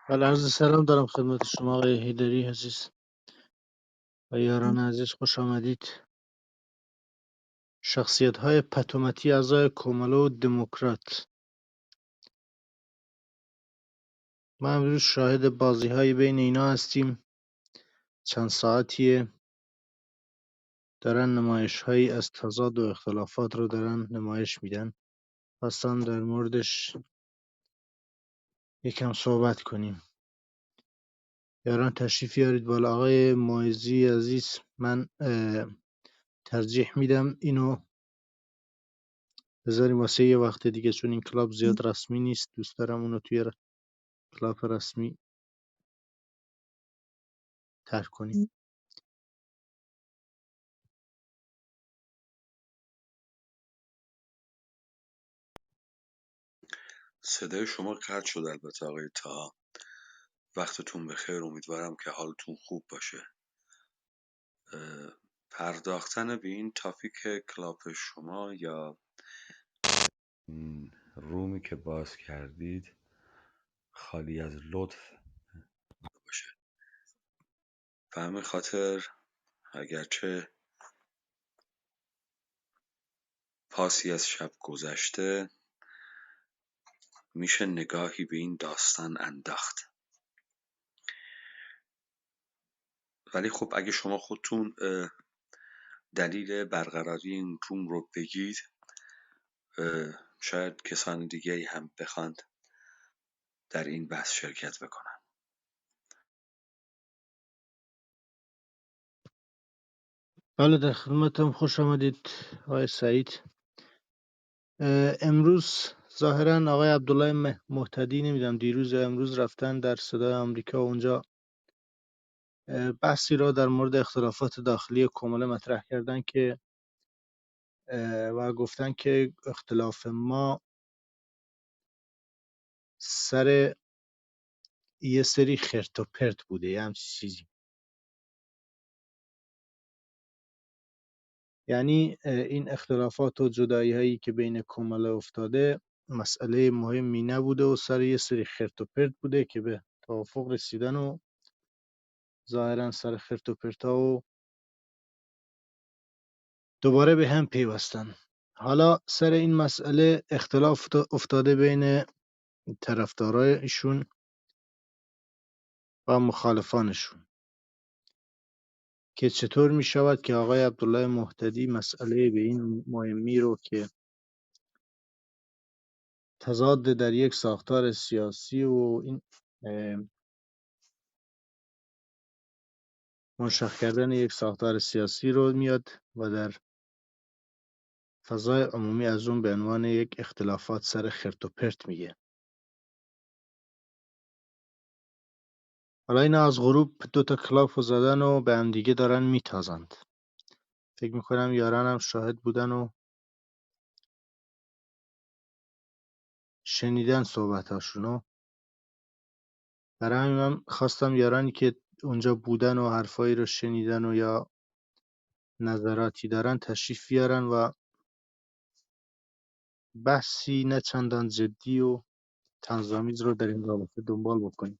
بله، عرض سلام دارم خدمت شما آقای حیدری عزیز و یاران عزیز. خوش آمدید. شخصیت های پتومتی اعضای کوملو دموکرات. ما امروز شاهد بازی های بین اینا هستیم. چند ساعتیه دارن نمایش هایی از تضاد و اختلافات رو دارن نمایش میدن. خواستم در موردش یکم صحبت کنیم. یاران تشریف یارید بالا. آقای معزی عزیز، من ترجیح میدم اینو بذاریم واسه یه وقت دیگه، چون این کلاب زیاد رسمی نیست. دوست دارم اونو توی کلاب رسمی ترک کنیم. صدای شما قطع شد. البته آقای طاها، وقتتون بخیر. امیدوارم که حالتون خوب باشه. پرداختن به این تاپیک کلاب شما یا این رومی که باز کردید خالی از لطف باشه. به همین خاطر اگرچه پاسی از شب گذشته، میشه نگاهی به این داستان انداخت. ولی خب اگه شما خودتون دلیل برقراری این روم رو بگید، شاید کسان دیگه هم بخواند در این بحث شرکت بکنن. بله، در خدمتم. خوش آمدید آقای سعید. امروز ظاهرا آقای عبدالله مهتدی، نمیدونم دیروز یا امروز، رفتن در صدای آمریکا. اونجا بحثی را در مورد اختلافات داخلی کمله مطرح کردن که و گفتن که اختلاف ما سر یه سری خرت و پرت بوده، یه همچین چیزی. یعنی این اختلافات و جدایی هایی که بین کمله افتاده مسئله مهمی نبوده و سر یه سری خرت و پرت بوده که به توافق رسیدن و ظاهرا سر خرت و پرتا و دوباره به هم پیوستن. حالا سر این مسئله اختلاف افتاده بین طرفدارای ایشون و مخالفانشون که چطور می شود که آقای عبدالله مهتدی مسئله به این مهمی رو که تضاد در یک ساختار سیاسی و این منشأ کردن یک ساختار سیاسی رو میاد و در فضای عمومی از اون به عنوان یک اختلافات سر خرت و پرت میگه. حالا اینا از غروب 2 تا کلاپ زدن و به هم دیگه دارن میتازند. فکر میکنم یارانم شاهد بودن و شنیدن صحبتاشونو. برای همین من خواستم یارانی که اونجا بودن و حرفایی رو شنیدن و یا نظراتی دارن تشریف بیارن و بحثی نه چندان جدی و طنزآمیز رو در این رابطه دنبال بکنیم.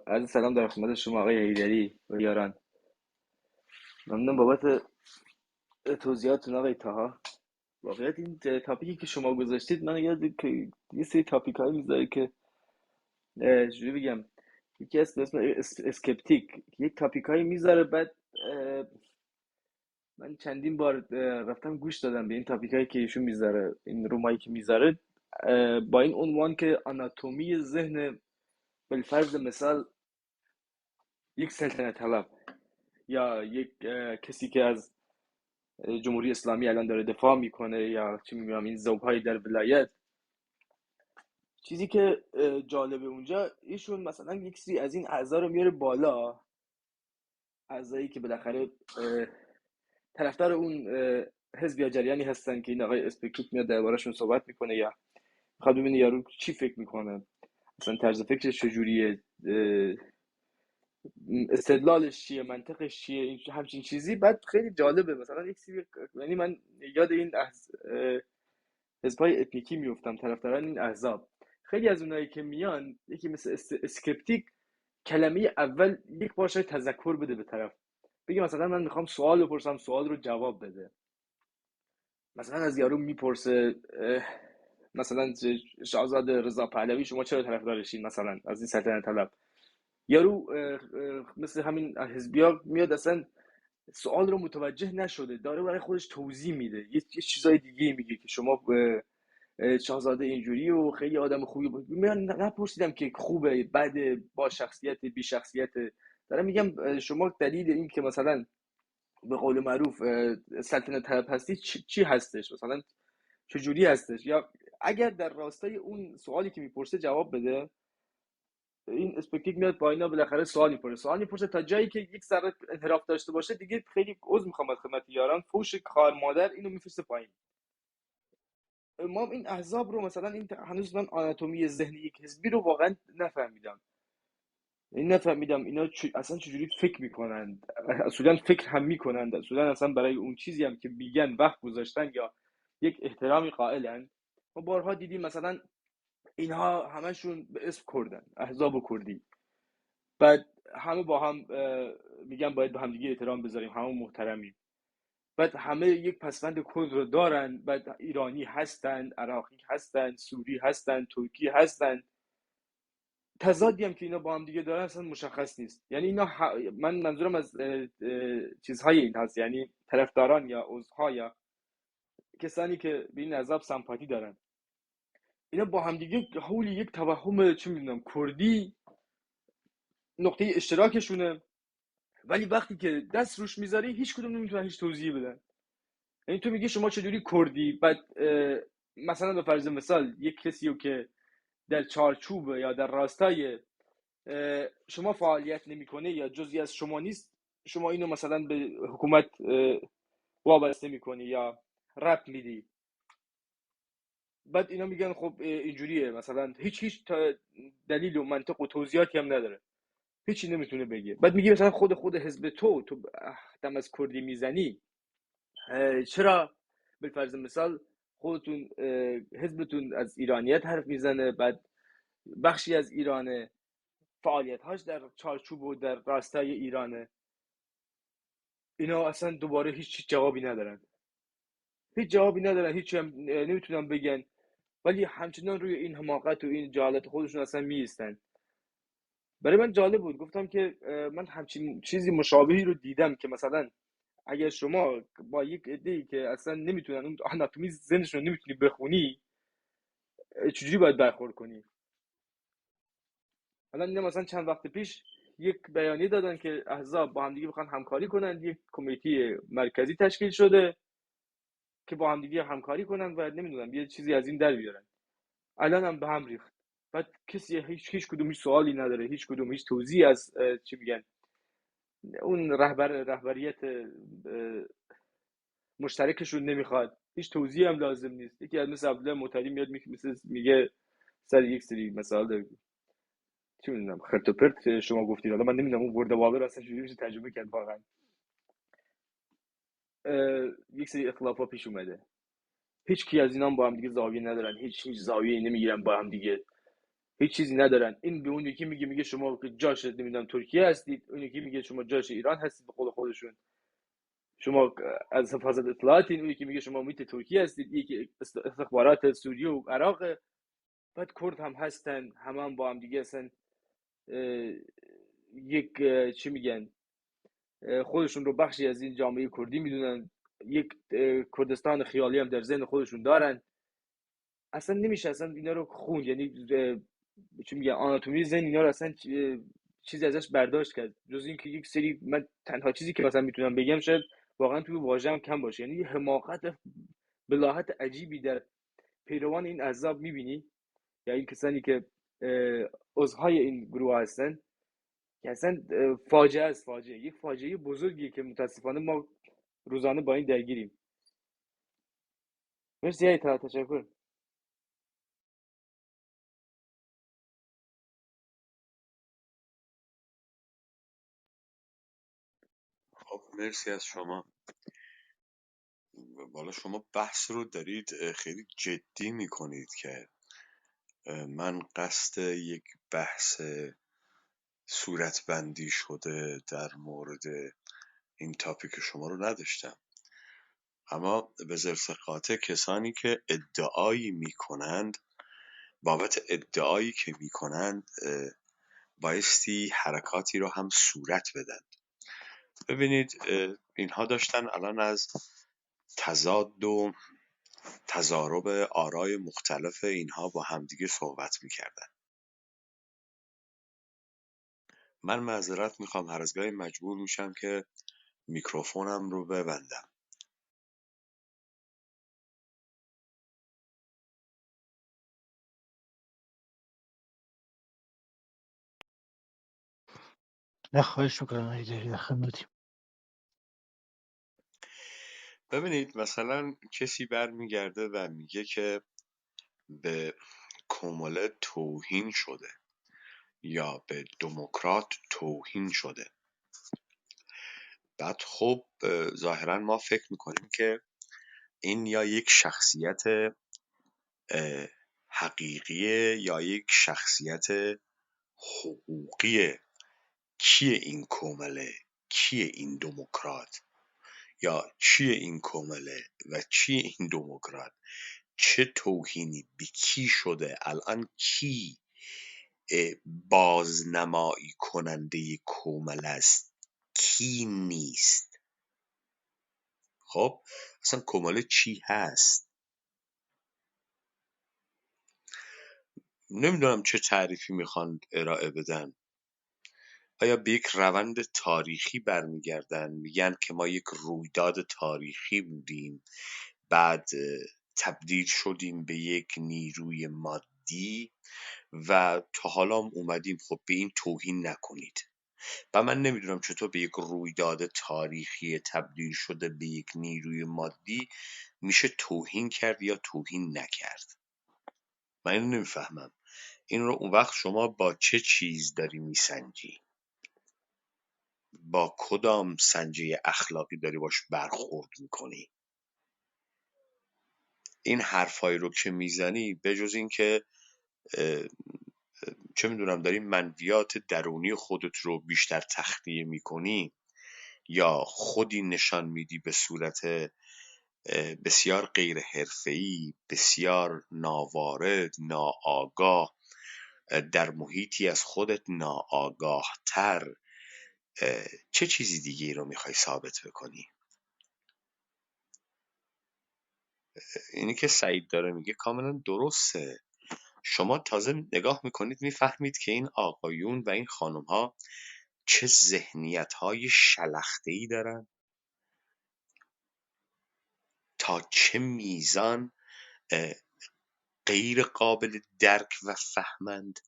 عرض سلام در خدمت شما آقای حیدری و یاران. ممنون بابت توضیحاتتون آقای طاها. واقعیت این تاپیکی که شما گذاشتید من یاد که یه سری تاپیک هایی میذاره که چجوری بگم، یکی از اسم اسکپتیک یک تاپیک هایی میذاره. بعد من چندین بار رفتم گوش دادم به این تاپیک هایی که ایشون میذاره، این رومایی که میذاره، با این عنوان که آناتومی ذهن بالفرض مثال یک سلطنت طلب یا یک کسی که از جمهوری اسلامی الان داره دفاع میکنه، یا چی میگم این ذوب‌های در ولایت. چیزی که جالبه اونجا، ایشون مثلا یک سری از این اعضا رو میاره بالا، اعضایی که بالاخره طرفدار اون حزب یا جریانی هستن که این آقای اسپکیت میاد دربارشون صحبت میکنه، یا میخواد ببینه یارو چی فکر میکنه، مثلا طرز فکرش چجوریه، استدلالش چیه، منطقش چیه، همچین چیزی. بعد خیلی جالبه مثلا یک سری، یعنی من یاد این حزبای اپیکی میفتم، طرفداران این احزاب. خیلی از اونایی که میان یکی مثل اسکپتیک کلمه اول یک بار شاید تذکر بده به طرف، بگه مثلا من میخوام سوال بپرسم، سوال رو جواب بده. مثلا از یارو میپرسه مثلا شاهزاده رضا پهلوی شما چرا طرفدارشین، مثلا از این سلطنت طلب. یارو مثل همین حزبیا میاد اصلا سوال رو متوجه نشده، داره برای خودش توضیح میده، یه چیزای دیگه میگه که شما شاهزاده اینجوری و خیلی آدم خوبی بود. من نپرسیدم که خوبه بده، با شخصیت بی شخصیت. دارم میگم شما دلیل این که مثلا به قول معروف سلطنت طلب هستی چی هستش، مثلا چجوری هستش، یا اگر در راستای اون سوالی که میپرسه جواب بده. این اسپکتیک میاد با اینا بالاخره سوال میپرسه تا جایی که یک ذره انحراف داشته باشه دیگه خیلی عذر میخوام از خدمت یاران، فوش کار مادر اینو میفرسته پایین. ما این احزاب رو مثلا این هنوز من آناتومی ذهنی یک حزبی رو واقعا نفهمیدم. نفهمیدم اینا اصلا چجوری فکر میکنند، اصولا فکر هم میکنند، اصلا برای اون چیزی هم که میگن وقت گذاشتن یا یک احترامی قائلن. ما بارها دیدیم مثلا اینها همشون به اسم کردن، احزاب کردی، بعد همه با هم میگن باید به هم دیگه احترام بذاریم، همه محترمیم، بعد همه یک پسوند کرد رو دارن، بعد ایرانی هستن، عراقی هستن، سوری هستن، ترکی هستن. تضادی هم که اینا با هم دیگه دارن اصلا مشخص نیست. یعنی اینا من منظورم از چیزهای این هست، یعنی طرفداران یا عضوها یا کسانی که به این احزاب سمپاتی دارن، اینا با هم دیگه حول یک توهم چه میدونم کردی نقطه اشتراکشونه، ولی وقتی که دست روش میذاری هیچ کدوم نمیتونن هیچ توضیحی بدن. یعنی تو میگی شما چجوری کردی، بعد مثلا به فرض مثال یک کسی رو که در چارچوب یا در راستای شما فعالیت نمیکنه یا جزئی از شما نیست، شما اینو مثلا به حکومت وابسته میکنی یا ربط میدی. بعد اینا میگن خب اینجوریه، مثلا هیچ دلیل و منطق و توضیحاتی هم نداره، هیچی نمیتونه بگه. بعد میگی مثلا خود حزب تو دم از کردی میزنی، چرا بالفرض مثال خودتون حزبتون از ایرانیت حرف میزنه، بعد بخشی از ایرانه، فعالیت‌هاش در چارچوب و در راستای ایرانه، اینا اصلا دوباره هیچ جوابی ندارن، هیچ هم نمیتونن بگن، ولی همچنان روی این حماقت و این جهالت خودشون اصلا میستن. برای من جالب بود، گفتم که من همچین چیزی مشابهی رو دیدم که مثلا اگر شما با یک عده‌ای که اصلا نمیتونن اون آناتومی ذهنشون رو نمیتونی بخونی، چجوری باید برخورد کنی. حالا اینا مثلا چند وقت پیش یک بیانیه دادن که احزاب با هم دیگه بخوان همکاری کنن، یک کمیته مرکزی تشکیل شده که با هم دیگه همکاری کنن و نمیدونم یه چیزی از این در بیارن. الان هم به هم ریخت. بعد کسی هیچ کدوم هیچ سوالی نداره، هیچ کدوم هیچ توضیحی از چی میگن اون رهبریت مشترکشون نمیخواد، هیچ توضیحی هم لازم نیست. یکی از مثل عبدالله معتدی میاد میگه سر یک سری مسائل چی میدونم خرت و پرت شما گفتید، حالا من نمیدونم اون ورد واور اصلا چجوری میشه ترجمه کرد واقعا. یک سری اختلافات پیش اومده، هیچ کی از اینا با هم دیگه زاویه ندارن، هیچ زاویه‌ای نمیگیرن با هم دیگه، هیچ چیزی ندارن. این به اون یکی میگه شما جاش نمیدونم ترکیه هستید، اون یکی میگه شما جاش ایران هستید، به قول خودشون شما از حفاظت اطلاعاتین، اون یکی میگه شما محیط ترکیه هستید، یکی استخبارات سوریه و عراق. بعد کرد هم هستن، هم با هم دیگه هستن، یک چی میگن خودشون رو بخشی از این جامعه کردی میدونن، یک کردستان خیالی هم در ذهن خودشون دارن. اصلا نمیشه اصلا اینا رو خوند، یعنی چی میگن آناتومی ذهن اینا رو اصلا چیزی ازش برداشت کرد، جز اینکه یک سری، من تنها چیزی که مثلا میتونم بگم شاید واقعا توی واژه‌ام کم باشه، یعنی یه حماقت بلاحت عجیبی در پیروان این احزاب میبینی، یا این کسانی که عضوهای این گروه هستن، که اصلا فاجعه است، یک فاجعه بزرگی که متاسفانه ما روزانه با این درگیریم. مرسی ایتا، تشکر. خب مرسی از شما. بالا شما بحث رو دارید خیلی جدی میکنید که من قصد یک بحث صورتبندی شده در مورد این تاپیک شما رو نداشتم، اما به زرس قاطع کسانی که ادعایی میکنند بابت ادعایی که میکنند بایستی حرکاتی رو هم صورت بدن. ببینید اینها داشتن الان از تضاد و تضارب آرای مختلف اینها با همدیگه صحبت میکردن. من معذرت میخوام، هر از گاهی مجبور میشم که میکروفونم رو ببندم. نه خواهش میکنم ایده در خدمتیم. ببینید مثلا کسی برمیگرده و میگه که به کموله توهین شده یا به دموکرات توهین شده. بعد خب ظاهرا ما فکر میکنیم که این یا یک شخصیت حقیقیه یا یک شخصیت حقوقیه. کیه این کموله؟ کیه این دموکرات؟ یا چیه این کموله و چیه این دموکرات؟ چه توهینی به کی شده؟ الان کی بازنمایی کننده کموله است، کی نیست؟ خب اصلا کموله چی هست؟ نمیدونم چه تعریفی میخوان ارائه بدن. آیا به یک روند تاریخی برمیگردن میگن که ما یک رویداد تاریخی بودیم، بعد تبدیل شدیم به یک نیروی مادی و تا حالا هم اومدیم خب به این توهین نکنید؟ و من نمیدونم چطور به یک رویداد تاریخی تبدیل شده به یک نیروی مادی میشه توهین کرد یا توهین نکرد. من اینو نمیفهمم. این رو اون وقت شما با چه چیز داری میسنجی؟ با کدام سنجه اخلاقی داری باش برخورد میکنی؟ این حرفایی رو که میزنی به جز این که چه میدونم داری منویات درونی خودت رو بیشتر تخلیه میکنی یا خودی نشان میدی به صورت بسیار غیر حرفه‌ای، بسیار ناوارد، ناآگاه، در محیطی از خودت ناآگاه تر، چه چیزی دیگه رو میخوای ثابت بکنی؟ اینی که سعید داره میگه کاملا درسته. شما تازه نگاه میکنید میفهمید که این آقایون و این خانم ها چه ذهنیت های شلخته‌ای دارن، تا چه میزان غیر قابل درک و فهمند،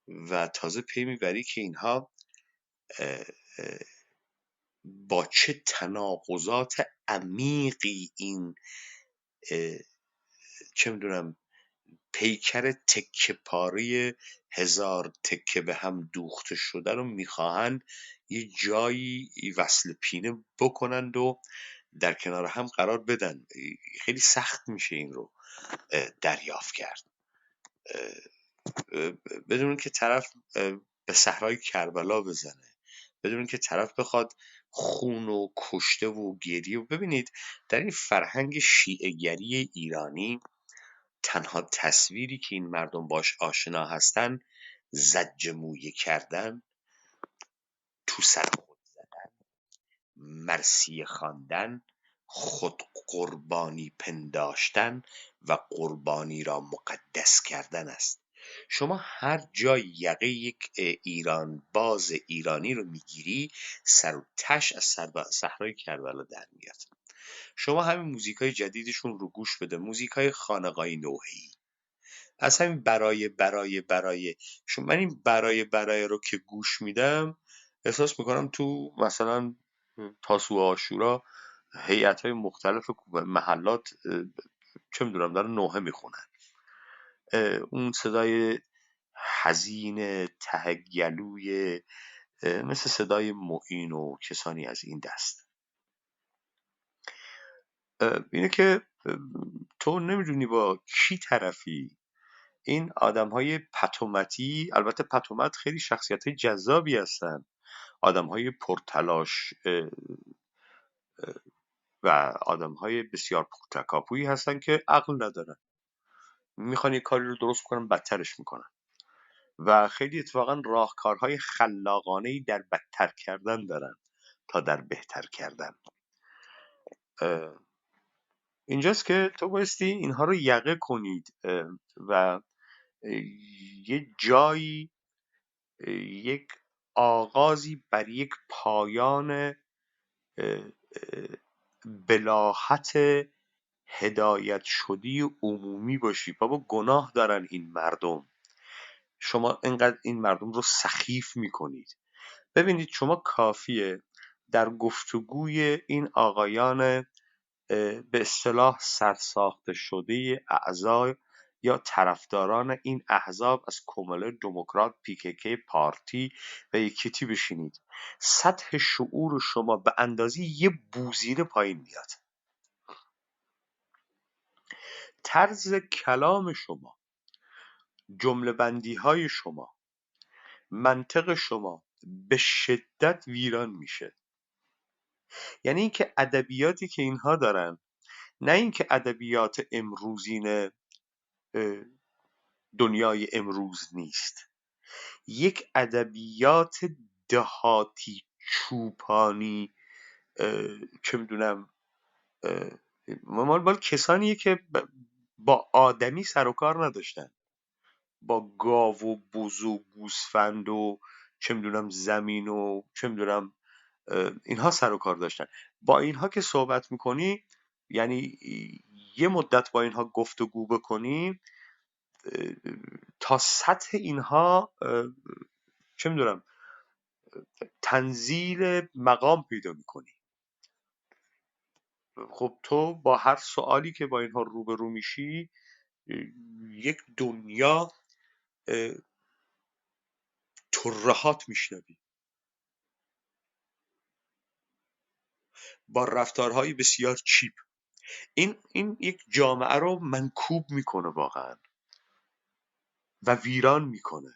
و تازه پی میبری که اینها با چه تناقضات عمیقی این چه میدونم پیکر تکه پاره هزار تکه به هم دوخته شده رو میخواهند یه جایی وصل پینه بکنند و در کنار هم قرار بدن. خیلی سخت میشه این رو دریافت کرد. بدون که طرف به صحرای کربلا بزنه، بدون که طرف بخواد خون و کشته و گریه. و ببینید در این فرهنگ شیعه‌گری ایرانی تنها تصویری که این مردم باش آشنا هستن زجر مویه کردن، تو سر خود زدن، مرثیه خواندن، خود قربانی پنداشتن و قربانی را مقدس کردن است. شما هر جای یقه یک ایران باز ایرانی رو میگیری سر و تش از صحرای کربلا در میاد. شما همین موزیکای جدیدشون رو گوش بده، موزیکای خانقای نوحه‌ای، از همین برای شما، من این برای رو که گوش میدم احساس میکنم تو مثلا تاسوعا عاشورا هیئت‌های مختلف محلات چه میدونم دارن نوحه میخونن. اون صدای حزین ته گلوی مثل صدای معین و کسانی از این دست. اینه که تو نمیدونی با کی طرفی. این آدم‌های پتومتی، البته پتومت خیلی شخصیت جذابی هستن، آدم‌های پرتلاش و آدم‌های بسیار پرتکاپویی هستن که عقل ندارن، میخوان یه کاری رو درست کنن بدترش میکنن و خیلی اتفاقا راهکارهای خلاقانه‌ای در بدتر کردن دارن تا در بهتر کردن. اینجاست که تو بایستی اینها رو یقه کنید و یه جایی، یک آغازی بر یک پایان بلاحت هدایت شدی عمومی باشی. بابا گناه دارن این مردم، شما اینقدر این مردم رو سخیف میکنید. ببینید شما کافیه در گفتگوی این آقایان به اصطلاح سرساخته شده اعضای یا طرفداران این احزاب از کماله دموکرات، پیکیکی، پارتی و یکیتی بشینید، سطح شعور شما به اندازه یه بوزینه پایین میاد. طرز کلام شما، جمله بندی های شما، منطق شما به شدت ویران میشه. یعنی اینکه ادبیاتی که اینها دارن، نه اینکه ادبیات امروزین دنیای امروز نیست، یک ادبیات دهاتی چوپانی، چه میدونم، مال کسانیه که با آدمی سر و کار نداشتن، با گاو و بز و گوسفند و چه میدونم زمین و چه میدونم اینها سر و کار داشتن. با اینها که صحبت میکنی، یعنی یه مدت با اینها گفتگو بکنی، تا سطح اینها چه میدونم تنزیل مقام پیدا میکنی. خب تو با هر سوالی که با اینها روبرو میشی، یک دنیا ترهات میشنوی با رفتارهای بسیار چیپ. این یک جامعه رو منکوب میکنه واقعا و ویران میکنه.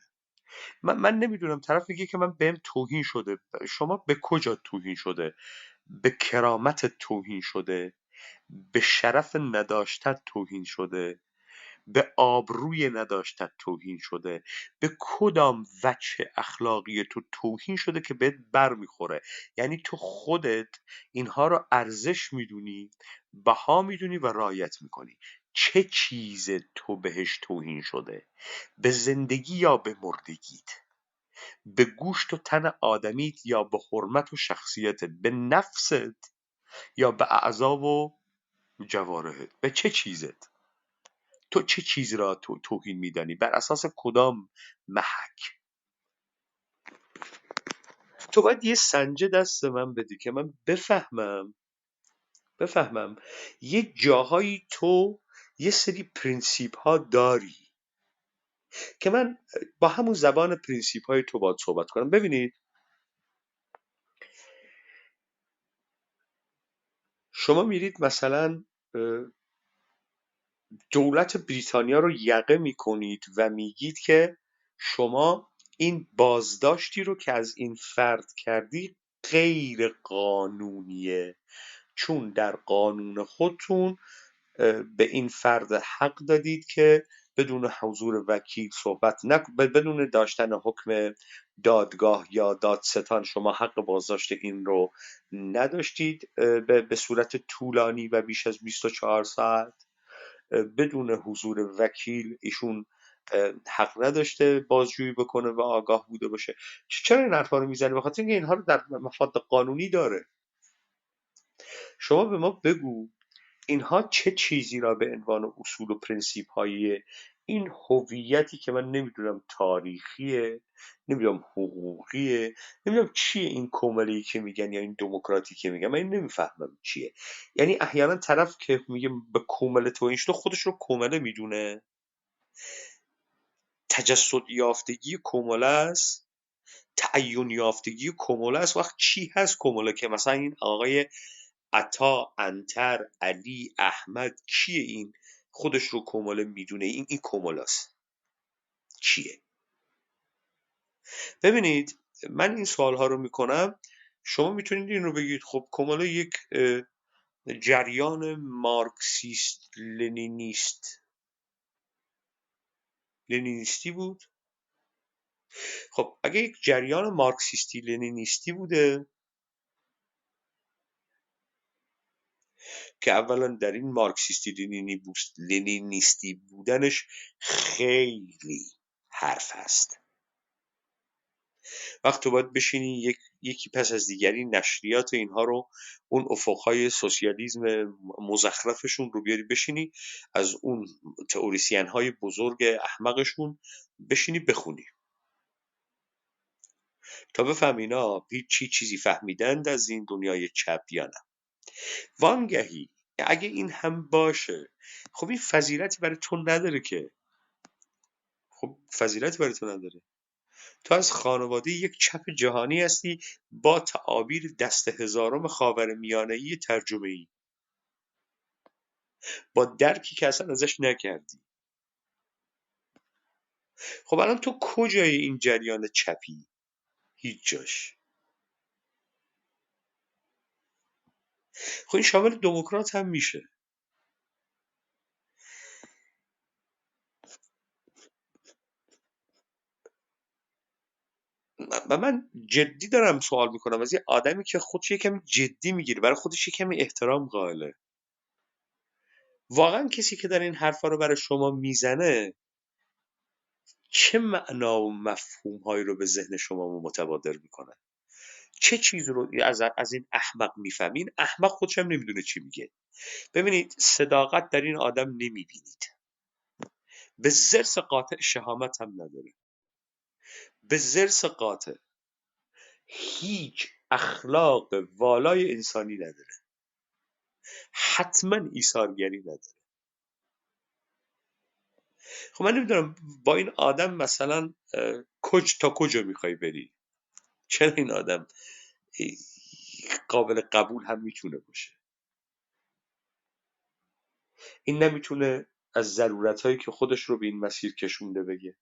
من نمیدونم، طرف میگه که من بهم توهین شده. شما به کجا توهین شده؟ به کرامت توهین شده، به شرف نداشتت توهین شده، به آبروی نداشتت توهین شده، به کدام وجه اخلاقی تو توهین شده که بهت بر میخوره؟ یعنی تو خودت اینها رو ارزش میدونی، بها میدونی و رعایت میکنی. چه چیز تو بهش توهین شده؟ به زندگی یا به مردگیت؟ به گوشت و تن آدمیت یا به حرمت و شخصیتت؟ به نفست یا به اعضا و جوارحت؟ به چه چیزت؟ تو چه چیزی را توهین میدانی؟ بر اساس کدام محک؟ تو باید یه سنجه دست من بدی که من بفهمم یه جاهایی تو یه سری پرینسیپ ها داری که من با همون زبان پرینسیپ های تو باید صحبت کنم. ببینید شما میرید مثلا دولت بریتانیا رو یقه میکنید و میگید که شما این بازداشتی رو که از این فرد کردی غیر قانونیه، چون در قانون خودتون به این فرد حق دادید که بدون حضور وکیل صحبت بدون داشتن حکم دادگاه یا دادستان شما حق بازداشت این رو نداشتید به صورت طولانی و بیش از 24 ساعت. بدون حضور وکیل ایشون حق نداشته بازجویی بکنه و آگاه بوده باشه. چرا این حرفا رو میزنی؟ بخاطر اینکه اینها رو در مفاد قانونی داره. شما به ما بگو اینها چه چیزی را به عنوان اصول و پرنسیپ های این هویتی که من نمیدونم تاریخیه، نمیدونم حقوقیه، نمیدونم چیه این کوملی که میگن یا این دموکراتی که میگن، من نمیفهمم چیه. یعنی احیانا طرف که میگه به کومله توهین شده خودش رو کومله میدونه، تجسد یافتگی کومله است، تعین یافتگی کومله است. وقت چی هست کومله که مثلا این آقای عطا، انتر، علی، احمد، کیه این خودش رو کماله میدونه؟ این کمالاست. کیه؟ ببینید من این سوال ها رو میکنم، شما میتونید این رو بگید خب کمالا یک جریان مارکسیست لنینیستی بود. خب اگه یک جریان مارکسیستی لنینیستی بوده که اولا در این مارکسیستی لنینیستی بودنش خیلی حرف هست. وقت تو باید بشینی یکی پس از دیگری نشریات اینها رو، اون افقهای سوسیالیسم مزخرفشون رو بیاری بشینی از اون تئوریسین های بزرگ احمقشون بشینی بخونی تا بفهم اینا چیزی فهمیدند از این دنیای چپ یا نه. وانگهی اگه این هم باشه، خب این فضیلتی برای تو نداره که. خب فضیلتی برای تو نداره. تو از خانواده یک چپ جهانی هستی با تعابیر دست هزارم خاورمیانه‌ای ترجمه‌ای، با درکی که اصلا ازش نکردی. خب الان تو کجای این جریان چپی؟ هیچ جاش. خب این شامل دموکرات هم میشه. و من جدی دارم سوال میکنم از یه آدمی که خودش یکمی جدی میگیره، برای خودش یکمی احترام قائله. واقعا کسی که در این حرفا رو برای شما میزنه چه معنا و مفهوم‌هایی رو به ذهن شما متبادر میکنه؟ چه چیز رو از این احمق میفهمین؟ احمق خودش هم نمیدونه چی میگه. ببینید صداقت در این آدم نمیبینید. به ضرس قاطع شهامت هم نداره. به ضرس قاطع هیچ اخلاق والای انسانی نداره. حتما ایثارگری نداره. خب من نمیدونم با این آدم مثلا تا کجا میخوای بری؟ چرا این آدم قابل قبول هم میتونه باشه؟ این نمیتونه از ضرورتهایی که خودش رو به این مسیر کشونده بگه.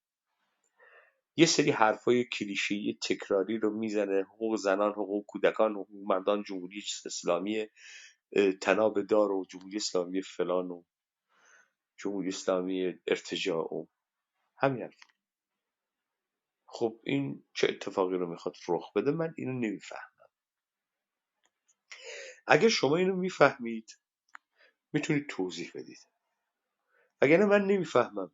یه سری حرفای کلیشه‌ای تکراری رو میزنه، حقوق زنان، حقوق کودکان، حقوق مردان، جمهوری اسلامی تناب دار و جمهوری اسلامی فلان و جمهوری اسلامی ارتجاع و همین حرف. خب این چه اتفاقی رو میخواد رخ بده؟ من اینو نمیفهم. اگه شما اینو میفهمید میتونید توضیح بدید، اگه نه من نمیفهمم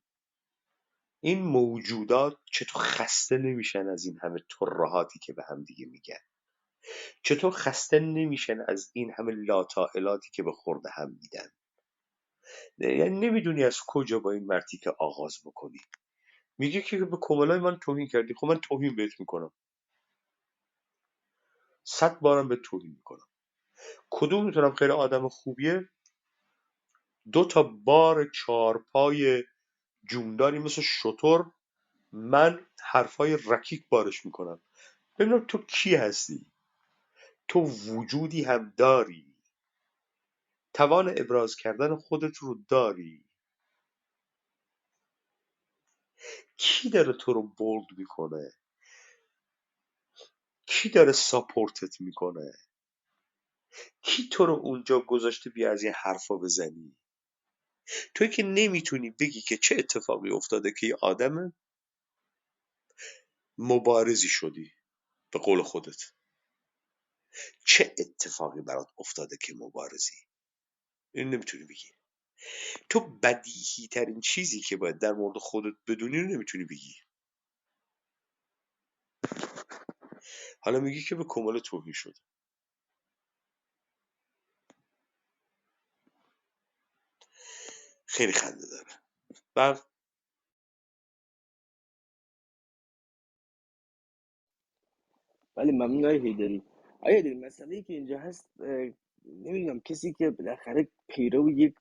این موجودات چطور خسته نمیشن از این همه ترهاتی که به هم دیگه میگن، چطور خسته نمیشن از این همه لاطائلاتی که به خورده هم میدن. یعنی نمیدونی از کجا با این مرتی که آغاز بکنی. میگه که به کمالای من توهین کردی. خب من توهین بهت میکنم، 100 بارم به توهین میکنم. کدوم میتونم خیلی آدم خوبیه 2 تا بار 4 پای جونداری مثل شتر من حرفای رکیک بارش میکنم. ببینم تو کی هستی؟ تو وجودی هم داری؟ توان ابراز کردن خودت رو داری؟ کی داره تو رو بولد میکنه؟ کی داره ساپورتت میکنه؟ کی تو رو اونجا گذاشته بیا از این حرفا بزنی؟ توی که نمیتونی بگی که چه اتفاقی افتاده که یه آدم مبارزی شدی. به قول خودت چه اتفاقی برات افتاده که مبارزی؟ این نمیتونی بگی. تو بدیهی ترین چیزی که باید در مورد خودت بدونی رو نمیتونی بگی. حالا میگی که به کمال توهین شد. خیلی خنده داره. و ولی ممنون آقای حیدری. آقای حیدری مسئله که اینجا هست نمیدونم کسی که بالاخره پیرو یک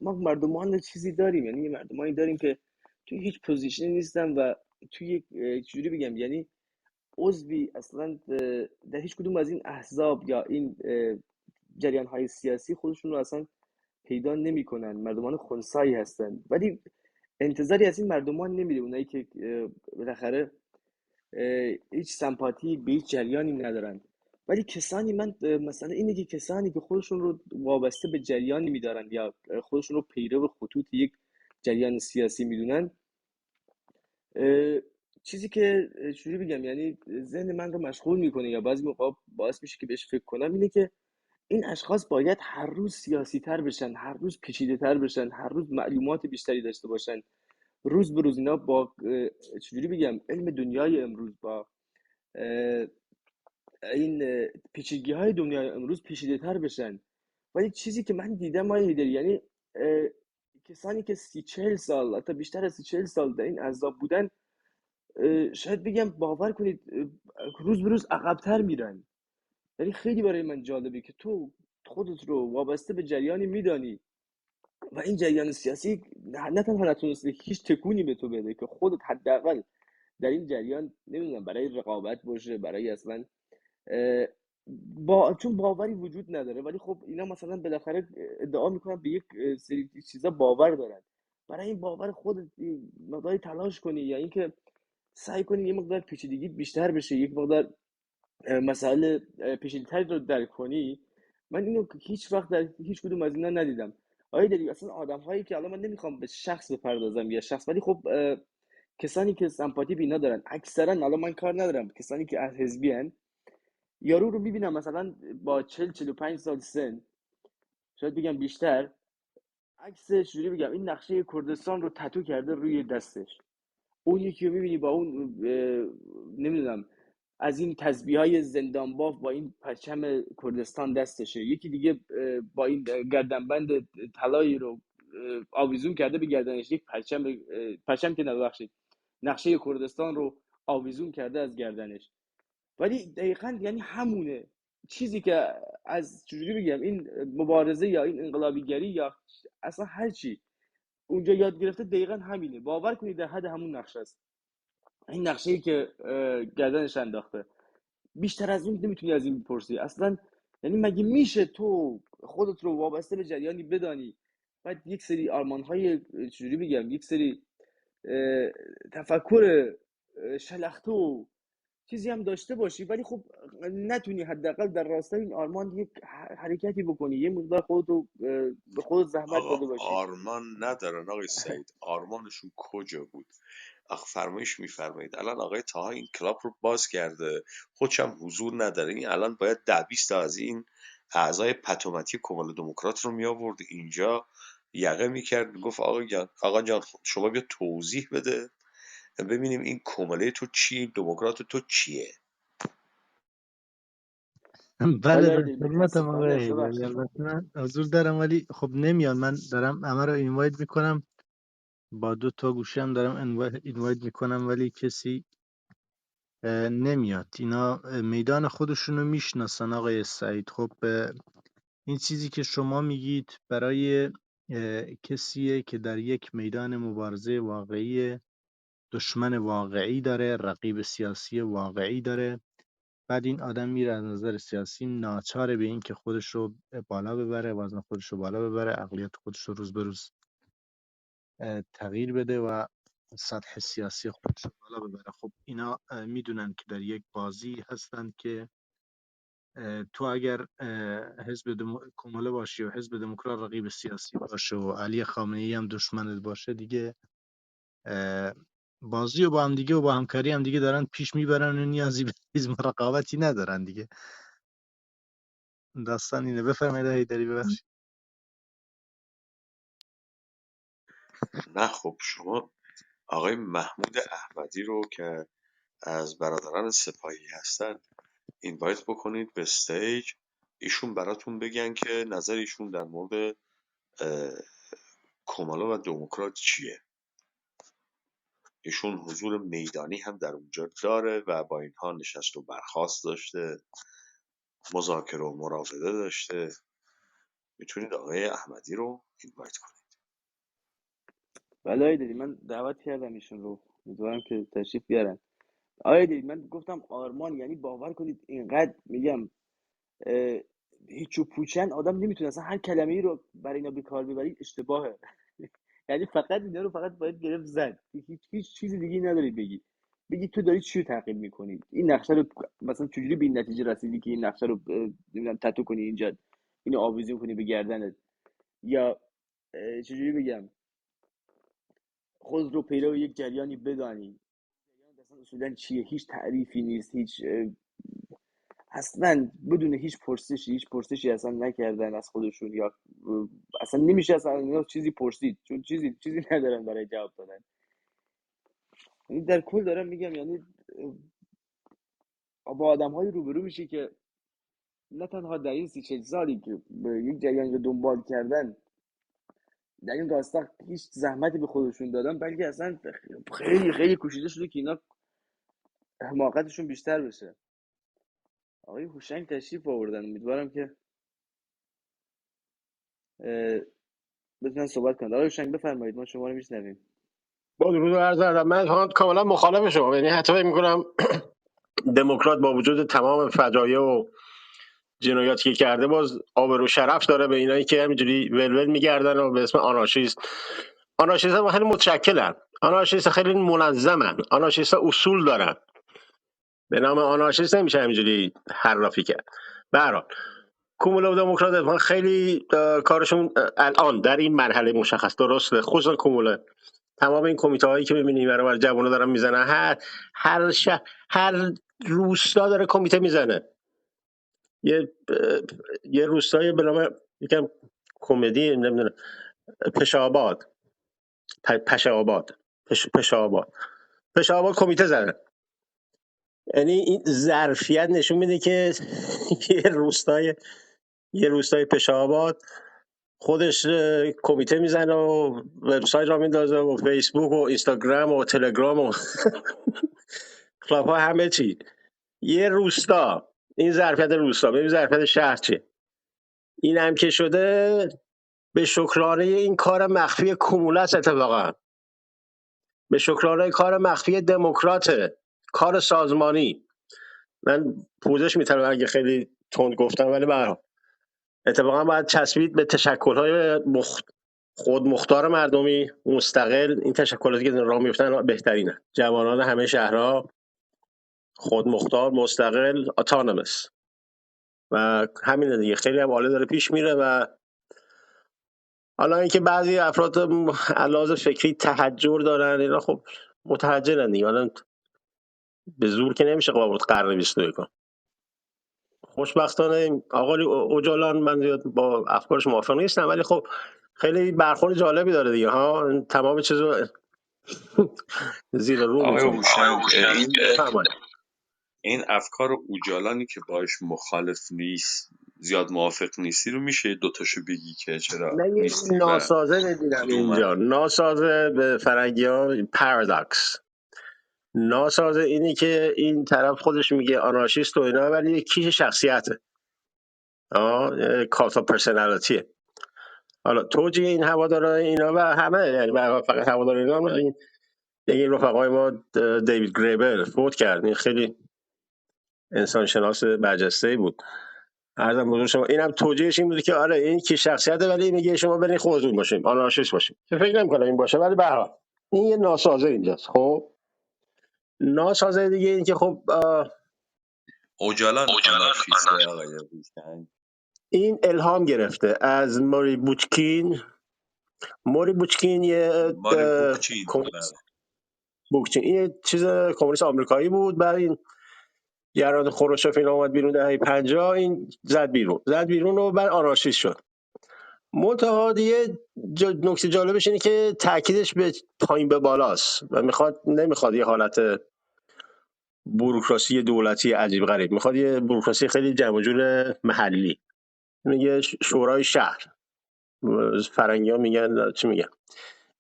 ما مردمان چیزی داریم، یعنی مردمانی داریم که توی هیچ پوزیشنی نیستن و توی یک چجوری بگم، یعنی عضوی اصلا در هیچ کدوم از این احزاب یا این جریان های سیاسی خودشون رو اصلا پیدا نمیکنن، مردمان خنثایی هستن، ولی انتظاری از این مردمان نمیره، اونایی که بالاخره هیچ سمپاتی به هیچ جریانی ندارن. ولی کسانی، من مثلا اینه که کسانی که خودشون رو وابسته به جریانی میدارن یا خودشون رو پیرو خطوط یک جریان سیاسی میدونن، چیزی که چجوری بگم، یعنی ذهن من رو مشغول میکنه یا بعضی موقع باعث میشه که بهش فکر کنم، اینه که این اشخاص باید هر روز سیاسی تر بشن، هر روز پیچیده تر بشن، هر روز معلومات بیشتری داشته باشن، روز به روز اینا با چجوری بگم علم دنیای امروز، با این پیچیدگی های دنیای امروز پیچیده تر بشن. ولی چیزی که من دیدم هیدری، یعنی کسانی که 30-40 سال حتی بیشتر از 30-40 سال در این عذاب بودن، شاید بگم باور کنید روز به روز عقب‌تر میرن. یعنی خیلی برای من جالبه که تو خودت رو وابسته به جریانی میدانی و این جریان سیاسی نه تنها نتونسته هیچ تکونی به تو بده که خودت حداقل در این جریان نمیدونم برای رقابت باشه، برای اصلا چون باوری وجود نداره. ولی خب اینا مثلا بالاخره ادعا میکنن به یک سری چیزا باور دارن. برای این باور خودت مقداری تلاش کنی یا اینکه سعی کنی یه مقدار پیچیدگی بیشتر بشه، یک مقدار مسائل پیچیده‌تری رو درک کنی. من اینو هیچ وقت در هیچ کدوم از اینا ندیدم. آیا داری اصلا آدم هایی که الان من نمیخوام به شخص بپردازم یا شخص، ولی خب کسانی که سمپاتی به اینا دارن اکثرا، الان من کار ندارم، کسانی که از حزبی هن، یارو رو میبینم مثلا با 40-45 سال سن، شاید بگم بیشتر، عکس چجوری بگم این نقشه کردستان رو تتو کرده روی دستش. اون یکی رو میبینی با اون نمیدونم از این تسبیح های زندان باف با این پرچم کردستان دستشه. یکی دیگه با این گردنبند طلایی رو آویزون کرده به گردنش، یک پرچم که نبخشید نقشه کردستان رو آویزون کرده از گردنش. ولی دقیقاً یعنی همونه چیزی که از چجوری بگم این مبارزه یا این انقلابیگری یا اصلا هر چی اونجا یاد گرفته دقیقاً همینه. باور کنید در حد همون نقشه است. این نقشه‌ای که گردنش انداخته، بیشتر از اون نمیتونی از این بپرسی اصلا. یعنی مگه میشه تو خودت رو وابسته به جریانی بدانی، بعد یک سری آرمان‌های چجوری بگم، یک سری تفکر شلخته و چیزی هم داشته باشی، ولی خب نتونی حداقل در راستای این آرمان یک حرکتی بکنی، یه مقدار خودتو به خودت زحمت آقا داده باشی. آرمان ندارن آقای سعید، آرمانشون کجا بود؟ فرمایش میفرمایید الان آقای طاها این کلاب رو باز کرده، خودش هم حضور نداره، این الان باید 10-20 تا از این اعضای پتومتی کمال دموکرات رو می آورد اینجا یقه میکرد، میگفت آقا جان شما بیا توضیح بده ببینیم این کماله تو چیه، دموکرات تو چیه. بله ولی در عیدی خدمتم متاسفانه آقای حیدری. ببخشید البته من حضور دارم ولی خب نمیان، من دارم همه رو اینوایت میکنم، با 2 تا گوشی هم دارم اینوایت میکنم ولی کسی نمیاد. اینا میدان خودشونو میشناسن آقای سعید. خب این چیزی که شما میگید برای کسیه که در یک میدان مبارزه واقعی دشمن واقعی داره، رقیب سیاسی واقعی داره، بعد این آدم میره از نظر سیاسی ناچاره به این که خودش رو بالا ببره، وزن خودش رو بالا ببره، عقلیت خودش رو روز به روز تغییر بده و سطح سیاسی خودش رو بالا ببره. خب اینا میدونن که در یک بازی هستن که تو اگر حزب کماله باشی و حزب دموکرات رقیب سیاسی باشه و علی خامنه‌ای هم دشمنت باشه، دیگه بازی و با هم دیگه و با همکاری هم دیگه دارن پیش میبرن و نیازی به هیچ رقابتی ندارن دیگه. داستان اینه. بفرمایید حیدری ببخشید. نه خب شما آقای محمود احمدی رو که از برادران سپاهی هستن اینوایت بکنید به استیج، ایشون براتون بگن که نظر ایشون در مورد کمالا و دموکرات چیه. ایشون حضور میدانی هم در اونجا داره و با اینها نشست و برخاست داشته، مذاکره و مراوده داشته. میتونید آقای احمدی رو اینوایت کنید. ولی عیدی من دعوت کردم ایشون رو، امیدوارم که تشریف بیارن. آیا دیدید من گفتم آرمان، یعنی باور کنید اینقدر میگم هیچ و پوچن آدم نمیتونه اصلا هر کلمه‌ای رو برای اینا به کار ببرید اشتباهه. یعنی فقط اینا رو فقط باید گرفت زد، هیچ چیزی دیگه نداری بگی تو داری چی رو تعقیب میکنی، این نقشه رو مثلا چجوری به این نتیجه رسیدی که این نقشه رو نمیدونم تتو کنی اینجا، اینو آویزون کنی به گردنت، یا چجوری بگم خود رو پیرو یک جریانی بدانی اصلا اصولا چیه، هیچ تعریفی نیست، هیچ اصلا بدون هیچ پرسشی اصلا نکردن از خودشون، یا اصلا نمیشه اصلا اینا چیزی پرسید، چون چیزی ندارن برای جواب دادن. یعنی در کل دارم میگم، یعنی با آدم‌های روبرو میشی که نه تنها در این 30 سالی که به یک جریان رو دنبال کردن در این راستا هیچ زحمتی به خودشون دادن، بلکه اصلا خیلی خیلی کوشیده شده که اینا حماقتشون بیشتر بشه. آقای هوشنگ تشریف آوردن، امیدوارم که بتونن صحبت کنند. آقای هوشنگ بفرمایید، ما شما رو میشنویم. با درود و عرض ادب. من کاملا مخالف شما، یعنی حتی فکر می‌کنم دموکرات با وجود تمام فجایع و جنایاتی که کرده باز آبرو شرف داره به اینایی که همینجوری ولول میگردن و به اسم آنارشیست. آنارشیست ها خیلی متشکلن، آنارشیست خیلی منظمن، آنارشیست ها اصول دارن. به نام آنارشیست نمیشه همینجوری حرافی کرد. به هر حال کوموله و دموکرات اتفاقا خیلی کارشون الان در این مرحله مشخص درسته، خصوصا کوموله. تمام این کمیته هایی که می‌بینی برای جوونا دارن میزنن، هر روستا داره کمیته میزنه. یه روستای به نام یکم کمدی نمیدونم پشاباد پشاباد کمیته زدن. یعنی این ظرفیت نشون میده که یه روستای پشاباد خودش کمیته میزنه و وبسایت را میندازه و فیسبوک و اینستاگرام و تلگرام و کلاب ها، همه چی. یه روستا، این ظرفیت روستا. ببین ظرفیت شهر چیه. این هم که شده به شکرانه این کار مخفی کوموله است. اتفاقا به شکرانه کار مخفی دموکراته، کار سازمانی. من پوزش میتونم اگه خیلی تند گفتم، ولی به هر حال اتفاقا باید چسبید به تشکل‌های خود مختار مردمی مستقل. این تشکلاتی که راه میفتن بهترینه. جوانان همه شهرها خود مختار، مستقل، اتونومس، و همین دیگه. خیلی هم عالی داره پیش میره. و حالا اینکه بعضی افراد علاوه فکری تحجر دارن، اینا خب متحجرن دیگه. حالا به زور که نمیشه قاوت قرن 21. خوشبختانه آقای اوجالان من زیاد با افکارش موافق نیستم، ولی خب خیلی برخورد جالبی داره دیگه ها. تمام چیزو زیر رو آقای میکنه. هوشنگ بفرمایید. این افکار اوجالانی که باش مخالف نیست، زیاد موافق نیستی رو میشه دوتاشو بگی که چرا من یه نیستی و ناسازه میبینم کدومن؟ اینجا. ناسازه به فرنگی ها پارادوکس. ناسازه اینی که این طرف خودش میگه آنارشیست و اینا، ولی یه کیش شخصیته. کالت پرسونالیتیه. حالا توجیه این هواداران اینا و همه، یعنی فقط هواداران اینا، این یکی رفقای ما دیوید گریبر فوت کرد. این خیلی انسان شناس برجسته‌ای بود. عرضم حضور شما اینم توجیهش این بود که آره این کی شخصیته، ولی میگه شما برین خودتون باشین آنارشیست باشین، که فکر نمی‌کنم این باشه. ولی به هر حال این یه ناسازه اینجاست. خب ناسازه دیگه این که خب اوجالان آنارشیسته آقای هوشنگ. این الهام گرفته از موری بوچکین. موری بوچکین یه ماری بوکچین. کمونیست. بوکچین این یه چیز کمونیست آمریکایی بود. بعد این گران خروشوف اینا اومد بیرون دهه 50، این زد بیرون و بعد آنارشیست شد. منتها دیگه نکته جالبش اینه که تاکیدش به پایین به بالاست و نمیخواد یه حالت بوروکراسی دولتی عجیب غریب. میخواد یه بوروکراسی خیلی جمع جور محلی. میگه شورای شهر، فرنگی‌ها میگن چی میگن،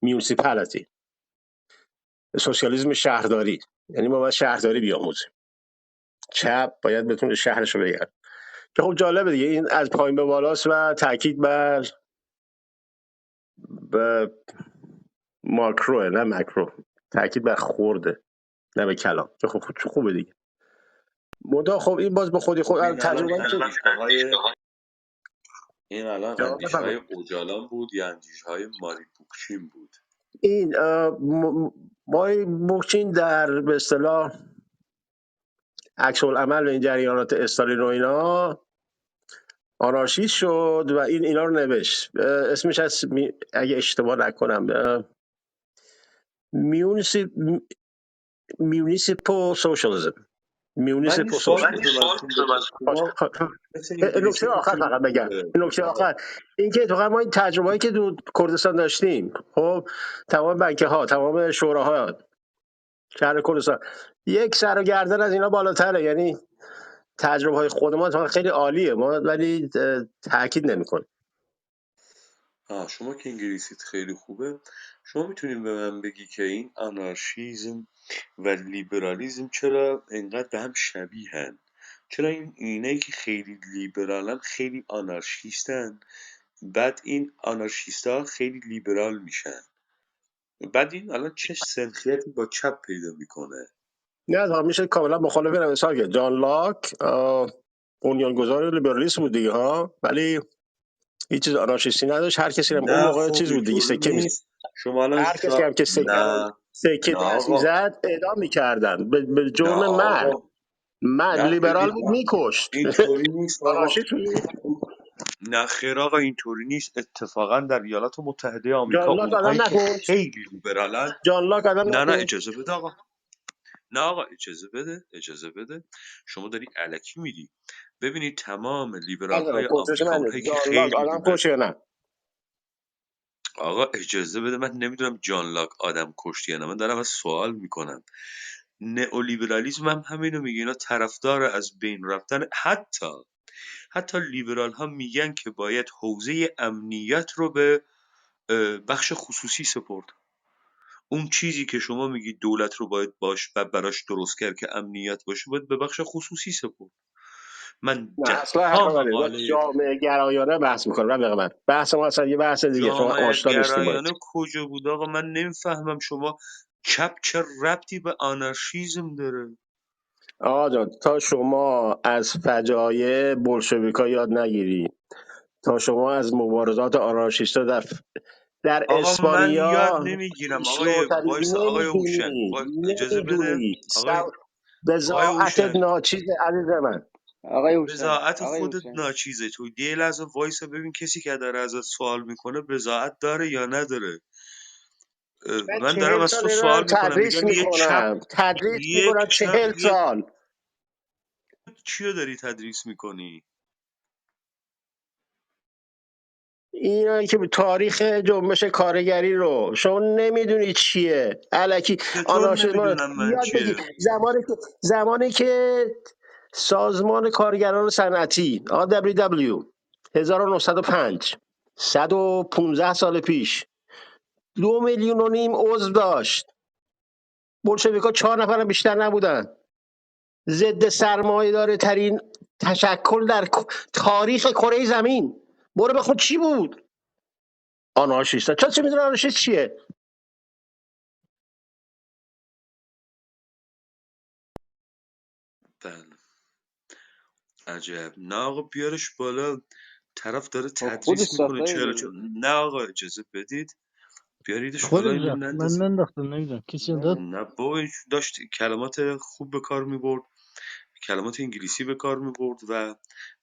میونسیپالیتی، سوسیالیسم شهرداری. یعنی ما باید شهرداری بیاموزیم. چپ باید بتونه شهرشو بگرد. که خب جالبه دیگه، این از پایین به بالاست و تاکید بر به ماکرو نه ماکرو، تاکید بر خورده نه به کلام. که خب خوبه دیگه. منتها خب این باز به خود خب این الان تجربه تکلیف آقای این الان جواب اندیشه‌های بفرمایید. اوجالان بود یا اندیشه‌های ماری بوکچین بود؟ این ماری بوکچین در به اصطلاح عکس العمل این جریانات استالین و اینا آنارشیست شد و اینا رو نوشت. اسمش از اگه اشتباه نکنم میونیسیپال سوشالیسم. من یه میونیسیپال سوال سوشالیسم. متوجه بشم، شما مثل نکته انگلیسی آخر خیلی فقط بگم، خوبه. نکته آخر این که اتفاقا ما این تجربه‌ای که تو کردستان داشتیم، خب تمام بنکه ها، تمام شوراها شهر کردستان یک سر و گردن از اینا بالاتره. یعنی تجربه های خود ما اتفاقا خیلی عالیه، ما ولی تاکید نمی‌کنیم. شما که انگلیسیت خیلی خوبه، شما میتونین به من بگی که این آنارشیزم و لیبرالیزم چرا اینقدر به هم شبیهن؟ چرا اینایی که خیلی لیبرالن خیلی آنارشیستن، بعد این آنارشیستا خیلی لیبرال میشن، بعد این الان چه سنخیتی با چپ پیدا میکنه؟ نه تا میشه کاملا مخالف این مثال که جان لاک بنیانگذار لیبرالیسم بود دیگه ها، ولی هیچ چیز آنارشیستی نداشت. هر کسی هم اون نه موقع خب چیز بود دیگه، اینطوری سکه می نیست. شما الان هر کسی هم که نه سکه نه دست آقا، میزد اعدام میکردن به نه جرم مرگ. آقا، مرد نه لیبرال ببین بود میکشت. اینطوری نیست آقا. آنارشیست بود. نه خیر آقا، اینطوری نیست. اتفاقا در ایالات متحده جان آمریکا لاک اونهایی آدم که نکشت. خیلی لیبرالن. جان لاک آدم نه نکشت. اجازه بده آقا، نه آقا اجازه بده. شما داری الکی میری. ببینید تمام لیبرال نزدم های پرسش آمریکا، منه، اونهایی که جان لاک خیلی آدم لیبرال. کشت یا نه؟ آقا اجازه بده، من نمیدونم جان لاک آدم کشتی یا نه، من دارم از سوال میکنم. نئولیبرالیسم هم همینو میگه، اینا طرفدار از بین رفتن. حتی لیبرال ها میگن که باید حوزه امنیت رو به بخش خصوصی سپرد. اون چیزی که شما میگی دولت رو باید براش درست کرد که امنیت باشه، باید به بخش خصوصی سپرد. من نه ده اصلا حرف ها منه، ما مقاله جامعه گرایانه بحث میکنیم. بحث ما اصلا یه بحث دیگه، شما جامعه آشنا نیستیم باید. گرایانه کجا بود آقا؟ من نمیفهمم شما چپ چه ربطی به آنارشیزم داره؟ آقا جان تا شما از فجایع بولشویکا یاد نگیری، تا شما از مبارزات آنارشیستا در آقا من یاد اسپانیا نمیگیرم آقای شنوتری وایس، آقای هوشنگ اجازه بده. نمیدونی آقای بزاعتت هوشنگ، ناچیز عزیز من. بضاعت آقای خودت هوشنگ ناچیزه. تو یه لحظه وایس ببین کسی که داره ازت سوال میکنه بضاعت داره یا نداره. من من دارم 40 از تو سال دارم سوال میکنم، تدریس میگم میکنم، یک چپ 40 سال. چیو داری تدریس میکنی؟ اینایی که تاریخ جنبش کارگری رو شما نمیدونی چیه، الکی چطور آنارشیسم رو نمیدونم من یاد بگی. چیه؟ زمانی که سازمان کارگران صنعتی RWW 1905 115 سال پیش 2,5 میلیون عضو داشت. بلشویک‌ها 4 نفر بیشتر نبودن. ضد سرمایه‌داری ترین تشکل در تاریخ کره زمین. برو بخون چی بود آنارشیست. چه میدونه آنارشیست چیه؟ بله، عجب. نه آقا بیارش بالا، طرف داره خب خود تدریس میکنه. صفحه چرا دیگه. نه آقا اجازه بدید، بیاریدش بالا، خودش اینو رفت، من نندازید. ننداختم، نمیدونم کسی داد. نه بابا، این داشت کلمات خوب به کار میبرد، کلمات انگلیسی به کار میبرد و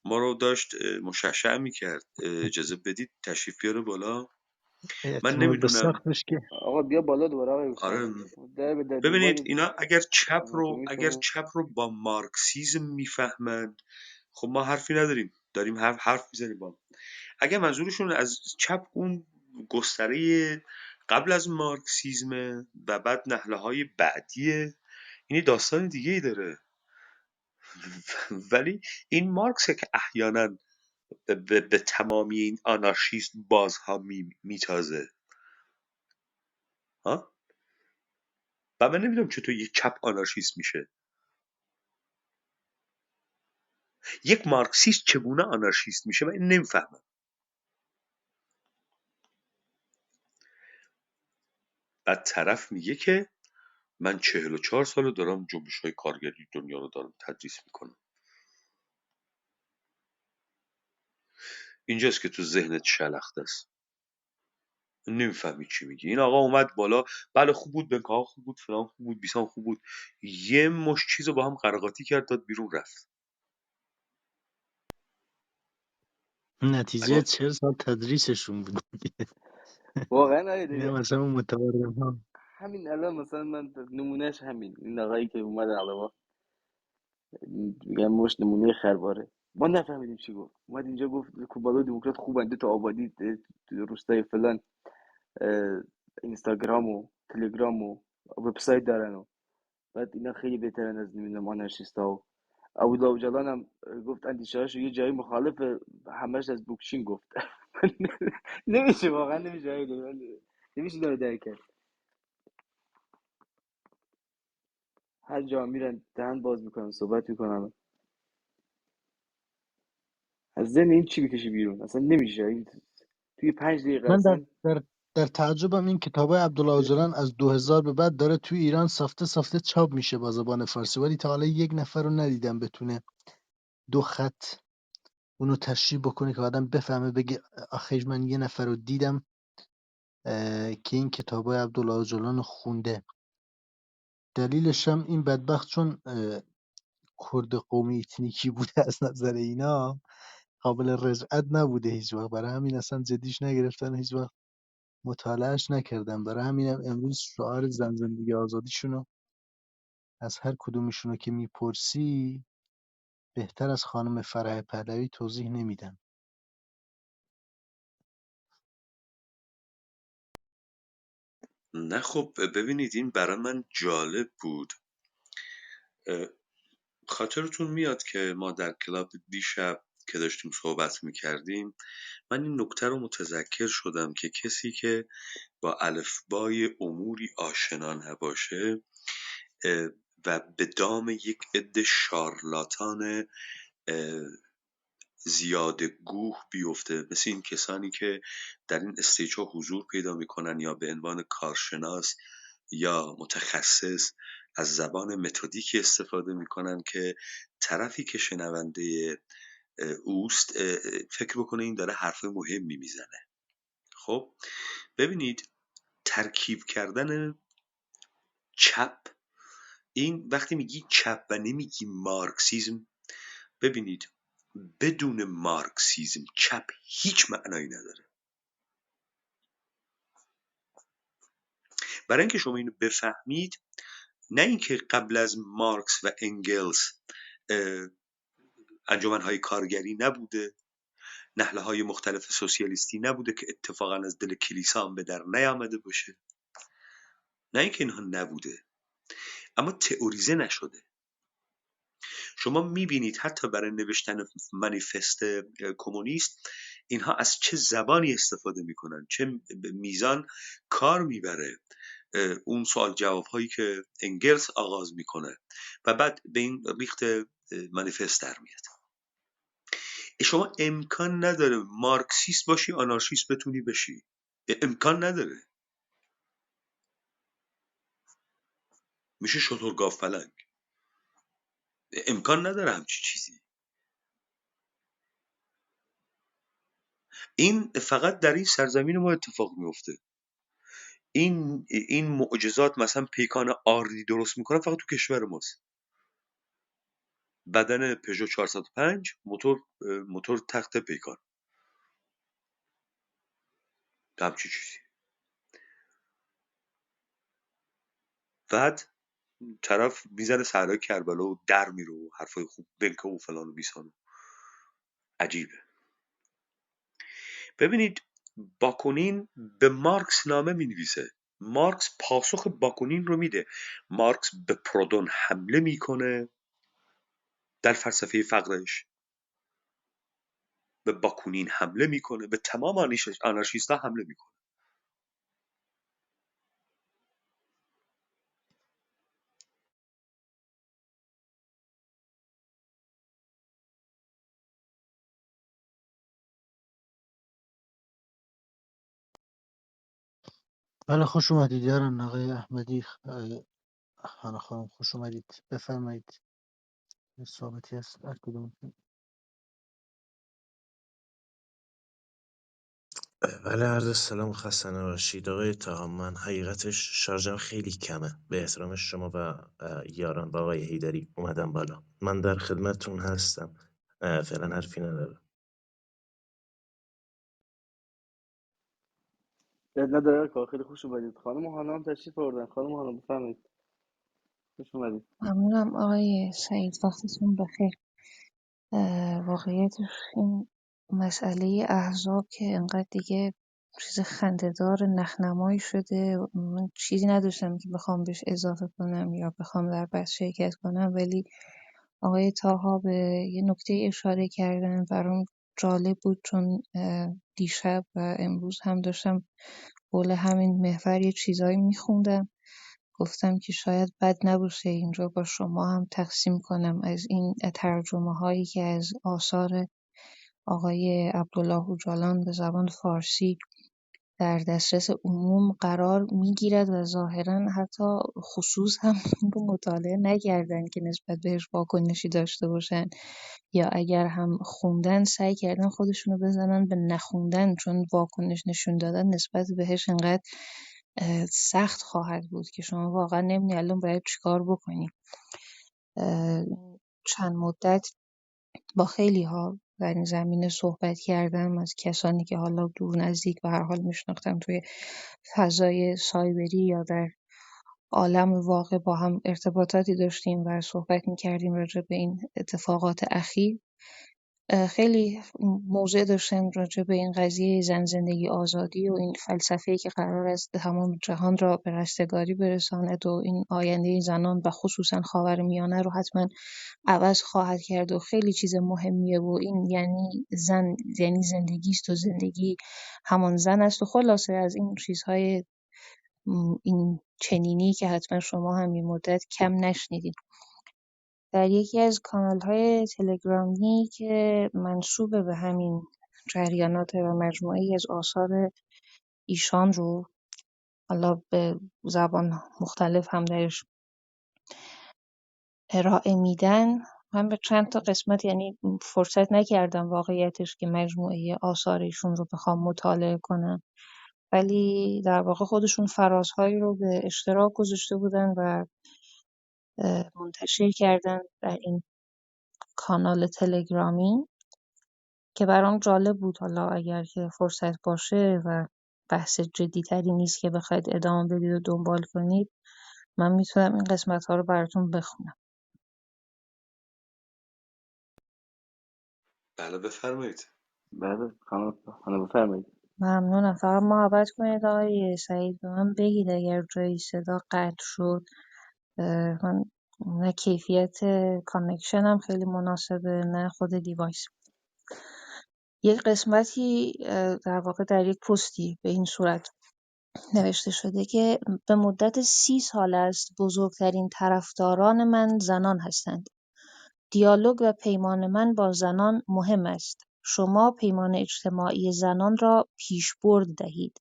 ما رو داشت مشعشع میکرد. اجازه بدید تشریف بیاره بالا. من اعتماد به نمیدونم. سقفش که آقا بیا بالا دوباره آقای آره، حسین. در به در ببینید دیواری اینا آناتومی اگر شما. چپ رو با مارکسیزم میفهمند، خب ما حرفی نداریم، داریم حرف میزنیم با هم. اگر منظورشون از چپ اون گستره قبل از مارکسیزمه و بعد نهله های بعدیه، اینی داستان دیگه ای داره. ولی این مارکسه که احیانا به تمامی این آنارشیست بازها میتازه ها. و من نمیدونم چطور یک چپ آنارشیست میشه، یک مارکسیست چگونه آنارشیست میشه، من این نمیفهمم. بعد طرف میگه که من 44 ساله دارم جنبش های کارگری دنیا رو دارم تدریس میکنم. اینجاست که تو ذهنت شلخته است، نمیفهمی چی میگی. این آقا اومد بالا، بله خوب بود، بنکاها خوب بود، فلان خوب بود، بیسان خوب بود، یه مش چیزو با هم قراقاتی کرد، داد بیرون رفت. نتیجه اگه 40 سال تدریسشون بود. واقعا این ندیده. هم مثلا اون متورم ها. همین الان مثلا من نمونهش همین این آقایی که اومد علما میگم مش نمونه خرباره. ما نفهمیدیم چی گفت. اومد اینجا گفت کوبالو دموکرات خوبن، دو تا آبادی روستای فلان، اینستاگرام و تلگرام و وبسایت دارن و بعد اینا خیلی بهترن از نمیدونم آنارشیستا و ابو اوجلان هم گفت اندیشه یه جایی مخالف، همش از بوکچین گفت. نمیشه واقعا نمیشه، نمیشه داره درک کرد. هر جا میرن دهن باز میکنن صحبت میکنن، از ذهن این چی بکشی بیرون اصلا نمیشه. این توی 5 دقیقه من اصلا. در تعجبم این کتاب عبدالله اوجلان از 2000 به بعد داره توی ایران سافته سافته چاپ میشه با زبان فارسی، ولی تا حالا یک نفر رو ندیدم بتونه 2 خط اونو تشریح بکنه که آدم بفهمه بگه آخیش من یه نفر رو دیدم که این کتاب عبدالله اوجلان رو خونده. دلیلش هم این بدبخت چون کرد قومی ایتنیکی بوده از نظر اینا قابل رجعت نبوده هیچ وقت، برای همین اصلا جدیش نگرفتن، هیچ وقت مطالعهش نکردم. برای همینم امروز شعار زن زندگی آزادیشونو از هر کدومشونو که میپرسی بهتر از خانم فرح پهلوی توضیح نمیدن. نه خب ببینید، این برای من جالب بود. خاطرتون میاد که ما در کلاب دیشب که داشتیم صحبت میکردیم، من این نکته رو متذکر شدم که کسی که با الفبای اموری آشنا نباشه و به دام یک عده شارلاتان زیاده گوه بیفته، مثل این کسانی که در این استیج ها حضور پیدا میکنن یا به عنوان کارشناس یا متخصص از زبان متدیکی استفاده میکنن که طرفی که شنونده اوست فکر بکنه این داره حرف مهمی میزنه. خب ببینید، ترکیب کردن چپ، این وقتی میگی چپ و نمیگی مارکسیزم، ببینید بدون مارکسیزم چپ هیچ معنایی نداره. برای اینکه شما اینو بفهمید، نه اینکه قبل از مارکس و انگلز انجمنهای کارگری نبوده، نهله های مختلف سوسیالیستی نبوده که اتفاقا از دل کلیسا هم به در نیامده باشه، نه اینکه اینها نبوده، اما تئوریزه نشده. شما میبینید حتی برای نوشتن منیفست کمونیست اینها از چه زبانی استفاده میکنن، چه میزان کار میبره اون سوال جواب هایی که انگلس آغاز میکنه و بعد به این ریخت منیفست در میاد. شما امکان نداره مارکسیست باشی آنارشیست بتونی بشی، امکان نداره، میشه شترگاو فلک، امکان نداره همچی چیزی. این فقط در این سرزمین ما اتفاق میفته. این معجزات، مثلا پیکان آردی درست میکنن فقط تو کشور ماست. بدن پژو 405 موتور تخت پیکان، همچی چیزی. بعد طرف میزنه صحرای کربلا و در میره و حرفای خوب بنکه و فلان و بیسان. عجیبه. ببینید، باکونین به مارکس نامه مینویسه، مارکس پاسخ باکونین رو میده. مارکس به پرودون حمله میکنه در فلسفه فقرش، به باکونین حمله میکنه، به تمام آنارشیستا حمله میکنه. بله خوش اومدید یاران. آقای احمدی، خانه خانم خوش اومدید، بفرمایید. یه صحبتی هست هر کدوم. بله، عرض سلام، خسته نباشید آقای طاها. من حقیقتش شارژم خیلی کمه، به احترام شما و یاران و آقای حیدری اومدم بالا. من در خدمتتون هستم، فعلا حرفی ندارم. نداره کار. خیلی خوش اومدید. خانم هانا هم تشریف آوردن. خانم هانا بفرمایید. خوش اومدید. ممنونم آقای سعید، وقتتون بخیر. واقعیتش این مسئله احزاب که انقدر دیگه چیز خنده‌دار نخنمایی شده، من چیزی نداشتم که بخوام بهش اضافه کنم یا بخوام در بحث شرکت کنم، ولی آقای طاها به یه نکته اشاره کردن برام جالب بود، چون دیشب و امروز هم داشتم حول همین محور یه چیزایی میخوندم. گفتم که شاید بد نباشه اینجا با شما هم تقسیم کنم از این ترجمه هایی که از آثار آقای عبدالله اوجالان به زبان فارسی در دسترس عموم قرار میگیرد و ظاهرا حتی خصوص هم رو مطالعه نکردن که نسبت بهش واکنشی داشته باشن، یا اگر هم خوندن سعی کردن خودشونو بزنن به نخوندن، چون واکنش نشون دادن نسبت بهش انقدر سخت خواهد بود که شما واقعا نمی‌دونی الان باید چیکار بکنی. چند مدت با خیلی‌ها در این زمینه صحبت کردم، از کسانی که حالا دور نزدیک به هر حال میشناختم توی فضای سایبری یا در عالم واقع با هم ارتباطاتی داشتیم و صحبت میکردیم راجع به این اتفاقات اخیر. خیلی موضع داشتن راجع به این قضیه زن، زندگی، آزادی و این فلسفه‌ای که قرار است تمام جهان را به رستگاری برساند و این آینده زنان و خصوصا خاورمیانه رو حتما عوض خواهد کرد و خیلی چیز مهمیه و این یعنی زن یعنی زندگی است و زندگی همان زن است و خلاصه از این چیزهای این چنینی که حتما شما هم این مدت کم نشنیدید. در یکی از کانال‌های تلگرامی که منسوب به همین جریانات و مجموعه‌ای از آثار ایشان رو حالا به زبان مختلف هم درش ارائه میدن، من به چند تا قسمت یعنی فرصت نکردم واقعیتش که مجموعه آثار ایشون رو بخوام مطالعه کنم، ولی در واقع خودشون فرازهایی رو به اشتراک گذاشته بودن و منتشر کردن در این کانال تلگرامی که برام جالب بود. حالا اگر که فرصت باشه و بحث جدی‌تری نیست که بخواید ادامه بدید و دنبال کنید، من میتونم این قسمت‌ها رو براتون بخونم. بله بفرمایید. بله خانم هانا بفرمایید. ممنونم. فقط محبت کنید آقای سعید به من بگید اگر جایی صدا قطع شد. من نه کیفیت کانکشنم خیلی مناسبه نه خود دیوایس. یک قسمتی در واقع در یک پستی به این صورت نوشته شده که به مدت 30 سال است بزرگترین طرفداران من زنان هستند. دیالوگ و پیمان من با زنان مهم است. شما پیمان اجتماعی زنان را پیشبرد دهید.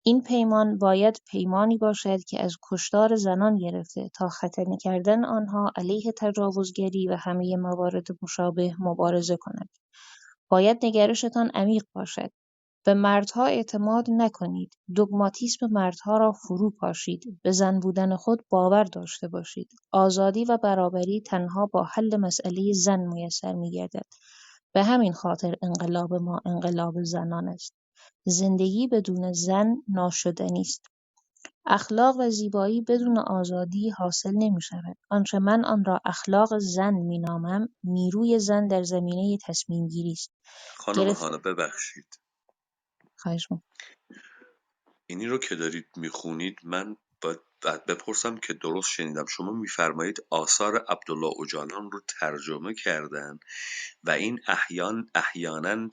این پیمان باید پیمانی باشد که از کشتار زنان گرفته تا ختنه کردن آنها علیه تجاوزگری و همه موارد مشابه مبارزه کند. باید نگرشتان عمیق باشد. به مردها اعتماد نکنید. دوگماتیسم مردها را فرو پاشید. به زن بودن خود باور داشته باشید. آزادی و برابری تنها با حل مسئله زن میسر می‌گردد. به همین خاطر انقلاب ما انقلاب زنان است. زندگی بدون زن ناشدنی است. اخلاق و زیبایی بدون آزادی حاصل نمی‌شود. آنچه من آن را اخلاق زن می‌نامم، نیروی زن در زمینه تصمیم‌گیری است. خانم گرفت هانا ببخشید، خواهش می‌کنم. اینی رو که دارید میخونید من باید بپرسم که درست شنیدم. شما میفرمایید آثار عبدالله اوجالان رو ترجمه کردن و این احیانا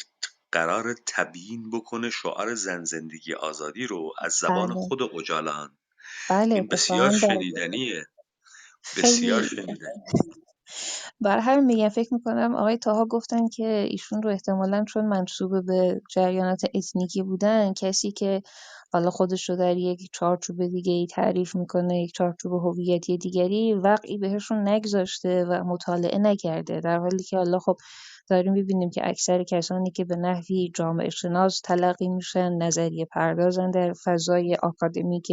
قرار تبیین بکنه شعار زن زندگی آزادی رو از زبان بله، خود اوجالان. بله این بسیار اتفاقا در شنیدنیه، بسیار خیلی شنیدنی. برای همین میگم فکر میکنم آقای طاها گفتن که ایشون رو احتمالاً چون منسوب به جریانات اتنیکی بودن، کسی که حالا خودش رو در یک چارچوب دیگه ای تعریف میکنه، یک چارچوب هویتی دیگری، وقعی بهشون نگذاشته و مطالعه نکرده، در حالی که حالا خب داریم می‌بینیم که اکثر کسانی که به نحوی جامعه شناس تلقی میشن، نظریه پردازن در فضای آکادمیک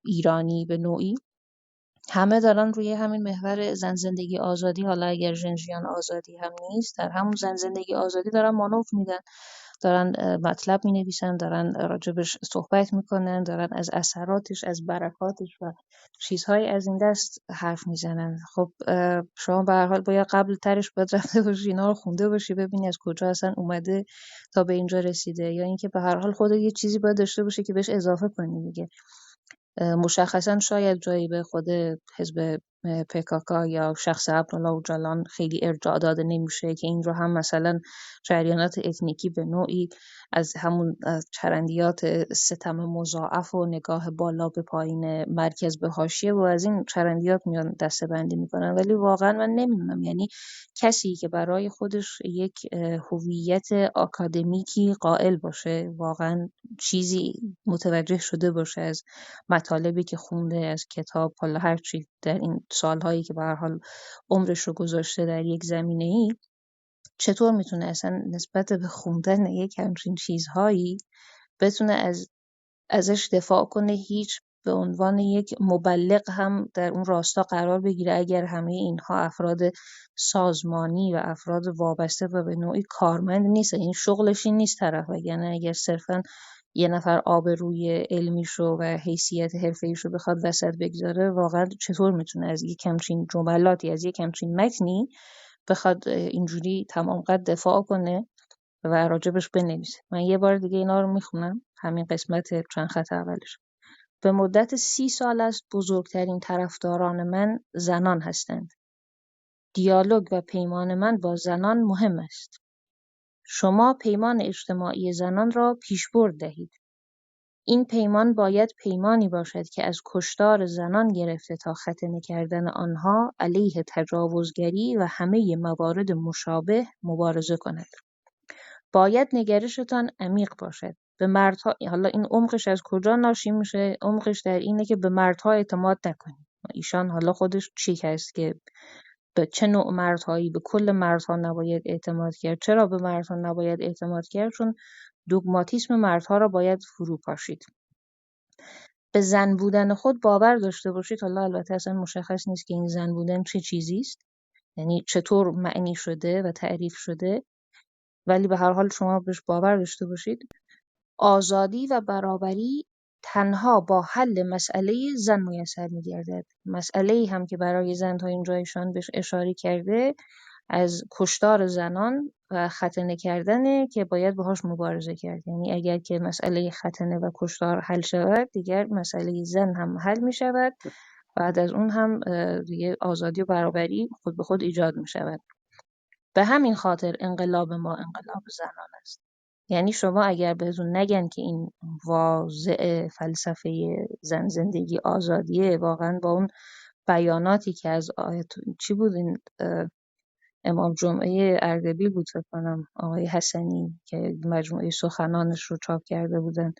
ایرانی به نوعی، همه دارن روی همین محور زن زندگی آزادی، حالا اگر ژنژیان آزادی هم نیست، در همون زن زندگی آزادی دارن مانور میدن، دارن مطلب می نویسن، دارن راجبش صحبت میکنن، دارن از اثراتش، از برکاتش و چیزهای از این دست حرف میزنن. خب شما به هر حال باید قبل ترش باید رفته باشی اینا رو خونده باشی، ببینی از کجا اصلا اومده تا به اینجا رسیده، یا اینکه به هر حال خودت یه چیزی باید داشته باشی که بهش اضافه کنی دیگه. مشخصا شاید جایی به خود حزب پکاکا یا شخص عبدالله اوجالان خیلی ارجاع داده نمیشه که این رو هم مثلا جریانات اتنیکی به نوعی از همون چرندیات ستم مضاعف و نگاه بالا به پایین مرکز به حاشیه و از این چرندیات میان دسته بندی میکنن. ولی واقعا من نمیدونم، یعنی کسی که برای خودش یک هویت آکادمیکی قائل باشه، واقعا چیزی متوجه شده باشه از مطالبی که خونده، از کتاب، حالا هر چی در این سالهایی که به هر حال عمرش رو گذاشته در یک زمینه‌ای، چطور میتونه اصلا نسبت به خوندن یک همچین چیزهایی بتونه ازش دفاع کنه، هیچ به عنوان یک مبلغ هم در اون راستا قرار بگیره، اگر همه اینها افراد سازمانی و افراد وابسته و به نوعی کارمند نیست، این شغلش این نیست طرف، یعنی اگر صرفاً یه نفر آبروی علمیشو و حیثیت حرفه‌ایشو بخواد وسط بگذاره، واقعا چطور میتونه از یک همچین جملاتی، از یک همچین متنی بخواد اینجوری تمام قد دفاع کنه و راجبش بنویسه. من یه بار دیگه اینا رو میخونم، همین قسمت چند خط اولش. به مدت 30 سال است بزرگترین طرفداران من زنان هستند. دیالوگ و پیمان من با زنان مهم است. شما پیمان اجتماعی زنان را پیشبرد دهید. این پیمان باید پیمانی باشد که از کشتار زنان گرفته تا ختنه کردن آنها علیه تجاوزگری و همه موارد مشابه مبارزه کند. باید نگرشتان عمیق باشد. به مردها، حالا این عمقش از کجا ناشی میشه؟ عمقش در اینه که به مردها اعتماد نکنید. ایشان حالا خودش چیک هست که به چه نوع مردهایی، به کل مردها نباید اعتماد کرد. چرا به مردها نباید اعتماد کرد؟ چون دوگماتیسم مردها را باید فرو پاشید. به زن بودن خود باور داشته باشید. حالا البته اصلا مشخص نیست که این زن بودن چه چیزی است، یعنی چطور معنی شده و تعریف شده، ولی به هر حال شما بهش باور داشته باشید. آزادی و برابری تنها با حل مسئله زن میسر می‌گردد. مسئله‌ای هم که برای زن تا اینجا ایشان بهش اشاره کرده، از کشتار زنان و ختنه کردنه که باید باهاش مبارزه کرد. یعنی اگر که مسئله ختنه و کشتار حل شود، دیگر مسئله زن هم حل می شود. بعد از اون هم دیگه آزادی و برابری خود به خود ایجاد می شود. به همین خاطر انقلاب ما انقلاب زنان است. یعنی شما اگر بهتون نگن که این واضع فلسفه زن زندگی آزادیه، واقعا با اون بیاناتی که از آیت چی بود این امام جمعه اردبیل بود فکر کنم، آقای حسنی که مجموعه سخنانش رو چاپ کرده بودن،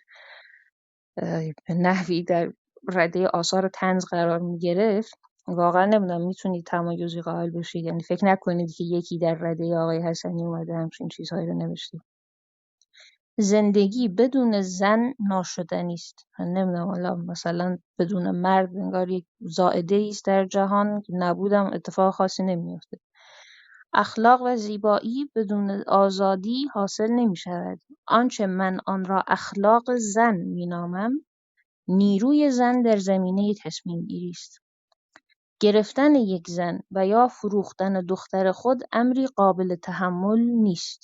به نحوی در رده آثار طنز قرار می گرفت. واقعا نمیدونم میتونید تمایزی قائل بشید، یعنی فکر نکنید که یکی در رده آقای حسنی اومده همچین چیزهایی رو نوشته. زندگی بدون زن ناشدنی است. نمیدونم، حالا مثلا بدون مرد انگار یک زائده است در جهان که نبودم اتفاق خاصی نمیفته. اخلاق و زیبایی بدون آزادی حاصل نمی شود. آنچه من آن را اخلاق زن می نامم، نیروی زن در زمینه تصمیم گیری است. گرفتن یک زن و یا فروختن دختر خود امری قابل تحمل نیست.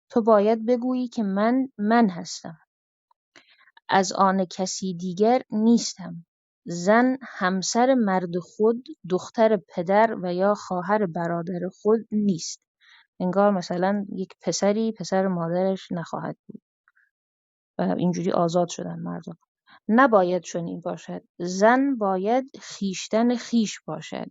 تو باید بگویی که من هستم. از آن کسی دیگر نیستم. زن همسر مرد خود، دختر پدر و یا خواهر برادر خود نیست. انگار مثلا یک پسری پسر مادرش نخواهد بود و اینجوری آزاد شدن مردم. نباید چنین باشد. زن باید خویشتن خویش باشد.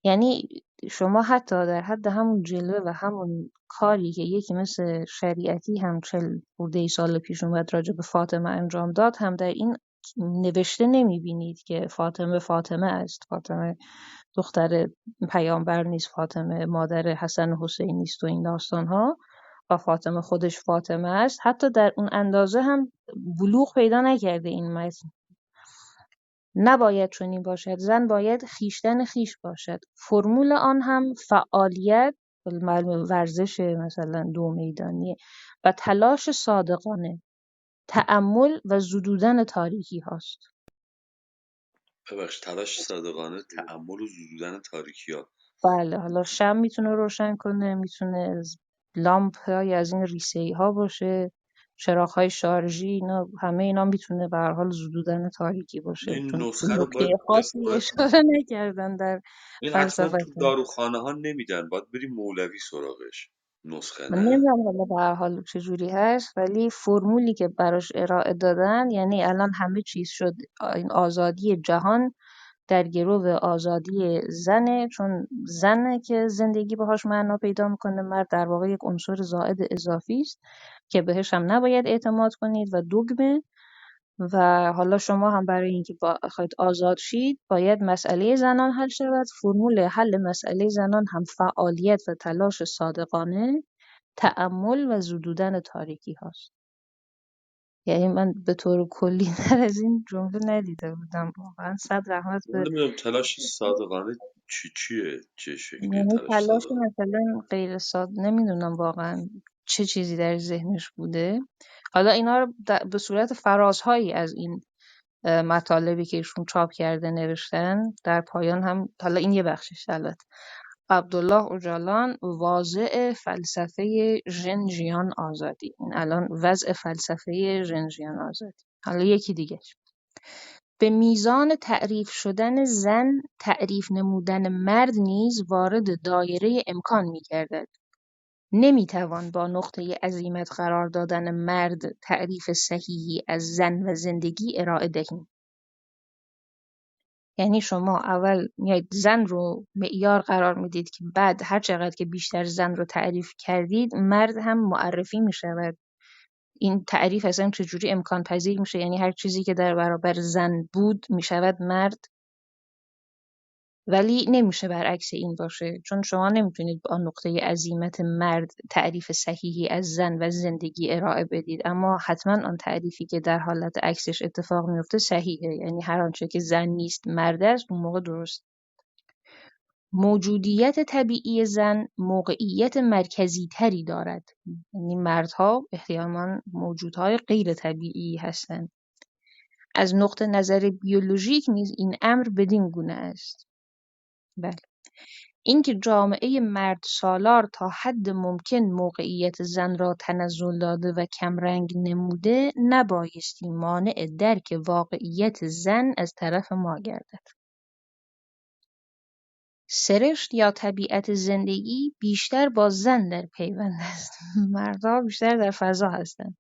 یعنی شما حتی در حد همون جلوه و همون کاری که یکی مثل شریعتی هم 40 خورده سال پیش اومد راجع به فاطمه انجام داد، هم در این نوشته نمیبینید که فاطمه است، فاطمه دختر پیامبر نیست، فاطمه مادر حسن و حسین نیست و این داستانها، و فاطمه خودش فاطمه است، حتی در اون اندازه هم بلوغ پیدا نکرده این متن. نباید چنین باشد. زن باید خویشتن خویش باشد. فرمول آن هم فعالیت، معلومه ورزش مثلا 2 میدانیه، و تلاش صادقانه، تأمل و زدودن تاریکی هاست. ببخش، تلاش صادقانه، تأمل و زدودن تاریکیات. بله، حالا شم میتونه روشن کنه، میتونه از لامپ های از این ریسه‌ای ها باشه، چراغ های شارژی، اینا همه اینا میتونه به هر حال زدودن تاریکی باشه، این چون نسخه رو نکته باید خاصی اشاره نکردن در این حتما تو فلسفه. داروخانه ها نمیدن، باید بری مولوی سراغش. نسخه من نه. نمیدونم حالا به هر حال چجوری هست، ولی فرمولی که براش ارائه دادن، یعنی الان همه چیز شد این آزادی جهان در گرو آزادی زنه، چون زنه که زندگی باهاش معنا پیدا میکنه، مرد در واقع یک عنصر زائد اضافی است که بهش هم نباید اعتماد کنید و دوگمه. و حالا شما هم برای اینکه بخواید آزاد شید باید مسئله زنان حل شود. فرمول حل مسئله زنان هم فعالیت و تلاش صادقانه، تأمل و زدودن تاریکی هاست. یعنی من به طور کلی تر از این جمله ندیده بودم واقعا. صد رحمت من به، نمیدونم تلاش صادقانه چیه، چه شکلی یعنی تلاش تلاش صادقانه. مثلا غیر نمیدونم واقعا چه چیزی در ذهنش بوده. حالا اینا رو به صورت فرازهایی از این مطالبی که ایشون چاپ کرده نوشتن در پایان هم. حالا این یه بخشش. البته عبدالله اوجالان، واضع فلسفه ژن آزادی. این الان وضع فلسفه ژن آزادی. حالا یکی دیگه، به میزان تعریف شدن زن، تعریف نمودن مرد نیز وارد دایره امکان می‌گردد. نمی‌توان با نقطه عزیمت قرار دادن مرد تعریف صحیحی از زن و زندگی ارائه دهیم. یعنی شما اول میاید زن رو معیار قرار میدید که بعد هر چقدر که بیشتر زن رو تعریف کردید، مرد هم معرفی میشود. این تعریف اصلا چجوری امکان پذیر میشه؟ یعنی هر چیزی که در برابر زن بود میشود مرد، ولی نمیشه برعکس این باشه، چون شما نمیتونید با نقطه عزیمت مرد تعریف صحیحی از زن و زندگی ارائه بدید، اما حتما آن تعریفی که در حالت عکسش اتفاق میفته صحیحه. یعنی هر آنچه که زن نیست مرد است، اون موقع درست. موجودیت طبیعی زن موقعیت مرکزی تری دارد. یعنی مردها احتمالاً موجودهای غیر طبیعی هستند. از نقطه نظر بیولوژیک نیز این امر بدین گونه است. بله. اینکه جامعه مرد سالار تا حد ممکن موقعیت زن را تنزل داده و کمرنگ نموده، نبایستی مانع درک واقعیت زن از طرف ما گردد. سرشت یا طبیعت زندگی بیشتر با زن در پیوند است. مردها بیشتر در فضا هستند.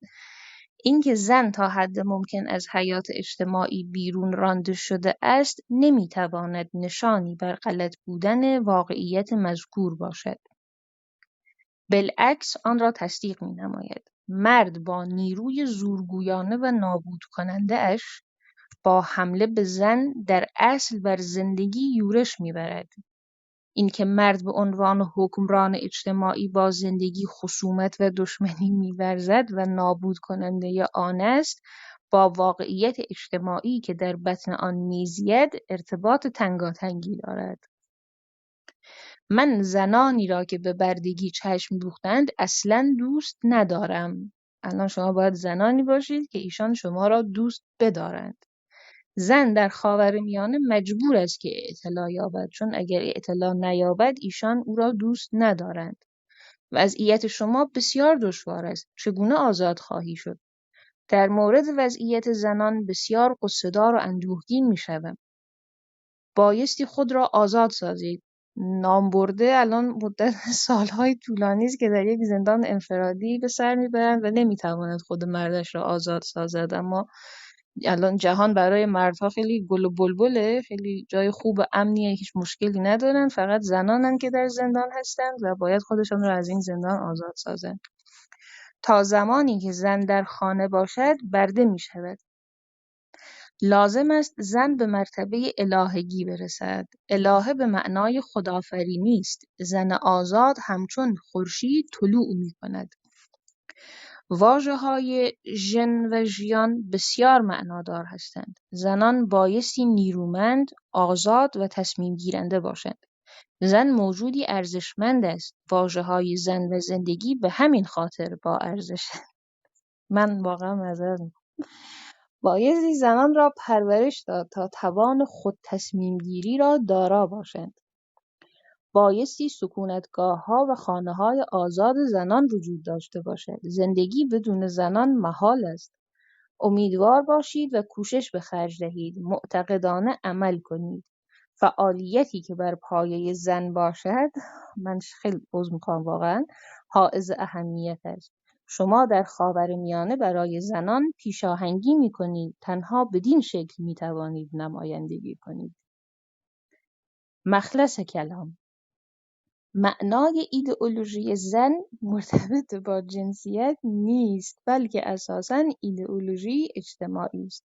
اینکه زن تا حد ممکن از حیات اجتماعی بیرون رانده شده است، نمیتواند نشانی بر غلط بودن واقعیت مذکور باشد. بالعکس آن را تصدیق می‌نماید. مرد با نیروی زورگویانه و نابود کننده اش با حمله به زن در اصل بر زندگی یورش میبرد. اینکه مرد به عنوان حکمران اجتماعی با زندگی خصومت و دشمنی می‌ورزد و نابود کننده آن است، با واقعیت اجتماعی که در بطن آن میزید ارتباط تنگاتنگی دارد. من زنانی را که به بردگی چشم دوختند اصلاً دوست ندارم. الان شما باید زنانی باشید که ایشان شما را دوست بدارند. زن در خاورمیانه مجبور است که اطلاع یابد، چون اگر اطلاع نیابد ایشان او را دوست ندارند. وضعیت شما بسیار دشوار است. چگونه آزاد خواهی شد؟ در مورد وضعیت زنان بسیار غصه‌دار و اندوهگین می‌شوم. بایستی خود را آزاد سازید. نامبرده الان مدت سالهای طولانی است که در یک زندان انفرادی به سر میبرند و نمیتواند خود مردش را آزاد سازد. اما الان جهان برای مردها خیلی گل و بلبله، خیلی جای خوب و امنیه، هیچ مشکلی ندارن. فقط زنانن که در زندان هستند و باید خودشون را از این زندان آزاد سازند. تا زمانی که زن در خانه باشد برده می شود. لازم است زن به مرتبه الهگی برسد. الهه به معنای خدافرینی است. زن آزاد همچون خورشید طلوع می‌کند. واژه‌های ژن و ژیان بسیار معنادار هستند. زنان بایستی نیرومند، آزاد و تصمیم گیرنده باشند. زن موجودی ارزشمند است. واژه‌های زن و زندگی به همین خاطر با ارزش. من واقعا معذرت می‌خوام. بایستی زنان را پرورش داد تا توان خود تصمیم گیری را دارا باشند. بایستی سکونتگاه‌ها و خانه‌های آزاد زنان وجود داشته باشد. زندگی بدون زنان محال است. امیدوار باشید و کوشش به خرج دهید. معتقدانه عمل کنید. فعالیتی که بر پایه زن باشد، من خیلی عذر میخوام واقعا، حائز اهمیت است. شما در خاورمیانه برای زنان پیشاهنگی میکنید. تنها بدین شکل میتوانید نمایندگی کنید. مخلص کلام: معنای ایدئولوژی زن مرتبط با جنسیت نیست، بلکه اساساً ایدئولوژی اجتماعی است.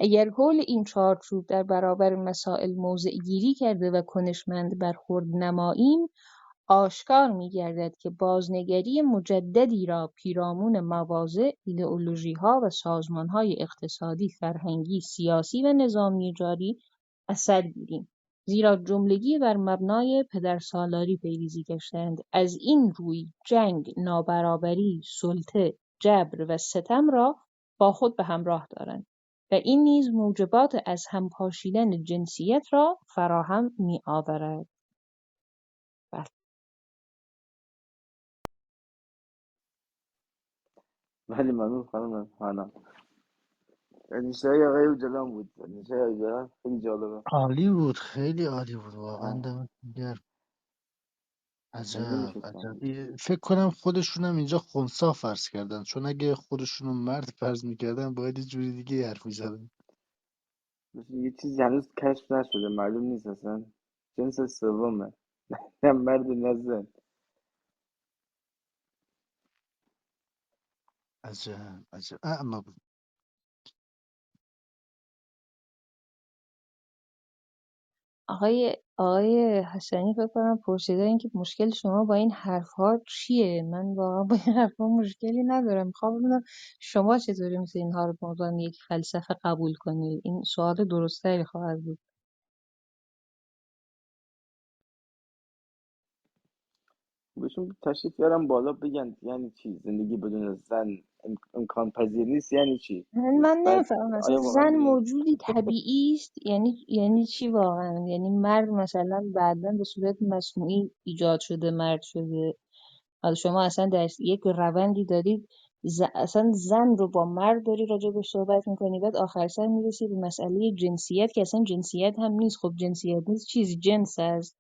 اگر حول این چارچوب در برابر مسائل موضع‌گیری کرده و کنشمند برخورد نماییم، آشکار می‌گردد که بازنگری مجددی را پیرامون مواضع، ایدئولوژی‌ها و سازمان‌های اقتصادی، فرهنگی، سیاسی و نظامی جاری اثر گیریم. زیرا جملگی بر مبنای پدرسالاری پیریزی گشته‌اند. از این روی جنگ، نابرابری، سلطه، جبر و ستم را با خود به همراه دارند و این نیز موجبات از هم پاشیدن جنسیت را فراهم می‌آورد. بله. ولی ممنون خانم هانا. اندیشه های آقای جلال بود. اندیشه های جلال خیلی جالبه. عالی بود، خیلی عالی بود واقعا. دمتون گرم. خنده عجب میشه عجب. فکر کنم خودشونم اینجا خنثی فرض کردن، چون اگه خودشونو مرد فرض میکردن باید یه جوری دیگه حرف میزدن. یه چیزی هنوز کشف نشده، معلوم نیست اصلا جنس سومه. نه مرد نه زن. عجب عجب. اما آقای حسنی فکر کنم پرسیدن که مشکل شما با این حرف‌ها چیه؟ من واقعا با این حرف‌ها مشکلی ندارم. میخوام بدونم شما چطوری میتونید اینها رو به عنوان یک فلسفه قبول کنید. این سوال درستری خواهد بود. بهشون تشریف بیارم بالا بگن یعنی چی زندگی بدون زن امکان پذیر نیست، یعنی چی. من بعد نمیفهمم مثلا آیا واقعا زن بدون موجودی طبیعی است، یعنی چی واقعا؟ یعنی مرد مثلا بعداً به صورت مصنوعی ایجاد شده مرد شده. حالا شما اصلا در یک روندی دارید اصلا زن رو با مرد داری راجع بهش صحبت میکنی، بعد آخر سر میرسی به مسئله جنسیت که اصلا جنسیت هم نیست. خب جنسیت نیست، چیزی جنس است.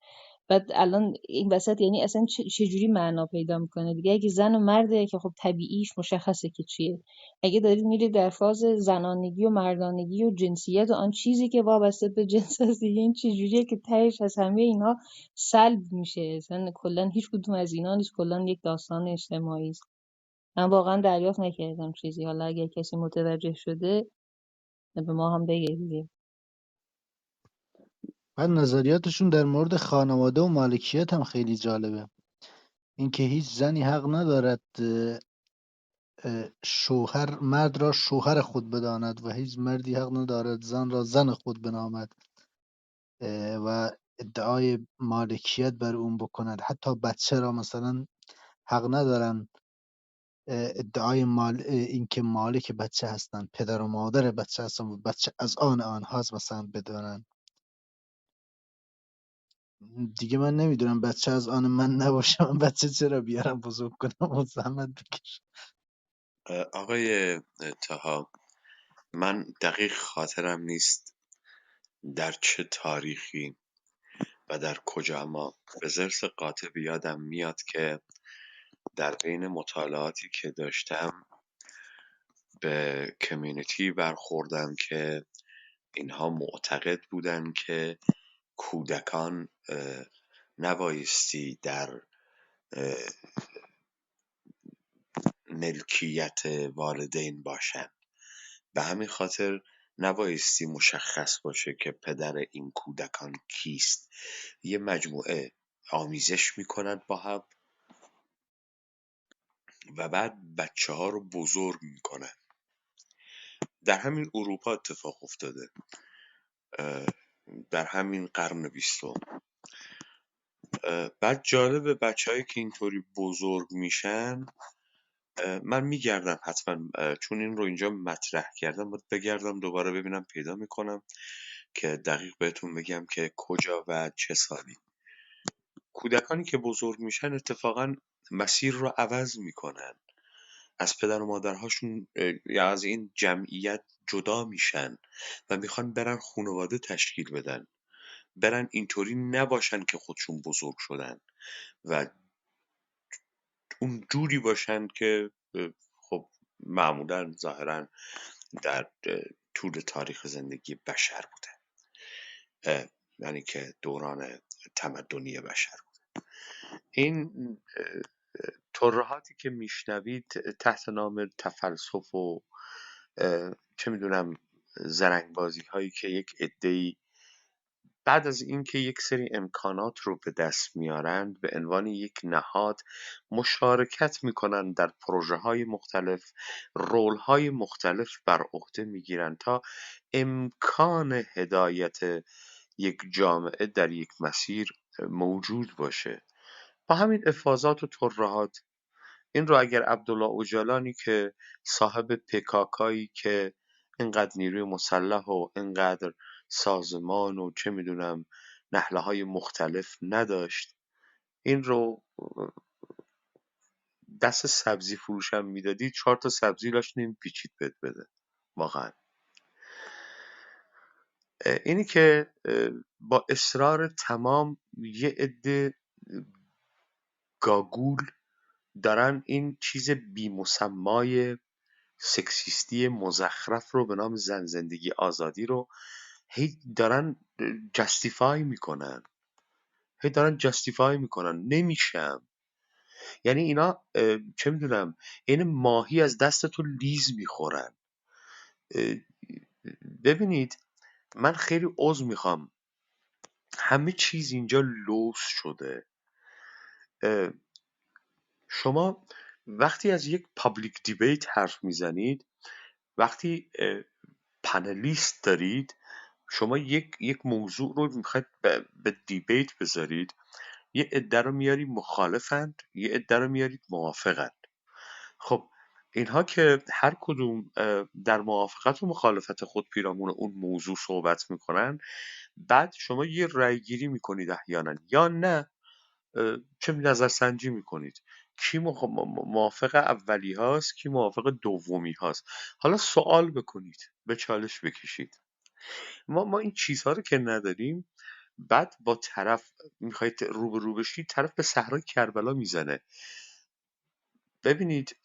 بعد الان این وسط یعنی اصلا چجوری معنا پیدا میکنه دیگه؟ اگه زن و مرده که خب طبیعیش مشخصه که چیه. اگه دارید میرید در فاز زنانگی و مردانگی و جنسیت و آن چیزی که وابسته به جنس هست دیگه، این چجوریه که تهش از همه اینها سلب میشه؟ اصلا کلا هیچ کدوم از اینا نیست، کلا یک داستان اجتماعی است. من واقعا دریافت نکردم چیزی. حالا اگه کسی متوجه شده به ما هم بگه دیگه. بعد نظریاتشون در مورد خانواده و مالکیت هم خیلی جالبه. اینکه هیچ زنی حق ندارد شوهر مرد را شوهر خود بداند و هیچ مردی حق ندارد زن را زن خود بنامد و ادعای مالکیت بر اون بکند. حتی بچه را مثلا حق ندارن ادعای اینکه مالک بچه هستن، پدر و مادر بچه هستن و بچه از آن آنهاست مثلا بدانن. دیگه من نمیدونم بچه از آن من نباشه، من بچه چرا بیارم بزرگ کنم و زحمت بکشم. آقای طاها، من دقیق خاطرم نیست در چه تاریخی و در کجا، اما به ضرس قاطع یادم میاد که در بین مطالعاتی که داشتم به کمیونیتی برخوردم که اینها معتقد بودن که کودکان نبایستی در ملکیت والدین باشند. به همین خاطر نبایستی مشخص باشه که پدر این کودکان کیست. یه مجموعه آمیزش میکنن با هم و بعد بچه ها رو بزرگ میکنن. در همین اروپا اتفاق افتاده، در همین قرن 20. بعد جالبه بچه‌هایی که اینطوری بزرگ میشن، من میگردم حتما، چون این رو اینجا مطرح کردم باید بگردم دوباره ببینم پیدا میکنم که دقیق بهتون بگم که کجا و چه سالی. کودکانی که بزرگ میشن اتفاقا مسیر رو عوض میکنن، از پدر و مادرهاشون یا از این جمعیت جدا میشن و میخوان برن خانواده تشکیل بدن، برن اینطوری نباشن که خودشون بزرگ شدن و اون جوری باشن که خب معمولا ظاهرا در طول تاریخ زندگی بشر بوده، یعنی که دوران تمدنی بشر بوده. این ترهاتی که میشنوید تحت نام تفلسف و چه میدونم زرنگبازی هایی که یک عده‌ای بعد از اینکه یک سری امکانات رو به دست میارند به عنوان یک نهاد مشارکت میکنن در پروژه های مختلف، رول های مختلف بر عهده میگیرن تا امکان هدایت یک جامعه در یک مسیر موجود باشه. با همین افاضات و ترهات این رو اگر عبدالله اوجالانی که صاحب پکاکایی که اینقدر نیروی مسلح و اینقدر سازمان و چه میدونم نهله های مختلف نداشت، این رو دست سبزی فروشم میدادی 4 تا سبزی لاش نیم پیچید بهت بده. واقعا اینی که با اصرار تمام یه عده گاگول دارن این چیز بی‌مسمای سکسیستی مزخرف رو به نام زن زندگی آزادی رو هی دارن جستیفای میکنن. نمیشم. یعنی اینا چه میدونم این ماهی از دستتون لیز میخورن. ببینید من خیلی عذر میخوام، همه چیز اینجا لوس شده. شما وقتی از یک پابلیک دیبیت حرف میزنید، وقتی پنلیست دارید، شما یک موضوع رو میخواید به دیبیت بذارید، یه عده رو میاری مخالفند، یه عده رو میارید موافقند. خب اینها که هر کدوم در موافقت و مخالفت خود پیرامون اون موضوع صحبت میکنن، بعد شما یه رأی گیری میکنید احیانا یا نه چه نظر سنجی میکنید کی موافق اولی هاست کی موافق دومی هاست. حالا سوال بکنید، به چالش بکشید. ما این چیزها رو که نداریم، بعد با طرف میخواید رو بشید، طرف به صحرای کربلا میزنه. ببینید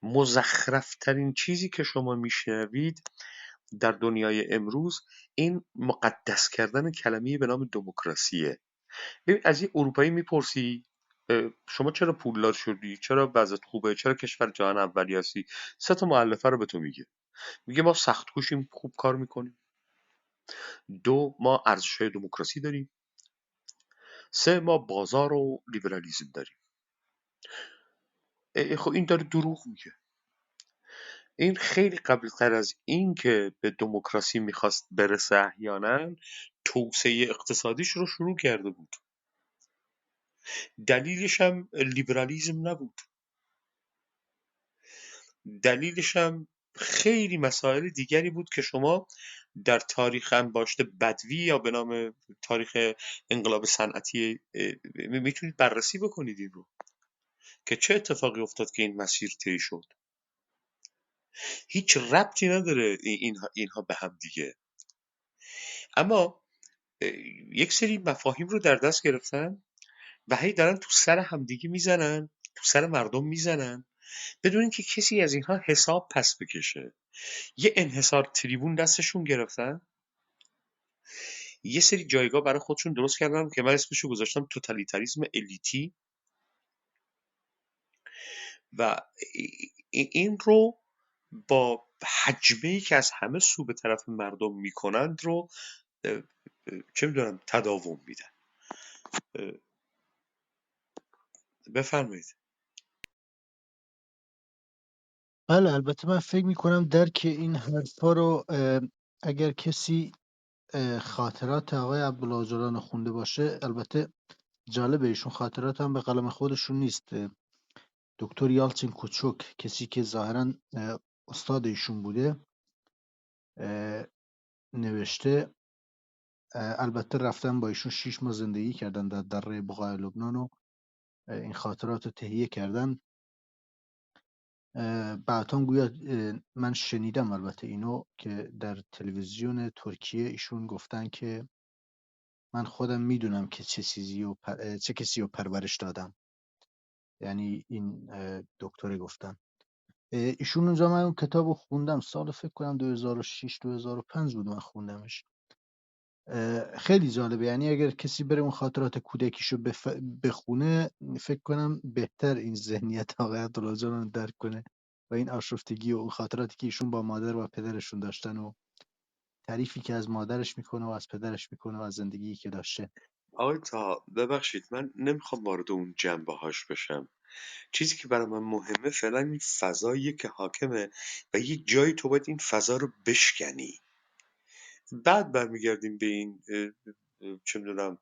مزخرفترین چیزی که شما میشنوید در دنیای امروز این مقدس کردن کلمه‌ای به نام دموکراسیه. ببین از یه اروپایی میپرسی شما چرا پولدار شدی، چرا وضعیت خوبه، چرا کشور جهان اولی هستی، 3 تا مؤلفه رو به تو میگه ما سخت کوشیم، خوب کار میکنیم، 2 ما ارزش‌های دموکراسی داریم، 3 ما بازار و لیبرالیسم داریم. خب این داره دروغ میگه. این خیلی قبلتر از این که به دموکراسی میخواست برسه احیانا توسعه اقتصادیش رو شروع کرده بود. دلیلش هم لیبرالیسم نبود، دلیلش هم خیلی مسائل دیگری بود که شما در تاریخ انباشته بدوی یا به نام تاریخ انقلاب صنعتی میتونید بررسی بکنید این رو که چه اتفاقی افتاد که این مسیر طی شد. هیچ ربطی نداره اینها به هم دیگه، اما یک سری مفاهیم رو در دست گرفتن و هی دارن تو سر همدیگه میزنن، تو سر مردم میزنن بدون اینکه کسی از اینها حساب پس بکشه. یه انحصار تریبون دستشون گرفتن، یه سری جایگاه برای خودشون درست کردن که من اسمشو گذاشتم توتالیتاریسم الیتی و این رو با حجمه‌ای که از همه سو به طرف مردم میکنند رو چه میدونم تداوم میدن. بفرمایید. بله، البته من فکر میکنم درک این حرفا رو اگر کسی خاطرات آقای عبدالله خونده باشه، البته جالبه ایشون خاطرات هم به قلم خودشون نیست. دکتر یالچین کوچوک، کسی که ظاهرا استاد ایشون بوده، نوشته. البته رفتن با ایشون 6 ماه زندگی کردن در دره بقاع لبنان و این خاطرات رو تهیه کردن. بعدها گویا من شنیدم البته اینو که در تلویزیون ترکیه ایشون گفتن که من خودم میدونم که چه کسی رو پرورش دادم. یعنی این دکتر گفتن. ایشون اونجا من اون کتاب رو خوندم، سال فکر کنم 2006 2005 بود من خوندمش. خیلی جالبه، یعنی اگر کسی بره اون خاطرات کودکیشو بخونه، فکر کنم بهتر این ذهنیت آقای عبدالله جان رو درک کنه و این آشفتگی و اون خاطراتی که ایشون با مادر و پدرشون داشتن و تعریفی که از مادرش میکنه و از پدرش میکنه و از زندگی که داشته. آقای تا ببخشید، من نمیخوام وارد اون جنبه هاش بشم. چیزی که برای من مهمه فعلا این فضاییه که حاکمه و یک جایی تو باید این فضا رو بشکنی. بعد برمیگردیم به این چه میدونم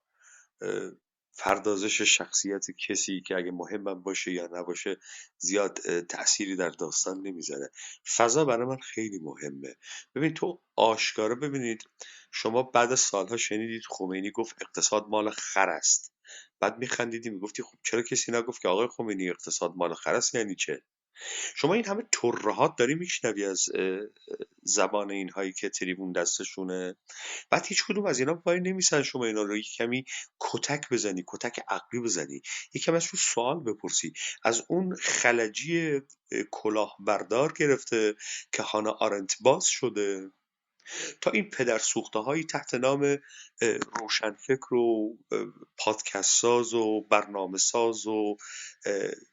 پردازش شخصیت کسی که اگه مهمم باشه یا نباشه زیاد تأثیری در داستان نمیذاره. فضا برای من خیلی مهمه. ببین تو آشکارا ببینید، شما بعد از سالها شنیدید خمینی گفت اقتصاد مال خر است. بعد میخندیدی میگفتی خب چرا کسی نگفت که آقای خمینی اقتصاد مال خر است؟ یعنی چه؟ شما این همه ترهات داری میشنوی از زبان اینهایی که تریبون دستشونه، بعد هیچ کدوم از اینا وای نمیسن شما اینا رو یک کمی کتک بزنی، کتک عقلی بزنی، یک کمی ازشون سوال بپرسی. از اون خلجی کلاهبردار گرفته که هانا آرنت باز شده تا این پدرسوخته هایی تحت نام روشنفکر و پادکست ساز و برنامه ساز و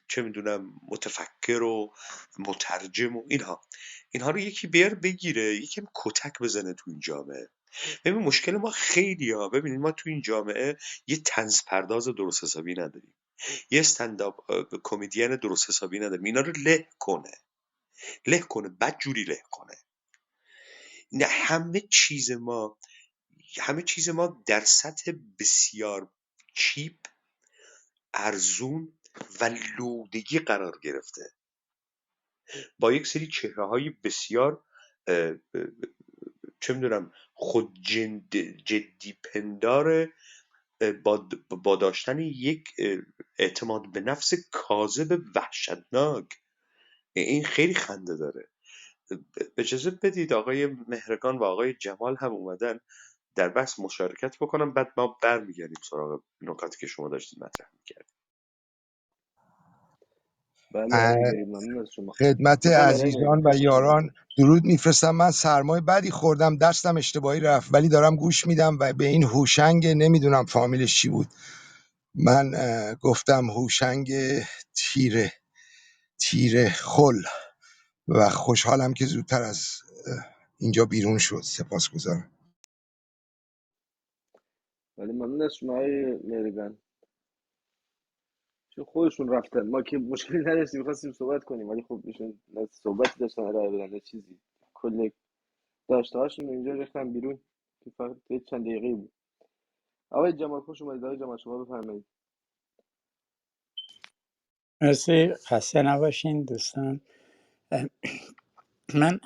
چه میدونم متفکر و مترجم و اینها رو یکی بیر بگیره، یکی کتک بزنه تو این جامعه. ببین مشکل ما خیلی ببینید ما تو این جامعه یه طنز پرداز درست حسابی نداریم، یه استنداپ کمدین درست حسابی نداریم. اینا رو له کنه بد جوری له کنه. نه، همه چیز ما در سطح بسیار چیپ، ارزون و لودگی قرار گرفته با یک سری چهره های بسیار چه میدونم خود جدی پندار، با داشتن یک اعتماد به نفس کاذب وحشتناک. این خیلی خنده داره. اجازه بدید آقای مهرگان و آقای جمال هم اومدن در بحث مشارکت بکنم، بعد ما برمیگردیم سراغ نکاتی که شما داشتید مطرح می‌کردید. بله آقای هیدری، ممنون از شما. خدمت بفرمایید آقای عزیزان مهرگان. و یاران درود میفرستم. من سرمای بدی خوردم، دستم اشتباهی رفت، ولی دارم گوش میدم و به این هوشنگ نمیدونم فامیلش چی بود، من گفتم هوشنگ تیره خل و خوشحالم که زودتر از اینجا بیرون شد. سپاسگزارم. بله ممنون از شما آقای مهرگان. چون خودشون رفتن، ما که مشکلی نداشتیم، می‌خواستیم صحبت کنیم، ولی خب ایشون نه صحبتی داشتن ارائه بدن نه چیزی، کل داشته هاشون اینجا ریختن بیرون که فقط چند دقیقه بود. آقای جمال خوش اومدید. آقای جمال شما بفرمایید. مرسی، خسته نباشین دوستان. من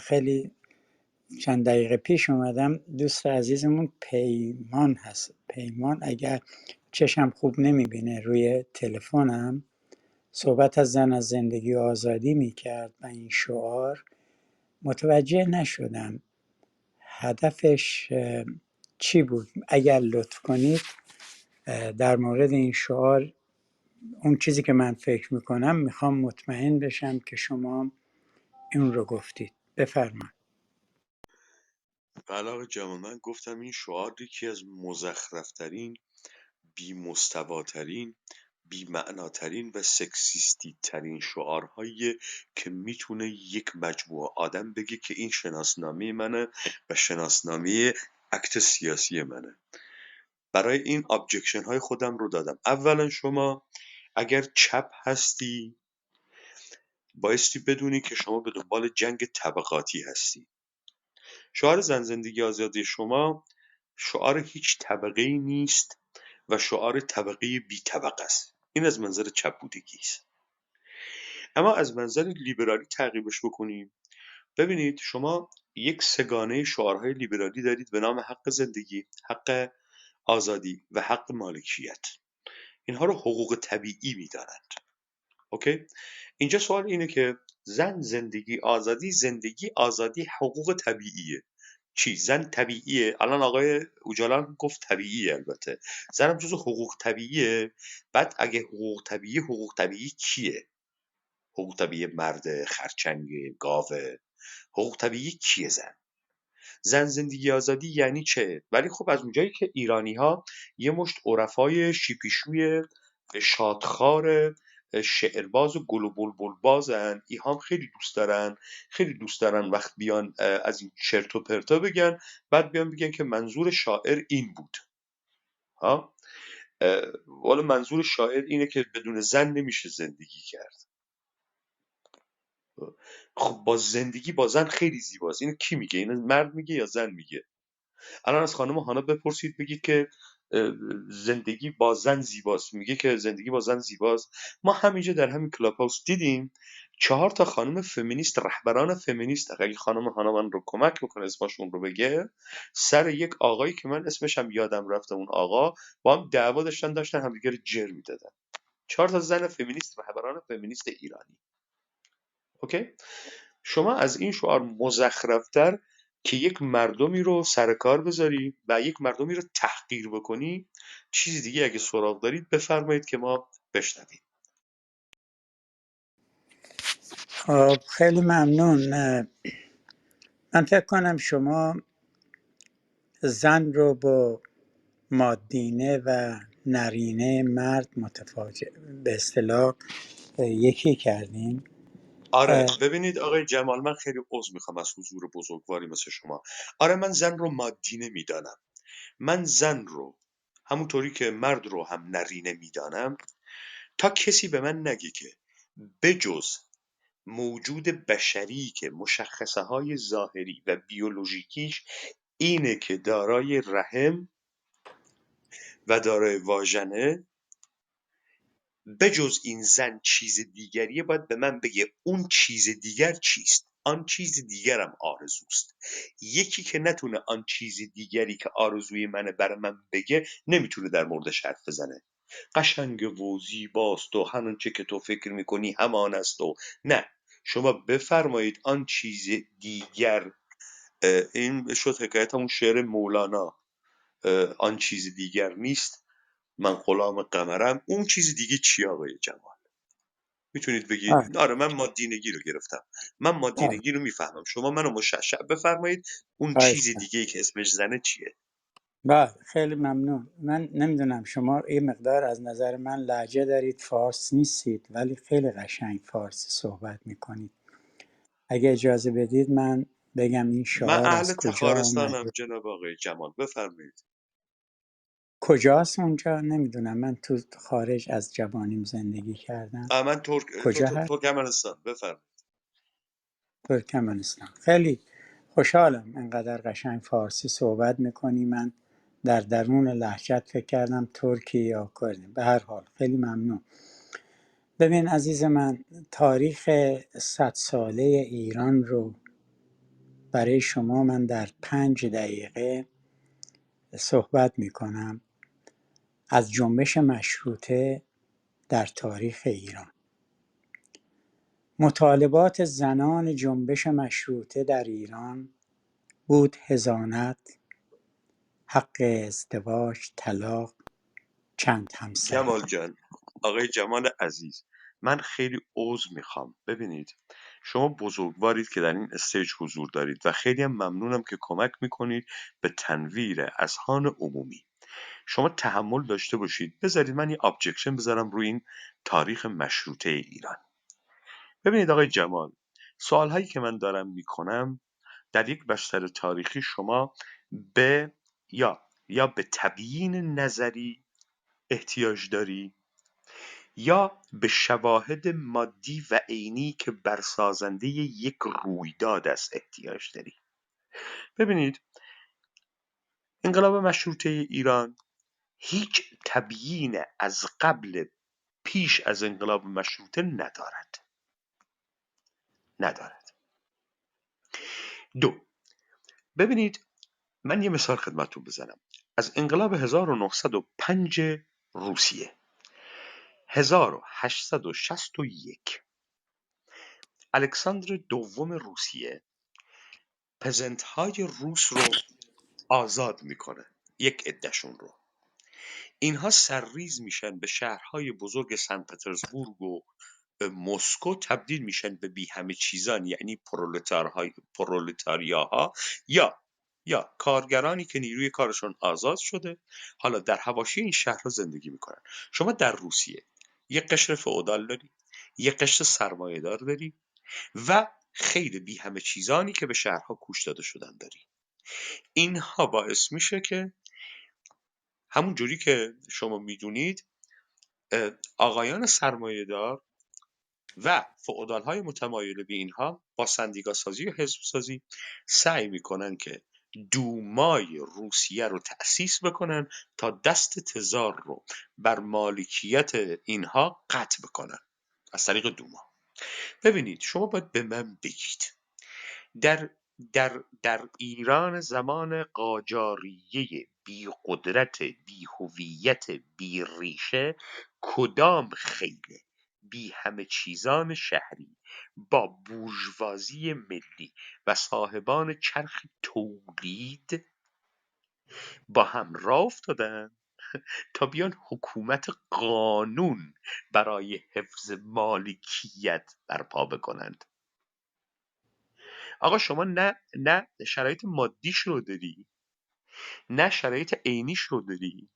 خیلی چند دقیقه پیش اومدم. دوست عزیزمون پیمان هست. پیمان اگر چشم خوب نمیبینه روی تلفنم صحبت از زن از زندگی و آزادی میکرد و این شعار متوجه نشدم هدفش چی بود. اگر لطف کنید در مورد این شعار اون چیزی که من فکر میکنم میخوام مطمئن بشم که شما این رو گفتید. بفرمایید. بله آقای جمال، من گفتم این شعار یکی از مزخرفترین، بی مستواترین بی‌معناترین و سکسیستی ترین شعارهایی که میتونه یک مجموعه آدم بگه که این شناسنامه منه و شناسنامه اکت سیاسی منه. برای این ابجکشن های خودم رو دادم. اولا شما اگر چپ هستی بایستی بدونی که شما به دنبال جنگ طبقاتی هستی. شعار زن زندگی آزادی شما شعار هیچ طبقه ای نیست و شعار طبقه بی طبقه است. این از منظر چپ بودگی است. اما از منظر لیبرالی تعقیبش بکنیم، ببینید شما یک سگانه شعارهای لیبرالی دارید به نام حق زندگی، حق آزادی و حق مالکیت. اینها رو حقوق طبیعی می‌دانند. اوکی؟ اینجا سوال اینه که زن زندگی آزادی حقوق طبیعیه. چی؟ زن طبیعیه. الان آقای اوجالان گفت طبیعیه. البته زنم جزو حقوق طبیعیه. بعد اگه حقوق طبیعی کیه؟ حقوق طبیعی مرد، خرچنگ، گاوه. حقوق طبیعی کیه زن زندگی آزادی یعنی چه؟ ولی خب از اونجایی که ایرانی‌ها یه مشت عرفای شیپیشوی شادخوار شعرباز و گل و بلبل بازن، ایهام خیلی دوست دارن وقت بیان از این چرت و پرتا بگن، بعد بیان بگن که منظور شاعر این بود. ها، والا منظور شاعر اینه که بدون زن نمیشه زندگی کرد. خب با زن خیلی زیباست. اینو کی میگه؟ اینو مرد میگه یا زن میگه؟ الان از خانم هانا بپرسید بگید که زندگی با زن زیباست، میگه که زندگی با زن زیباست. ما همینجا در همین کلاب هاوس دیدیم 4 تا خانم فمینیست، رهبران فمینیست، اگه خانم هانا من رو کمک بکنه اسمشون رو بگه، سر یک آقایی که من اسمش هم یادم رفته، اون آقا با هم دعوا داشتن همدیگه رو جر میدادن. 4 تا زن فمینیست، رهبران فمینیست ایرانی. اوکی؟ شما از این شعار مزخرفتر که یک مردمی رو سر کار بذاری و یک مردمی رو تحقیر بکنی، چیزی دیگه اگه سراغ دارید بفرمایید که ما بشنویم. خب خیلی ممنون. من فکر کنم شما زن رو با مادینه و نرینه مرد متفاوت به اصطلاح یکی کردین. آره ببینید آقای جمال، من خیلی عذر میخوام از حضور بزرگواری مثل شما. آره من زن رو مادینه میدانم. من زن رو همونطوری که مرد رو هم نرینه میدانم، تا کسی به من نگه که بجز موجود بشری که مشخصه‌های ظاهری و بیولوژیکیش اینه که دارای رحم و دارای واژنه، بجز این زن چیز دیگریه، باید به من بگه اون چیز دیگر چیست. آن چیز دیگرم آرزوست. یکی که نتونه آن چیز دیگری که آرزوی منه برای من بگه نمیتونه در موردش حرف بزنه. قشنگ و زیباست و همان چه که تو فکر میکنی همان است و نه، شما بفرمایید آن چیز دیگر. این شد حکایت همون شعر مولانا، آن چیز دیگر نیست من غلام قمرم. اون چیز دیگه چی آقای جمال؟ میتونید بگید؟ آره من مادینگی رو گرفتم، من مادینگی رو میفهمم، شما منو مشعشع بفرمایید اون چیز دیگه که اسمش زنه چیه؟ بله خیلی ممنون. من نمیدونم شما این مقدار از نظر من لهجه دارید، فارس نیستید ولی خیلی قشنگ فارسی صحبت میکنید. اگه اجازه بدید من بگم این من شعار اهل از کجا تخارستانم آمده. جناب آقای جمال، بفرمایید. کجاست اونجا؟ نمیدونم، من تو خارج از جوانیم زندگی کردم. من کجا هست؟ ترکمنستان. بفرمایید. ترکمنستان. خیلی خوشحالم انقدر قشنگ فارسی صحبت میکنی. من در درون لهجت فکر کردم ترکی یا کردی. به هر حال خیلی ممنون. ببین عزیز من، تاریخ 100 ساله ایران رو برای شما من در 5 دقیقه صحبت میکنم. از جنبش مشروطه در تاریخ ایران. مطالبات زنان جنبش مشروطه در ایران بود حضانت، حق ازدواج، طلاق، چند همسری. جمال جان، آقای جمال عزیز، من خیلی عذر میخوام. ببینید شما بزرگوارید که در این استیج حضور دارید و خیلی هم ممنونم که کمک میکنید به تنویر اذهان عمومی. شما تحمل داشته باشید. بذارید من یه ابجکشن بذارم روی این تاریخ مشروطه ایران. ببینید آقای جمال، سوالهایی که من دارم میکنم در یک بستر تاریخی شما به یا به تبیین نظری احتیاج داری یا به شواهد مادی و عینی که برسازنده یک رویداد است احتیاج داری. ببینید انقلاب مشروطه ایران هیچ تبیین از قبل پیش از انقلاب مشروطه ندارد. دو، ببینید من یه مثال خدمتتون بزنم. از انقلاب 1905 روسیه 1861 الکساندر دوم روسیه پزنت‌های روس رو آزاد میکنه، یک عده‌شون رو. اینها سرریز میشن به شهرهای بزرگ سن پترزبورگ و مسکو، تبدیل میشن به بی همه چیزان، یعنی پرولتاریاها یا کارگرانی که نیروی کارشون آزاد شده حالا در حواشی این شهرها زندگی میکنن. شما در روسیه یک قشر فئودال داری، یک قشر سرمایه‌دار داری و خیلی بی همه چیزانی که به شهرها کوچ داده شدن داری. اینها باعث میشه که همون جوری که شما میدونید آقایان سرمایه‌دار و فئودال‌های متمایل به اینها با سندیکا سازی و حزب سازی سعی میکنن که دومای روسیه رو تأسیس بکنن تا دست تزار رو بر مالکیت اینها قطع بکنن از طریق دوما. ببینید شما باید به من بگید در در ایران زمان قاجاریه بی قدرت، بی هویت، بی ریشه، کدام خیله بی همه چیزان شهری با بورژوازی ملی و صاحبان چرخ تولید با هم راه افتادن تا بیان حکومت قانون برای حفظ مالکیت برپا بکنند؟ آقا شما نه شرایط مادیش رو داری، نه شرایط عینیش رو داری،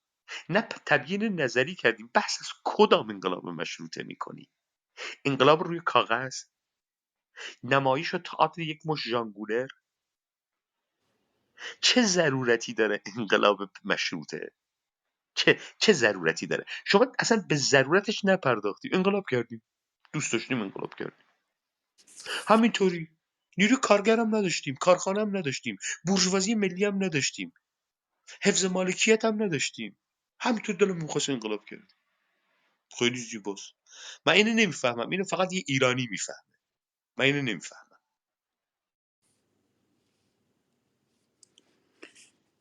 نه تبیین نظری کردیم. بحث از کدام انقلاب مشروطه میکنی؟ انقلاب روی کاغذ، نمایش و تئاتر یک مش ژانگولر. چه ضرورتی داره انقلاب مشروطه؟ چه ضرورتی داره؟ شما اصلا به ضرورتش نپرداختی. انقلاب کردیم، دوست داشتیم انقلاب کردیم. همینطوری نیروی کارگرم نداشتیم، کارخانه هم نداشتیم، بورژوازی ملی هم نداشتیم، حفظ مالکیت هم نداشتیم، همینطور دلمون می‌خواست انقلاب کردیم. خیلی زیباست. من اینو نمیفهمم، اینو فقط یه ایرانی میفهمه. من اینو نمیفهمم.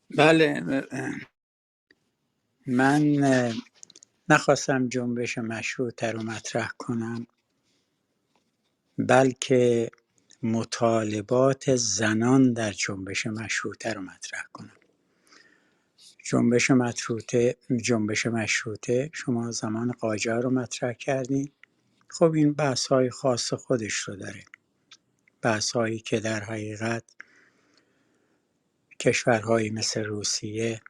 بله، من نخواستم جنبش مشروطه رو مطرح کنم، بلکه مطالبات زنان در جنبش مشروطه رو مطرح کنم. جنبش مشروطه شما زمان قاجار رو مطرح کردین. خب این بحث‌های خاص خودش رو داره، بحث‌هایی که در حقیقت کشورهایی مثل روسیه،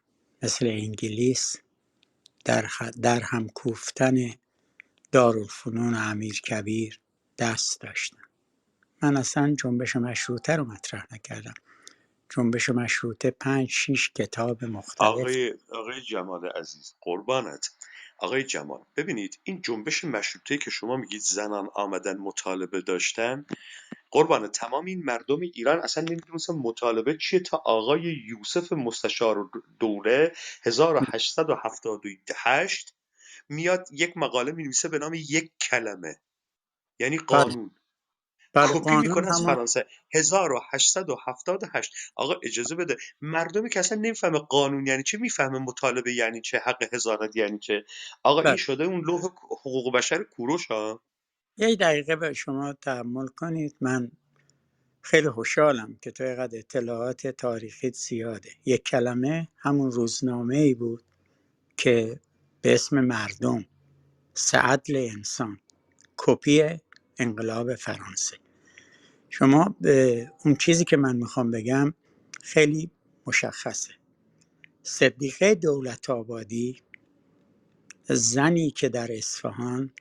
مثل انگلیس در هم کوفتن دارالفنون امیرکبیر دست داشتن. من اصلا جنبش مشروطه رو مطرح نکردم. جنبش مشروطه 5-6 کتاب مختلف. آقای جمال عزیز قربانت. آقای جمال ببینید این جنبش مشروطه که شما میگید زنان آمدن مطالبه داشتن، قربان تمام این مردم ایران اصلا نمیدونستن مطالبه چیه تا آقای یوسف مستشار دوله 1878 میاد یک مقاله مینویسه به نام یک کلمه، یعنی بله قانون. بله، کپی قانون میکنه از همون. فرانسه 1878. آقا اجازه بده، مردمی که اصلا نمیفهمه قانون یعنی چه میفهمه مطالبه یعنی چه، حق هزانت یعنی چه. آقا این بله، شده اون لوح حقوق بشر کوروش ها. یه دقیقه به شما تحمل کنید. من خیلی خوشحالم که تو اینقدر اطلاعات تاریخی زیاده. یک کلمه همون روزنامه‌ای بود که به اسم مردم، سعدل انسان، کپی انقلاب فرانسه. شما به اون چیزی که من میخوام بگم خیلی مشخصه. صدیقه دولت آبادی، زنی که در اصفهان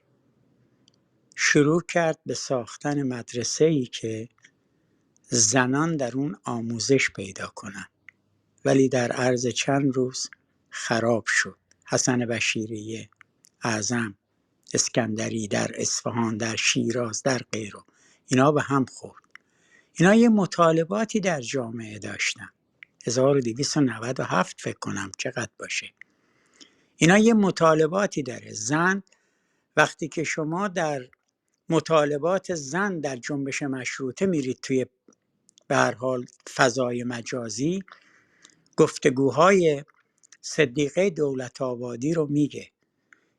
شروع کرد به ساختن مدرسه‌ای که زنان در اون آموزش پیدا کنن، ولی در عرض چند روز خراب شد. حسن بشیری اعظم، اسکندری در اصفهان، در شیراز، در غیره، اینا به هم خورد. اینا یه مطالباتی در جامعه داشتن. 1297 فکر کنم چقدر باشه. اینا یه مطالباتی داره. زن، وقتی که شما در مطالبات زن در جنبش مشروطه میرید توی به هر حال فضای مجازی، گفتگوهای صدیقه دولت آبادی رو میگه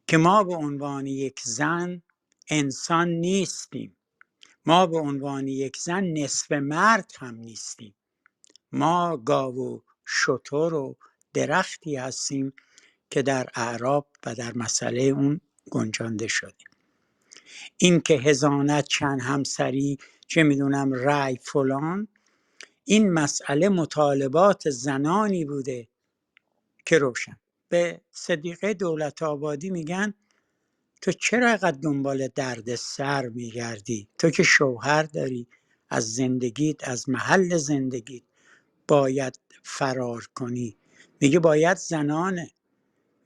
که ما به عنوان یک زن انسان نیستیم. ما به عنوان یک زن نصف مرد هم نیستیم. ما گاو و شتر و درختی هستیم که در اعراب و در مسئله اون گنجانده شده. این که هزانت چند همسری، چه میدونم رای فلان، این مسئله مطالبات زنانی بوده که روشن. به صدیقه دولت آبادی میگن تو چرا اینقدر دنبال درد سر میگردی؟ تو که شوهر داری، از زندگیت، از محل زندگیت باید فرار کنی. میگه باید زنان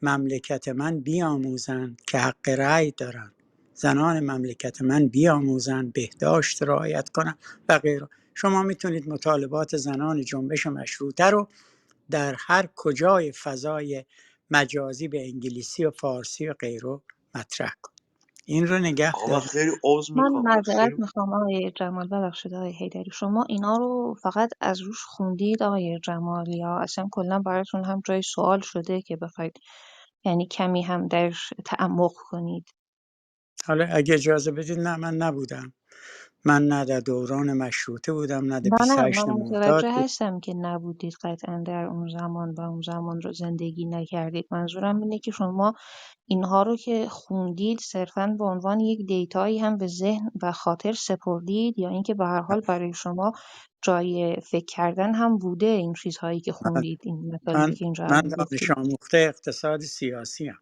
مملکت من بیاموزن که حق رأی دارن، زنان مملکت من بیاموزن، بهداشت رعایت کنن و غیره. شما میتونید مطالبات زنان جنبش مشروطه رو در هر کجای فضای مجازی به انگلیسی و فارسی و غیره مطرح کنید. این رو نگه آقا من دارید. خیلی عذر من میخوام معذرت خیلی میخوام آقای جمال، ببخشید آقای حیدری، شما اینا رو فقط از روش خوندید آقای جمال، یا اصلا کلا براتون هم جای سوال شده که بخواید یعنی کمی هم درش تعمق کنید؟ حالا اگه اجازه بدید، نه من نبودم. من نه در دوران مشروطه بودم، نه در نه من 28 مرداد متوجه بود. هستم که نبودید قطعا در اون زمان و اون زمان رو زندگی نکردید. منظورم اینه که شما اینها رو که خوندید صرفاً به عنوان یک دیتایی هم به ذهن و خاطر سپردید، یا اینکه به هر حال برای شما جای فکر کردن هم بوده این چیزهایی که خوندید، این مطالبی من که اینجا من الان دانش گفتید؟ آموخته اقتصاد سیاسی هم.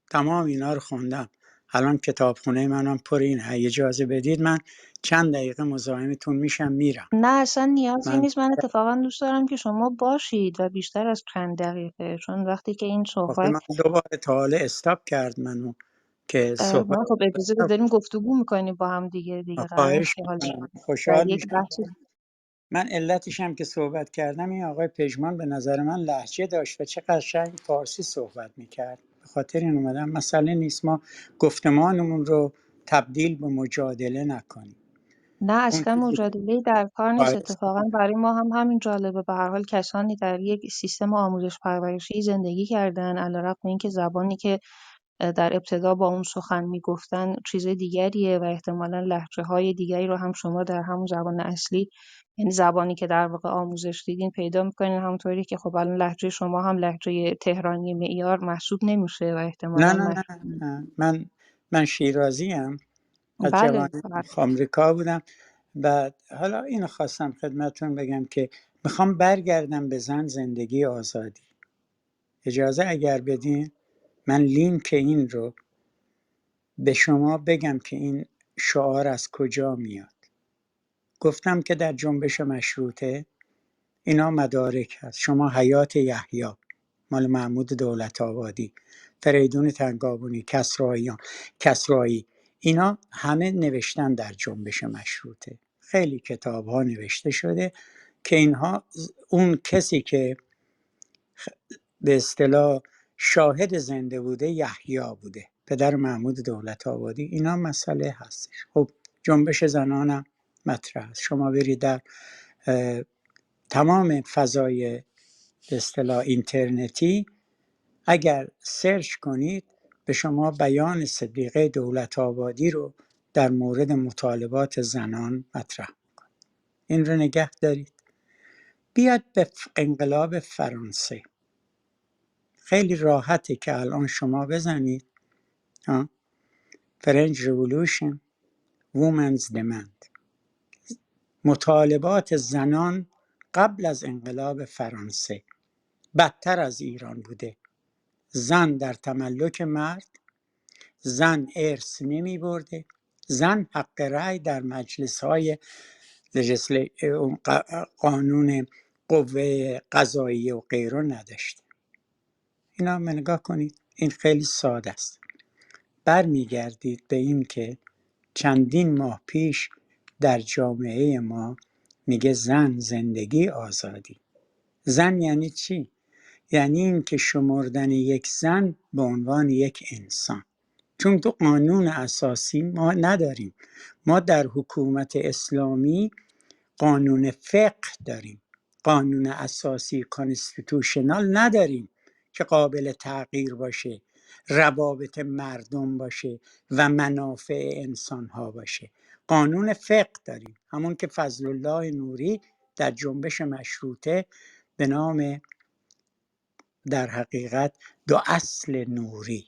تمام اینا رو خوندم. الان کتابخونه منم پر اینه. اگه اجازه بدید من چند دقیقه مزاحمتون میشم میرم. نه اصلا نیازی من نیست. من اتفاقا دوست دارم که شما باشید و بیشتر از چند دقیقه، چون وقتی که این آخه صحبت من دوباره تا حالا استاپ کرد منو که صحبت نه خب اجازه بدید، داریم گفتگو میکنیم با هم دیگه قرار نیست خواهش که حالا میکنم، در خوشحال یک میشم. بحث. من علتش هم که صحبت کردم، این آقای پژمان به نظر من لهجه داشت و چه قشنگ فارسی صحبت میکرد. به خاطر این اومدم. مسئله نیست ما گفتمانمون رو تبدیل به مجادله نکنیم. نه اون اصلا چیزی که مجادله‌ای در کار نیست. خواهش اتفاقا برای ما هم همین جالبه. به هر حال کسانی در یک سیستم آموزش پرورشی زندگی کردن، علیرغم اینکه زبانی که در ابتدا با اون سخن میگفتن چیز دیگریه و احتمالا لهجه‌های دیگری رو هم شما در همون زبان اصلی، یعنی زبانی که در واقع آموزش دیدین، پیدا میکنین. همونطوری که خب الان لهجه شما هم لهجه تهرانی معیار محسوب نمیشه و نه احتمالا نه نه نه. من شیرازی ام. از بله جوانی بله. آمریکا بودم. بعد حالا اینو خواستم خدمتون بگم که میخوام برگردم به زن، زندگی، آزادی. اجازه اگر بدین من لینک این رو به شما بگم که این شعار از کجا میاد. گفتم که در جنبش مشروطه اینا مدارک هست. شما حیات یحیی مال محمود دولت آبادی، فریدون تنگابونی، کسرایی، اینا همه نوشتن در جنبش مشروطه. خیلی کتاب ها نوشته شده که اینها اون کسی که به اصطلاح شاهد زنده بوده یحیی بوده، پدر محمود دولت آبادی. اینا مسئله هستش. خب جنبش زنانم مطرح است. شما برید در تمام فضای به اصطلاح اینترنتی اگر سرچ کنید به شما بیان صدیقه دولت آبادی رو در مورد مطالبات زنان مطرح. این رو نگه دارید. بیاد به انقلاب فرانسه. خیلی راحته که الان شما بزنید فرنج رولوشن، وومنز دمند، مطالبات زنان قبل از انقلاب فرانسه. بدتر از ایران بوده. زن در تملک مرد، زن ارث نمی برده، زن حق رأی در مجلس های قانون قوه قضاییه و غیره نداشته. اینا هم نگاه کنید، این خیلی ساده است. برمیگردید به این که چندین ماه پیش در جامعه ما میگه زن زندگی آزادی. زن یعنی چی؟ یعنی این که شمردن یک زن به عنوان یک انسان. چون تو قانون اساسی ما نداریم. ما در حکومت اسلامی قانون فقه داریم، قانون اساسی کانستیتوشنال نداریم که قابل تغییر باشه، روابط مردم باشه و منافع انسان ها باشه. قانون فقه داریم، همون که فضل الله نوری در جنبش مشروطه به نام، در حقیقت، دو اصل نوری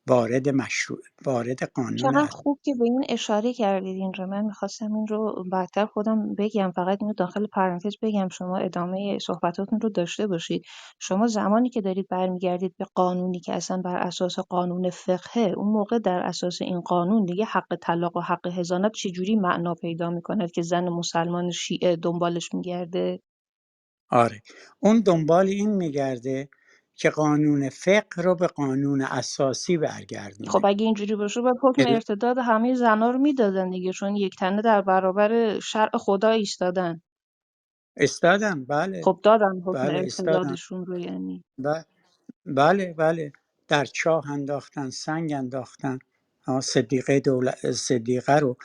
وارد قانون چقدر خوب که به این اشاره کردید. اینجا من میخواستم این رو بعدتر خودم بگم، فقط اینو داخل پرانتز بگم، شما ادامه صحبتاتون رو داشته باشید. شما زمانی که دارید برمیگردید به قانونی که اصلا بر اساس قانون فقهه، اون موقع در اساس این قانون دیگه حق طلاق و حق حضانت چجوری معنا پیدا میکند که زن مسلمان شیعه دنبالش میگرده؟ آره، اون دنبال این میگرده که قانون فقه رو به قانون اساسی خب برگردونه. اگه اینجوری باشه باید حکم ارتداد همه زنا رو میدادن دیگه، چون یک تنه در برابر شرع خدا ایستادن. استادم، بله. خب دادن حکم بله استادم. ارتدادشون رو یعنی. بله بله، در چاه انداختن، سنگ انداختن، صدیقه صدیقه رو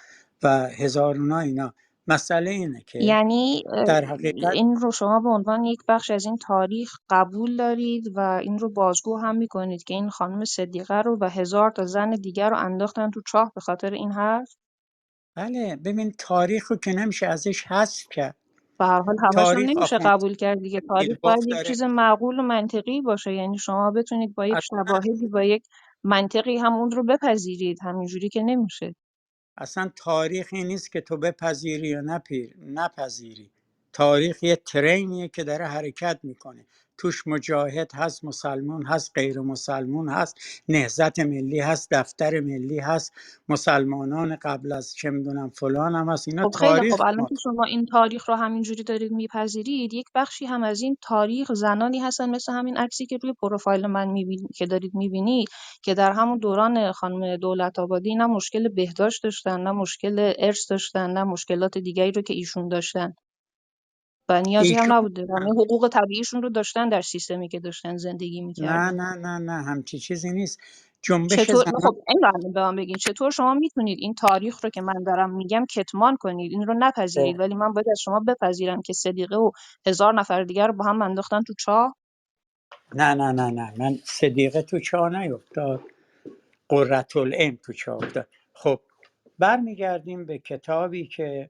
و هزارونا اینا. مسئله اینه که یعنی در حقیقت این رو شما به عنوان یک بخش از این تاریخ قبول دارید و این رو بازگو هم میکنید که این خانم صدیقه رو و 1000 تا زن دیگر رو انداختن تو چاه به خاطر این حرف؟ بله، ببین تاریخ رو که نمیشه ازش حذف کرد. به هر حال همش هم تاریخ نمیشه آخوند قبول کرد دیگه. تاریخ باید بیلباف یک داره. چیز معقول و منطقی باشه، یعنی شما بتونید با یک شواهدی، با یک منطقی هم اون رو بپذیرید، همینجوری که نمیشه. اصلا تاریخ این نیست که تو بپذیری یا نپذیری. تاریخ یه ترینیه که داره حرکت میکنه، توش مجاهد هست، مسلمون هست، غیر مسلمون هست، نهضت ملی هست، دفتر ملی هست، مسلمانان قبل از چه میدونم فلان هم هست. اینا خب خیلی خب، تاریخ الان ما. که شما این تاریخ رو همینجوری دارید میپذیرید، یک بخشی هم از این تاریخ زنانی هستن مثل همین عکسی که روی پروفایل من که دارید میبینید، که در همون دوران خانم دولت‌آبادی نه مشکل بهداشت داشتن، نه مشکل ارث داشتن، نه مشکلات دیگری رو که ایشون داشتن و نیازی هم ایشون نبوده، همه حقوق طبیعیشون رو داشتن در سیستمی که داشتن زندگی نه میکردن. نه نه نه، همچی چیزی نیست. جنبش چطور زنان. خب این رو الان به من بگین، چطور شما میتونید این تاریخ رو که من دارم میگم کتمان کنید، این رو نپذیرید، ولی من باید از شما بپذیرم که صدیقه و 1000 نفر دیگر رو با هم انداختن تو چاه؟ نه نه نه نه، من صدیقه تو چاه نیفتاد، قرةالعین تو چاه افتاد. خب برمیگردیم به کتابی که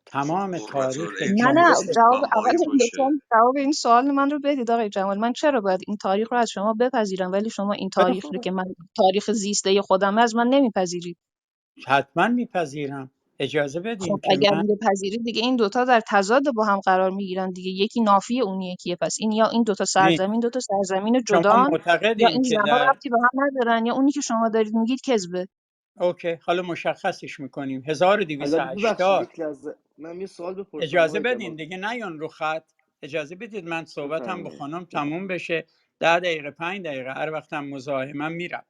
خب تمام تاریخ قرةالعین نه که نه، جنبش. واسه جواب اول بهایی لطفا باشه. جواب این سوال من رو بدید آقای جمال. من چرا باید این تاریخ رو از شما بپذیرم ولی شما این خیلی تاریخ رو خوبه، که من تاریخ زیسته خودم از من نمیپذیرید؟ حتما میپذیرم. اجازه بدین خب که اگر من بپذیرید دیگه این دوتا در تضاد با هم قرار میگیرن دیگه، یکی نافی اون یکیه. پس این یا این نه. دوتا سرزمین شما جدان، یا معتقدین این که زنها در ربطی به هم ندارن، یا اونی که شما دارید میگید کذبه. اوکی، حالا مشخصش میکنیم. البته ببخشید 1280. یک لحظه من یه سوال بپرسم اجازه آقای بدین جمال. دیگه، نیان رو خط. اجازه بدید من صحبتم با بفرمایید. خانم تموم بشه. 10 دقیقه 5 دقیقه هر وقتم مزاحمم میرم.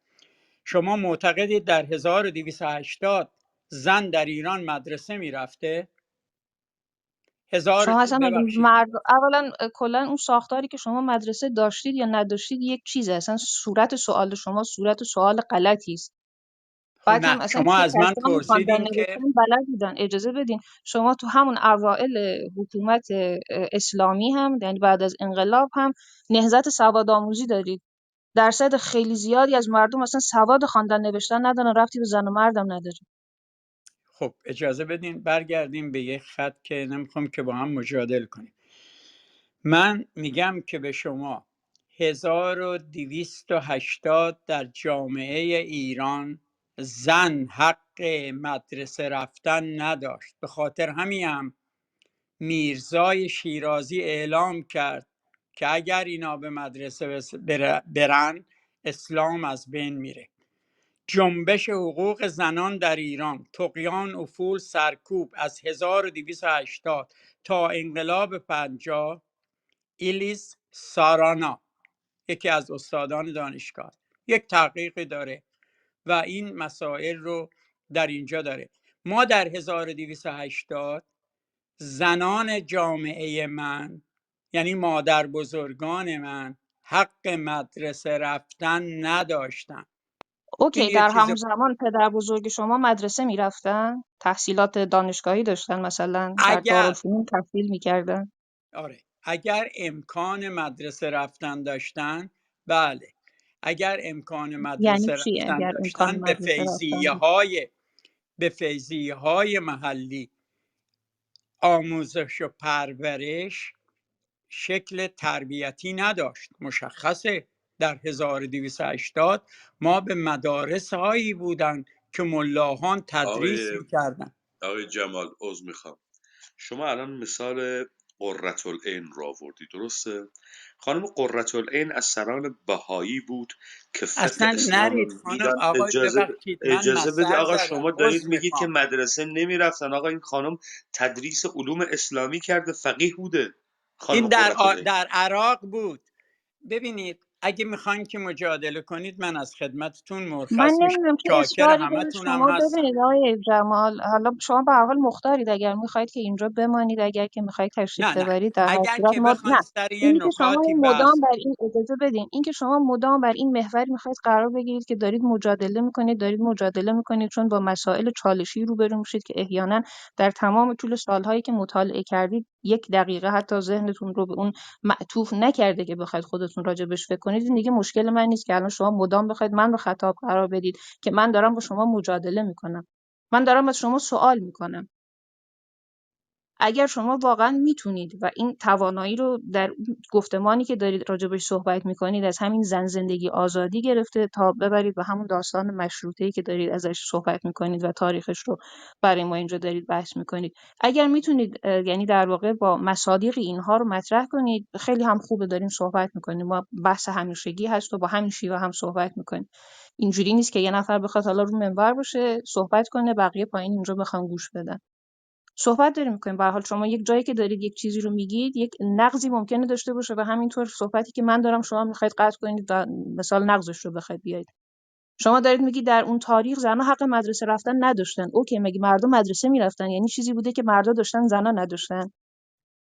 شما معتقدید در 1280 زن در ایران مدرسه میرفته؟ شما اصلا مگه ببخشید. مرد اولا کلا اون ساختاری که شما مدرسه داشتید یا نداشتید یک چیزه، اصلا صورت سوال شما صورت سوال غلطی است. خب بعد نه، هم اصلا شما از من کسانی خواندن پرسیدین که نوشتن بلد بودن. اجازه بدین، شما تو همون اوائل حکومت اسلامی هم یعنی بعد از انقلاب هم نهضت سوادآموزی دارید. درصد خیلی زیادی از مردم اصلا سواد خواندن نوشتن ندارن، ربطی به زن و مردم نداره. خب اجازه بدین برگردیم به یک خط که نمیخوام که با هم مجادل کنیم. من میگم که به شما 1280 در جامعه ایران زن حق مدرسه رفتن نداشت. به خاطر همین هم میرزای شیرازی اعلام کرد که اگر اینا به مدرسه برن اسلام از بین میره. جنبش حقوق زنان در ایران، طغیان افول سرکوب از 1280 تا انقلاب 50. ایلیس سارانا، یکی از استادان دانشگاه، یک تحقیقی داره و این مسائل رو در اینجا داره. ما در 1280 زنان جامعه من، یعنی مادر بزرگان من، حق مدرسه رفتن نداشتن. این اوکی، یه در چیز. همون زمان پدر بزرگ شما مدرسه میرفتن؟ تحصیلات دانشگاهی داشتن، مثلا در اگر دارالفنون تحصیل میکردن؟ آره، اگر امکان مدرسه رفتن داشتن، بله. اگر امکان یعنی مدرسه چی رفتن اگر امکان داشتن، مدرسه رفتن بود؟ به فیضیه های محلی آموزش و پرورش شکل تربیتی نداشت. مشخصه در 1280 ما به مدارس هایی بودن که ملاهان تدریس آقای میکردن. جمال، عذر میخوام. شما الان مثال قرةالعین رو آوردی، درسته؟ خانم قرةالعین از سران بهایی بود که فقه اصلا اسلام نرید رو خانم. دیدن. آقای ببخشید، من اجازه بدید نظر آقا، زدم، شما دارید عذر میگید که میخوام. مدرسه نمیرفتن. آقا این خانم تدریس علوم اسلامی کرده، فقیه بوده خانم این قرةالعین. در عراق بود. ببینید، اگه میخواین که مجادله کنید، من از خدمتتون من مرخص میشم. نمیدونم چه چاکر اصراری دارید همتونم شما. هستم. ببینید آقای جمال، حالا شما به هر حال مختارید، اگر میخواید که اینجا بمانید، اگر که میخواید تشریف نه نه، ببرید، در هر اگر صورت که ما بخواین نه. سر یه اینی که شما نکاتی این مدام بحث. بر این اجازه بدین، این که شما مدام بر این محوری میخواید قرار بگیرید که دارید مجادله میکنید چون با مسائل چالشی روبرو میشید که احیانا در تمام طول سالهایی که مطالعه کردید 1 دقیقه حتی ذهنتون رو به اون معطوف نکرده که بخواید خودتون راجع بهش فکر کنید. این دیگه مشکل من نیست که الان شما مدام بخواید من رو خطاب قرار بدید که من دارم با شما مجادله میکنم. من دارم از شما سوال میکنم. اگر شما واقعا میتونید و این توانایی رو در گفتمانی که دارید راجبش صحبت میکنید، از همین زن زندگی آزادی گرفته تا ببرید به همون داستان مشروطه‌ای که دارید ازش صحبت میکنید و تاریخش رو برای ما اینجا دارید بحث میکنید، اگر میتونید یعنی در واقع با مصادیق اینها رو مطرح کنید، خیلی هم خوبه داریم صحبت میکنیم. ما بحث همیشگی هست و با همین شیوه هم صحبت میکنیم. اینجوری نیست که یه نفر بخواد حالا رو منبر باشه صحبت کنه، بقیه پایین اینجا بخوام گوش بدن. صحبت داریم می‌کنیم. به هر حال شما یک جایی که دارید یک چیزی رو میگید، یک نقضی ممکنه داشته باشه و همینطور صحبتی که من دارم شما میخواید قطع کنید و مثال نقضش رو بخواید بیارید. شما دارید میگید در اون تاریخ زنها حق مدرسه رفتن نداشتن. اوکی، مگه مردم مدرسه میرفتن؟ یعنی چیزی بوده که مردا داشتن زنا نداشتن؟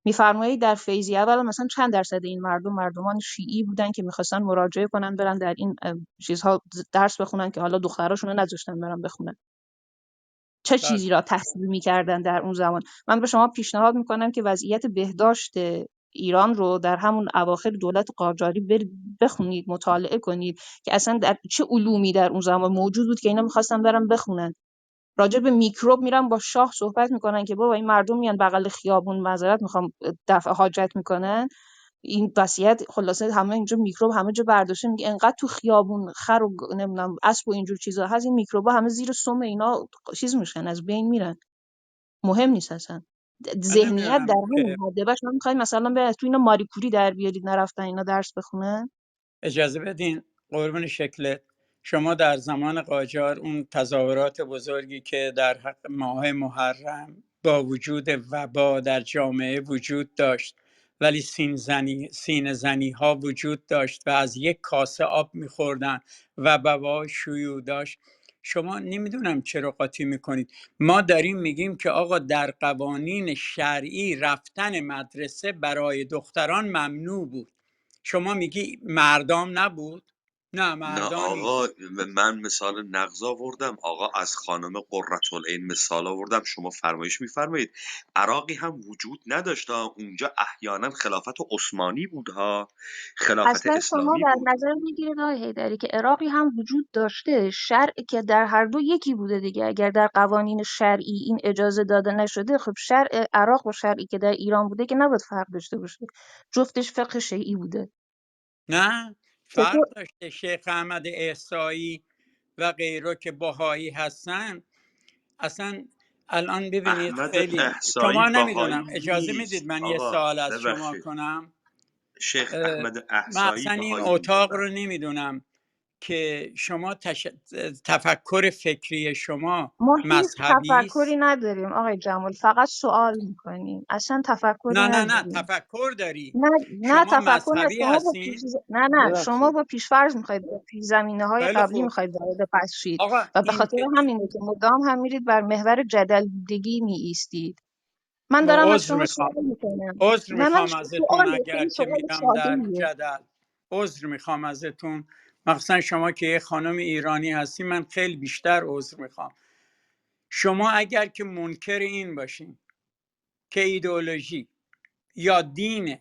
میفرمایید در فیضیه اول مثلا چند درصد این مردمان شیعی بودن که میخواستن مراجعه کنن برن در این چیزها درس بخونن که حالا دختراشون رو نذاشتن برن بخونن؟ چه بله. چیزی را تحصیل می‌کردن در اون زمان؟ من به شما پیشنهاد میکنم که وضعیت بهداشت ایران رو در همون اواخر دولت قاجاری بخونید، مطالعه کنید که اصلا در چه علومی در اون زمان موجود بود که اینا میخواستن برن بخونن. راجع به میکروب میرن با شاه صحبت میکنن که بابا این مردم میان بغل خیابون، معذرت میخوام، دفع حاجت میکنن. این وصیت خلاصه همه اینجا میکروب همه جا برداشته، میگه انقدر تو خیابون خر و نمیدونم اسب و اینجور چیزا هست، این میکروبا همه زیر سم اینا چیز میشن، از بین میرن. مهم نیست اصلا. من ذهنیت در نمیدونم همین حده. بعد شما میخواید مثلا به تو اینا ماریکوری در بیارید نرفتن اینا درس بخونن؟ اجازه بدین قربون شکلت. شما در زمان قاجار اون تظاهرات بزرگی که در حق ماه محرم با وجود وبا در جامعه وجود داشت، ولی سینه زنی ها وجود داشت و از یک کاسه آب میخوردن و وبا شیوع داشت. شما نمیدونم چرا قاطی میکنید. ما داریم میگیم که آقا در قوانین شرعی رفتن مدرسه برای دختران ممنوع بود. شما میگی مردم نبود؟ نه، نه مردانی آقا، بود. من مثال نقض آوردم آقا، از خانم قرةالعین مثال آوردم. شما فرمایش میفرمایید عراقی هم وجود نداشت ها. اونجا احیانا خلافت عثمانی بود ها، خلافت اصلا شما اسلامی در بود. نظر میگیرید آقای حیدری که عراقی هم وجود داشته، شرع که در هر دو یکی بوده دیگه. اگر در قوانین شرعی این اجازه داده نشده، خب شرع عراق و شرعی که در ایران بوده که نباید فرق داشته باشه. جفتش فقه شیعی بوده. نه، فرق چطور؟ داشته. شیخ احمد احصایی و غیره که بهایی هستن اصلا الان ببینید احمد خیلی. احصایی شما بهایی نمیدونم، اجازه میدید نیست من یه آقا، سوال از شما ببخشید. کنم؟ شیخ احمد من احصایی اصلا این بهایی بودن اتاق بله. رو نمیدونم که شما تفکر فکری شما ما هیچ مذهبی تفکری است. نداریم آقای جمال، فقط سوال میکنیم، اصلا تفکری نه نداریم. تفکر داری. نه نه شما تفکر نه، مذهبی شما با پیش هستین. نه شما ببخشید. با پیش‌فرض میخواید، با پیش زمینه های خیلی قبلی خوب میخواید وارد بحث شید آقا، و به این خاطر که همینه که مدام هم میرید بر محور جدلگی می ایستید. من دارم از عذر شما میخوام، سوال میکنم. عذر نه من میخوام ازتون سواله، اگر خیلی که سوال میرم در ساده‌ایه. جدل. عذر میخوام ازتون، مخصوصا شما که یه خانم ایرانی هستی، من خیلی بیشتر عذر میخوام. شما اگر که منکر این باشین که ایدئولوژی یا دین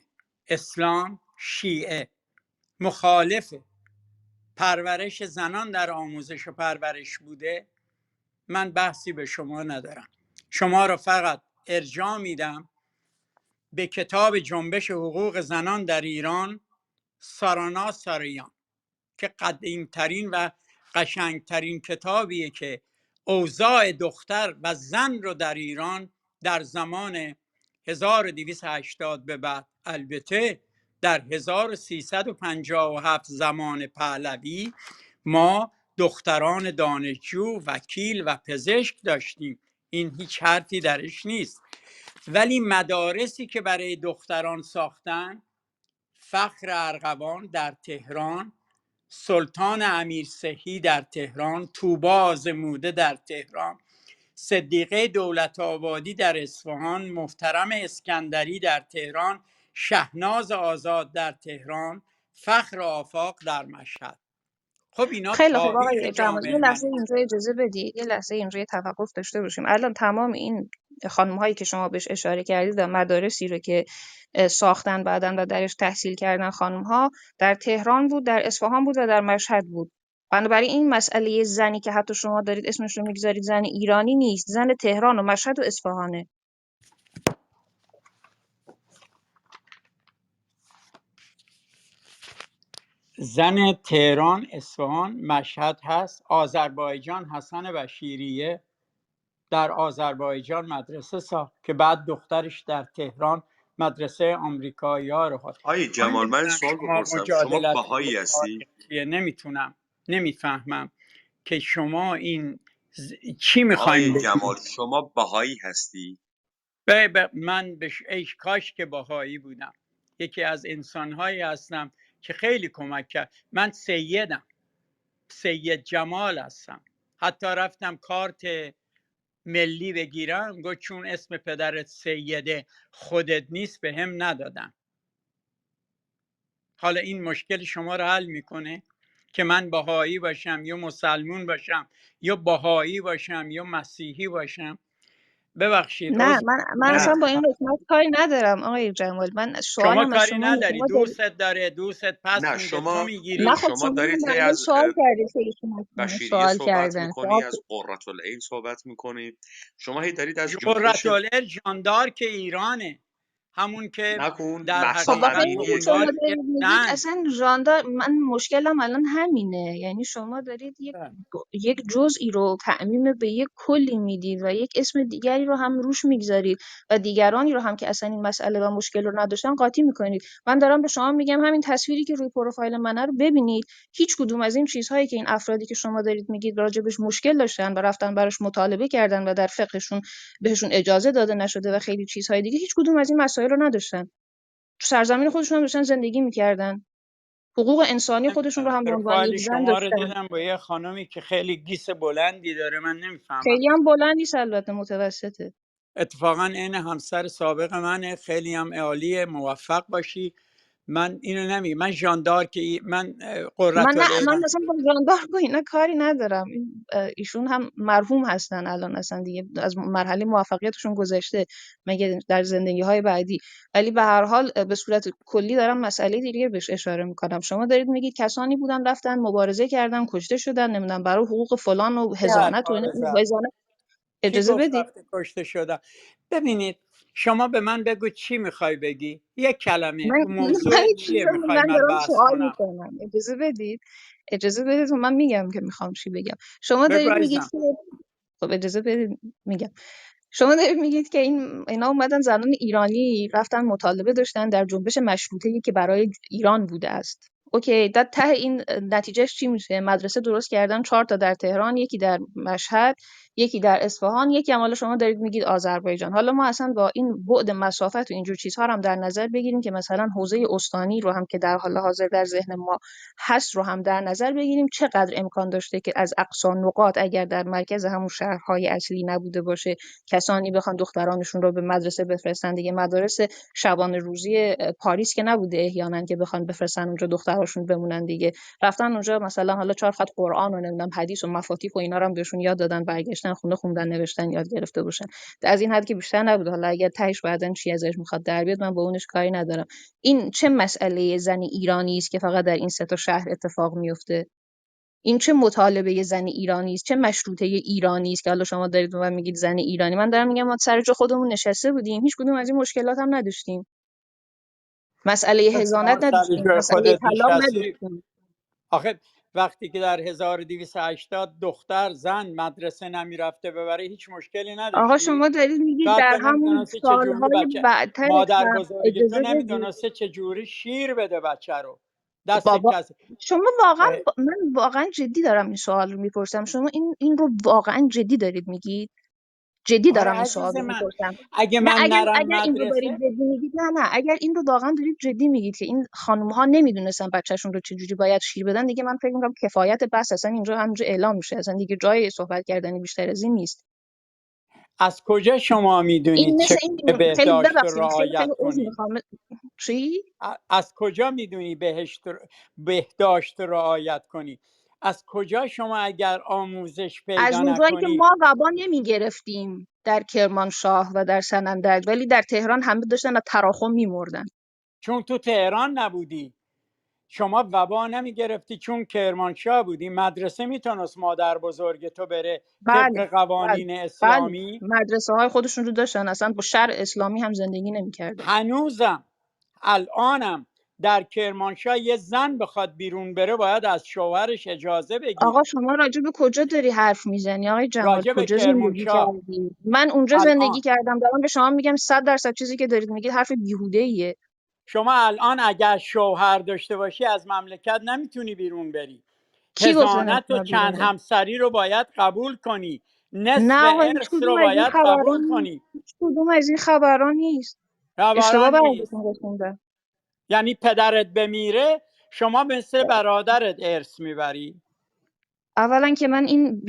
اسلام شیعه مخالف پرورش زنان در آموزش و پرورش بوده، من بحثی به شما ندارم. شما را فقط ارجاع میدم به کتاب جنبش حقوق زنان در ایران، سارانا ساریان، که قدیمترین و قشنگترین کتابیه که اوضاع دختر و زن رو در ایران در زمان 1280 به بعد، البته در 1357 زمان پهلوی، ما دختران دانشجو، وکیل و پزشک داشتیم. این هیچ حرفی درش نیست. ولی مدارسی که برای دختران ساختن، فخر ارغوان در تهران، سلطان امیرسهی در تهران، طوبی زموده در تهران، صدیقه دولت آبادی در اصفهان، محترم اسکندری در تهران، شهناز آزاد در تهران، فخر آفاق در مشهد. خب اینا خیلی خب تاریخ آقای جمال، یه جامعه لحظه منه. اینجا اجازه بدید، یه لحظه اینجا یه توقف داشته باشیم. الان تمام این خانم هایی که شما بهش اشاره کردید و مدارسی رو که ساختن بعداً و درش تحصیل کردن خانم ها، در تهران بود، در اصفهان بود و در مشهد بود. بنابراین این مسئله زنی که حتی شما دارید اسمش رو میگذارید زن ایرانی نیست، زن تهران و مشهد و اصفهانه. زن تهران، اصفهان، مشهد هست. آذربایجان حسن بشیریه در آذربایجان مدرسه ساخت که بعد دخترش در تهران مدرسه آمریکایی‌ها رو خواست. آقای من جمال، من نمیدونم سوال شما بپرسم، شما مجادلتون رو بهایی تاریخ هستی؟ چیه، نمیفهمم که شما این چی میخواین آقای بگید. جمال شما بهایی هستی؟ من ای کاش که بهایی بودم. یکی از انسانهایی هستم که خیلی کمک کرد. من سید جمال هستم. حتی رفتم کارت ملی بگیرم، گفت چون اسم پدرت سیده خودت نیست به هم ندادن. حالا این مشکل شما رو حل میکنه که من بهایی باشم یا مسلمون باشم یا بهایی باشم یا مسیحی باشم؟ ببخشید نه عذر من من اصلا نه با این قسمت کاری ندارم آقای جمال. من شما سوالم از کاری شما اینه، نداری، شما دارید، دوستت داره، دوستت پس نه میده، تو نه میگیری. خب شما شما هم دارید برای هی من از سوال کردید که ایشون از شما بشیریه سوال صحبت کردن. میکنی، از قرةالعین صحبت میکنی، شما هی دارید از جنبش جرأتالعر جاندار که ایرانه، همون که نکن در مهسا خب آخه حقیقت به اینی که امینی. شما عنوان یک دارید میگید زن. اصلا ژاندار، من مشکلم الان همینه. یعنی شما دارید یک جزئی رو تعمیم به یک کلی میدید و یک اسم دیگری رو هم روش میگذارید و دیگرانی رو هم که اصلا این مسئله و مشکل رو نداشتن قاطی میکنید. من دارم به شما میگم همین تصویری که روی پروفایل منه رو ببینید، هیچ کدوم از این چیزهایی که این افرادی که شما دارید میگید راجبش مشکل داشتن و رفتن براش مطالبه کردن و در فقهشون بهشون اجازه داده نشده و خیلی چیزهای دیگه، هیچ کدوم از این مسائل رو نداشتن. تو سرزمین خودشون هم داشتن زندگی میکردن، حقوق انسانی خودشون رو هم به عنوان یک پروفایل زن شما رو داشتن. دیدم با یه خانمی که خیلی گیس بلندی داره، من نمیفهمم. خیلی هم بلند نیست، البته متوسطه. اتفاقا این همسر سابق منه، خیلی هم عالیه، موفق باشی. من اینو نمیگم، من ژاندار که من من قرةالعین. مثلا با ژاندارک و اینا کاری ندارم. ایشون هم مرحوم هستن الان، اصلا دیگه از مرحله موفقیتشون گذشته، مگه در زندگی های بعدی. ولی به هر حال به صورت کلی دارم مسئله دیگه بهش اشاره میکنم. شما دارید میگید کسانی بودن رفتن مبارزه کردن کشته شدن، نمیدونم برای حقوق فلان و هزانت و اینا. هزانت کی اجازه گفت بدید. وقتی کشته شدم؟ ببینید، شما به من بگو چی میخوای بگی، یک کلمه من موضوع هیچ چیزی چیه میخوای من من دارم بحث سوال کنم؟ میکنم. اجازه بدید، اجازه بدید و من میگم که میخوام چی بگم. شما بگو دارید میگید عزیزم. که، خب اجازه بدید میگم. شما دارید میگید که اینا اومدن زنان ایرانی رفتن مطالبه داشتن در جنبش مشروطه‌ای که برای ایران بوده است. اوکی، در ته این نتیجهش چی میشه؟ مدرسه درست کردن 4 تا در تهران، یکی در مشهد، یکی در اصفهان، یکی هم حالا شما دارید میگید آذربایجان. حالا ما اصلا با این بعد مسافت و اینجور چیزها رو هم در نظر بگیریم که مثلا حوزه استانی رو هم که در حال حاضر در ذهن ما هست رو هم در نظر بگیریم، چقدر امکان داشته که از اقصا نقاط اگر در مرکز همون شهرهای اصلی نبوده باشه کسانی بخوان دخترانشون رو به مدرسه بفرستن. دیگه مدارس شبانه روزی پاریس که نبوده احیانا که بخوان بفرستن اونجا دختراشون بمونن دیگه، رفتن اونجا مثلا حالا 4 خط قرآن و نمیدونم حدیث و مفاتیح و اینا رو هم بهشون یاد دادن، برگشتن خونه خوندن نوشتن یاد گرفته باشن. از این حد که بیشتر نبوده. حالا اگر تهش بعدن چی ازش میخواد در بیاد من با اونش کاری ندارم. این چه مسئله زن ایرانی است که فقط در این 3 تا شهر اتفاق میفته؟ این چه مطالبه زن ایرانی است؟ چه مشروطه ایرانی است که حالا شما دارید به من میگید زن ایرانی؟ من دارم میگم ما سر جا خودمون نشسته بودیم، هیچ کدوم از این مشکلات هم نداشتیم. مسئله شما حضانت سر نداشتیم، جای مسئله خودت طلاق نشستی. نداشتیم. آخه وقتی که در 1280 دختر زن مدرسه نمیرفته ببره هیچ مشکلی آقا نداشتی؟ شما دارید میگید شاید در تو همون نمیدونستی چجوری سالهای بچه، بعدترش مادر هم بزرگ تو اجازه بدید. نمیدونسته چجوری شیر بده بچه رو دست بابا کسی. شما واقعا من واقعا جدی دارم این سوال رو میپرسم، شما این رو واقعا جدی دارید میگید؟ جدی آره دارم این سوال عزیز رو من، میپرسم. اگه نه من اگر نرم اگر این رو دارید مدرسه. جدی میگید، نه اگر این رو واقعا دارید جدی میگید که این خانم ها نمیدونستن بچهشون رو چجوری باید شیر بدن، دیگه من فکر میکنم کفایت بس اصلا اینجا همینجا اعلام میشه، اصلا دیگه جای صحبت کردنی بیشتر از این نیست. از کجا شما میدونید این مثل این چگونه خیلی بهداشت رو ببخشید خیلی رعایت عذر کنید؟ میخوام. چی؟ از کجا میدونی بهداشت رو رعایت کنی؟ از کجا شما اگر آموزش از پیدا اونجایی که نکنی؟ ما وبا نمیگرفتیم در کرمانشاه و در سنندج، ولی در تهران همه داشتن از تراخم میمردن. چون تو تهران نبودی. شما وبا نمی گرفتی چون کرمانشاه بودی. مدرسه میتونست مادر بزرگ تو بره بله طبق بله قوانین بله، اسلامی. مدرسه های خودشون رو داشتن، اصلا با شرع اسلامی هم زندگی نمیکردن. هنوزم الانم در کرمانشاه یه زن بخواد بیرون بره باید از شوهرش اجازه آقا بگیره. شما راجع به کجا داری حرف میزنی آقای جمال؟ راجع به کجا زندگی کرمانشاه کردی؟ من اونجا زندگی الان، کردم، دارم به شما میگم 100% چیزی که دارید میگید حرف بیهوده ایه. شما الان اگر شوهر داشته باشی از مملکت نمیتونی بیرون بری. کی گفته حضانت و نمیتونم بیرون چند برم؟ همسری رو باید قبول کنی. نصف نه آقا هیچ ارث کدوم رو از این باید خبران قبول نیست، کنی. هیچ کدوم از این خبران نیست. اشتباه خبران نیست. براتون رسونده. یعنی پدرت بمیره شما مثل برادرت ارث میبری. اولا که من این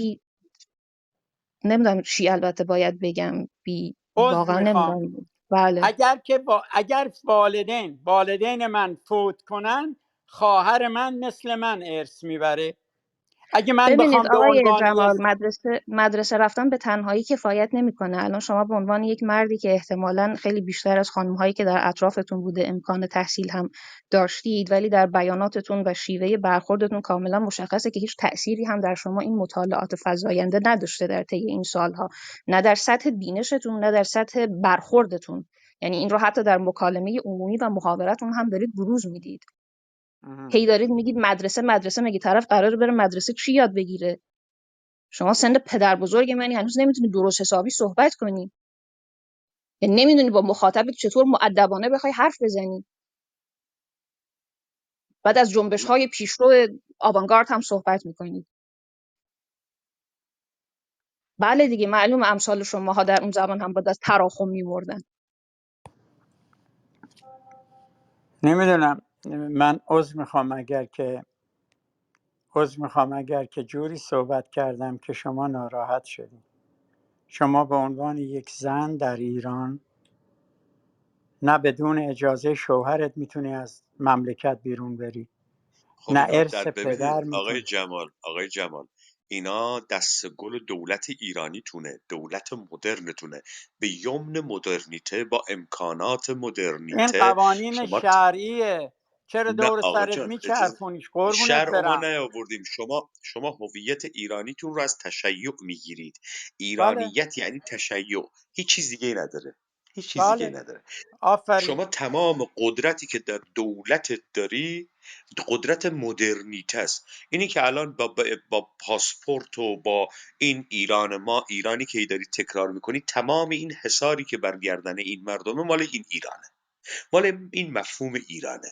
نمیدونم چی البته باید بگم، عذر واقعا میخوام. نمیدونم. بله اگر والدین من فوت کنن خواهر من مثل من ارث میبره. اگه من ببینید بخوام به آقای عنوان جمال، مدرسه رفتن به تنهایی کفایت نمیکنه. الان شما به عنوان یک مردی که احتمالاً خیلی بیشتر از خانم‌هایی که در اطرافتون بوده امکان تحصیل هم داشتید، ولی در بیاناتتون و شیوه برخوردتون کاملا مشخصه که هیچ تأثیری هم در شما این مطالعات فزاینده نداشته در طی این سالها، نه در سطح بینشتون نه در سطح برخوردتون. یعنی این رو حتی در مکالمه عمومی و محاورتون هم دارید بروز میدید. هی دارید میگید مدرسه، مگه طرف قراره بره مدرسه چی یاد بگیره؟ شما سن پدر بزرگ منی، هنوز نمیتونی درست حسابی صحبت کنی، یعنی نمیدونی با مخاطبت چطور مؤدبانه بخوای حرف بزنی. بعد از جنبش های پیشرو آوانگارد هم صحبت میکنی. بله دیگه معلوم امثال شماها در اون زمان هم باید از تراخم میمردن. نمیدونم. من عذر میخوام اگر که جوری صحبت کردم که شما ناراحت شدید. شما به عنوان یک زن در ایران نه بدون اجازه شوهرت میتونی از مملکت بیرون بری، خب نه اینا ارث در ببینید پدر میتونی. آقای جمال اینا دست گل دولت ایرانی تونه، دولت مدرن تونه، به یمن مدرنیته با امکانات این مدرنیته. قوانین شما شرعیه، چرا نه دور آقا سرت جان اجازه، میچرخونیش؟ قربونت شرع ما برم. نیاوردیم. شما هویت ایرانیتون رو از تشیع میگیرید. بله ایرانیت یعنی تشیع، هیچ چیز دیگه ای نداره، هیچ چیز دیگه ای بله، نداره. آفرین. شما تمام قدرتی که در دولتت داری قدرت مدرنیته است. اینی که الان با پاسپورت و با این ایران، ما ایرانی که داری تکرار میکنی، تمام این حصاری که بر گردن این مردمه مال این ایرانه، مال این مفهوم ایرانه.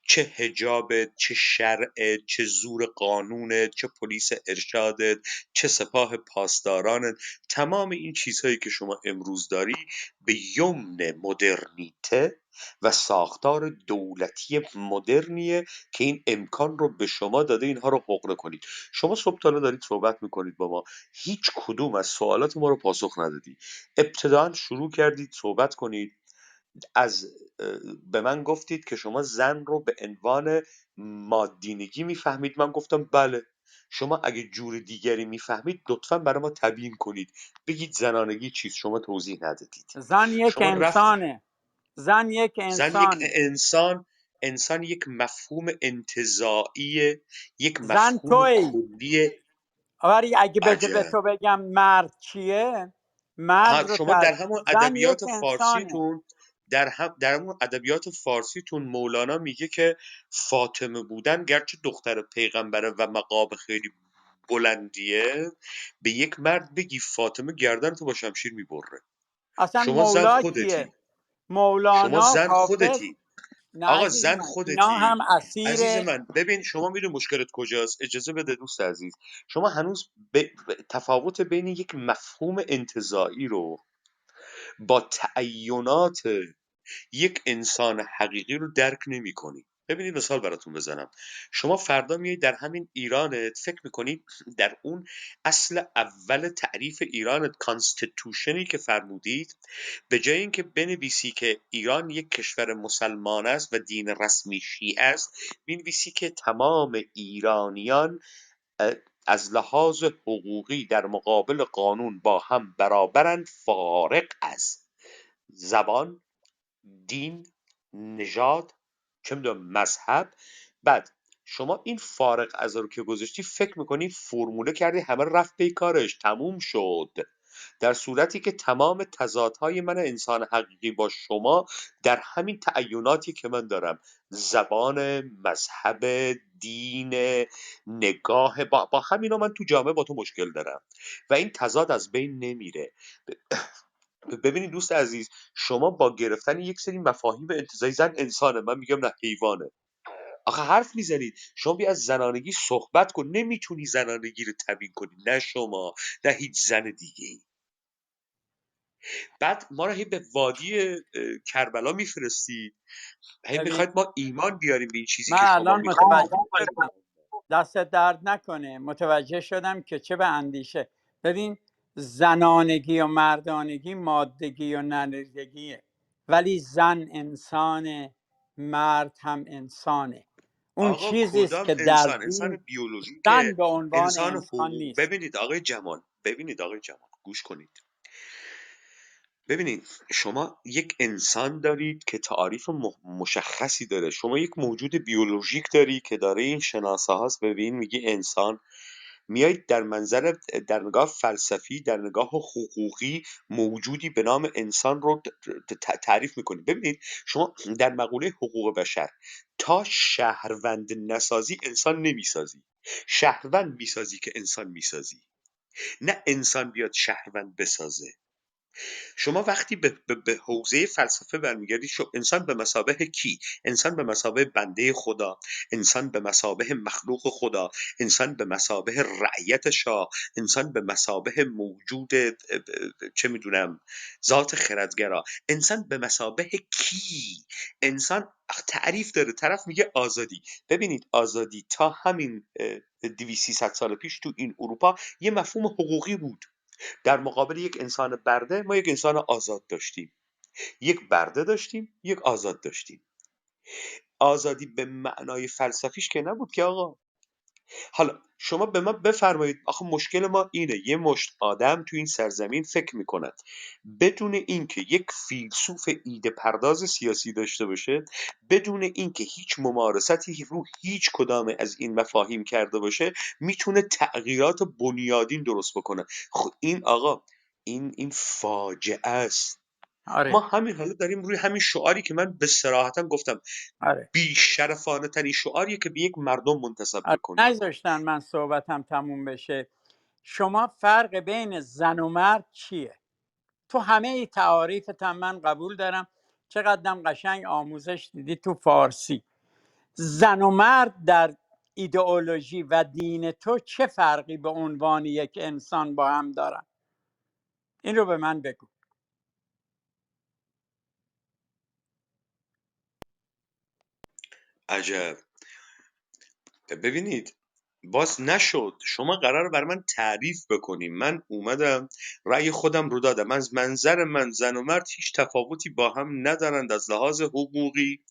چه حجابت، چه شرعت، چه زور قانونت، چه پلیس ارشادت، چه سپاه پاسدارانت، تمام این چیزهایی که شما امروز داری به یمن مدرنیته و ساختار دولتی مدرنیه که این امکان رو به شما داده اینها رو حقنه کنید. شما صبح تا حالا دارید صحبت میکنید با ما، هیچ کدوم از سوالات ما رو پاسخ ندادی. ابتداً شروع کردید صحبت کنید از به من گفتید که شما زن رو به عنوان مادینگی میفهمید. من گفتم بله. شما اگه جور دیگری میفهمید لطفاً برای ما تبیین کنید، بگید زنانگی چیست. شما توضیح ندادید. زن یک شما رفتید انسانه. زن یک زن یک انسانه. انسان یک مفهوم انتزاعی، یک زن مفهوم توی. کلی. ولی اگه به عجب. تو بگم مرد چیه، مرد رو شما در که همون زن یک ادبیات انسانه. فارسیتون، در همون ادبیات فارسیتون مولانا میگه که فاطمه بودن گرچه دختر پیغمبره و مقام خیلی بلندیه، به یک مرد بگی فاطمه گردن تو با شمشیر میبره. اصلا شما زن مولا کیه؟ خودتی. شما مولانا زن حافظ. خودتی. نه آقا عزیز زن من، اینا خودتی. هم اسیر. عزیز من ببین، شما میدون مشکلت کجاست؟ اجازه بده دوست عزیز. شما هنوز تفاوت بین یک مفهوم انتزاعی رو با تعینات یک انسان حقیقی رو درک نمی‌کنی. ببینید مثال براتون بزنم. شما فردا میایید در همین ایرانت فکر میکنید در اون اصل اول تعریف ایرانت، کانستیتوشنی که فرمودید، به جای اینکه بنویسی که ایران یک کشور مسلمان است و دین رسمی شیعه است، بنویسی که تمام ایرانیان از لحاظ حقوقی در مقابل قانون با هم برابرند، فارغ از زبان، دین، نژاد، چه میدونم مذهب. بعد شما این فارغ از رو که گذاشتی فکر میکنی فرموله کردی همه رفت پی کارش تموم شد، در صورتی که تمام تضادهای من انسان حقیقی با شما در همین تعیناتی که من دارم، زبان، مذهب، دین، نگاه، با همینا من تو جامعه با تو مشکل دارم و این تضاد از بین نمیره. ببینید دوست عزیز، شما با گرفتن یک سری مفاهیم انتزاعی، زن انسانه، من میگم نه حیوانه. آخه حرف میزنید. شما بیا از زنانگی صحبت کن، نمیتونی زنانگی رو تبیین کنی، نه شما نه هیچ زن دیگه ای. بعد ما رو هی به وادی کربلا میفرستی، هی ببین، میخواید ما ایمان بیاریم به این چیزی من که شما الان میخواید. متوجه شدم، دست درد نکنه، متوجه شدم که چه به اندیشه. ببین، زنانگی و مردانگی مادگی و نردگیه، ولی زن انسانه، مرد هم انسانه. اون آقا چیزی است کدام که در انسان؟ انسان دین بیولوژیکه، زن به عنوان انسان انسان حقوق. نیست. ببینید آقای جمال، گوش کنید. ببینید شما یک انسان دارید که تعاریف مشخصی داره، شما یک موجود بیولوژیک داری که داره این شناسه هاست. ببین میگه انسان، میایید در منظر، در نگاه فلسفی، در نگاه حقوقی، موجودی به نام انسان رو تعریف میکنید. ببینید شما در مقوله حقوق بشر تا شهروند نسازی انسان نمیسازی، شهروند میسازی که انسان میسازی، نه انسان بیاد شهروند بسازه. شما وقتی به حوزه فلسفه برمیگردی، انسان به مثابه کی؟ انسان به مثابه بنده خدا، انسان به مثابه مخلوق خدا، انسان به مثابه رعیت شاه، انسان به مثابه موجود چه میدونم ذات خردگرا. انسان به مثابه کی؟ انسان تعریف داره. طرف میگه آزادی. ببینید آزادی تا همین 200-300 سال پیش تو این اروپا یه مفهوم حقوقی بود. در مقابل یک انسان برده ما یک انسان آزاد داشتیم، یک برده داشتیم، یک آزاد داشتیم. آزادی به معنای فلسفیش که نبود که آقا. حالا شما به ما بفرمایید، آخه مشکل ما اینه، یه مشت آدم تو این سرزمین فکر میکنند بدون اینکه یک فیلسوف ایده پرداز سیاسی داشته باشه، بدون اینکه هیچ ممارستی رو هیچ کدام از این مفاهیم کرده باشه، میتونه تغییرات بنیادین درست بکنه. خب این آقا، این فاجعه است. آره ما همین حالا داریم روی همین شعاری که من به صراحتا گفتم آره بی شرفانه ترین شعاریه که به یک مردم منتسب آره بکنی. نذاشتن من صحبتم تموم بشه. شما فرق بین زن و مرد چیه؟ تو همه تعاریفتم من قبول دارم، چقدرم قشنگ آموزش دیدی تو فارسی. زن و مرد در ایدئولوژی و دین تو چه فرقی به عنوان یک انسان با هم دارن؟ این رو به من بگو. عجب. ببینید باز نشد، شما قرار بر من تعریف بکنیم، من اومدم رأی خودم رو دادم. از منظر من زن و مرد هیچ تفاوتی با هم ندارند از لحاظ حقوقی،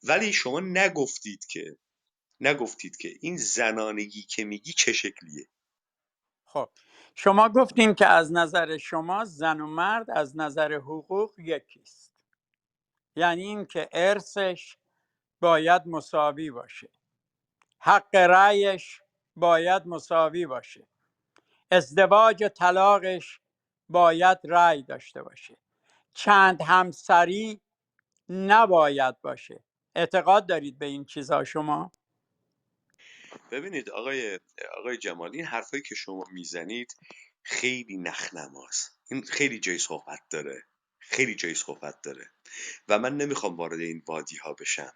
ولی شما نگفتید که این زنانگی که میگی چه شکلیه. خب شما گفتین که از نظر شما زن و مرد از نظر حقوق یکیست، یعنی این که ارثش باید مساوی باشه، حق رأیش باید مساوی باشه، ازدواج و طلاقش باید رأی داشته باشه، چند همسری نباید باشه. اعتقاد دارید به این چیزا شما؟ ببینید آقای جمالی، این حرفایی که شما میزنید خیلی نخنماست، این خیلی جای صحبت داره، خیلی جای صحبت داره و من نمیخوام وارد این وادی ها بشم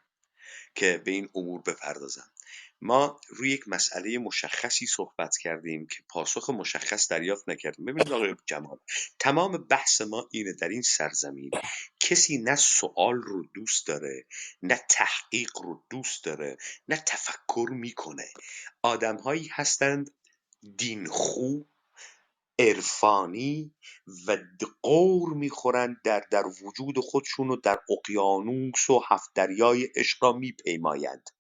که به این امور بپردازم. ما روی یک مسئله مشخصی صحبت کردیم که پاسخ مشخص دریافت نکردیم. ببینید آقای جمال، تمام بحث ما اینه در این سرزمین کسی نه سوال رو دوست داره، نه تحقیق رو دوست داره، نه تفکر میکنه. آدمهایی هستند دینخو، عرفانی و غور میخورند در وجود خودشون و در اقیانوس و هفت دریای عشق را میپیمایند.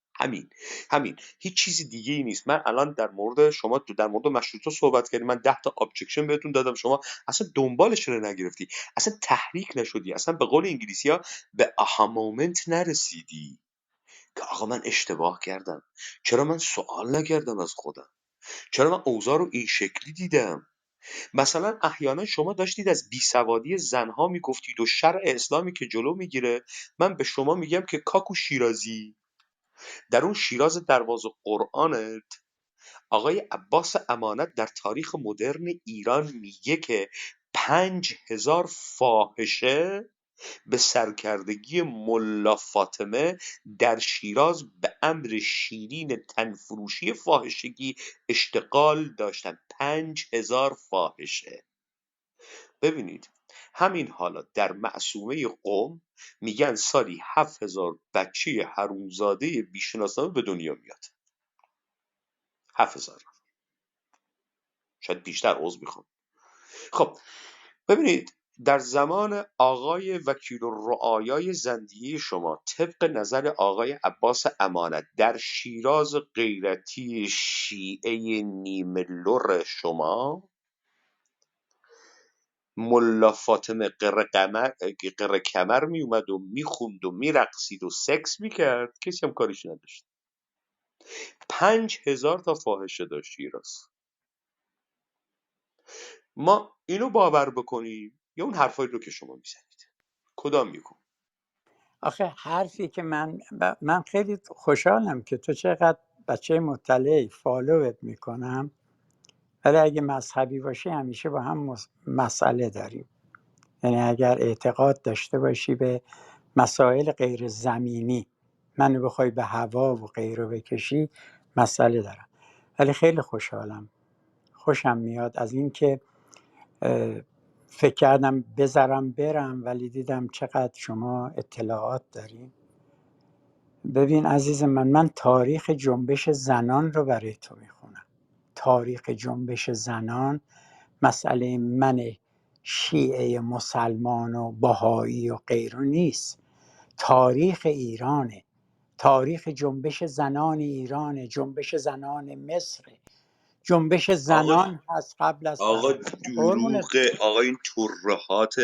همین هیچ چیزی دیگه ای نیست. من الان در مورد شما در مورد مشروطه صحبت کردیم، من 10 تا ابجکشن بهتون دادم، شما اصلا دنبالش رو نگرفتی، اصلا تحریک نشدی، اصلا به قول انگلیسی ها به آها مومنت نرسیدی که آقا من اشتباه کردم، چرا من سوال نکردم از خودم، چرا من اوضاع رو این شکلی دیدم. مثلا احیانا شما داشتید از بیسوادی زنها میگفتید و شرع اسلامی که جلو میگیره. من به شما میگم که کاکو شیرازی، در اون شیراز دروازه قرآنت آقای عباس امانت در تاریخ مدرن ایران میگه که 5000 فاحشه به سرکردگی ملا فاطمه در شیراز به امر شیرین تنفروشی فاحشگی اشتغال داشتن. 5000 فاحشه. ببینید همین حالا در معصومه قم میگن سالی 7000 بچه حرومزاده بیشناسنامه به دنیا میاد. 7000، شاید بیشتر، عذر میخوام. خب ببینید در زمان آقای وکیل الرعایای زندیه شما طبق نظر آقای عباس امانت در شیراز غیرتی شیعه نیمه لور شما، ملا فاطمه قره کمر می اومد و میخوند و میرقصید و سکس میکرد، کسی هم کاریش نداشت. 5000 تا فاحشه داشت شیراز. ما اینو باور بکنیم یا اون حرفایی رو که شما میزنید؟ کدام یکو؟ آخه حرفی که من خیلی خوشحالم که تو چقدر بچه مطلعی، فالوت میکنم، ولی اگه مذهبی باشی همیشه با هم مسئله داریم. یعنی اگر اعتقاد داشته باشی به مسائل غیر زمینی، منو بخوای به هوا و غیره بکشی، مسئله دارم. ولی خیلی خوشحالم، خوشم میاد از این که فکر کردم بذارم برم، ولی دیدم چقدر شما اطلاعات دارین. ببین عزیز من تاریخ جنبش زنان رو برای تو میخونم. تاریخ جنبش زنان مسئله من شیعه مسلمان و بهایی و غیره نیست، تاریخ ایرانه، تاریخ جنبش زنان ایرانه، جنبش زنان مصر، جنبش آقا زنان هست قبل از آقا فرنگی. قربونت دروغه آقا، این ترهات.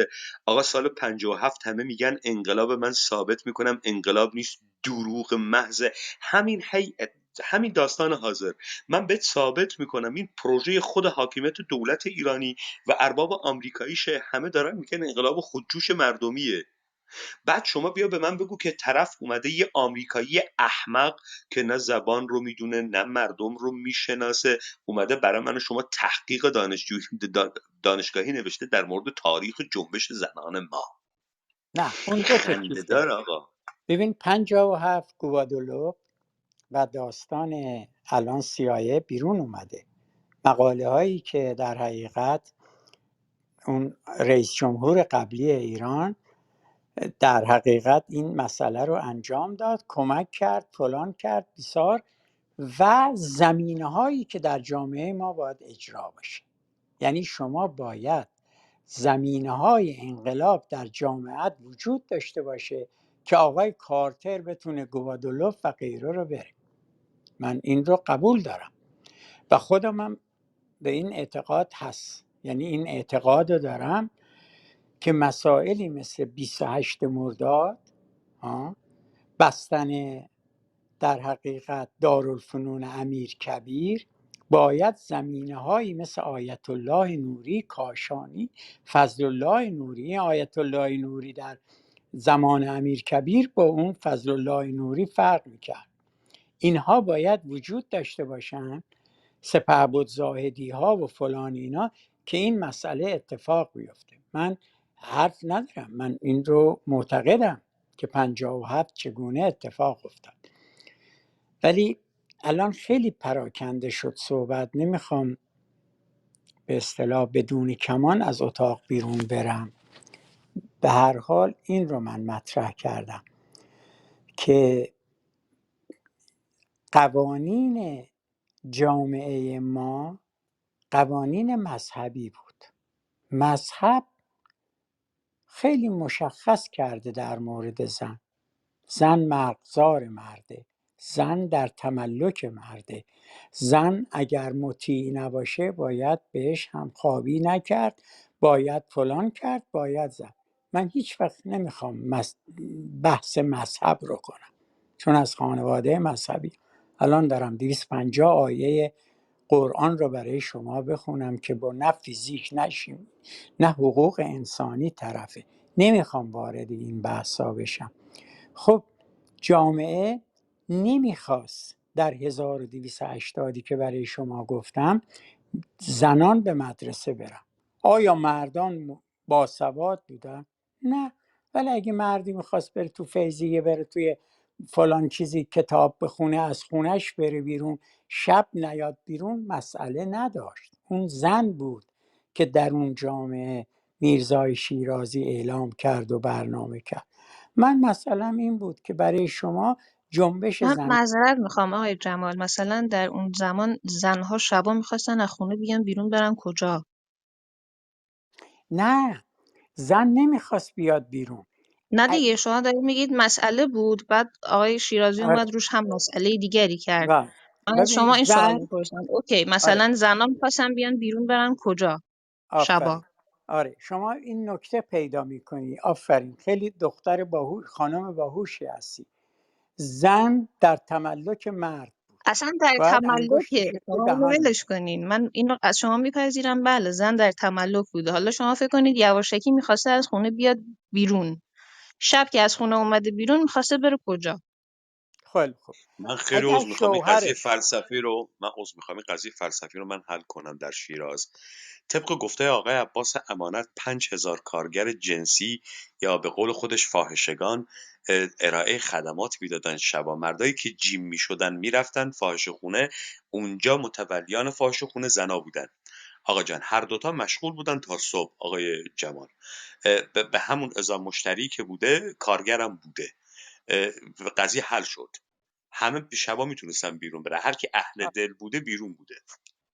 آقا سال 57 همه میگن انقلاب، من ثابت میکنم انقلاب نیست، دروغ محض. همین هیئت همین داستان حاضر، من بهت ثابت میکنم این پروژه خود حاکمیت دولت ایرانی و ارباب آمریکاییشه، همه دارن میگن انقلاب خودجوش مردمیه. بعد شما بیا به من بگو که طرف اومده یه آمریکایی احمق که نه زبان رو میدونه نه مردم رو میشناسه، اومده برای من و شما تحقیق دانشگاهی نوشته در مورد تاریخ جنبش زنان ما. نه اون دو تا خنده چیز داره. دار آقا. ببین 57 گوادلوپ و داستان الان CIA بیرون اومده. مقاله هایی که در حقیقت اون رئیس جمهور قبلی ایران در حقیقت این مسئله رو انجام داد، کمک کرد، فلان کرد بسار، و زمینه هایی که در جامعه ما باید اجرا بشه. یعنی شما باید زمینه های انقلاب در جامعه وجود داشته باشه که آقای کارتر بتونه گوادلوف و غیره رو بره. من این رو قبول دارم و خودم هم به این اعتقاد هست. یعنی این اعتقاد رو دارم که مسائلی مثل 28 مرداد، بستن در حقیقت دارالفنون امیرکبیر، باید زمینه هایی مثل آیت الله نوری، کاشانی، فضل الله نوری. آیت الله نوری در زمان امیرکبیر با اون فضل الله نوری فرق میکرد. اینها باید وجود داشته باشن، سپهبد زاهدی ها و فلان اینا، که این مسئله اتفاق بیفته. من حرف ندارم، من این رو معتقدم که 57 چگونه اتفاق افتاد. ولی الان خیلی پراکنده شد صحبت، نمیخوام به اصطلاح بدون کمان از اتاق بیرون برم. به هر حال این رو من مطرح کردم که قوانین جامعه ما قوانین مذهبی بود. مذهب خیلی مشخص کرده در مورد زن. زن مرغزار مرده، زن در تملک مرده، زن اگر مطیع نباشه باید بهش همخوابی نکرد، باید فلان کرد، باید زن. من هیچ وقت نمیخوام بحث مذهب رو کنم، چون از خانواده مذهبی. الان دارم 250 آیه قرآن رو برای شما بخونم که با نه فیزیک نه شیمی نه حقوق انسانی طرفه. نمیخوام وارد این بحثا بشم. خب جامعه نمیخواست در 1280 که برای شما گفتم زنان به مدرسه برن. آیا مردان باسواد بودن؟ نه. ولی اگه مردی میخواست بره تو فیضیه، بره توی فلان چیزی کتاب بخونه، از خونش بره بیرون، شب نیاد بیرون، مسئله نداشت. اون زن بود که در اون جامعه میرزای شیرازی اعلام کرد و برنامه کرد. من مسئلم این بود که برای شما جنبش من زن. معذرت میخوام آقای جمال، مثلا در اون زمان زنها شبا میخواستن از خونه بیان بیرون برن کجا؟ نه، زن نمیخواست بیاد بیرون. نه ا- دیگه، شما دارید میگید مسئله بود، بعد آقای شیرازی آره. اومد روش هم مسئله دیگری کرد. و من از ببین شما این سوال زن. میپرسم، اوکی آره، مثلا زنها میخواستن بیان بیرون برن کجا شبا؟ آفرین. آره شما این نکته پیدا میکنی، آفرین، خیلی دختر باهوش، خانم باهوشی هستی. زن در تملک مرد بود، اصلا در باید انگشتش تملکه، رو تو شما اینو دهان ولش میذاشت. کنین، من اینو از شما میپذیرم، بله زن در تملک بوده. حالا شما فکر کنید یواشکی میخواسته از خونه بیاد بیرون، شب که از خونه اومده بیرون میخواسته بره کجا؟ خیلی خوب. من خیلی اگر عذر میخوام این قضیه شوهرش. فلسفی رو من عذر میخوام این قضیه فلسفی رو من حل کنم. در شیراز طبق گفته آقای عباس امانت 5000 کارگر جنسی یا به قول خودش فاحشگان ارائه خدمات میدادن شبا. مردایی که جیم میشدن میرفتن فاحشه خونه، اونجا متولیان فاحشه خونه زنا بودن. آقا جان هر دوتا مشغول بودن تا صبح. آقای جمال به همون ازا مشتری که بوده کارگرم بوده، قضیه حل شد. همه شبا میتونستن بیرون بره، هر کی اهل دل بوده بیرون بوده.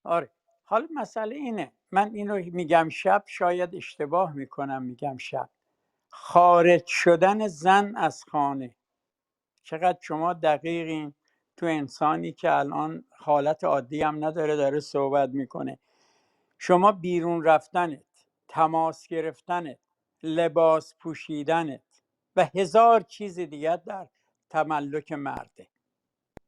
آره، حالا مسئله اینه، من اینو میگم شب، شاید اشتباه میکنم میگم شب. خارج شدن زن از خانه، چقدر شما دقیقین. تو انسانی که الان حالت عادی هم نداره داره صحبت میکنه. شما بیرون رفتنت، تماس گرفتنت، لباس پوشیدنت و هزار چیز دیگر در تملک مرده.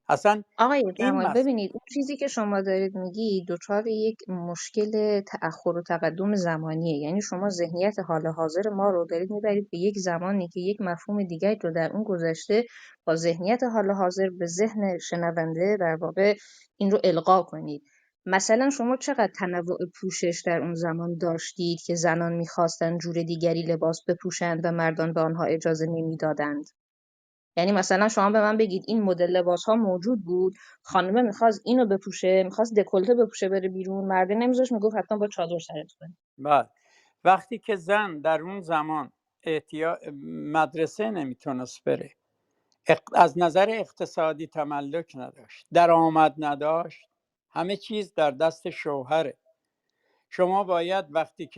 اصلا آقای این جمال مسئله. ببینید، اون چیزی که شما دارید میگی دچار یک مشکل تأخر و تقدم زمانیه. یعنی شما ذهنیت حال حاضر ما رو دارید میبرید به یک زمانی که یک مفهوم دیگری رو در اون گذشته با ذهنیت حال حاضر به ذهن شنونده در واقع این رو القا کنید. مثلا شما چقدر تنوع پوشش در اون زمان داشتید که زنان میخواستن جور دیگری لباس بپوشند و مردان به آنها اجازه نمیدادند؟ یعنی مثلا شما به من بگید این مدل لباس ها موجود بود، خانومه میخواست اینو بپوشه، میخواست دکولته بپوشه بره بیرون، مرده نمیذاش، میگفت حتما با چادر سرت کنی. بعد وقتی که زن در اون زمان مدرسه نمیتونست بره، از نظر اقتصادی تملک نداشت، درآمد نداشت، همه چیز در دست شوهره. شما باید خب وقتی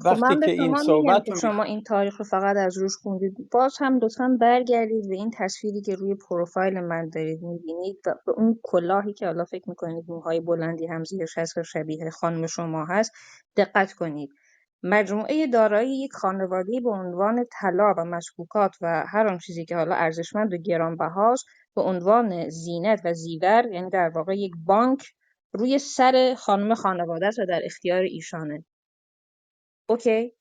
من به که این شما میگم صحبت که رو شما این تاریخ رو فقط از روش خوندید، باز هم لطفا برگردید به این تصویری که روی پروفایل من دارید میبینید و به اون کلاهی که حالا فکر میکنید موهای بلندی هم زیرش هست و شبیه خانم شما هست دقت کنید. مجموعه دارایی یک خانوادگی به عنوان طلا و مشکوکات و هر آن چیزی که حالا ارزشمند و گرانبهاست به عنوان زینت و زیور، یعنی در واقع یک بانک روی سر خانم خانواده است و در اختیار ایشانه. اوکی.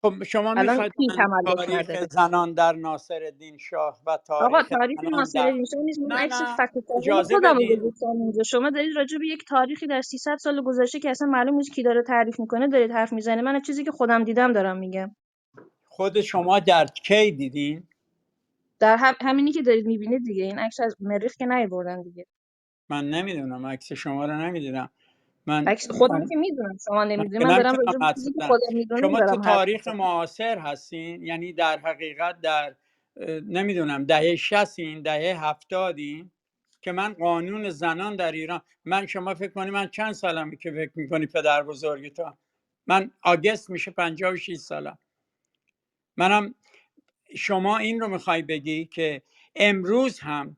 خب شما الان میخواید کی من تملک تاریخ نداره؟ زنان در ناصرالدین شاه و آقا تاریخ تاریخ زنان در... ناصرالدین شاه نیست، من نه عکس نه، فکت تحلیل اجازه خودم رو بدین. گذاشتم اینجا. شما دارید راجع به یک تاریخی در 300 سال گذشته که اصلا معلوم نیست کی داره تعریف میکنه دارید حرف میزنه. من از چیزی که خودم دیدم دارم میگم. خود شما در کی دیدین؟ در همینی که دارید میبینید دیگه. این عکس از مریخ که نیاوردن دیگه. من نمیدونم، عکس شما رو نمیدیدم. من عکس خودم که میدونم، شما من نمیدونید. که من دارم نمیتونم راجع به حدس چیزی که بزنم. خودم میدونم شما تو دارم حرف تاریخ میزنم. معاصر هستین، یعنی در حقیقت در نمیدونم دهه 60، دهه 70 که من قانون زنان در ایران، من شما فکر کنی من چند سالمه که فکر میکنی پدر بزرگتان؟ من آگست میشه 56 سالم. منم شما این رو میخوای بگی که امروز هم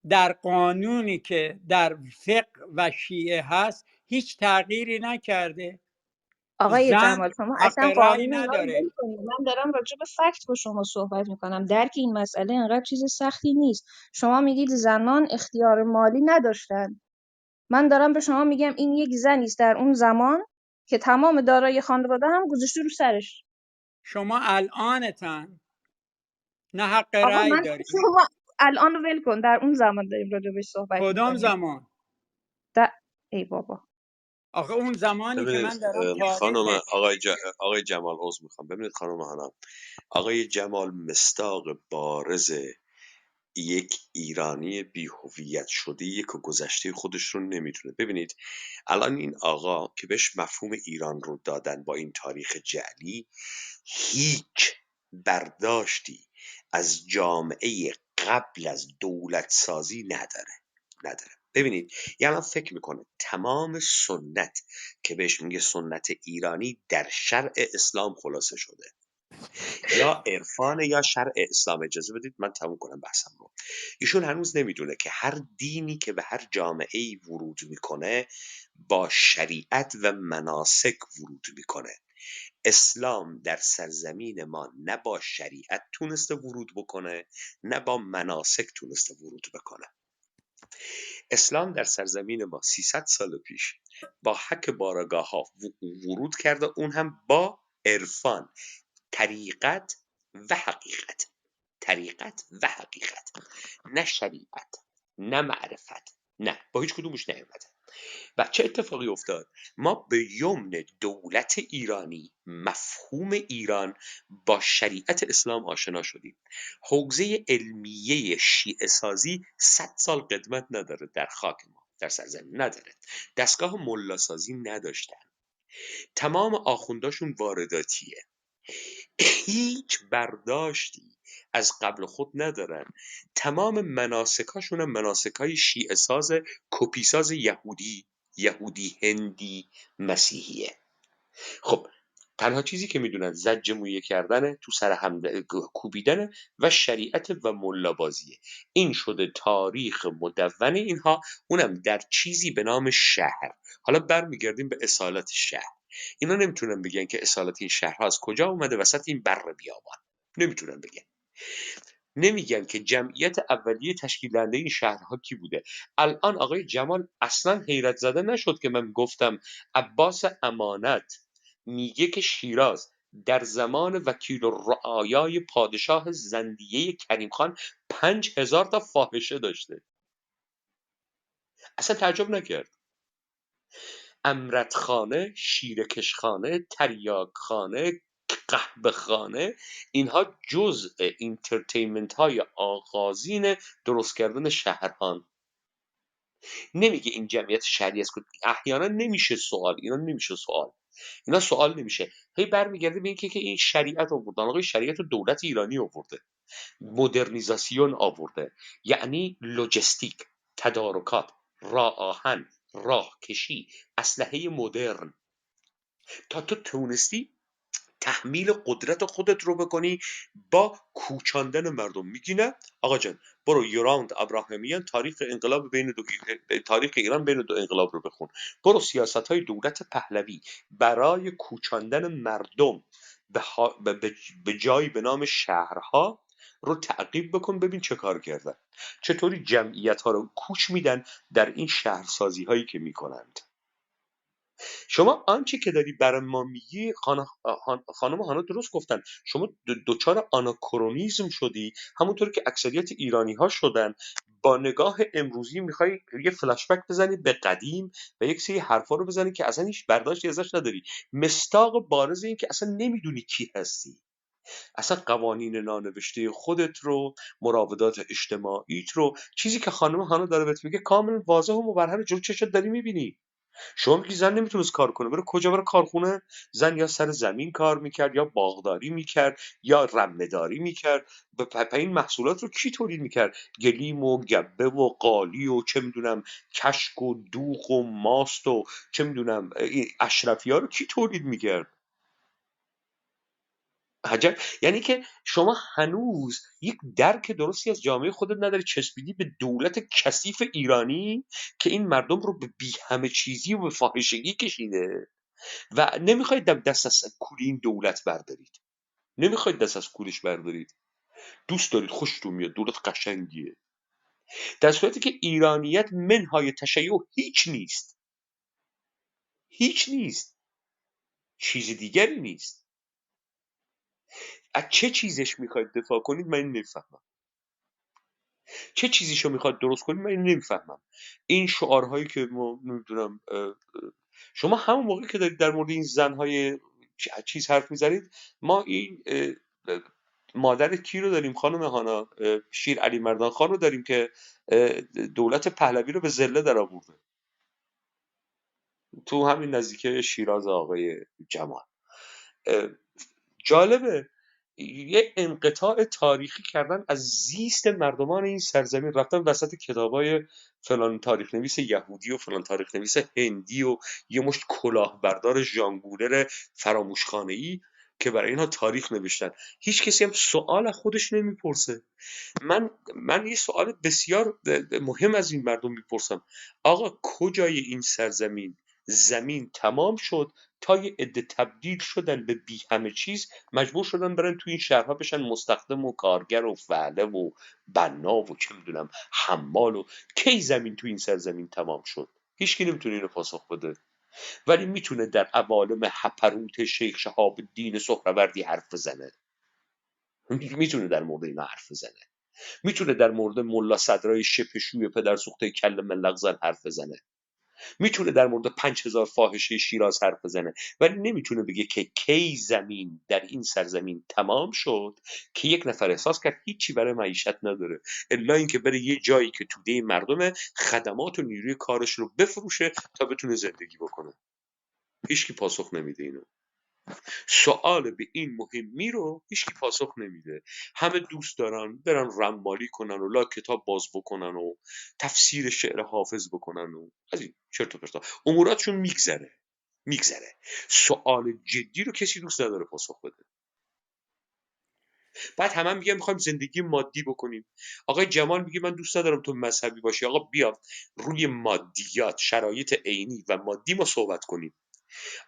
در قانونی که در فقه و شیعه هست هیچ تغییری نکرده؟ آقای زن جمال شما حق اصلا رأی قانون اینا رو نداره. ول کنید. من دارم راجع به فکت با شما صحبت میکنم. درک این مسئله انقدر چیز سختی نیست. شما میگید زنان اختیار مالی نداشتن. من دارم به شما میگم این یک زنی است در اون زمان که تمام دارایی خانواده هم گذاشته رو سرش. شما الانتن نه حق آقا رأی من داری. شما الان رو ول کن. در اون زمان داریم راجع بهش صحبت کدام میکنیم. زمان؟ ای بابا. آخه اون زمانی که ببینید من دارم خانم تاریخ. آقای جمال عذر میخوام. ببینید خانم هانم، آقای جمال مصداق بارز یک ایرانی بی هویت شده که گذشته خودش رو نمیدونه. ببینید الان این آقا که بهش مفهوم ایران رو دادن با این تاریخ جعلی، هیچ برداشتی از جامعه قبل از دولت سازی نداره. ببینید یعنی فکر میکنه تمام سنت که بهش میگه سنت ایرانی در شرع اسلام خلاصه شده، یا عرفان یا شرع اسلام. اجازه بدید من تموم کنم بحثم رو. ایشون هنوز نمیدونه که هر دینی که به هر جامعه‌ای ورود میکنه با شریعت و مناسک ورود میکنه. اسلام در سرزمین ما نه با شریعت تونسته ورود بکنه نه با مناسک تونسته ورود بکنه. اسلام در سرزمین ما 300 سال پیش با حک بارگاه ها ورود کرده، اون هم با عرفان، طریقت و حقیقت. طریقت و حقیقت، نه شریعت نه معرفت، نه با هیچ کدومش نیومده. و چه اتفاقی افتاد؟ ما به یمن دولت ایرانی، مفهوم ایران با شریعت اسلام آشنا شدیم. حوزه علمیه شیعه سازی 100 سال قدمت نداره در خاک ما، در سرزمین نداره. دستگاه ملا سازی نداشتن، تمام آخونداشون وارداتیه، هیچ برداشتی از قبل خود ندارن. تمام مناسکاشون هم مناسکای شیعه ساز، کپی ساز یهودی هندی مسیحیه. خب تنها چیزی که میدونن زج مویه کردنه، تو سر هم کوبیدنه و شریعت و ملا بازیه. این شده تاریخ مدون اینها، اونم در چیزی به نام شهر. حالا برمیگردیم به اصالت شهر. اینا نمیتونن بگن که اصالت این شهرها از کجا اومده وسط این بر بیابان، نمیتونن بگن. نمیگن که جمعیت اولیه تشکیل دهنده این شهرها کی بوده. الان آقای جمال اصلا حیرت زده نشد که من گفتم عباس امانت میگه که شیراز در زمان وکیل الرعایای پادشاه زندیه کریم خان 5000 تا فاحشه داشته. اصلا تعجب نکرد. امرتخانه، شیرکشخانه، تریاکخانه، قهوه‌خانه، اینها جزء اینترتینمنت های آغازین درست کردن شهرهان. نمیگه این جمعیت شهری است. احیانا نمیشه سوال، اینا سوال نمیشه. هی برمیگرده به اینکه این شریعت آوردن. آقای شریعت رو دولت ایرانی آورده، مدرنیزاسیون آورده، یعنی لوجستیک، تدارکات، راه آهن، راه کشی، اسلحه مدرن. تا تو تونستی تحمیل قدرت خودت رو بکنی با کوچاندن مردم. میگی نه آقا جان برو یوراند ابراهیمیان تاریخ ایران بین دو انقلاب رو بخون. برو سیاست های دولت پهلوی برای کوچاندن مردم به جایی به نام شهرها رو تعقیب بکن، ببین چه کار کردن، چطوری جمعیت ها رو کوچ میدن در این شهرسازی هایی که میکنند. شما آنچه که داری برای ما میگی خانم هانا درست گفتن، شما دوچار آناکرونیزم شدی، همونطور که اکثریت ایرانی ها شدن. با نگاه امروزی میخوای یه فلش بک بزنی به قدیم و یک سری حرفا رو بزنی که اصلا هیچ برداشتی ازش نداری. مستاق بارز این که اصلا نمیدونی کی هستی، اصلا قوانین نانوشته خودت رو، مراودات اجتماعیت رو، چیزی که خانم هانا داره بهت میگه کامل واضح و مبرهن جلو چشت داری میبینی. شما میگی زن نمیتونست کار کنه، بره کجا؟ بره کارخونه. زن یا سر زمین کار میکرد، یا باغداری میکرد، یا رمهداری میکرد. این محصولات رو کی تولید میکرد؟ گلیم و گبه و قالی و چه میدونم کشک و دوغ و ماست و چه میدونم اشرفی ها رو کی تولید میکرد؟ عجب. یعنی که شما هنوز یک درک درستی از جامعه خودت نداری، چسبیدی به دولت کثیف ایرانی که این مردم رو به بی همه چیزی و به فاحشگی کشیده و نمیخواید دست از کول این دولت بردارید، نمیخواید دست از کولش بردارید، دوست دارید، خوشتون میاد، دولت قشنگیه. در صورتی که ایرانیت منهای تشیع هیچ نیست، چیز دیگری نیست. از چه چیزش میخواید دفاع کنید من نمیفهمم، چه چیزیشو میخواد درست کنید من نمیفهمم. این شعارهایی که ما نمیدونم، شما همون موقعی که دارید در مورد این زنهای چیز حرف میزنید، ما این مادر کی رو داریم خانم هانا؟ شیر علی مردان خان رو داریم که دولت پهلوی رو به ذله در آورده تو همین نزدیک شیراز. آقای جمال جالبه یه انقطاع تاریخی کردن از زیست مردمان این سرزمین، رفتن وسط کتابای فلان تاریخ نویس یهودی و فلان تاریخ نویس هندی و یه مشت کلاهبردار ژانگولر فراموشخانه‌ای که برای اینها تاریخ نوشتن. هیچ کسی هم سوال از خودش نمیپرسه. من یه سوال بسیار مهم از این مردم میپرسم، آقا کجای این سرزمین زمین تمام شد تا یه عده تبدیل شدن به بی همه چیز، مجبور شدن برن تو این شهرها بشن مستخدم و کارگر و فعله و بنا و چه میدونم حمال و کی زمین تو این سرزمین تمام شد؟ هیچکی نمیتونه اینو پاسخ بده، ولی میتونه در عوالم هپروت شیخ شهاب الدین سهروردی حرف بزنه، میتونه در مورد اینا حرف بزنه، میتونه در مورد ملا صدرای شپشوی پدر سوخته کل ملق زن حرف بزنه، میتونه در مورد 5000 فاحشه شیراز حرف بزنه، ولی نمیتونه بگه که کی زمین در این سرزمین تمام شد که یک نفر احساس کرد هیچی برای معیشت نداره الا اینکه بره یه جایی که توده مردم خدمات و نیروی کارش رو بفروشه تا بتونه زندگی بکنه. هیچکی پاسخ نمیده اینو. سوال به این مهمی رو هیچکی پاسخ نمیده. همه دوست دارن برن رمالی کنن و لا کتاب باز بکنن و تفسیر شعر حافظ بکنن و از این چرت و پرتا اموراتشون میگذره. سوال جدی رو کسی دوست نداره پاسخ بده. بعد همه میگن میخوایم زندگی مادی بکنیم. آقای جمال میگه من دوست ندارم تو مذهبی باشی. آقا بیا روی مادیات، شرایط عینی و مادی ما صحبت کنیم.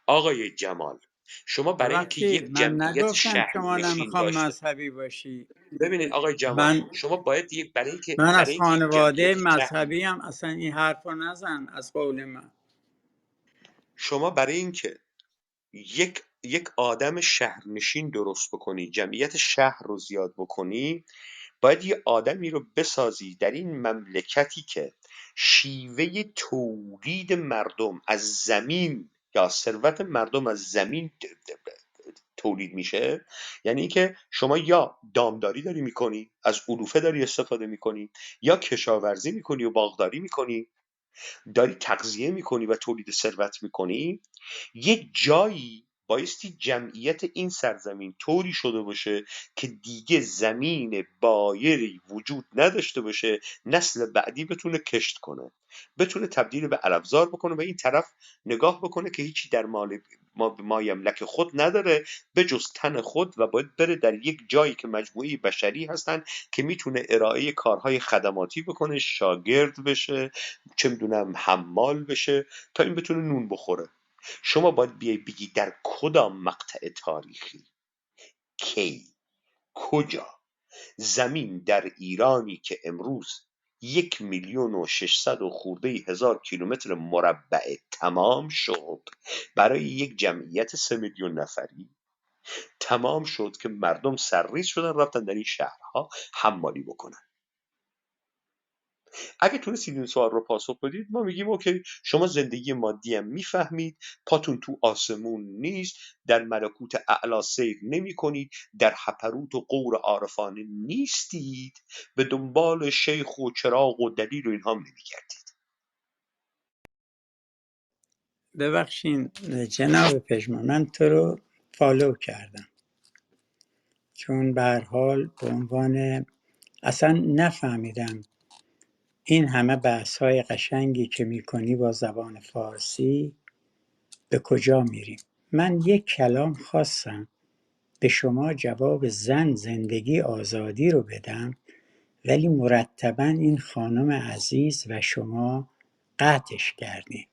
آقای جمال شما برای اینکه ببخشید، یک من جمعیت نگفتم شما شهرنشین نمیخوام داشته، مذهبی باشی. ببینید آقای جمال، من شما باید یک من از برای اینکه یک جمعیت خانواده شهر مذهبی هم، اصلا این حرف رو نزن از قول من. شما برای اینکه یک آدم شهرنشین درست بکنی، جمعیت شهر رو زیاد بکنی، باید یه آدمی رو بسازی در این مملکتی که شیوه تولید مردم از زمین یا ثروت مردم از زمین تولید میشه. یعنی اینکه شما یا دامداری داری میکنی، از علوفه داری استفاده میکنی، یا کشاورزی میکنی و باغداری میکنی، داری تغذیه میکنی و تولید ثروت میکنی. یک جایی بایستی جمعیت این سرزمین طوری شده باشه که دیگه زمین بایری وجود نداشته باشه، نسل بعدی بتونه کشت کنه، بتونه تبدیل به علفزار بکنه و این طرف نگاه بکنه که هیچی در ما یملک خود نداره به جز تن خود، و باید بره در یک جایی که مجموعه بشری هستن که میتونه ارائه کارهای خدماتی بکنه، شاگرد بشه، چه میدونم حمال بشه، تا این بتونه نون بخوره. شما باید بیای بگی در کدام مقطع تاریخی، کی، کجا، زمین در ایرانی که امروز 1,600,000 و خورده هزار کیلومتر مربع تمام شد، برای یک جمعیت 3 میلیون نفری تمام شد که مردم سرریز شدن رفتن در این شهرها حمالی بکنن. اگه تونستید این سوال رو پاسخ بدید، ما میگیم اوکی، شما زندگی مادی هم میفهمید، پاتون تو آسمون نیست، در ملکوت اعلی سیر نمی کنید، در حپروت و قور عارفانه نیستید، به دنبال شیخ و چراغ و دلیل و اینها هم نمیگردید. ببخشین جناب پژمان، من تو رو فالو کردم، چون به هر حال به عنوان اصلا نفهمیدم این همه بحث های قشنگی که میکنی با زبان فارسی به کجا میریم. من یک کلام خواستم به شما جواب زن زندگی آزادی رو بدم، ولی مرتباً این خانم عزیز و شما قطعش کردین.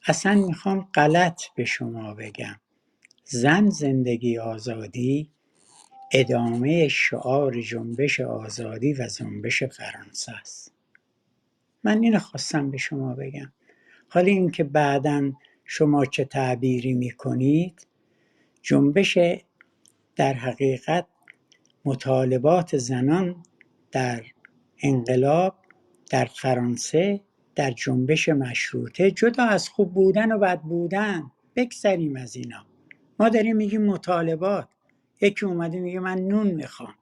اصلا میخوام غلط به شما بگم، زن زندگی آزادی ادامه شعار جنبش آزادی و جنبش فرانسه است. من اینو خواستم به شما بگم. حالا اینکه بعداً شما چه تعبیری میکنید، جنبش در حقیقت مطالبات زنان در انقلاب در فرانسه در جنبش مشروطه، جدا از خوب بودن و بد بودن، بگذریم از اینا، ما داریم میگیم مطالبات. یکی اومده میگه من نون میخوام،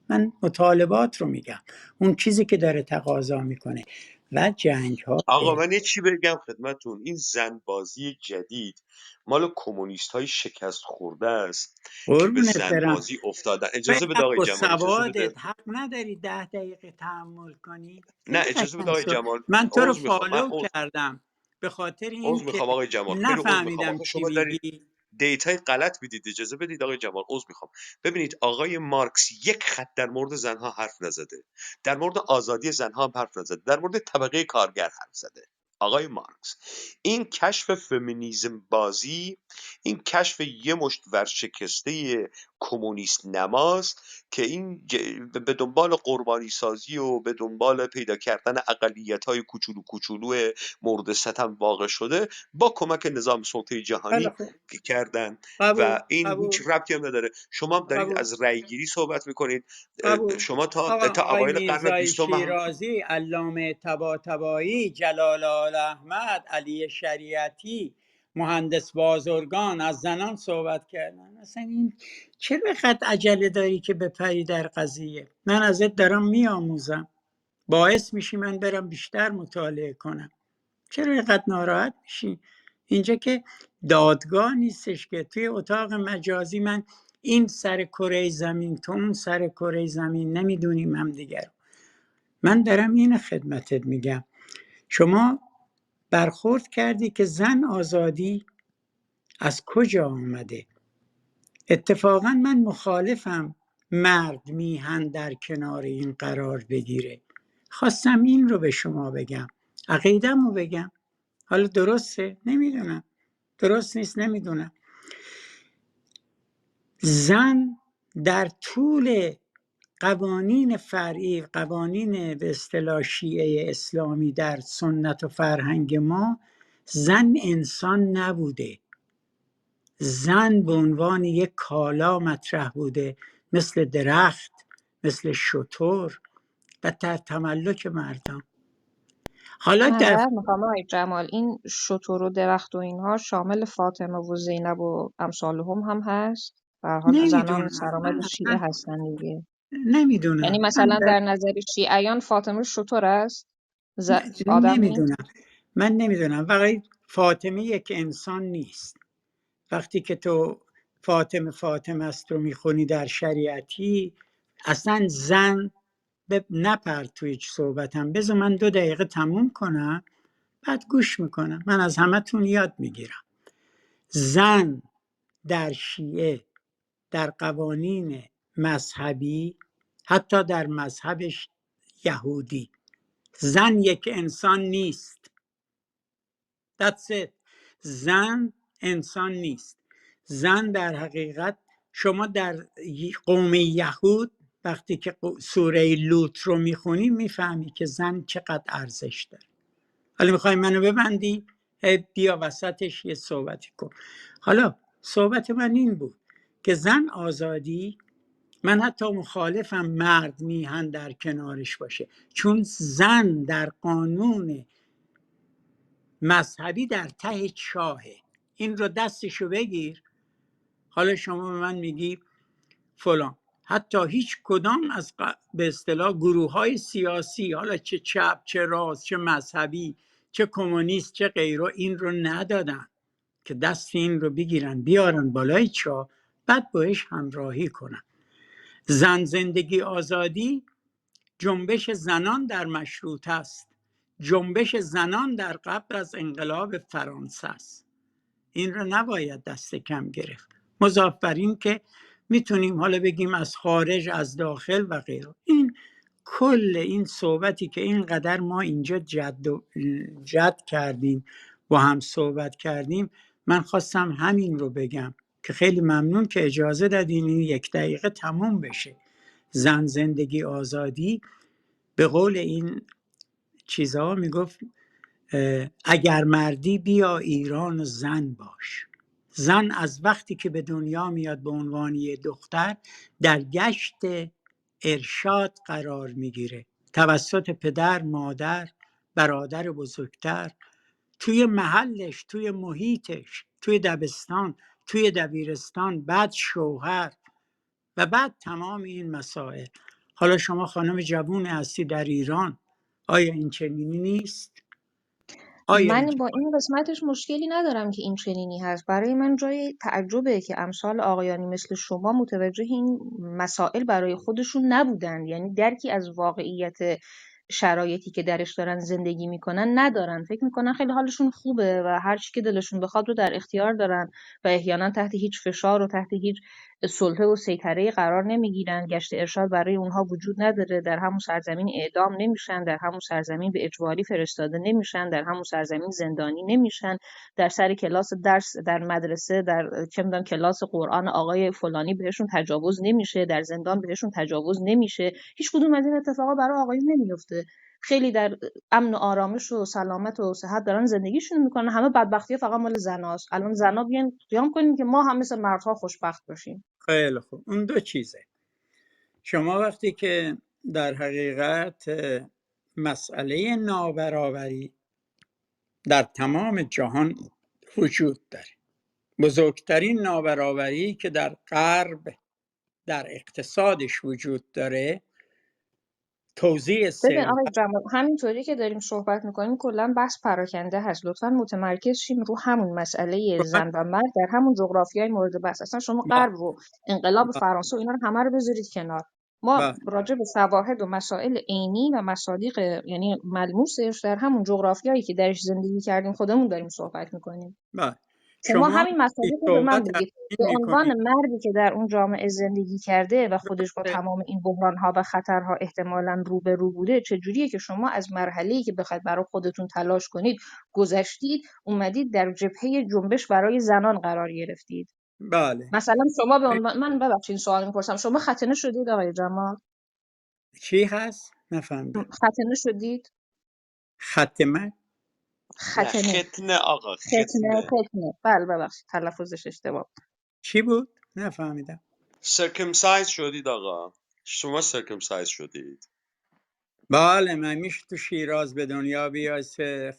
من مطالبات رو میگم، اون چیزی که داره تقاضا میکنه. و جنگ ها آقا من یه چی بگم خدمتون، این زنبازی جدید مال کمونیست های شکست خورده است که به قربونت برم، زنبازی افتادن. تو اجازه بده اینقدر آقای با جمال، اجازه سوادت بده. حق نداری 10 دقیقه تحمل کنی؟ نه خیلی اجازه بده قشنگ آقای شد. جمال، من تو رو عذر میخوام، فالو کردم به خاطر عذر اینکه میخوام آقای جمال، خیلی عذر میخوام، نفهمیدم آخه چی شما دارید میگی. دیتای غلط میدید. اجازه بدید آقای جمال، عذر میخوام. ببینید آقای مارکس یک خط در مورد زنها حرف نزده، در مورد آزادی زنها هم حرف نزده، در مورد طبقه کارگر حرف زده. آقای مارکس این کشف فمینیسم بازی، این کشف یه مشت ورشکسته کمونیست نماست که این به دنبال قربانی سازی و به دنبال پیدا کردن اقلیت‌های کوچولو کوچولو مورد ستم واقع شده با کمک نظام سلطه خیلی جهانی خوب، که کردن، قبول و این هیچ قبول ربطی هم نداره. شما هم دارید قبول از رأی گیری صحبت میکنید. قبول. شما آقا تا آقای اوایل قرن میرزای بیستم هم شیرازی، علامه طباطبایی، جلال آل احمد، علی شریعتی، مهندس بازرگان از زنان صحبت کردن. اصلا این چه بخط عجله داری که بپری در قضیه؟ من ازت دارم میآموزم، باعث میشی من برم بیشتر مطالعه کنم. چرا اینقدر ناراحت میشی؟ اینجا که دادگاه نیستش که. توی اتاق مجازی من این سر کره زمین، تو اون سر کره زمین، نمیدونیم هم دیگر. من دارم این خدمتت میگم. شما برخورد کردی که زن آزادی از کجا آمده. اتفاقا من مخالفم مرد میهن در کنار این قرار بگیره. خواستم این رو به شما بگم، عقیدم رو بگم. حالا درسته؟ نمیدونم، درست نیست، نمیدونم. زن در طول قوانین فرعی، قوانین به اصطلاح شیعه اسلامی در سنت و فرهنگ ما، زن انسان نبوده. زن به عنوان یک کالا مطرح بوده، مثل درخت، مثل شتر و در تملک مردم. حالا در معذرت میخوام آقای جمال، این شتر و درخت و اینها شامل فاطمه و زینب و امثالهم هم هست؟ به هر حال زنان نمیدونم، سرآمد شیعه هستن دیگه. یعنی نمیدونم من مثلا در نظر شیعیان فاطمه شتر است، آدم نیست؟ نمیدونم، من نمیدونم. فقط فاطمه یک انسان نیست. وقتی که تو فاطمه است رو میخونی در شریعتی، اصلا زن نپر تو هیچ صحبتم. بذار من 2 دقیقه تموم کنم بعد گوش میکنم. من از همتون یاد میگیرم. زن در شیعه، در قوانین مذهبی، حتی در مذهب یهودی، زن یک انسان نیست. That's it. زن انسان نیست. زن در حقیقت، شما در قوم یهود وقتی که سوره لوط رو میخونی میفهمی که زن چقدر ارزش داره. حالا میخوای منو ببندی، بیا وسطش یه صحبتی کن. حالا صحبت من این بود که زن آزادی، من حتی مخالفم مرد میهن در کنارش باشه، چون زن در قانون مذهبی در ته چاهه. این رو دستشو بگیر. حالا شما به من میگی فلان، حتی هیچ کدام از به اصطلاح گروه های سیاسی، حالا چه چپ چه راست چه مذهبی چه کمونیست چه غیره، این رو ندادن که دست این رو بگیرن بیارن بالای چاه بعد باش همراهی کنن. زن زندگی آزادی جنبش زنان در مشروطه است، جنبش زنان در قبل از انقلاب فرانسه است. این رو نباید دست کم گرفت. مضاف بر این که میتونیم حالا بگیم از خارج از داخل و غیره. این کل این صحبتی که اینقدر ما اینجا جد کردیم با هم صحبت کردیم، من خواستم همین رو بگم که خیلی ممنون که اجازه دادین این 1 دقیقه تموم بشه. زن زندگی آزادی به قول این چیزها میگفت اگر مردی بیا ایران و زن باش. زن از وقتی که به دنیا میاد به عنوان یه دختر در گشت ارشاد قرار میگیره توسط پدر، مادر، برادر بزرگتر، توی محلش، توی محیطش، توی دبستان، توی دبیرستان، بعد شوهر و بعد تمام این مسائل. حالا شما خانم جوون هستی در ایران، آیا این چنینی نیست؟ آیا این من با این قسمتش مشکلی ندارم که این چنینی هست. برای من جای تعجبه که امثال آقایانی مثل شما متوجه این مسائل برای خودشون نبودن، یعنی درکی از واقعیت شرایطی که درش دارن زندگی میکنن ندارن. فکر میکنن خیلی حالشون خوبه و هر چی که دلشون بخواد رو در اختیار دارن و احیانا تحت هیچ فشار و تحت هیچ سلطه و سیطره قرار نمیگیرن. گشت ارشاد برای اونها وجود نداره. در همون سرزمین اعدام نمیشن، در همون سرزمین به اجباری فرستاده نمیشن، در همون سرزمین زندانی نمیشن، در سر کلاس درس در مدرسه در چه میدونم کلاس قرآن آقای فلانی بهشون تجاوز نمیشه، در زندان بهشون تجاوز نمیشه. هیچ کدوم از این اتفاقا برای آقایون نمیفته. خیلی در امن و آرامش و سلامت و صحت دارن زندگیشون میکنن. همه بدبختی فقط مال زناست. الان زنا بیان قیام کنیم که ما هم مثل مردها خوشبخت باشیم. خیلی خوب. اون 2 چیزه. شما وقتی که در حقیقت مسئله نابرابری در تمام جهان وجود داره، بزرگترین نابرابری که در غرب در اقتصادش وجود داره، توزیع ببین ثروت. آقای جمال، همینطوری که داریم صحبت میکنیم کلا بحث پراکنده هست. لطفا متمرکز شیم رو همون مسئله زن و مرد در همون جغرافیای مورد بحث. اصلا شما با غرب رو، انقلاب فرانسه و اینا رو همه رو بذارید کنار. ما با راجع به شواهد و مسائل عینی و مصادیق یعنی ملموسش در همون جغرافیایی که درش زندگی کردیم خودمون داریم صحبت میکنیم. با شما شما همین مصادیق رو به من صحبت از بگید. به این عنوان میکنید مردی که در اون جامعه زندگی کرده و خودش با تمام این بحران‌ها و خطرها احتمالاً روبرو بوده، چجوریه که شما از مرحله‌ای که بخواید برای خودتون تلاش کنید گذشتید، اومدید در جبهه جنبش برای زنان قرار گرفتید؟ بله. مثلا شما به عنوان، من ببخشید سوال میپرسم، شما ختنه شدید آقای جمال؟ چی هست؟ نفهمیدم. ختنه شدید؟ ختمه؟ نه ختنه ختنه آقا، ختنه ختنه. ختنه بله ببخشید تلفظش اشتباه. چی بود؟ نفهمیدم. سرکمسایز شدید آقا، شما سرکمسایز شدید. بله، من میشه تو شیراز به دنیا بیای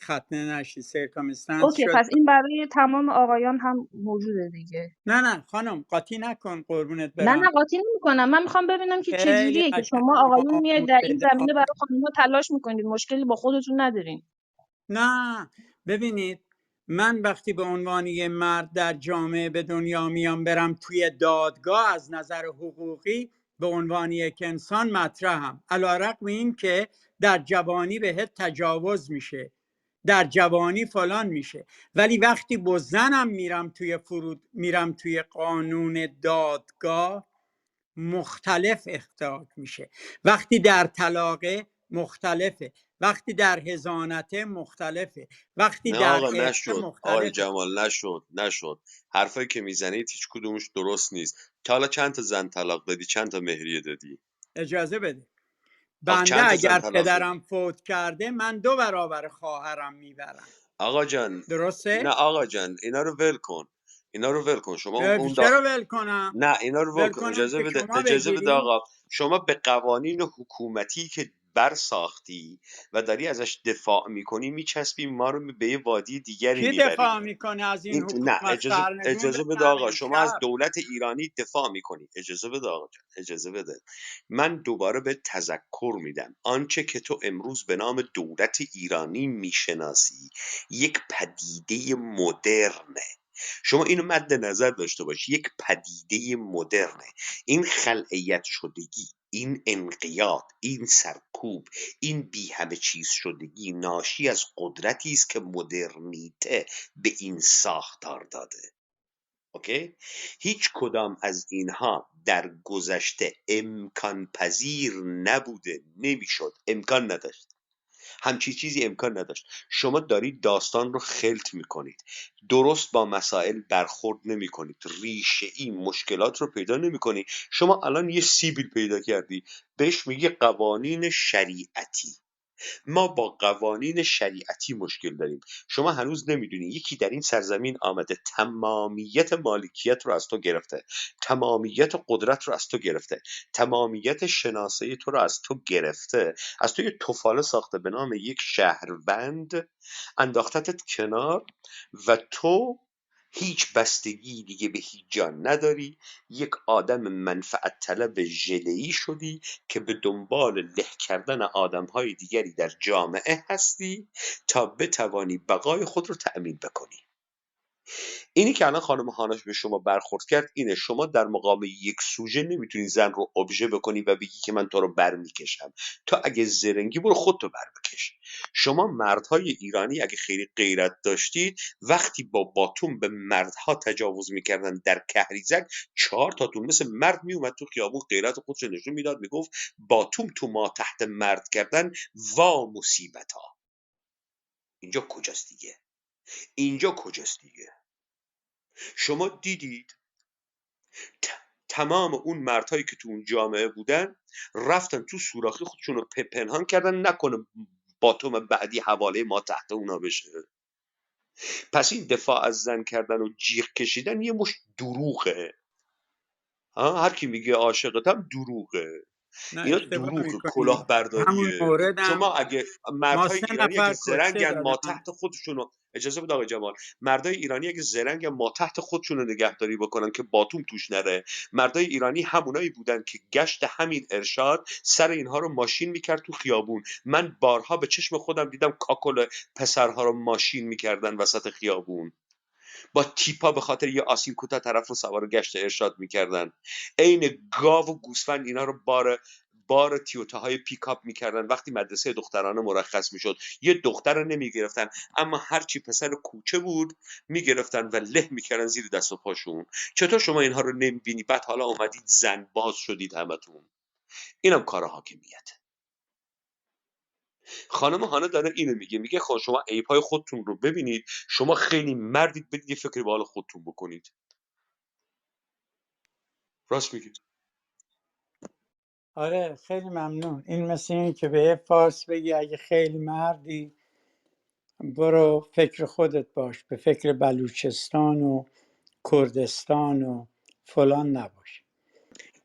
ختنه نشی سرکمستانس اوکی، شد. پس این برای تمام آقایان هم موجوده دیگه. نه خانم قاطی نکن قربونت نه برم. قاطی نمی‌کنم، من میخوام ببینم که چه خیلی جوریه که قشنگ شما آقایون میاد در این آموزش زمینه برای خانم‌ها تلاش میکنید، مشکلی با خودتون ندارین. نه ببینید، من وقتی به عنوان یه مرد در جامعه به دنیا میام برم توی دادگاه از نظر حقوقی به عنوان یک انسان مطرحم، علی‌رغم این که در جوانی بهت تجاوز میشه، در جوانی فلان میشه، ولی وقتی با زنم میرم توی قانون دادگاه مختلف اخراج میشه. وقتی در طلاقه مختلفه، وقتی در حضانته مختلفه، وقتی نه در آقا ارث نشد، آقای مختلفه. جمال نشد. حرفایی که میزنید هیچ کدومش درست نیست. تا حالا چند تا زن طلاق دادی؟ چند تا مهریه دادی؟ اجازه بده، خب بنده چند تا زن اگر طلاق دادی؟ پدرم فوت کرده من 2 برابر خواهرم میبرم. آقا جان، نه درسته؟ آقا جان، اینا رو ول کن. شما اون چرا ول کنم؟ نه اینا رو ول ول کن. کنم اجازه که بده، شما بگیری؟ آقا. شما به قوانین حکومتی که بر ساختی و داری ازش دفاع میکنی میچسبی، ما رو به یه وادی دیگری کی میبری. دفاع میکنه از این این نه، حکومت؟ سرنگون اجازه بده بزنن آقا، شما از امشب. دولت ایرانی دفاع میکنی. اجازه بده آقا جان، اجازه بده. من دوباره به تذکر میدم آنچه که تو امروز به نام دولت ایرانی میشناسی یک پدیده مدرنه. شما اینو مد نظر داشته باش، یک پدیده مدرنه. این خلعیت شدگی، این انقیاد، این سرکوب، این بی همه چیز شدگی ناشی از قدرتی است که مدرنیته به این ساختار داده. اوکی؟ هیچ کدام از اینها در گذشته امکان پذیر نبوده، نمیشد، امکان نداشت. همچی چیزی امکان نداشت. شما دارید داستان رو خلط میکنید، درست با مسائل برخورد نمیکنید، ریشه ای مشکلات رو پیدا نمیکنید. شما الان یه سیبیل پیدا کردی بهش میگه قوانین شریعتی. ما با قوانین شریعتی مشکل داریم. شما هنوز نمیدونی یکی در این سرزمین آمده تمامیت مالکیت رو از تو گرفته، تمامیت قدرت رو از تو گرفته، تمامیت شناسایی تو رو از تو گرفته، از تو یه توفاله ساخته به نام یک شهروند، انداختتت کنار و تو هیچ بستگی دیگه به هیچ جا نداری. یک آدم منفعت طلب ژله‌ای شدی که به دنبال له کردن آدم‌های دیگری در جامعه هستی تا بتوانی بقای خود رو تأمین بکنی. اینی که الان خانم هاناش به شما برخورد کرد اینه، شما در مقام یک سوژه نمیتونی زن رو ابژه بکنی و بگی که من تو رو برمیکشم. تو اگه زرنگی برو خودتو بربکش. شما مردهای ایرانی اگه خیلی غیرت داشتید، وقتی با باتوم به مردها تجاوز میکردن در کهریزک، 4 تاتون مثل مرد میومد تو خیابون غیرت خودش نشون میداد، میگفت باتوم تو ما تحت مرد کردن وا مصیبت ها. اینجا کجاست دیگه؟ اینجا کجاست دیگه؟ شما دیدید تمام اون مردهایی که تو اون جامعه بودن رفتن تو سوراخی خودشون رو پنهان کردن، نکنه باتوم بعدی حواله ما تحت اونا بشه. پس این دفاع از زن کردن و جیغ کشیدن یه مش دروغه. هر کی میگه عاشقتم دروغه. نه اینا اشتباه دروغ میکنی. کلاهبرداریه. همون موردم شما اگه ما مردهای 3 ایرانی اگه نفر کشته زرنگن ما دادم. تحت خودشونو، اجازه بده آقای جمال، مردای ایرانی اگه زرنگن ما تحت خودشونو نگهداری بکنن که باتوم توش نره. مردای ایرانی همونایی بودن که گشت همین ارشاد سر اینها رو ماشین میکرد تو خیابون. من بارها به چشم خودم دیدم کاکل پسرها رو ماشین میکردن وسط خیابون، با تیپا به خاطر یه آسین کوتاه طرف رو سوار گشت ارشاد میکردن. عین گاو و گوسفند اینا رو بار تیوتاهای پیکاپ میکردن. وقتی مدرسه دخترانه مرخص میشد یه دختر رو نمیگرفتن، اما هرچی پسر کوچه بود میگرفتن و له میکردن زیر دست و پاشون. چطور شما اینها رو نمیبینی؟ بعد حالا اومدید زن باز شدید همتون. اینم کار حاکمیت. خانم هانا داره اینو میگه خب شما عیب‌های خودتون رو ببینید، شما خیلی مردید، برید یه فکری به حال خودتون بکنید. راست میگی. آره خیلی ممنون. این مثل این که به یه فارس بگی اگه خیلی مردی برو فکر خودت باش، به فکر بلوچستان و کردستان و فلان نباش.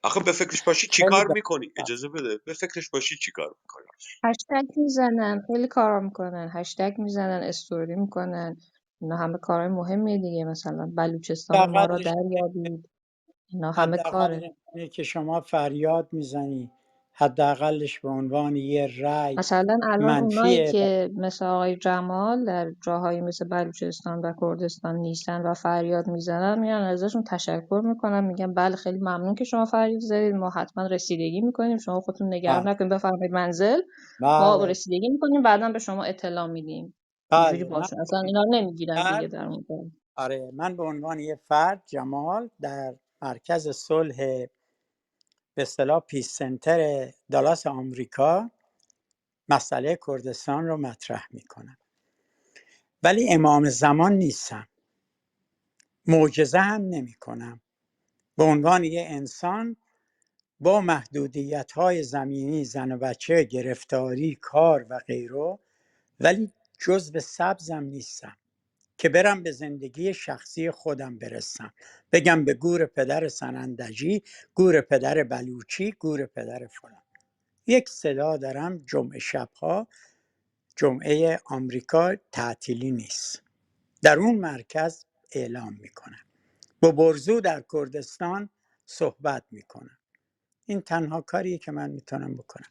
آخه به فکرش باشی چی خیلی کار دقیق میکنی؟ است. اجازه بده، به فکرش باشی چی کار میکنی؟ هشتگ میزنن، خیلی کارا میکنن، هشتگ میزنن، استوری میکنن. اینا همه کارهای مهمیه دیگه. مثلا بلوچستان ما را حداقلش دریابید، اینا همه کاره. حداقل اینه که شما فریاد میزنی، حداقلش به عنوان یه رأی مثلا الان اونایی منفی. که مثل آقای جمال در جاهایی مثل بلوچستان و کردستان نیستن و فریاد میزنن، میان ازشون تشکر میکنن، میگن بله خیلی ممنون که شما فریاد زدید، ما حتما رسیدگی میکنیم، شما خودتون نگران نکنید، بفرمایید منزل، ما بله رسیدگی میکنیم، بعدا به شما اطلاع میدیم. اینجوری بله من باشون اصلا اینا نمیگیرن دیگه فرد در اونجا. آره من به عنوان یه فرد جمال در مرکز صلح به اصطلاح پیس سنتر دالاس آمریکا مسئله کردستان رو مطرح میکنم، ولی امام زمان نیستم، معجزه هم نمی کنم. به عنوان یه انسان با محدودیت های زمینی، زن و بچه، گرفتاری، کار و غیره، ولی جزو سبزم نیستم که برم به زندگی شخصی خودم برسم، بگم به گور پدر سنندجی، گور پدر بلوچی، گور پدر فلان. یک صدا دارم جمعه شبها، جمعه آمریکا تعطیلی نیست، در اون مرکز اعلام میکنم، با برزو در کردستان صحبت میکنم. این تنها کاریه که من میتونم بکنم.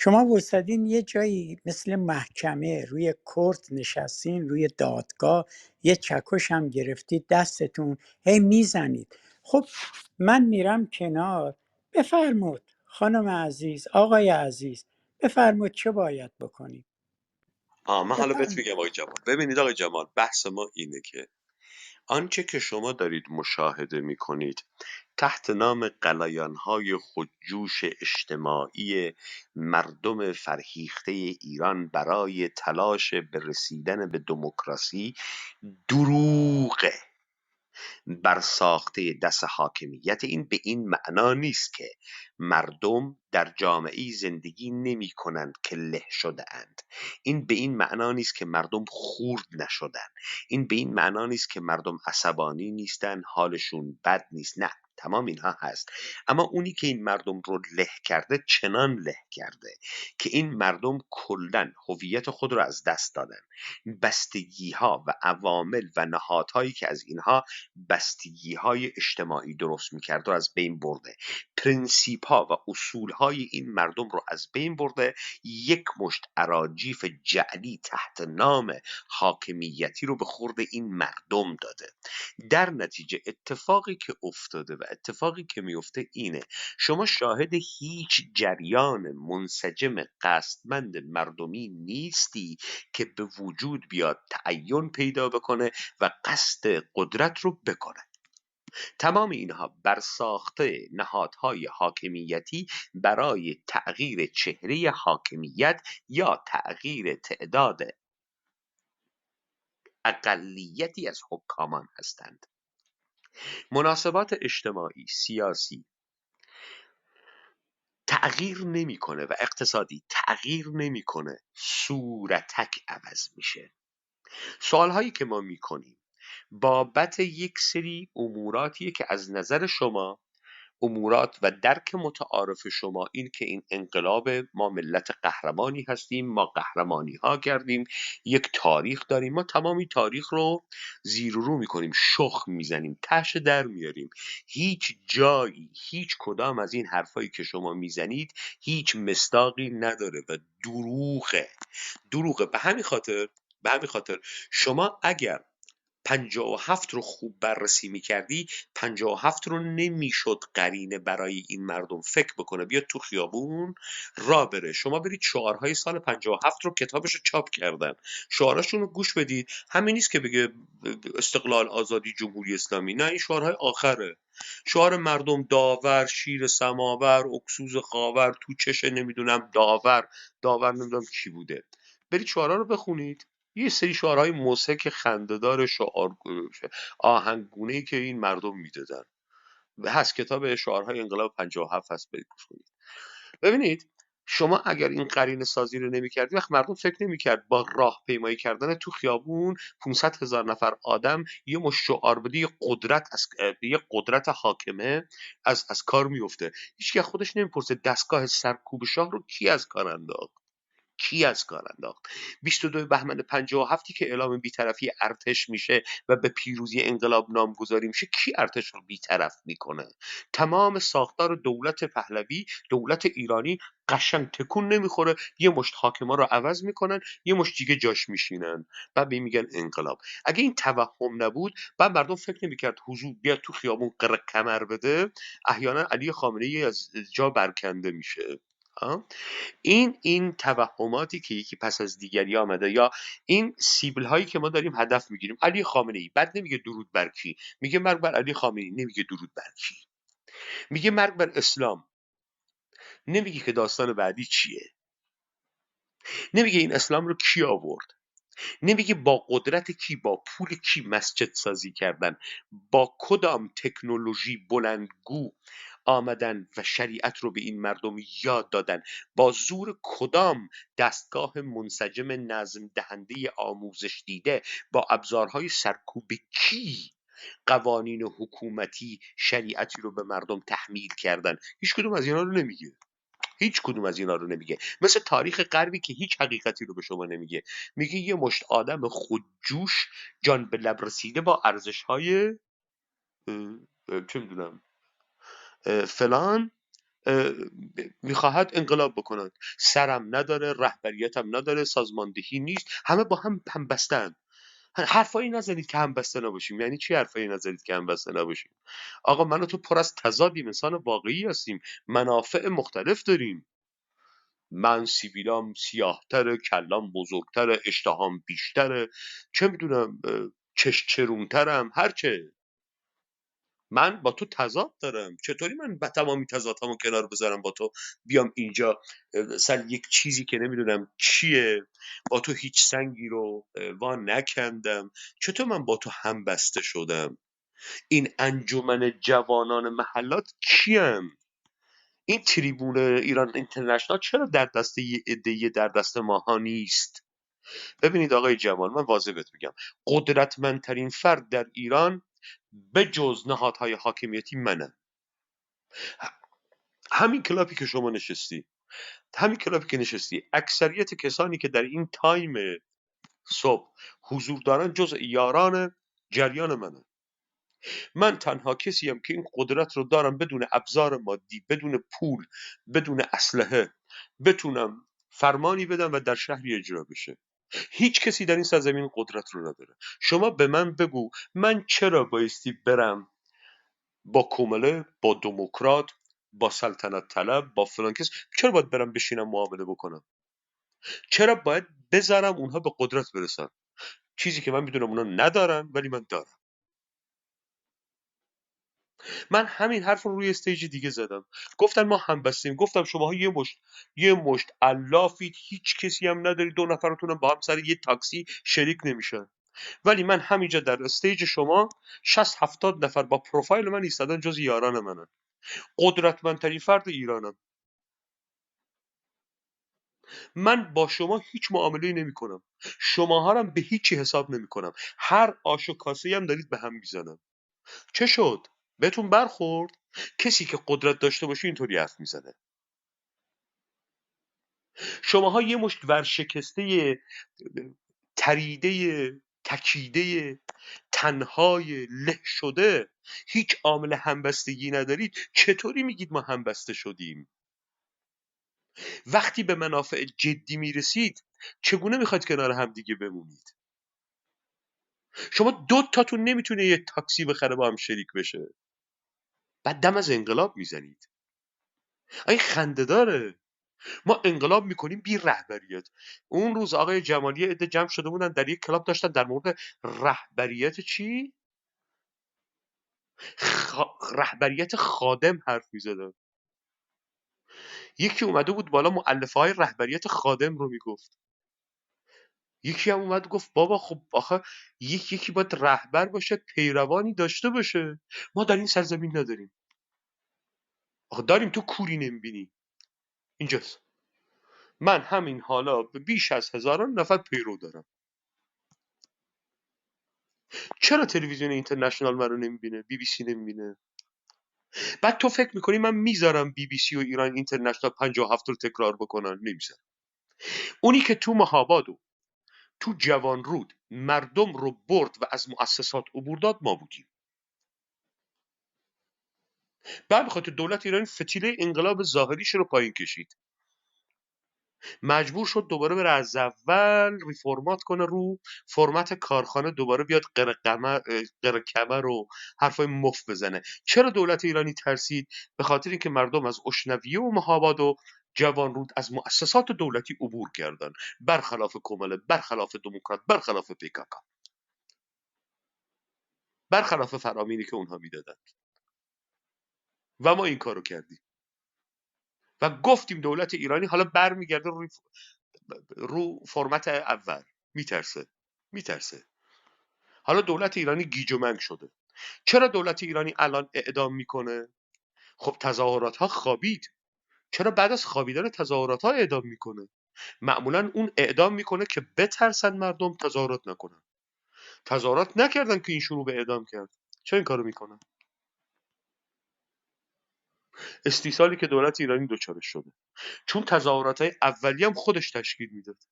شما وایسادین یه جایی مثل محکمه روی کرد نشستین، روی دادگاه، یه چکش هم گرفتید دستتون، هی میزنید. خب من میرم کنار، بفرمود خانم عزیز، آقای عزیز، بفرمود چه باید بکنیم. من حالا بهت بفرمود. میگم آقای جمال. ببینید آقای جمال، بحث ما اینه که آنچه که شما دارید مشاهده میکنید تحت نام غلیانهای خودجوش اجتماعی مردم فرهیخته ایران برای تلاش به رسیدن به دموکراسی دروغه، برساخته دست حاکمیت. این به این معنا نیست که مردم در جامعه زندگی نمی کنند که له شده اند. این به این معنا نیست که مردم خورد نشدن. این به این معنا نیست که مردم عصبانی نیستن، حالشون بد نیست. نه، تمام اینها هست، اما اونی که این مردم رو له کرده چنان له کرده که این مردم کلن هویت خود رو از دست دادن. بستگی ها و عوامل و نهادهایی که از اینها بستگی های اجتماعی درست میکرد و از بین برده، پرنسیپ ها و اصول های این مردم رو از بین برده، یک مشت اراجیف جعلی تحت نام حاکمیتی رو به خورد این مردم داده. در نتیجه اتفاقی که افتاده و اتفاقی که میفته اینه، شما شاهد هیچ جریان منسجم قصدمند مردمی نیستی که به وجود بیاد، تعین پیدا بکنه و قصد قدرت رو بکنه. تمام اینها برساخته نهادهای حاکمیتی برای تغییر چهره حاکمیت یا تغییر تعداد اقلیتی از حکامان هستند. مناسبات اجتماعی، سیاسی تغییر نمیکنه و اقتصادی تغییر نمیکنه، صورتک عوض میشه. سوالهایی که ما میکنیم بابت یک سری اموراتیه که از نظر شما امورات و درک متعارف شما این که این انقلاب، ما ملت قهرمانی هستیم، ما قهرمانی ها کردیم، یک تاریخ داریم، ما تمامی تاریخ رو زیر و رو میکنیم، شخم میزنیم، تش در میاریم. هیچ جایی، هیچ کدام از این حرفایی که شما میزنید هیچ مصداقی نداره و دروغه. به همین خاطر شما اگر 57 رو خوب بررسی میکردی، 57 رو نمیشد قرینه برای این مردم فکر بکنه بیاد تو خیابون را بره. شما برید شعارهای سال 57 رو، کتابش رو چاپ کردن، شعاراشون رو گوش بدید. همین نیست که بگه استقلال، آزادی، جمهوری اسلامی، نه، این شعارهای آخره. شعار مردم داور، شیر سماور، اکسوز خاور، تو چش نمیدونم داور نمیدونم کی بوده. برید شعارها رو بخونید. یه سری شعارهای مضحک خنده‌دار، شعار آهنگونه‌ای که این مردم میدادن، هست، کتاب شعارهای انقلاب 57 هست، برید گوش کنید. ببینید شما اگر این قرینه سازی رو نمی‌کردی، وقت مردم فکر نمی‌کرد با راهپیمایی کردن تو خیابون 500,000 نفر آدم یه مش شعار بده، یه قدرت حاکمه از کار میفته. هیچ خودش نمیپرسه دستگاه سرکوب شاه رو کی از کار انداخت، کی از کار انداخت. 22 بهمن 57 که اعلام بی‌طرفی ارتش میشه و به پیروزی انقلاب نامگذاری میشه، کی ارتش رو بی‌طرف میکنه؟ تمام ساختار دولت پهلوی، دولت ایرانی قشنگ تکون نمیخوره، یه مشت حاکما رو عوض میکنن، یه مشت دیگه جاش میشینن، بعد به میگن انقلاب. اگه این توهم نبود، بعد مردم فکر نمیکرد حضور بیاد تو خیابون کمر بده، احیانا علی خامنه‌ای از جا برکنده میشه. این توهماتی که یکی پس از دیگری آمده، یا این سیبل هایی که ما داریم هدف میگیریم. علی خامنه ای بعد نمیگه درود بر کی، میگه مرگ بر علی خامنه ای، نمیگه درود بر کی. میگه مرگ بر اسلام، نمیگه که داستان بعدی چیه، نمیگه این اسلام رو کی آورد، نمیگه با قدرت کی، با پول کی مسجد سازی کردن، با کدام تکنولوژی بلندگو آمدن و شریعت رو به این مردم یاد دادن، با زور کدام دستگاه منسجم نظم دهنده آموزش دیده، با ابزارهای سرکوب کی قوانین حکومتی شریعتی رو به مردم تحمیل کردن. هیچ کدوم از اینا رو نمیگه، هیچ کدوم از اینا رو نمیگه. مثل تاریخ غربی که هیچ حقیقتی رو به شما نمیگه، میگه یه مشت آدم خودجوش جان به لب رسیده با ارزش‌های چه میدونم فلان میخواهد انقلاب بکنند، سرم نداره، رهبریتم نداره، سازماندهی نیست، همه با هم بستن. حرفایی نزنید که هم بسته نباشیم. یعنی چی حرفایی نزنید که هم بسته نباشیم؟ آقا من و تو پر از تضادیم، انسان واقعی هستیم، منافع مختلف داریم. من سیبیلام سیاهتره، کلام بزرگتره، اشتهام بیشتره، چه میدونم چرونترم، هرچه. من با تو تضاد دارم، چطوری من با تمامی تضادهامو کنار بذارم با تو بیام اینجا سر یک چیزی که نمیدونم چیه، با تو هیچ سنگی رو وا نکندم، چطور من با تو هم بسته شدم؟ این انجمن جوانان محلات کیم؟ این تریبون ایران اینترنشنال چرا در دست یه عده‌ای در دست ماها نیست؟ ببینید آقای جوان، من واضح بهت میگم، قدرتمندترین فرد در ایران به جز نهادهای حاکمیتی منم. همین کلاپی که شما نشستی، همین کلاپی که نشستی، اکثریت کسانی که در این تایم صبح حضور دارن جز یاران جریان منه. من تنها کسیم که این قدرت رو دارم بدون ابزار مادی، بدون پول، بدون اسلحه بتونم فرمانی بدم و در شهری اجرا بشه. هیچ کسی در این سرزمین قدرت رو نداره. شما به من بگو من چرا بایستی برم با کومله، با دموکرات، با سلطنت طلب، با فلان کس، چرا باید برم بشینم معامله بکنم؟ چرا باید بذارم اونها به قدرت برسن؟ چیزی که من میدونم اونها ندارن ولی من دارم. من همین حرف رو روی استیج دیگه زدم، گفتن ما هم بستیم، گفتم شماها یه مشت علافید، هیچ کسی هم نداری، دو نفرتون با هم سر یه تاکسی شریک نمیشن. ولی من همینجا در استیج شما 60-70 نفر با پروفایل من ایستادن جز یاران منن. قدرتمندترین فرد ایرانم. من با شما هیچ معامله‌ای نمی‌کنم. شماها رو به هیچی حساب نمی‌کنم. هر آش و کاسه‌ای هم دارید به هم میزنم. چه شد؟ بهتون برخورد؟ کسی که قدرت داشته باشه اینطوری حرف میزنه. شماها یه مشت ورشکسته، تریده، تکیده، تنهای، له شده، هیچ عامل همبستگی ندارید. چطوری میگید ما همبسته شدیم؟ وقتی به منافع جدی میرسید چگونه میخواید کنار هم دیگه بمونید؟ شما دو تاتون نمیتونه یه تاکسی بخره با هم شریک بشه، بعد دم از انقلاب میزنید. این خنده داره. ما انقلاب میکنیم بی رهبریت. اون روز آقای جمالی عده جمع شده بودن در یک کلاب، داشتن در مورد رهبریت چی؟ رهبریت خادم حرف میزدن. یکی اومده بود بالا مؤلفه های رهبریت خادم رو میگفت. یکی هم اومد گفت بابا خب آخه یکی باید رهبر باشه، پیروانی داشته باشه. ما در این سرزمین نداریم. آخه داریم، تو کوری نمیبینی. اینجاست. من همین حالا به بیش از 1000 نفر پیرو دارم. چرا تلویزیون اینترنشنال منو نمیبینه، بی بی سی نمیبینه؟ بعد تو فکر میکنی من میذارم بی بی سی و ایران اینترنشنال 57 رو تکرار بکنن؟ نمیذارم. اونی که تو مهاباد و تو جوان رود مردم رو برد و از مؤسسات عبور داد ما بودیم. بعد بخاطر دولت ایران فتیله انقلاب ظاهریش رو پایین کشید، مجبور شد دوباره بره از اول ریفرمات کنه، رو فرمت کارخانه دوباره بیاد قره کمر و حرفای مفت بزنه. چرا دولت ایرانی ترسید؟ به خاطر اینکه مردم از اشنویه و مهاباد و جوان رود از مؤسسات دولتی عبور کردن، برخلاف کمله، برخلاف دموکرات، برخلاف پیکاکا، برخلاف فرامینی که اونها میدادن. و ما این کارو کردیم و گفتیم دولت ایرانی حالا برمیگرده رو فرمت اول. میترسه. حالا دولت ایرانی گیج و منگ شده. چرا دولت ایرانی الان اعدام میکنه؟ خب تظاهرات ها خوابید. چرا بعد از خوابیدن تظاهرات ها اعدام میکنه؟ معمولا اون اعدام میکنه که بترسن مردم تظاهرات نکنن. تظاهرات نکردن که این شروع به اعدام کرد. چرا این کارو میکنن؟ استیصالی که دولت ایرانی دوچارش شده، چون تظاهرات های اولیه هم خودش تشکیل میداد.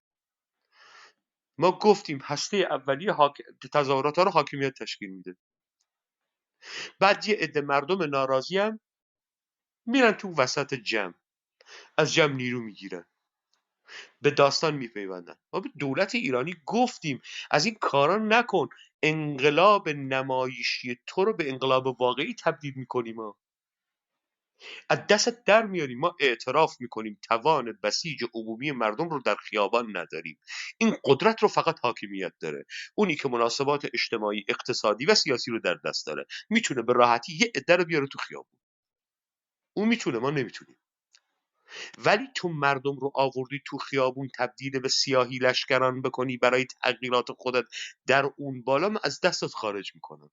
ما گفتیم هسته اولیه تظاهرات ها رو حاکمیت تشکیل میده. بعد یه عده مردم ناراضی هم میرن تو وسط جمع، از جمع نیرو میگیرن، به داستان میپیوندن. ما به دولت ایرانی گفتیم از این کارا نکن، انقلاب نمایشی تو رو به انقلاب واقعی تبدیل میکنیم، ما از دست در میاریم. ما اعتراف میکنیم توان بسیج عمومی مردم رو در خیابان نداریم، این قدرت رو فقط حاکمیت داره. اونی که مناسبات اجتماعی، اقتصادی و سیاسی رو در دست داره میتونه به راحتی یه عده رو بیاره تو خیابون. اون میتونه، ما نمیتونیم. ولی تو مردم رو آوردی تو خیابون تبدیل به سیاهی لشکران بکنی برای تغییرات خودت در اون بالا، من از دستت خارج میکنم.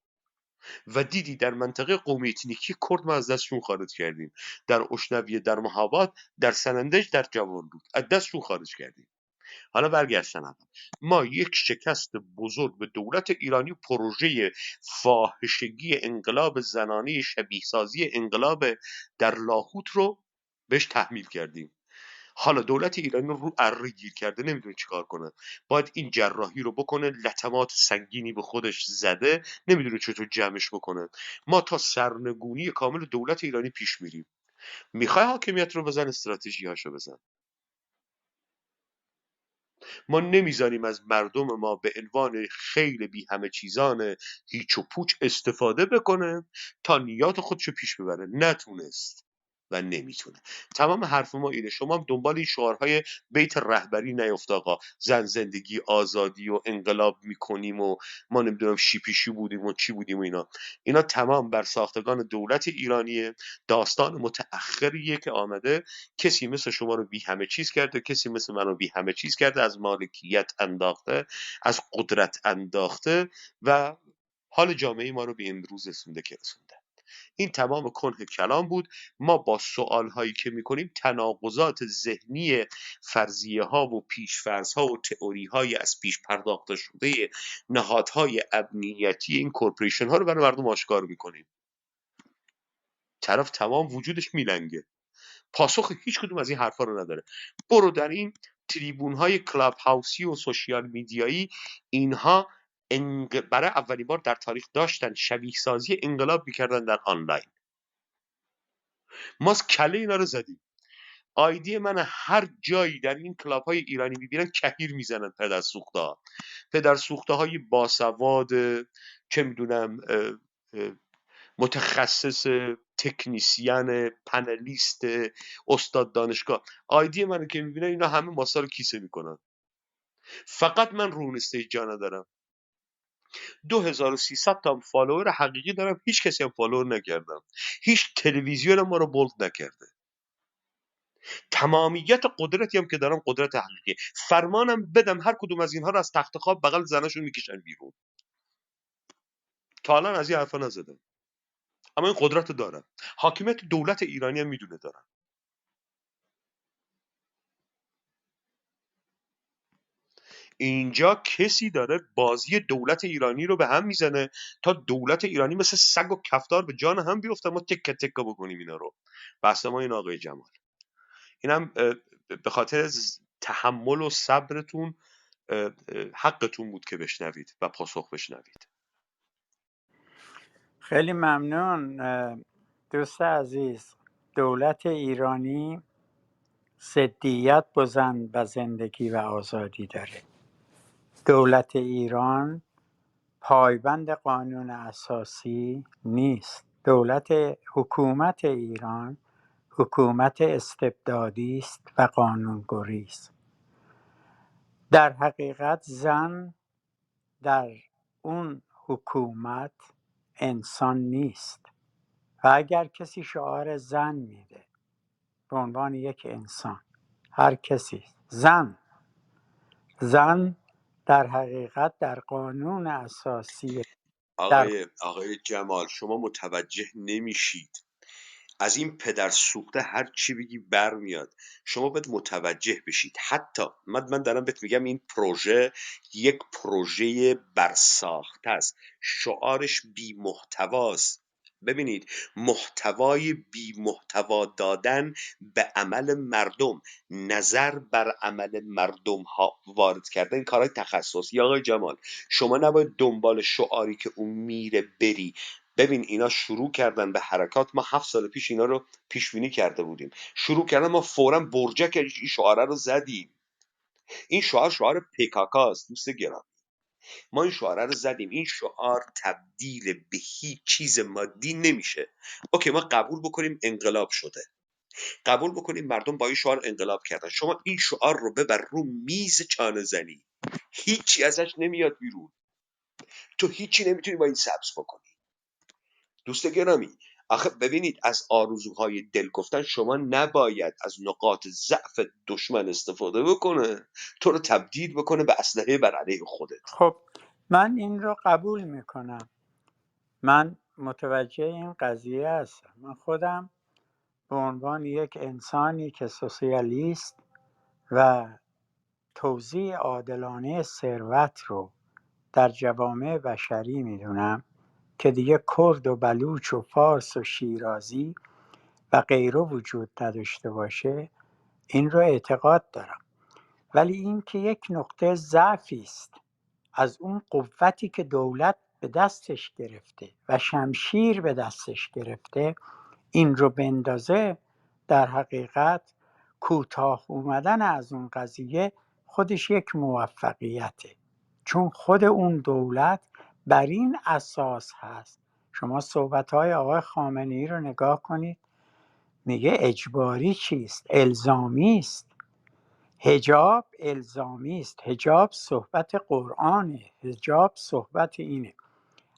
و دیدی در منطقه قومی اتنیکی کرد ما از دستشون خارج کردیم، در اشنویه، در مهاباد، در سنندج، در جوان بود از دستشون خارج کردیم. حالا برگشتن ما یک شکست بزرگ به دولت ایرانی، پروژه فاحشگی انقلاب زنانه شبیه سازی انقلاب در لاهوت رو بهش تحمیل کردیم. حالا دولت ایرانی رو اره گیر کرده، نمیدونه چیکار کنه. باید این جراحی رو بکنه، لطمات سنگینی به خودش زده، نمیدونه چطور جمعش بکنه. ما تا سرنگونی کامل دولت ایرانی پیش میریم. میخوای حاکمیت رو بزن، استراتژی هاشو بزن. ما نمیذاریم از مردم ما به عنوان خیل بی همه چیزان هیچ و پوچ استفاده بکنه تا نیات خودشو پیش ببره. نتونست و نمیتونه. تمام حرف ما اینه، شما هم دنبال این شعارهای بیت رهبری نیفت آقا، زن، زندگی، آزادی و انقلاب میکنیم و ما نمیدونم شیپیشی بودیم و چی بودیم و اینا تمام بر ساختگان دولت ایرانیه. داستان متأخریه که آمده، کسی مثل شما رو بی همه چیز کرده، کسی مثل منو بی همه چیز کرده، از مالکیت انداخته، از قدرت انداخته و حال جامعه ما رو به امروز رسونده که رسونده. این تمام کنه کلام بود. ما با سوال هایی که میکنیم تناقضات ذهنی فرضیه ها و پیشفرض ها و تئوری های از پیش پرداخته شده نهادهای امنیتی این کورپوریشن ها رو برای مردم آشکار میکنیم. طرف تمام وجودش میلنگه، پاسخ هیچ کدوم از این حرفا رو نداره. برو در این تریبون های کلاب هاوسی و سوشیال میدیایی، اینها برای اولین بار در تاریخ داشتن شبیه سازی انقلاب میکردن در آنلاین. ما کله اینا رو زدیم. آیدی من هر جایی در این کلاب های ایرانی میبینن کهیر میزنن. پدر سوخته های باسواد، چه میدونم متخصص، تکنیسیان، پنلیست، استاد دانشگاه، آیدی منو که میبینن اینا همه ماسا رو کیسه میکنن. فقط من رون استیج جا ندارم. 2300 تا فالوور حقیقی دارم، هیچ کسی هم فالوور نکردم، هیچ تلویزیون ما رو بولد نکرده. تمامیت قدرتی هم که دارم قدرت حقیقی، فرمانم بدم هر کدوم از اینها رو از تخت خواب بغل زناشون میکشن بیرون. تا الان از این حرفا نزدم. اما این قدرت رو دارن. حاکمیت دولت ایرانی هم میدونه دارن. اینجا کسی داره بازی دولت ایرانی رو به هم میزنه تا دولت ایرانی مثل سگ و کفتار به جان هم بیفته، ما تکه تکه بکنیم اینا رو. بحث ما این آقای جمال، اینم به خاطر تحمل و صبرتون حقتون بود که بشنوید و پاسخ بشنوید. خیلی ممنون دوست عزیز. دولت ایرانی ضدیت با زن و زندگی و آزادی داره. دولت ایران پایبند قانون اساسی نیست. حکومت ایران حکومت استبدادی است و قانونگری است. در حقیقت زن در اون حکومت انسان نیست و اگر کسی شعار زن میده به عنوان یک انسان، هر کسی، زن در حقیقت در قانون اساسی در آقای جمال، شما متوجه نمیشید. از این پدر سوخته هر چی بگی بر میاد. شما باید متوجه بشید. حتی من دارم بهت میگم این پروژه یک پروژه برساخته است. شعارش بی محتواست. ببینید، محتوای بی محتوا دادن به عمل مردم، نظر بر عمل مردم ها وارد کردن، این کارهای تخصصی. آقای جمال، شما نباید دنبال شعاری که اون میره بری. ببین اینا شروع کردن به حرکات، ما 7 سال پیش اینا رو پیش بینی کرده بودیم. شروع کردن، ما فوراً برجک این شعاره رو زدیم. این شعار پکاکاست دوست گرامی. ما این شعاره رو زدیم. این شعار تبدیل به هیچ چیز مادی نمیشه. اوکی، ما قبول بکنیم انقلاب شده، قبول بکنیم مردم با این شعار انقلاب کردن. شما این شعار رو ببر رو میز چانه زنی، هیچی ازش نمیاد بیرون. تو هیچی نمیتونی با این سبز بکنی. دوست گرامی، آخه ببینید، از آرزوهای دل گفتن شما نباید از نقاط ضعف دشمن استفاده بکنه تو رو تبدیل بکنه به اسلحه بر علیه خودت. خب من این رو قبول میکنم. من متوجه این قضیه هستم. من خودم به عنوان یک انسانی که سوسیالیست و توزیع عادلانه ثروت رو در جوامع بشری میدونم که دیگه کرد و بلوچ و فارس و شیرازی و غیره وجود نداشته باشه، این رو اعتقاد دارم. ولی این که یک نقطه ضعفی است از اون قوتی که دولت به دستش گرفته و شمشیر به دستش گرفته، این رو بندازه، در حقیقت کوتاه اومدن از اون قضیه خودش یک موفقیته. چون خود اون دولت بر این اساس هست. شما صحبت‌های آقای خامنه‌ای رو نگاه کنید، میگه اجباری چیست؟ الزامی است. حجاب الزامی است. حجاب صحبت قرآنه. حجاب صحبت اینه.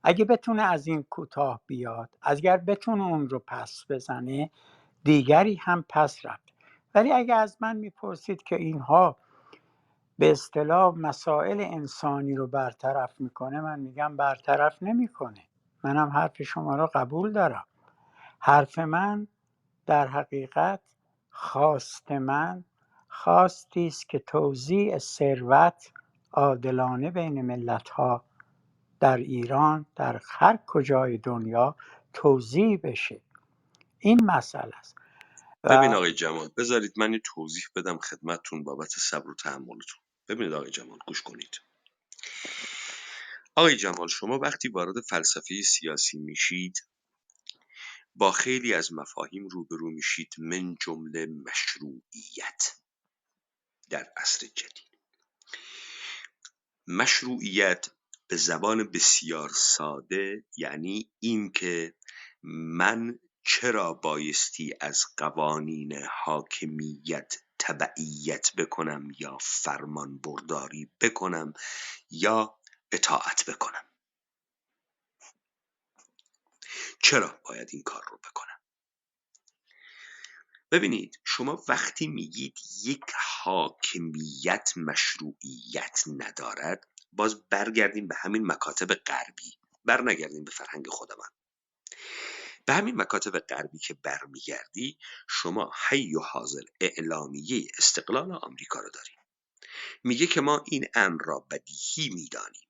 اگه بتونه از این کوتاه بیاد، اگر بتونه اون رو پس بزنه، دیگری هم پس رفت. ولی اگه از من میپرسید که اینها به اصطلاح مسائل انسانی رو برطرف میکنه، من میگم برطرف نمیکنه. منم حرف شما رو قبول دارم. حرف من در حقیقت من خواستی است که توزیع ثروت عادلانه بین ملت‌ها در ایران، در هر کجای دنیا توزیع بشه. این مسئله است. ببین و آقای جمال، بذارید من یه توضیح بدم خدمتتون بابت صبر و تحملتون. ببینید آقای جمال، گوش کنید. آقای جمال، شما وقتی وارد فلسفه سیاسی میشید با خیلی از مفاهیم روبرو میشید، من جمله مشروعیت. در عصر جدید مشروعیت به زبان بسیار ساده یعنی این که من چرا بایستی از قوانین حاکمیت تبعیت بکنم یا فرمان برداری بکنم یا اطاعت بکنم. چرا باید این کار رو بکنم؟ ببینید، شما وقتی میگید یک حاکمیت مشروعیت ندارد، باز برگردیم به همین مکاتب غربی، بر نگردیم به فرهنگ خودمان. به همین مکاتب غربی که برمیگردی، شما حی و حاضر اعلامیه استقلال آمریکا رو داری. میگه که ما این امر را بدیهی میدانیم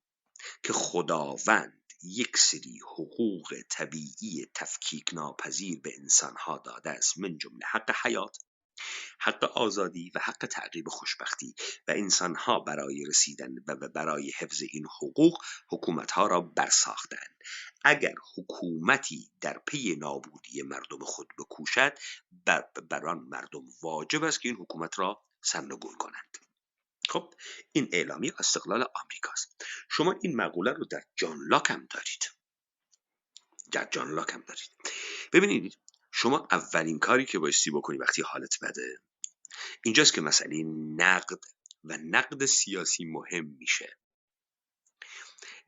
که خداوند یک سری حقوق طبیعی تفکیک ناپذیر به انسانها داده است، من جمله حق حیات، حق آزادی و حق تعقیب خوشبختی، و انسانها برای رسیدن و برای حفظ این حقوق حکومتها را برساختند. اگر حکومتی در پی نابودی مردم خود بکوشد، بر آن مردم واجب است که این حکومت را سرنگون کنند. خب این اعلامیه استقلال آمریکاست. شما این مقوله رو در جان لاک هم دارید. ببینید، شما اولین کاری که بایستی بکنی وقتی حالت بده اینجاست که مسئله نقد و نقد سیاسی مهم میشه.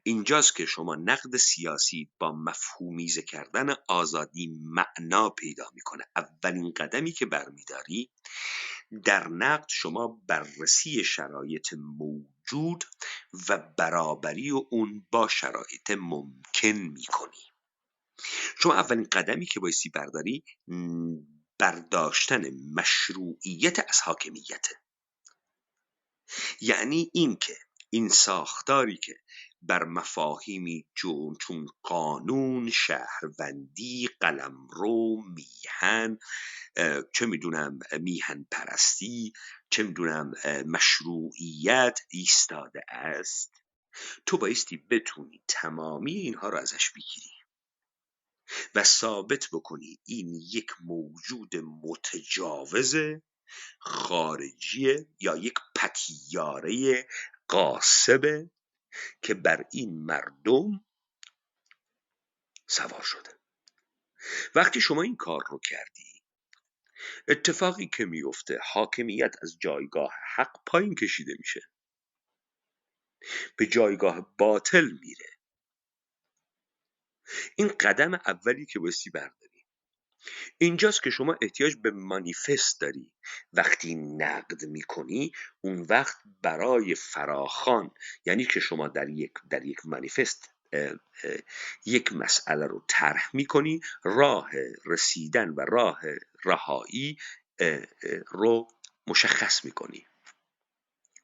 اینجاست که شما نقد سیاسی با مفهومیزه کردن آزادی معنا پیدا میکنه. اولین قدمی که برمیداری در نقد، شما بررسی شرایط موجود و برابری اون با شرایط ممکن میکنی. شما اولین قدمی که بایستی برداری برداشتن مشروعیت از حاکمیته. یعنی این که این ساختاری که بر مفاهیمی چون قانون، شهروندی، قلمرو، میهن، چه میدونم میهن پرستی، چه میدونم مشروعیت ایستاده است، تو بایستی بتونی تمامی اینها رو ازش بگیری و ثابت بکنی این یک موجود متجاوز خارجی یا یک پتیاره غاصبه که بر این مردم سوار شده. وقتی شما این کار رو کردی، اتفاقی که میفته، حاکمیت از جایگاه حق پایین کشیده میشه، به جایگاه باطل میره. این قدم اولی که بایستی برداری. اینجاست که شما احتیاج به مانیفست داری. وقتی نقد میکنی، اون وقت برای فراخوان، یعنی که شما در یک مانیفست یک مسئله رو طرح میکنی، راه رسیدن و راه رهایی رو مشخص میکنی.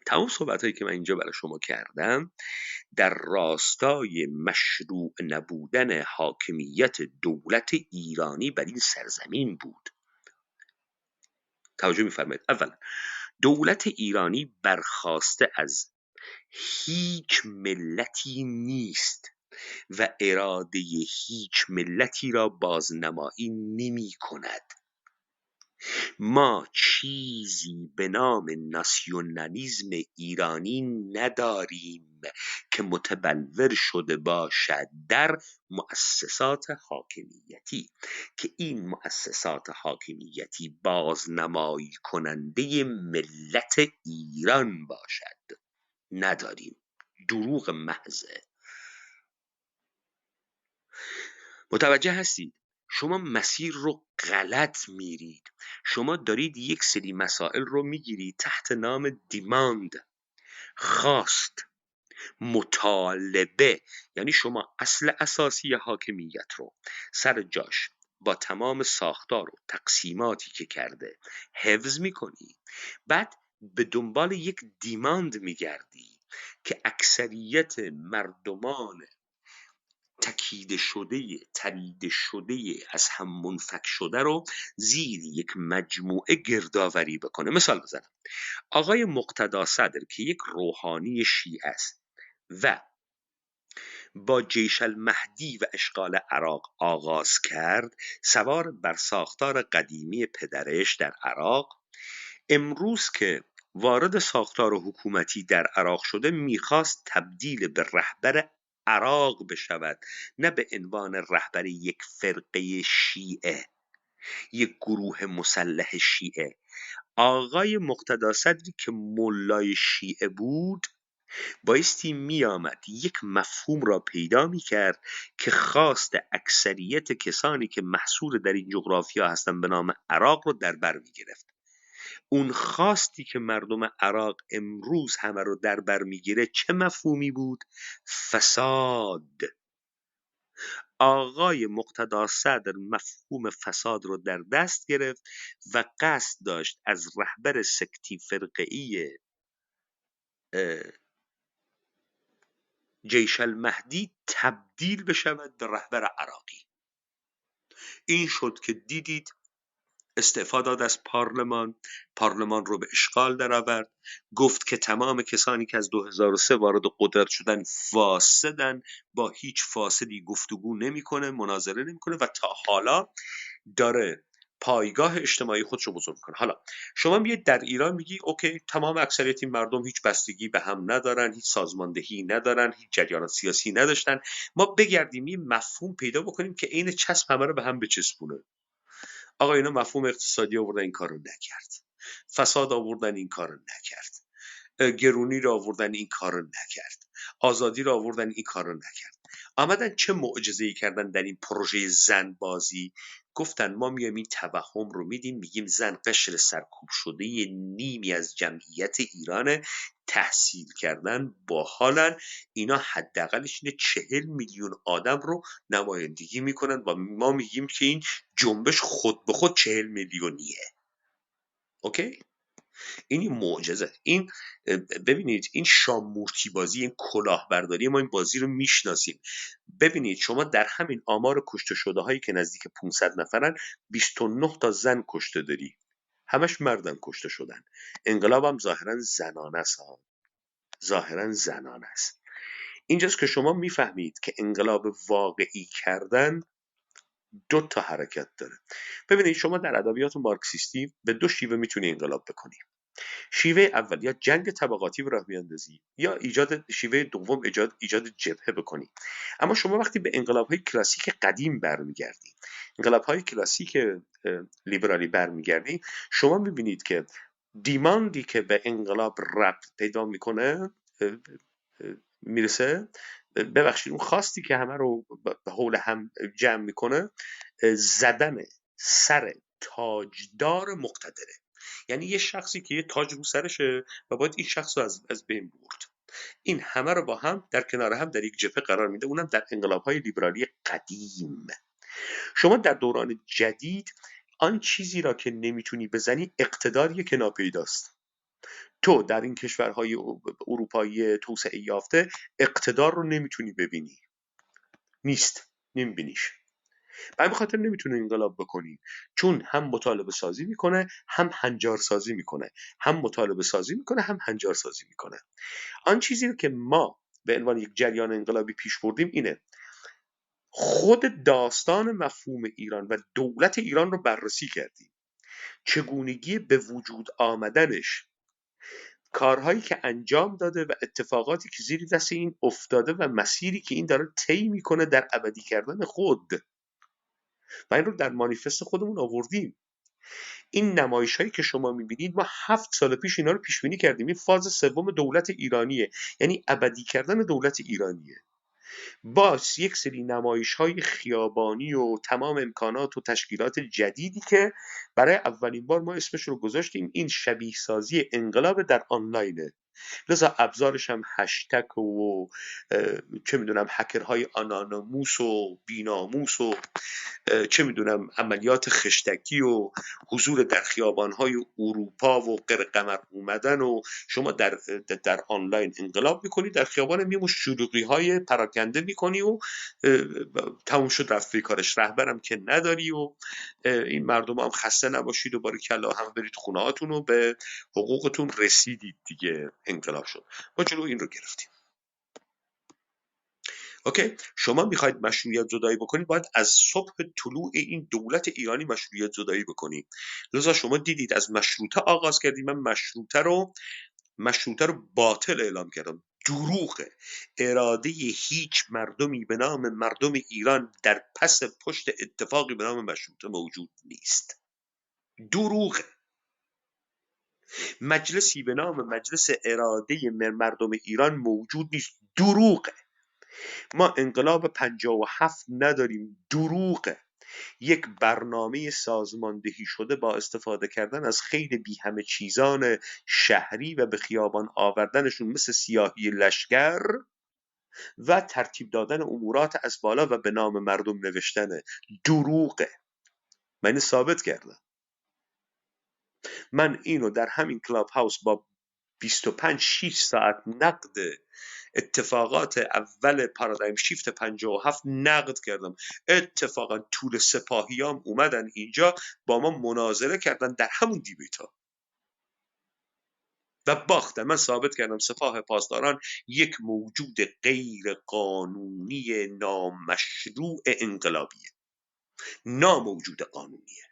تمام صحبتایی که من اینجا برای شما کردم در راستای مشروع نبودن حاکمیت دولت ایرانی بر این سرزمین بود. توجه می‌فرمایید. اولا، دولت ایرانی برخاسته از هیچ ملتی نیست و اراده هیچ ملتی را بازنمایی نمی کند. ما چیزی به نام ناسیونالیسم ایرانی نداریم که متبلور شده باشد در مؤسسات حاکمیتی، که این مؤسسات حاکمیتی بازنمایی کننده ملت ایران باشد. نداریم. دروغ محضه. متوجه هستید؟ شما مسیر رو غلط میرید. شما دارید یک سری مسائل رو میگیرید تحت نام دیماند، خواست، مطالبه. یعنی شما اصل اساسی حاکمیت رو سر جاش با تمام ساختار و تقسیماتی که کرده حفظ میکنی، بعد به دنبال یک دیماند میگردی که اکثریت مردمان تکیده شده، تریده شده، از هم منفک شده رو زیر یک مجموعه گردآوری بکنه. مثال بزنم، آقای مقتدا صدر که یک روحانی شیعه است و با جیش المهدی و اشغال عراق آغاز کرد، سوار بر ساختار قدیمی پدرش در عراق، امروز که وارد ساختار حکومتی در عراق شده، میخواست تبدیل به رهبر عراق بشود، نه به عنوان رهبر یک فرقه شیعه، یک گروه مسلح شیعه. آقای مقتدا صدری که ملای شیعه بود، بایستی می آمد یک مفهوم را پیدا می کرد که خواست اکثریت کسانی که محصور در این جغرافیا هستند به نام عراق رو در بر می گرفت. اون خواستی که مردم عراق امروز همه رو در بر میگیره چه مفهومی بود؟ فساد. آقای مقتدی صدر مفهوم فساد رو در دست گرفت و قصد داشت از رهبر سکتی فرقه‌ای جیش المهدی تبدیل بشود به رهبر عراقی. این شد که دیدید استعفا داد از پارلمان رو به اشغال درآورد، گفت که تمام کسانی که از 2003 وارد قدرت شدن فاسدن، با هیچ فاسدی گفتگو نمیکنه، مناظره نمیکنه و تا حالا داره پایگاه اجتماعی خودش رو بزرگ کنه. حالا شما میگید در ایران، میگی اوکی، تمام اکثریت این مردم هیچ بستگی به هم ندارن، هیچ سازماندهی ندارن، هیچ جریان سیاسی نداشتن. ما بگردیم یه مفهوم پیدا بکنیم که عین چسب همه رو به هم بچسبونه. آقا اینا مفهوم اقتصادی آوردن، این کارو نکرد. فساد آوردن، این کارو نکرد. گرونی رو آوردن، این کارو نکرد. آزادی رو آوردن، این کارو نکرد. آمدن چه معجزه‌ای کردن در این پروژه زن بازی؟ گفتن ما میایم این توهم رو میدیم، میگیم زن قشر سرکوب شده نیمی از جمعیت ایران، تحصیل کردن، باحالن، اینا حداقلش اینه 40 میلیون آدم رو نمایندگی میکنن و ما میگیم که این جنبش خود به خود 40 میلیونیه. اوکی؟ این معجزه. این ببینید، این شامورتی بازی، این کلاهبرداری، ما این بازی رو میشناسیم. ببینید شما در همین آمار کشته شده هایی که نزدیک 500 نفرن، 29 تا زن کشته داری، همش مردن کشته شدن. انقلاب هم ظاهرا زنانه است، ظاهرا زنانه است. اینجاست که شما میفهمید که انقلاب واقعی کردن 2 تا حرکت داره. ببینید شما در ادبیات مارکسیستی به 2 شیوه میتونی انقلاب بکنی. شیوه اول یا جنگ طبقاتی به راه بیاندازی، یا شیوه دوم ایجاد جبهه بکنی. اما شما وقتی به انقلاب‌های کلاسیک قدیم برمیگردی، انقلاب‌های کلاسیک لیبرالی برمیگردی، شما میبینید که دیماندی که به انقلاب ربط پیدا میکنه، میرسه، ببخشید اون خواستی که همه رو به حول هم جمع میکنه، زدن سر تاجدار مقتدره. یعنی یه شخصی که یه تاج رو سرشه و باید این شخص رو از بین برد. این همه رو با هم در کنار هم در یک جبهه قرار میده، اونم در انقلاب‌های لیبرالی قدیم. شما در دوران جدید آن چیزی را که نمیتونی بزنی، اقتداریه که ناپیداست. تو در این کشورهای اروپایی توسعه یافته اقتدار رو نمیتونی ببینی، نیست، نمیبینیش. و همین خاطر نمیتونه انقلاب بکنی، چون هم مطالبه سازی میکنه، هم هنجار سازی میکنه، هم مطالبه سازی میکنه، هم هنجار سازی میکنه. آن چیزی رو که ما به عنوان یک جریان انقلابی پیش بردیم اینه: خود داستان مفهوم ایران و دولت ایران رو بررسی کردیم، چگونگی به وجود آمدنش، کارهایی که انجام داده و اتفاقاتی که زیر دست این افتاده و مسیری که این داره طی میکنه در ابدی کردن خود، و این رو در مانیفست خودمون آوردیم. این نمایش‌هایی که شما می‌بینید، ما 7 سال پیش اینا رو پیش بینی کردیم. این فاز سوم دولت ایرانیه، یعنی ابدی کردن دولت ایرانیه. با یک سری نمایش‌های خیابانی و تمام امکانات و تشکیلات جدیدی که برای اولین بار ما اسمش رو گذاشتیم این شبیه سازی انقلاب در آنلاینه. لذا ابزارش هم هشتگ و چه میدونم هکرهای آناناموس و بیناموس و چه میدونم عملیات خشتکی و حضور در خیابانهای اروپا و قرقمر اومدن، و شما در آنلاین انقلاب میکنی، در خیابان میمون شلوغی های پراکنده میکنی و تموم شد رفت به کارش، رهبرم که نداری و این مردم هم خسته نباشید و باریکلا هم برید خونه هاتون و به حقوقتون رسیدید دیگه. انقلاب شد، ما جلو این رو گرفتیم. اوکی، شما میخواید مشروعیت زدایی بکنید، باید از صبح طلوع این دولت ایرانی مشروعیت زدایی بکنید. لذا شما دیدید از مشروطه آغاز کردیم. من مشروطه رو باطل اعلام کردم، دروغه. اراده هیچ مردمی به نام مردم ایران در پس پشت اتفاقی به نام مشروطه موجود نیست، دروغه. مجلسی به نام مجلس اراده مردم ایران موجود نیست، دروغه. ما انقلاب 57 نداریم، دروغه. یک برنامه سازماندهی شده با استفاده کردن از خیلی بی همه چیزان شهری و به خیابان آوردنشون مثل سیاهی لشکر و ترتیب دادن امورات از بالا و به نام مردم نوشتن دروغه. من ثابت کردم. من اینو در همین کلاب هاوس با 6 ساعت نقد اتفاقات اول پارادایم شیفت 57 نقد کردم. اتفاقا طول سپاهیام اومدن اینجا با ما مناظره کردن در همون دیبیت ها و باختن. من ثابت کردم سپاه پاسداران یک موجود غیر قانونی نامشروع انقلابیه، ناموجود قانونیه.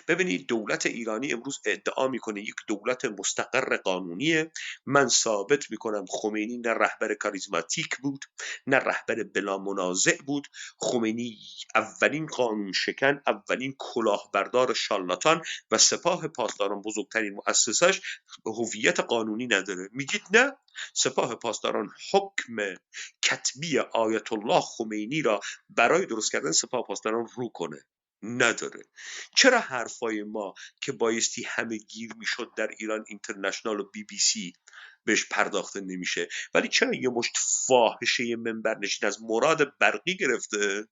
ببینید دولت ایرانی امروز ادعا میکنه یک دولت مستقر قانونیه. من ثابت میکنم خمینی نه رهبر کاریزماتیک بود، نه رهبر بلا منازع بود. خمینی اولین قانون شکن، اولین کلاهبردار شالاتان و سپاه پاسداران بزرگترین مؤسسش هویت قانونی نداره. میگید نه، سپاه پاسداران حکم کتبی آیت الله خمینی را برای درست کردن سپاه پاسداران رو کنه، نداره. چرا حرفای ما که بایستی همه گیر میشد در ایران اینترنشنال و BBC بهش پرداخته نمیشه، ولی چرا یه مشت فاحشه منبر نشین از مراد برقی گرفته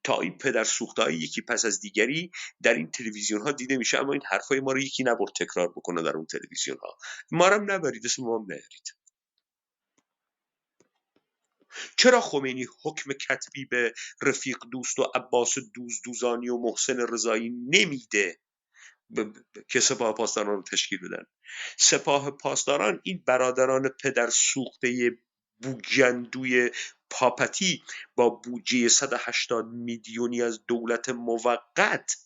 تا این پدر سوخته‌های یکی پس از دیگری در این تلویزیون ها دیده میشه، اما این حرفای ما رو یکی نبرد تکرار بکنه در اون تلویزیون ها. ما رو هم نبرید، اسم ما هم نهرید. چرا خمینی حکم کتبی به رفیق دوست و عباس دوزدوزانی و محسن رضایی نمیده که سپاه پاسداران رو تشکیل بدن؟ سپاه پاسداران این برادران پدر سوخته بوگندوی پاپتی با بودجه 180 میلیونی از دولت موقت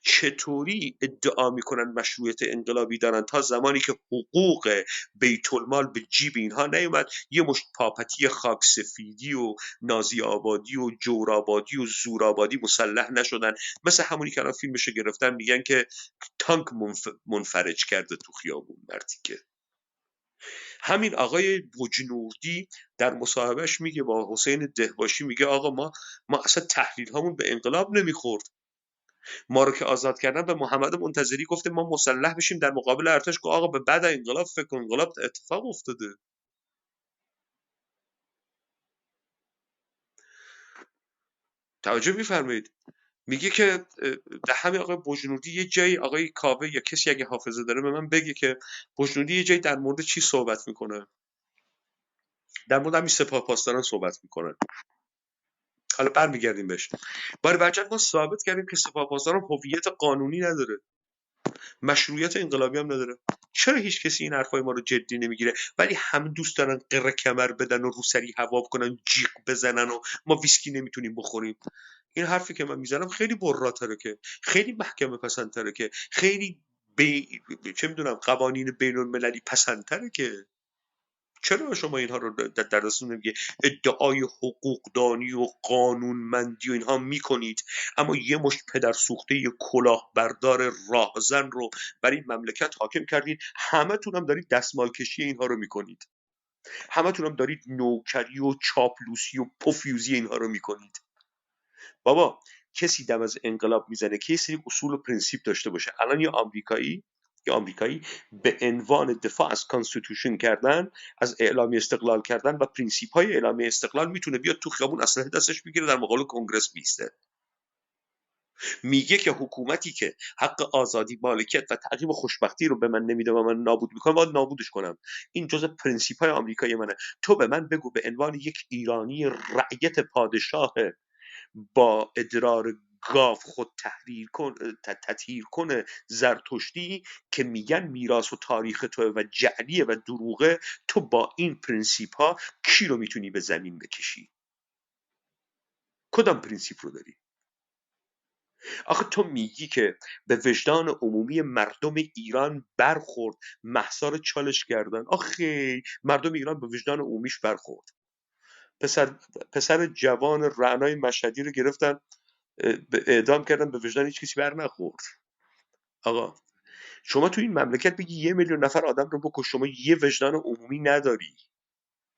چطوری ادعا میکنن مشروعیت انقلابی دارن تا زمانی که حقوق بیت المال به جیب اینها نیومد یه مشت پاپتی خاک سفیدی و نازی آبادی و جور آبادی و زور آبادی مسلح نشدن؟ مثل همونی که الان فیلمشو گرفتن میگن که تانک منفرج کرده تو خیابون مردی. که همین آقای بجنوردی در مصاحبهش میگه با حسین دهباشی، میگه آقا ما اصلا تحلیل هامون به انقلاب نمیخورد. ما رو که آزاد کردن به محمد منتظری گفته ما مسلح بشیم در مقابل ارتش، گفت آقا به بعد انقلاب فکر کن، انقلاب اتفاق افتاده. توجه میفرمایید. میگه که در همین آقای بجنوردی یه جایی، آقای کاوه یا کسی اگه حافظه داره به من بگه که بجنوردی یه جایی در مورد چی صحبت میکنه؟ در مورد همین سپاه پاسداران صحبت میکنه. حالا برمیگردیم بهش. برای بچه ما ثابت کردیم که سپاه پاسداران هویت قانونی نداره، مشروعیت انقلابی هم نداره. چرا هیچ کسی این حرفای ما رو جدی نمیگیره ولی همه دوست دارن قره کمر بدن و روسری هوا کنن، جیغ بزنن و ما ویسکی نمیتونیم بخوریم؟ این حرفی که من میزنم خیلی براتره، که خیلی محکمه پسندتره، که خیلی چه میدونم قوانین بین المللی پسندتره. که چرا شما اینها رو در دستتون نمیگه؟ ادعای حقوقدانی و قانونمندی و اینها میکنید، اما یه مشت پدر سوخته کلاهبردار راهزن رو برای این مملکت حاکم کردید. همتون هم دارید دستمال کشی اینها رو میکنید، همتون هم دارید نوکری و چاپلوسی و پفیوزی اینها رو میکنید. بابا کسی دم از انقلاب میزنه که یه سری اصول و پرینسیپ داشته باشه. الان یه آمریکایی به عنوان دفاع از کانستیتوشن کردن، از اعلامیه استقلال کردن و پرینسیپ های اعلامیه استقلال میتونه بیاد تو خیابون اسلحه دستش بگیره در مقابل کنگرس بیسته. میگه که حکومتی که حق آزادی، مالکیت و تعقیب خوشبختی رو به من نمیده و من نابود میکنم باید نابودش کنم. این جزء پرینسیپ های آمریکایی منه. تو به من بگو به عنوان یک ایرانی رعیت پادشاه با ادرار گاو خود تطهیر کنه زرتشتی که میگن میراث و تاریخ تو و جعلیه و دروغه، تو با این پرینسیپ ها کی رو میتونی به زمین بکشی؟ کدام پرینسیپ رو داری؟ آخه تو میگی که به وجدان عمومی مردم ایران برخورد، مهسا رو چالش کردن. آخه مردم ایران به وجدان عمومیش برخورد. پسر جوان رعنای مشهدی رو گرفتن اعدام کردن، به وجدان هیچ کسی بر نخورد. آقا شما تو این مملکت بگی 1 میلیون نفر آدم رو بکش، شما یه وجدان عمومی نداری،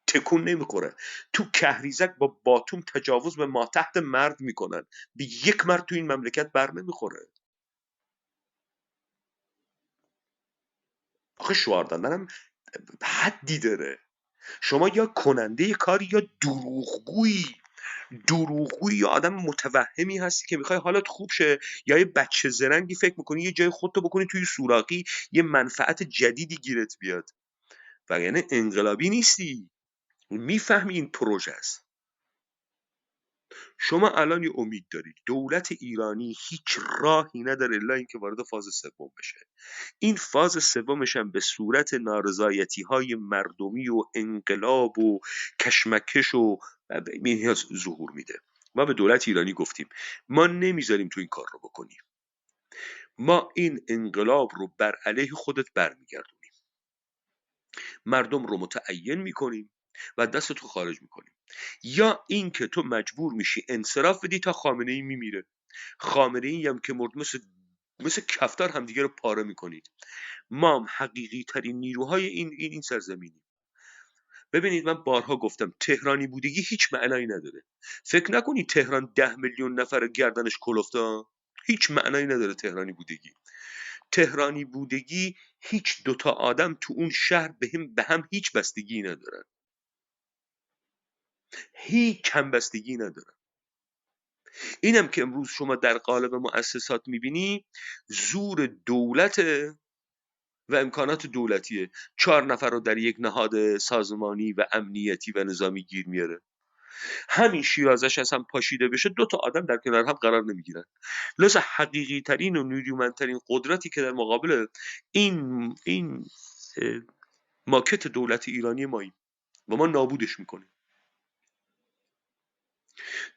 تکون نمیخوره. تو کهریزک با باتوم تجاوز به ماتحت مرد میکنن، به یک مرد تو این مملکت بر نمیخوره. آخه شعار دادنم حدی داره. شما یا کننده کاری یا دروغگویی یا آدم متوهمی هستی که میخوای حالت خوب شه، یا یه بچه زرنگی فکر میکنی یه جای خودتو بکنی توی سوراخی یه منفعت جدیدی گیرت بیاد، وگرنه انقلابی نیستی. میفهمی این پروژه است. شما الان یه امید دارید، دولت ایرانی هیچ راهی نداره الا اینکه وارد فاز سوم بشه. این فاز سومش هم به صورت نارضایتی‌های مردمی و انقلاب و کشمکش و اینها ظهور میده. ما به دولت ایرانی گفتیم ما نمیذاریم تو این کار رو بکنیم، ما این انقلاب رو بر علیه خودت برمیگردونیم، مردم رو متعین میکنیم و دست تو خارج میکنیم، یا این که تو مجبور میشی انصراف بدی تا خامنه‌ای میمیره. خامنه‌ای هم که مرد مثل کفتار همدیگه رو پاره میکنید. ما هم حقیقی ترین نیروهای این سرزمینی. ببینید من بارها گفتم تهرانی بودگی هیچ معنایی نداره. فکر نکنید تهران 10 میلیون نفر گردنش کلفته، هیچ معنایی نداره تهرانی بودگی. تهرانی بودگی هیچ دوتا آدم تو اون شهر به هم هیچ بستگی ندارن، هیچ همبستگی ندارن. اینم که امروز شما در قالب مؤسسات میبینی زور دولت و امکانات دولتیه، 4 نفر رو در یک نهاد سازمانی و امنیتی و نظامی گیر میاره. همین شیرازش از هم پاشیده بشه 2 تا آدم در کنار هم قرار نمیگیرن. لذا حقیقی ترین و نیرومندترین قدرتی که در مقابل این ماکت دولت ایرانی ماییم و ما نابودش میکنیم.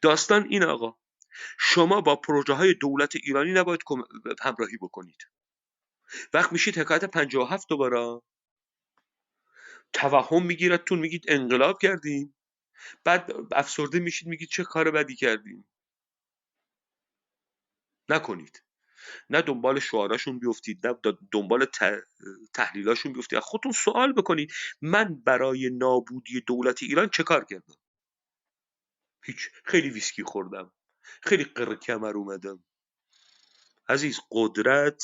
داستان این آقا، شما با پروژه های دولت ایرانی نباید همراهی بکنید. وقت میشید حکایت 57 دوباره توهم میگیرتون، میگید انقلاب کردیم، بعد افسرده میشید میگید چه کار بدی کردیم. نکنید. نه دنبال شعاراشون بیفتید، نه دنبال تحلیلاشون بیفتید. خودتون سوال بکنید من برای نابودی دولت ایران چه کار کردم؟ هیچ. خیلی ویسکی خوردم، خیلی قر کمر اومدم. عزیز، قدرت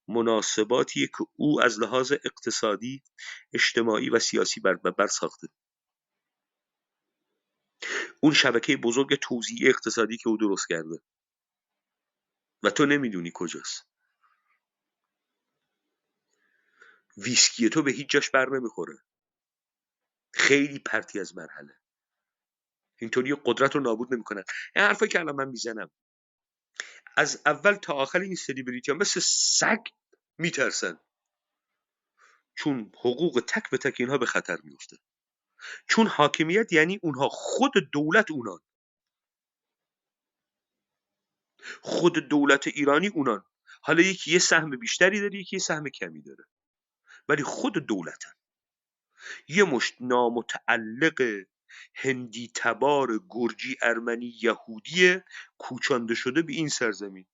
مناسباتیه که او از لحاظ اقتصادی، اجتماعی و سیاسی بر ساخته. اون شبکه بزرگ توزیع اقتصادی که او درست کرده و تو نمیدونی کجاست. ویسکی تو به هیچ جاش بر نمیخوره، خیلی پرتی از مرحله. اینطوری قدرت رو نابود نمیکنن. این حرفایی که الان من میزنم از اول تا آخر این سلیبریتی ها مثل سگ میترسن، چون حقوق تک به تک اینها به خطر میفته. چون حاکمیت یعنی اونها، خود دولت اونان، خود دولت ایرانی اونان. حالا یکی یه سهم بیشتری داره، یکی یه سهم کمی داره، ولی خود دولتن. یه مشت نامتعلق هندی تبار گرجی ارمنی یهودی کوچانده شده به این سرزمین.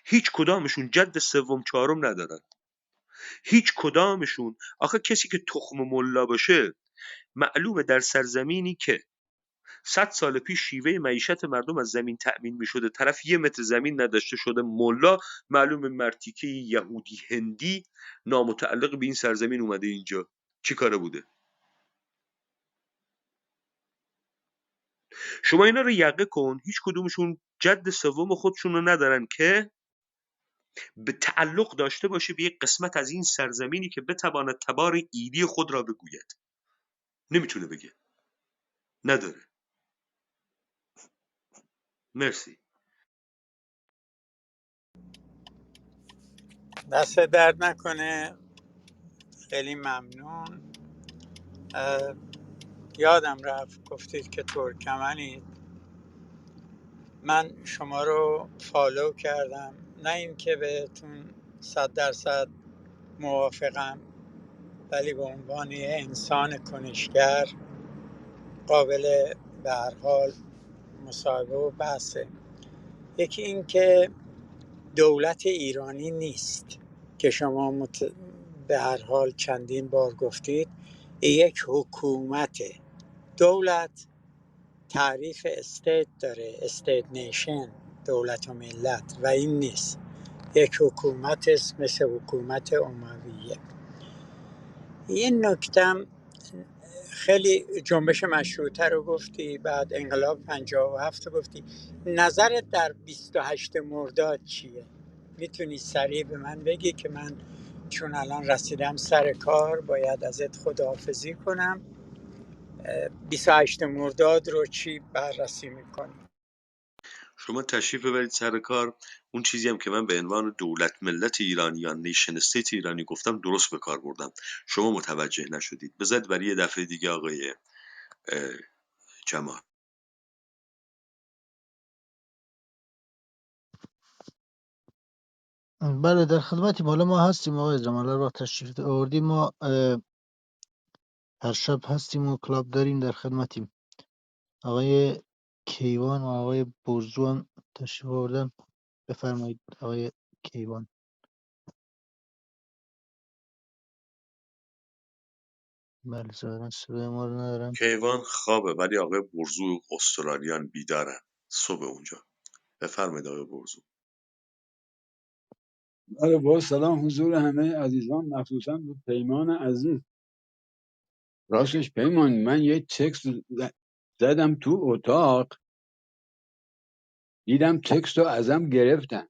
هیچ کدامشون جد سوم چهارم ندارن. هیچ کدامشون. آخه کسی که تخم ملا باشه معلومه در سرزمینی که 100 سال پیش شیوه معیشت مردم از زمین تأمین می شده، طرف 1 متر زمین نداشته شده ملا، معلومه مرتیکه یهودی هندی نامتعلق به این سرزمین اومده اینجا چی کاره بوده. شما اینا رو یقه کن، هیچ کدومشون جد سوم خودشون رو ندارن که به تعلق داشته باشه به یک قسمت از این سرزمینی که بتواند تبار ایلی خود را بگوید. نمیتونه بگه، نداره. مرسی. دست درد نکنه، خیلی ممنون. اه، یادم رفت گفتید که ترکمنید. من شما رو فالو کردم، نه اینکه بهتون 100% موافقم، ولی به عنوان یه انسان کنشگر قابل به هر حال مصاحبه و بحثه. یکی این که دولت ایرانی نیست که شما به هر حال چندین بار گفتید، یک حکومته. دولت تعریف استیت داره، استیت نیشن، دولت و ملت، و این نیست. یک حکومت است مثل حکومت امویه. این نکتم خیلی جنبش مشروطه رو گفتی، بعد انقلاب 57 رو گفتی. نظرت در 28 مرداد چیه؟ میتونی سریع به من بگی که من چون الان رسیدم سر کار باید ازت خداحافظی کنم. 28 مرداد رو چی بررسی میکنی؟ شما تشریف ببرید سر کار. اون چیزی هم که من به عنوان دولت ملت ایرانی یا نیشن استیت ایرانی گفتم درست به کار بردم، شما متوجه نشدید. بذارید برای یه دفعه دیگه آقای جمال. بله در خدمتیم. حالا ما هستیم آقای جمال، را تشریف آوردیم. ما هر شب هستیم و کلاب داریم، در خدمتیم. آقای کیوان و آقای برزوان تشریف آوردن. بفرمایید آقای کیوان. بله ظاهرا صدای ما رو ندارن. کیوان خوابه ولی آقای برزو استرالیان بیدارن، صبح اونجا. بفرمایید آقای برزو. بله، با سلام حضور همه عزیزان، مخصوصا به پیمان عزیز. راستش پیمان، من یه تکست زدم تو اتاق، دیدم تکست رو ازم گرفتن.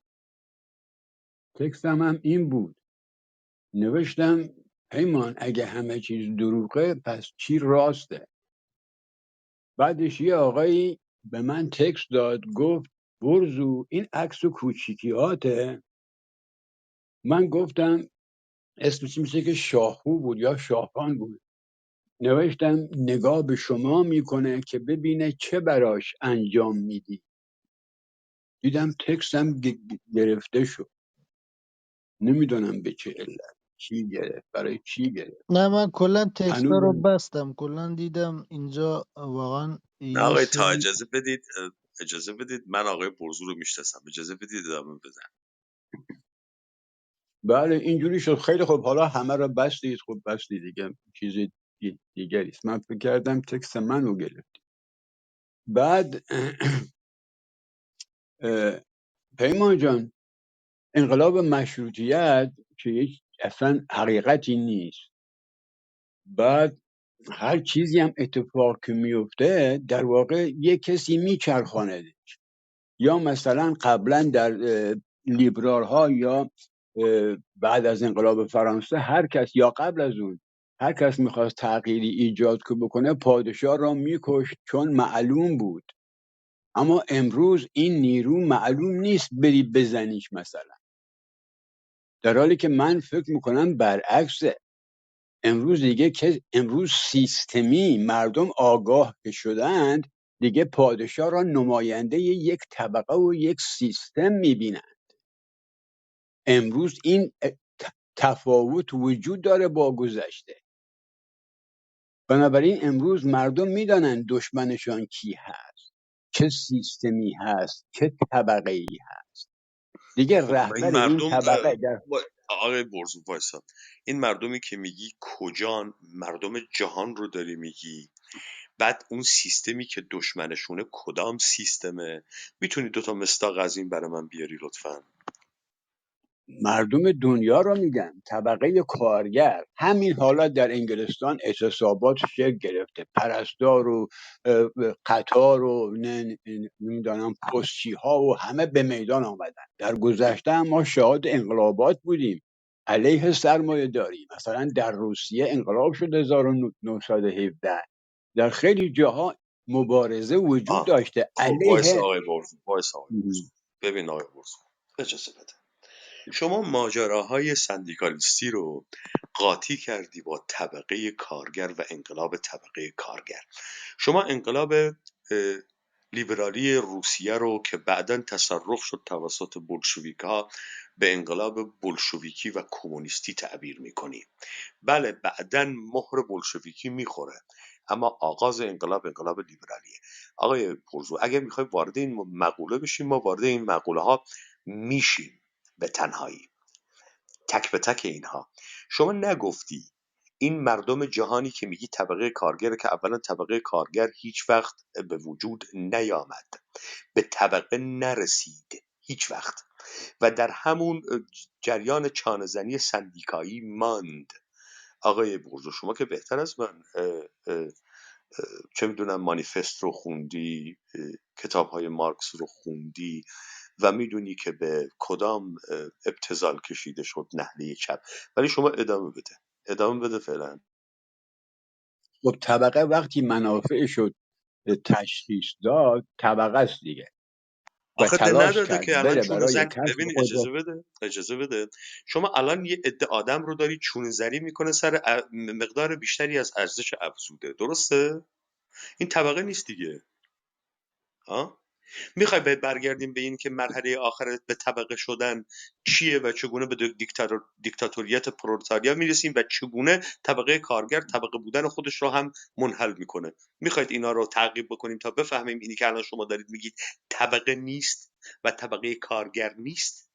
تکستم هم این بود، نوشتم پیمان اگه همه چیز دروغه پس چی راسته؟ بعدش یه آقایی به من تکست داد، گفت برزو این عکس و کوچیکیاته. من گفتم اسمش میشه که شاهو بود یا شاهان بود. نوشتم نگاه به شما میکنه که ببینه چه براش انجام میدی. دیدم تکستم گرفته شد. نمیدونم به چه علت، چی گرفت، برای چی گرفت. نه من کلا تکستا رو هنوز بستم. کلا دیدم اینجا واقعا نه یه آقای تا سری. اجازه بدید من آقای برزو رو میشناسم، اجازه بدید ادامه بزن. بله اینجوری شد. خیلی خوب، حالا همه رو بستید. خب بستید دیگه، چیز دیگری است. من فکر کردم تکست منو گرفت. بعد پیمان جان، انقلاب مشروطیت که اصلا حقیقتی نیست. بعد هر چیزی هم اتفاق که میفته در واقع یک کسی میچرخانه. یا مثلا قبلا در لیبرال ها یا بعد از انقلاب فرانسه هر کس، یا قبل از اون هر کس میخواست تغییری ایجاد که بکنه پادشاه را میکشت چون معلوم بود. اما امروز این نیرو معلوم نیست بری بزنیش مثلا، در حالی که من فکر میکنم برعکسه. امروز دیگه که امروز سیستمی مردم آگاه که شدند، دیگه پادشاه را نماینده یک طبقه و یک سیستم میبینن. امروز این تفاوت وجود داره با گذشته. بنابراین امروز مردم میدانن دشمنشان کی هست، چه سیستمی هست، چه طبقه ای هست. دیگه خب این رهبر این مردم طبقه در آقای برزو وایسا، این مردمی که میگی کجان؟ مردم جهان رو داری میگی؟ بعد اون سیستمی که دشمنشونه کدام سیستمه؟ میتونی دوتا مصداق از این برای من بیاری لطفا؟ مردم دنیا رو میگن، طبقه کارگر. همین حالا در انگلستان اعتصابات شکل گرفته، پرستار و قطار و نمیدانم پستچی ها و همه به میدان آمدن. در گذشته هم ما شاهد انقلابات بودیم علیه سرمایه داری. مثلا در روسیه انقلاب شد 1917. در خیلی جاها مبارزه وجود داشته خب وایس علیه. آقای برزو، ببین آقای برزو، اجازه بده. شما ماجراهای سندیکالیستی رو قاطی کردی با طبقه کارگر و انقلاب طبقه کارگر. شما انقلاب لیبرالی روسیه رو که بعداً تصرف شد توسط بولشویک‌ها به انقلاب بولشویکی و کمونیستی تعبیر می‌کنی. بله بعداً مهر بولشویکی میخوره، اما آغاز انقلاب لیبرالیه. آقای پرزو اگر میخوای وارد این مقوله بشیم، ما وارد این مقوله ها میشیم به تنهایی، تک به تک اینها. شما نگفتی این مردم جهانی که میگی طبقه کارگر، که اولا طبقه کارگر هیچ وقت به وجود نیامد، به طبقه نرسید هیچ وقت و در همون جریان چانه‌زنی سندیکایی ماند. آقای برزو شما که بهتر از من چه میدونم مانیفست رو خوندی، کتاب های مارکس رو خوندی و میدونی که به کدام ابتذال کشیده شد نحله چپ، ولی شما ادامه بده فعلا. خب طبقه وقتی منافع شد تشخیص داد، طبقه است دیگه، و آخه ده تلاش نداده کرد که الان بره چون برای زن، کسب ببین قدرت. اجازه بده. شما الان یه عده آدم رو داری چون زنی میکنه سر مقدار بیشتری از ارزش افزوده، درسته؟ این طبقه نیست دیگه. ها، میخوای برگردیم به این که مرحله آخر به طبقه شدن چیه و چگونه به دیکتاتوریت پرولتاریا میرسیم و چگونه طبقه کارگر طبقه بودن خودش رو هم منحل میکنه. میخواید اینا رو تعقیب بکنیم تا بفهمیم اینی که الان شما دارید میگید طبقه نیست و طبقه کارگر نیست،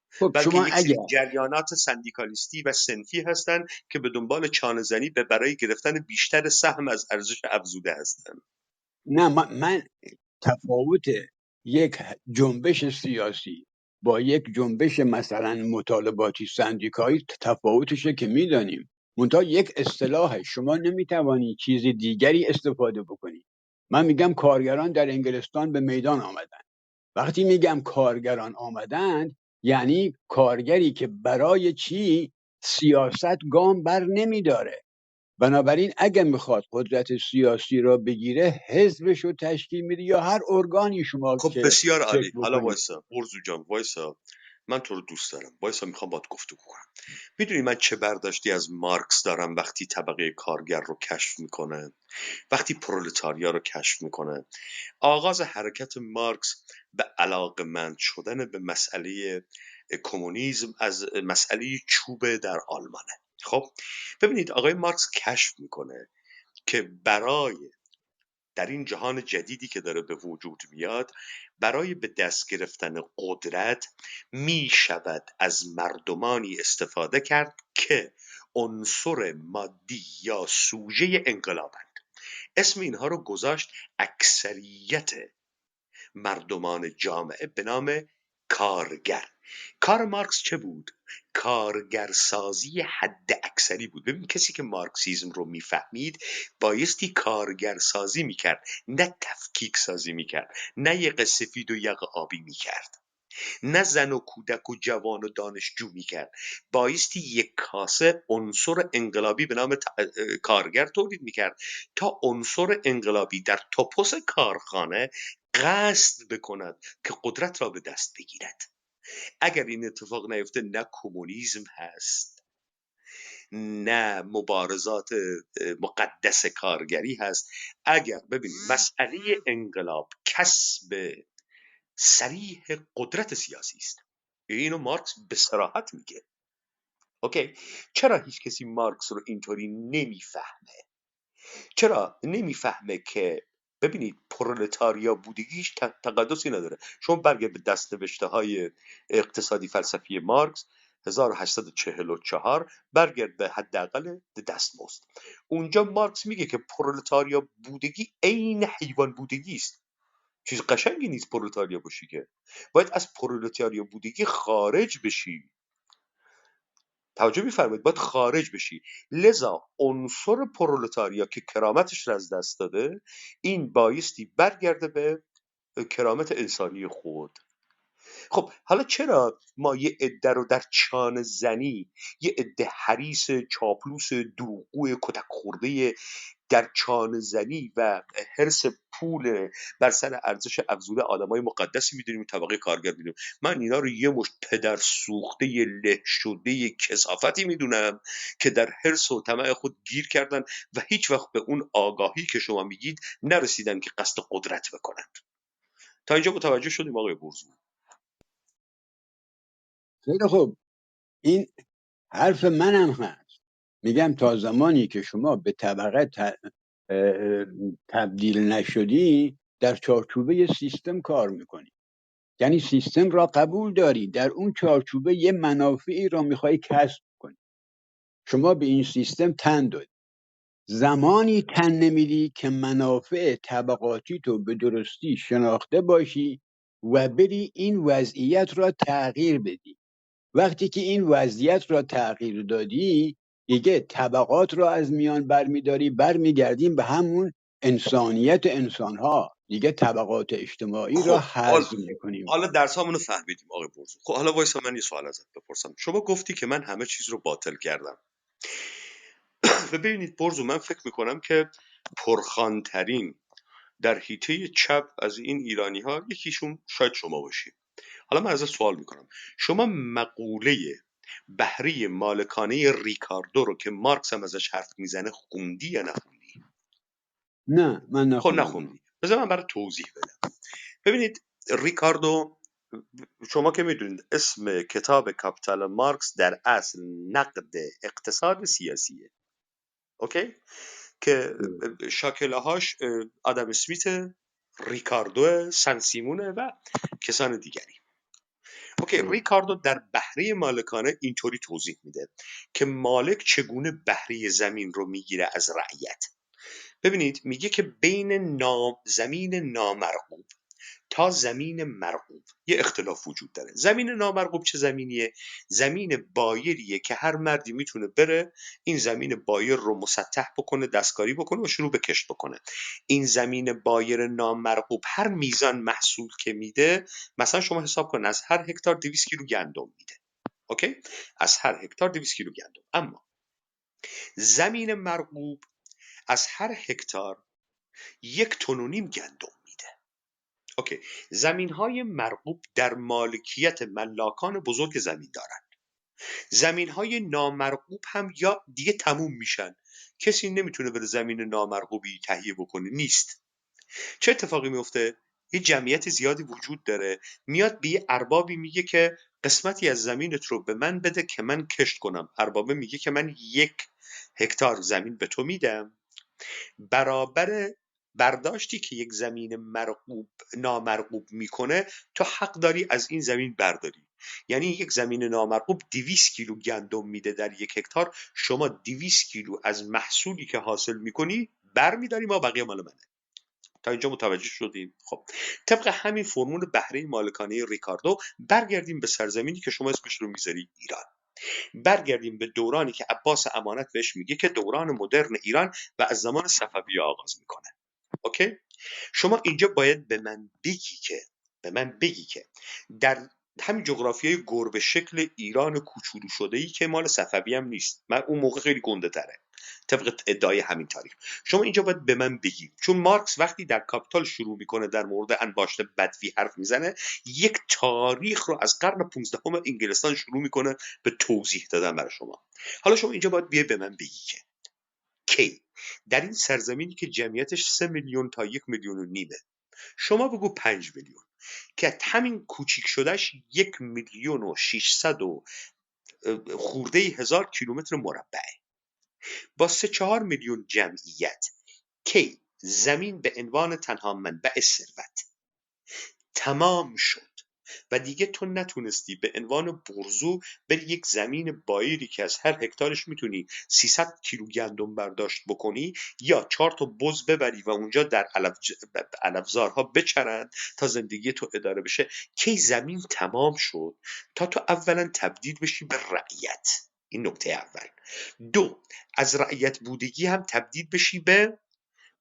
خب بلکه شما یک اگر، سری جریانات سندیکالیستی و صنفی هستند که به دنبال چانه زنی به برای گرفتن بیشتر سهم از ارزش افزوده هستند. نه من تفاوت یک جنبش سیاسی با یک جنبش مثلا مطالباتی سندیکایی تفاوتشه که میدانیم، منتها یک اصطلاح، شما نمیتوانی چیز دیگری استفاده بکنی. من میگم کارگران در انگلستان به میدان آمدن. وقتی میگم کارگران آمدند، یعنی کارگری که برای چی سیاست گام بر نمیداره. بنابراین اگه میخواد قدرت سیاسی را بگیره، حزبش رو تشکیل میده یا هر ارگانی شما خب که بسیار فکر عالی. حالا بکنید. وایسا ارزو جان، وایسا، من تو رو دوست دارم، وایسا، میخوام باید گفتگو کنم. میدونی من چه برداشتی از مارکس دارم وقتی طبقه کارگر رو کشف میکنه، وقتی پرولتاریا رو کشف میکنه؟ آغاز حرکت مارکس به علاقمند شدن به مسئله کمونیسم از مسئله چوب در آلمانه. خب ببینید آقای مارکس کشف میکنه که برای در این جهان جدیدی که داره به وجود میاد، برای به دست گرفتن قدرت می شود از مردمانی استفاده کرد که عنصر مادی یا سوژه انقلابند. اسم اینها رو گذاشت اکثریت مردمان جامعه به نام کارگر. کار مارکس چه بود؟ کارگرسازی حد اکثری بود. ببین کسی که مارکسیزم رو میفهمید بایستی کارگرسازی میکرد، نه تفکیک سازی میکرد، نه یه سفید و یق آبی میکرد، نه زن و کودک و جوان و دانشجو میکرد. بایستی یک کاسه عنصر انقلابی به نام کارگر تولید میکرد تا عنصر انقلابی در توپس کارخانه قصد بکند که قدرت را به دست بگیرد. اگر این اتفاق نیفته، نه کمونیسم هست، نه مبارزات مقدس کارگری هست. اگر ببینید مسئله انقلاب کسب صریح قدرت سیاسی است، اینو مارکس به صراحت میگه. اوکی، چرا هیچ کسی مارکس رو اینطوری نمیفهمه؟ چرا نمیفهمه که ببینید پرولتاریا بودگیش تقدسی نداره. شما برگرد به دست‌نوشته های اقتصادی فلسفی مارکس 1844، برگرد به حداقل دستمزد. اونجا مارکس میگه که پرولتاریا بودگی عین حیوان بودگی است. چیز قشنگی نیست پرولتاریا باشی، که باید از پرولتاریا بودگی خارج بشی. توجه می‌فرمایید، باید خارج بشی. لذا عنصر پرولتاریا که کرامتش را از دست داده، این بایستی برگرده به کرامت انسانی خود. خب حالا چرا ما یه عده رو در چانه زنی، یه عده حریص چاپلوس دروغگوی کتک خورده در چانه زنی و حرص پول بر سر ارزش افزوده آدمای مقدسی میدونیم، طبقه کارگر میدونیم؟ من اینا رو یه مشت پدر سوخته له شده کثافتی میدونم که در حرص و طمع خود گیر کردن و هیچ وقت به اون آگاهی که شما میگید نرسیدن که قصد قدرت بکنن. تا اینجا متوجه شدیم آقای برزو؟ خیلی خوب، این حرف منم هست. میگم تا زمانی که شما به طبقه تبدیل نشدی، در چارچوبه سیستم کار میکنی. یعنی سیستم را قبول داری، در اون چارچوبه یه منافعی را میخوای کسب کنی. شما به این سیستم تن دادی. زمانی تن نمیدی که منافع طبقاتی تو به درستی شناخته باشی و بری این وضعیت را تغییر بدی. وقتی که این وضعیت را تغییر دادی، دیگه طبقات رو از میان برمیداری، برمیگردیم به همون انسانیت انسانها، دیگه طبقات اجتماعی رو خب حذف میکنیم. حالا درسامونو فهمیدیم آقای برزو. خب حالا وایسا من یه سوال ازت بپرسم. شما گفتی که من همه چیز رو باطل کردم. و ببینید برزو، من فکر میکنم که پرخوانترین در حیطه چپ از این ایرانی ها یکیشون شاید شما باشید. حالا من ازت سوال میکنم، شما مقوله بهره مالکانه ریکاردو رو که مارکس هم ازش حرف میزنه خوندی یا نخوندی؟ نه، من خب نخوندم اونو. نخوندی. بذار من برای توضیح بدم. ببینید ریکاردو، شما که میدونید اسم کتاب کاپیتال مارکس در اصل نقد اقتصاد سیاسیه، اوکی، که شاکله هاش آدم اسمیت، ریکاردو، سن سیمونه و کسان دیگری. اوکی، ریکاردو در بهره مالکانه اینطوری توضیح میده که مالک چگونه بهره زمین رو میگیره از رعیت. ببینید میگه که بین زمین نامرغوب تا زمین مرغوب یه اختلاف وجود داره. زمین نامرغوب چه زمینیه؟ زمین بایریه که هر مردی میتونه بره این زمین بایر رو مسطح بکنه، دستکاری بکنه و شروع به کشت بکنه. این زمین بایر نامرغوب هر میزان محصول که میده، مثلا شما حساب کن از هر هکتار 200 کیلو گندم میده، اوکی، از هر هکتار 200 کیلو گندم. اما زمین مرغوب از هر هکتار 1.5 تن گندم میده. اوکی، زمین‌های مرغوب در مالکیت ملاکان بزرگ زمین دارن. زمین‌های نامرغوب هم یا دیگه تموم میشن، کسی نمیتونه بره زمین نامرغوبی تهیه بکنه، نیست. چه اتفاقی میفته؟ یه جمعیت زیادی وجود داره، میاد به یه اربابی میگه که قسمتی از زمینت رو به من بده که من کشت کنم. اربابه میگه که من 1 هکتار زمین به تو میدم، برابر برداشتی که یک زمین نامرغوب میکنه تو حق داری از این زمین برداری. یعنی یک زمین نامرغوب 200 کیلو گندم میده در 1 هکتار، شما 200 کیلو از محصولی که حاصل میکنی برمیداری، ما بقیه مال منه. تا اینجا متوجه شدیم؟ خب طبق همین فرمول بهره مالکانه ریکاردو برگردیم به سرزمینی که شما اسمش رو میذاری ایران. برگردیم به دورانی که عباس امانت بهش میگه که دوران مدرن ایران و از زمان صفویه آغاز میکنه، اوکی. شما اینجا باید به من بگی که در همین جغرافیای گربه شکل ایران کوچولو شده‌ای که مال صفوی هم نیست، من اون موقع خیلی گنده تره طبق ادعای همین تاریخ، شما اینجا باید به من بگی، چون مارکس وقتی در کاپیتال شروع میکنه در مورد انباشت بدوی حرف میزنه، یک تاریخ رو از قرن 15 انگلستان شروع میکنه به توضیح دادن برای شما. حالا شما اینجا باید بیای به من بگی که کی در این سرزمینی که جمعیتش 3 میلیون تا 1.5 میلیون، شما بگو 5 میلیون، که همین کوچیک شدهش 1,600,000 خورده هزار کیلومتر مربعه، با 3-4 میلیون جمعیت، کی زمین به عنوان تنها منبع ثروت تمام شد و دیگه تو نتونستی به عنوان برزو بری یک زمین بایری که از هر هکتارش میتونی 300 کیلو گندم برداشت بکنی یا 4 تا بز ببری و اونجا در علفزارها بچرند تا زندگی تو اداره بشه، کی زمین تمام شد تا تو اولا تبدیل بشی به رعیت. این نکته اول. 2، از رعیت بودگی هم تبدیل بشی به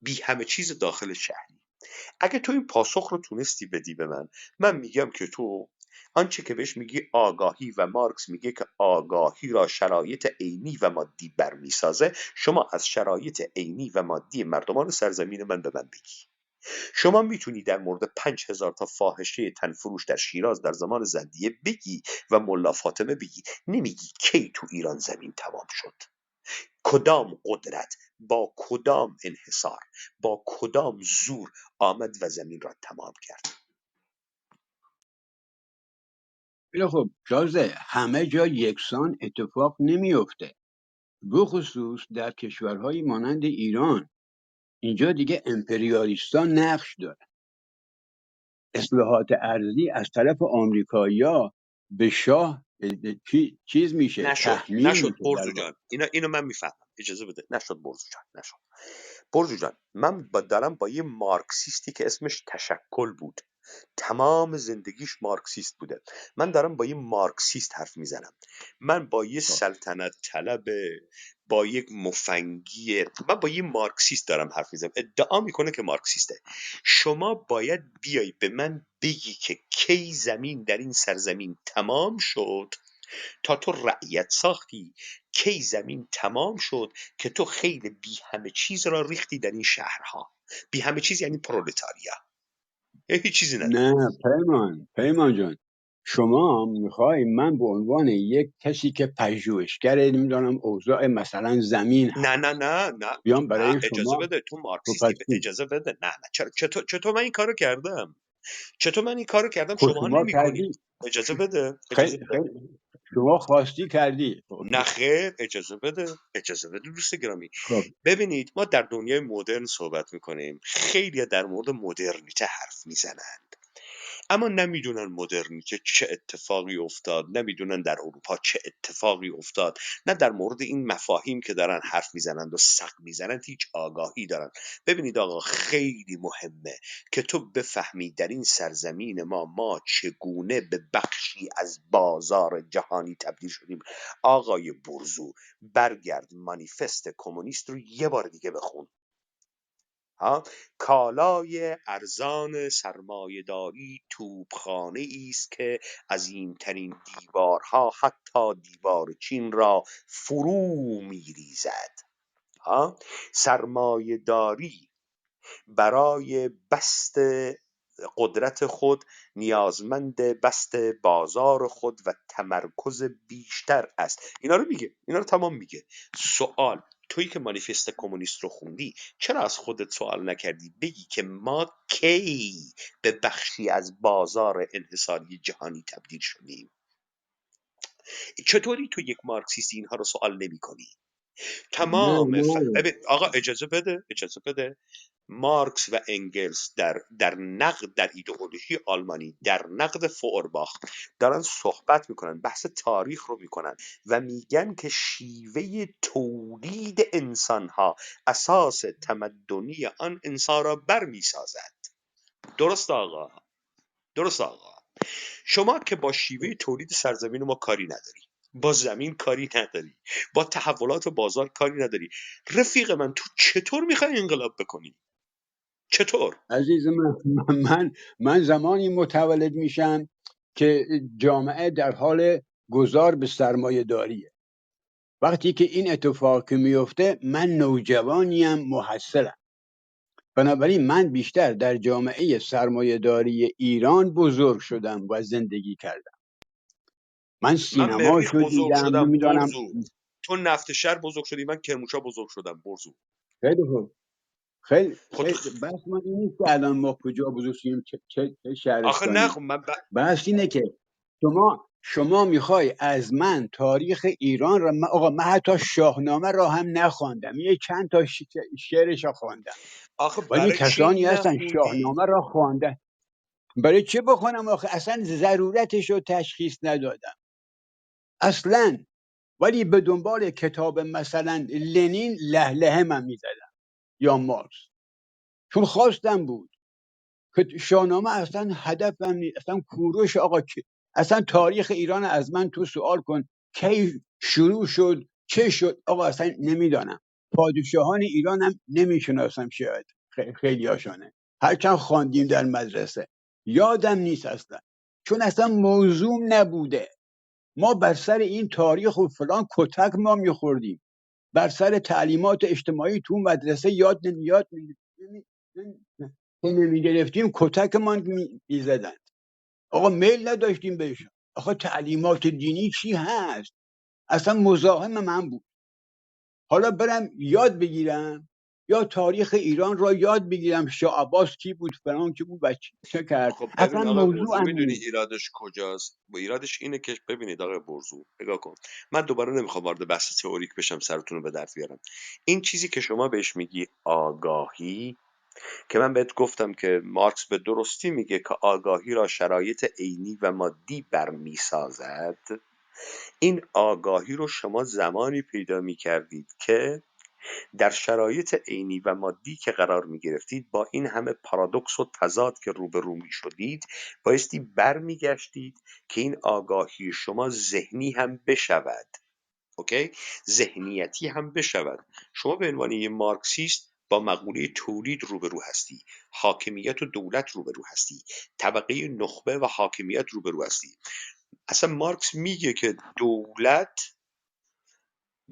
بی همه چیز داخل شهری. اگه تو این پاسخ رو تونستی بدی به من میگم که تو آنچه که بهش میگی آگاهی و مارکس میگه که آگاهی را شرایط عینی و مادی برمیسازه، شما از شرایط عینی و مادی مردمان سرزمین من به من بگی. شما میتونی در مورد 5,000 تا فاحشه تنفروش در شیراز در زمان زندیه بگی و ملا فاطمه بگی، نمیگی کی تو ایران زمین تمام شد، کدام قدرت با کدام انحصار با کدام زور آمد و زمین را تمام کرد. ولی خب شازده، همه جا یکسان اتفاق نمیفته، بخصوص در کشورهای مانند ایران. اینجا دیگه امپریالیستان نقش دارن. اصلاحات ارضی از طرف آمریکایی‌ها به شاه چیز میشه، تحمیل نشد میشه در برزو واقع. جان، اینو من میفهمم، اجازه بده. نشد برزو جان، نشد. برزو جان، من دارم با یه مارکسیستی که اسمش تشکل بود، تمام زندگیش مارکسیست بوده، من دارم با یه مارکسیست حرف میزنم. من با یه سلطنت طلب با یک مفنگی، من با یه مارکسیست دارم حرف میزنم ادعا میکنه که مارکسیسته. شما باید بیای به من بگی که کی زمین در این سرزمین تمام شد تا تو رعیت ساختی، کی زمین تمام شد که تو خیلی بی همه چیز را ریختی در این شهرها. بی همه چیز یعنی پرولتاریا، هیچ چیزی نداری. نه پیمان جان، شما میخوای من به عنوان یک کسی که پژوهشگر نمیدونم اوضاع مثلا زمین نه هست نه نه نه بیام نه برای اجازه شما؟ بده، تو خب مارکسیستی، پس به چی؟ اجازه بده. نه نه چطور من این کارو کردم؟ چطور من این کارو کردم خب شما شما نمی کنید؟ کردی، اجازه بده، اجازه خیلی بده. شما خواستی کردی. نه اوکی. خیر، اجازه بده، اجازه بده دوست گرامی. خب ببینید ما در دنیای مدرن صحبت میکنیم، خیلی در مورد مدرنیته حرف میزنن، اما نمیدونن مدرنیته چه اتفاقی افتاد، نمیدونن در اروپا چه اتفاقی افتاد، نه در مورد این مفاهیم که دارن حرف میزنند و سق میزنند هیچ آگاهی دارن. ببینید آقا، خیلی مهمه که تو بفهمی در این سرزمین ما چگونه به بخشی از بازار جهانی تبدیل شدیم. آقای برزو، برگرد مانیفست کمونیست رو یه بار دیگه بخون. کالای ارزان سرمایه‌داری توپخانه است که عظیمترین دیوارها حتی دیوار چین را فرو می‌ریزد. سرمایه‌داری برای بسط قدرت خود نیازمند بسط بازار خود و تمرکز بیشتر است. اینا رو میگه، اینا رو تمام میگه. سوال، تویی که مانیفست کمونیست رو خوندی چرا از خودت سوال نکردی بگی که ما کی به بخشی از بازار انحصاری جهانی تبدیل شدیم؟ چطوری تو یک مارکسیستی اینها رو سوال نمی کنی؟ نه ببین آقا، اجازه بده. مارکس و انگلس در نقد، در ایدئولوژی آلمانی، در نقد فورباخ دارن صحبت میکنن، بحث تاریخ رو میکنن و میگن که شیوه تولید انسان ها اساس تمدنی آن انسان را بر میسازد. درست آقا، درست آقا. شما که با شیوه تولید سرزمین ما کاری نداری، با زمین کاری نداری، با تحولات بازار کاری نداری، رفیق من تو چطور میخوای انقلاب بکنی؟ چطور؟ عزیز من زمانی متولد میشم که جامعه در حال گذار به سرمایه داریه. وقتی که این اتفاق میفته من نوجوانیم، محصلم. بنابراین من بیشتر در جامعه سرمایه داری ایران بزرگ شدم و زندگی کردم. من من سینما مریخ شو بزرگ دیدم، شدم نمیدانم. برزو، تو نفت شهر بزرگ شدی، من کرمانشاه بزرگ شدم برزو. خیلی خوب. خیلی خود بس ما این نیست که الان ما کجا بزرگ شدیم، چه آخه نه شهرستانی. خب بحث اینه که شما میخوای از من تاریخ ایران را، من حتی شاهنامه را هم نخواندم، یه چند تا شعرش را خواندم. آخه ولی برای چی کسانی هستن نخوندی؟ شاهنامه را خواندن. برای چه بخونم آخه؟ اصلا ضرورتش رو تشخیص ندادم اصلا. ولی به دنبال کتاب مثلا لنین لهلهه من میزدم یا مارکس، چون خواستم بود که شاهنامه اصلا هدفم نیست، اصلا کوروش. آقا اصلا تاریخ ایران از من تو سوال کن کی شروع شد، چه شد؟ آقا اصلا نمیدانم. پادشاهان ایران هم نمیشناسم، شاید خیلی هاشانه، هرچند خواندیم در مدرسه یادم نیست اصلا، چون اصلا موضوع نبوده. ما بر سر این تاریخ و فلان کتک ما میخوردیم، بر سر تعلیمات اجتماعی تو مدرسه یاد نمیگرفتیم، کتک ما میزدن. آقا میل نداشتیم بهش. آقا تعلیمات دینی چی هست؟ اصلا مزاحم من بود. حالا برم یاد بگیرم یا تاریخ ایران را یاد بگیرم، شاه عباس کی بود، فلان کی بود و چه کرد؟ خب اصلا ببین آقای موضوع برزو، هم میدونی نیست. ایرادش کجاست؟ با ایرادش اینه که ببینید آقای برزو، نگاه کن، من دوباره نمیخوام وارد بحث تئوریک بشم، سرتون رو به درد بیارم. این چیزی که شما بهش میگی آگاهی، که من بهت گفتم که مارکس به درستی میگه که آگاهی را شرایط عینی و مادی برمیسازد. این آگاهی رو شما زمانی پیدا میکردید که در شرایط عینی و مادی که قرار می گرفتید، با این همه پارادوکس و تضاد که روبرو می شدید، بایستی برمیگشتید که این آگاهی شما ذهنی هم بشود. اوکی، ذهنیتی هم بشود. شما به عنوان یه مارکسیست با مقوله تولید روبرو هستی، حاکمیت و دولت روبرو هستی، طبقه نخبه و حاکمیت روبرو هستی. اصلا مارکس میگه که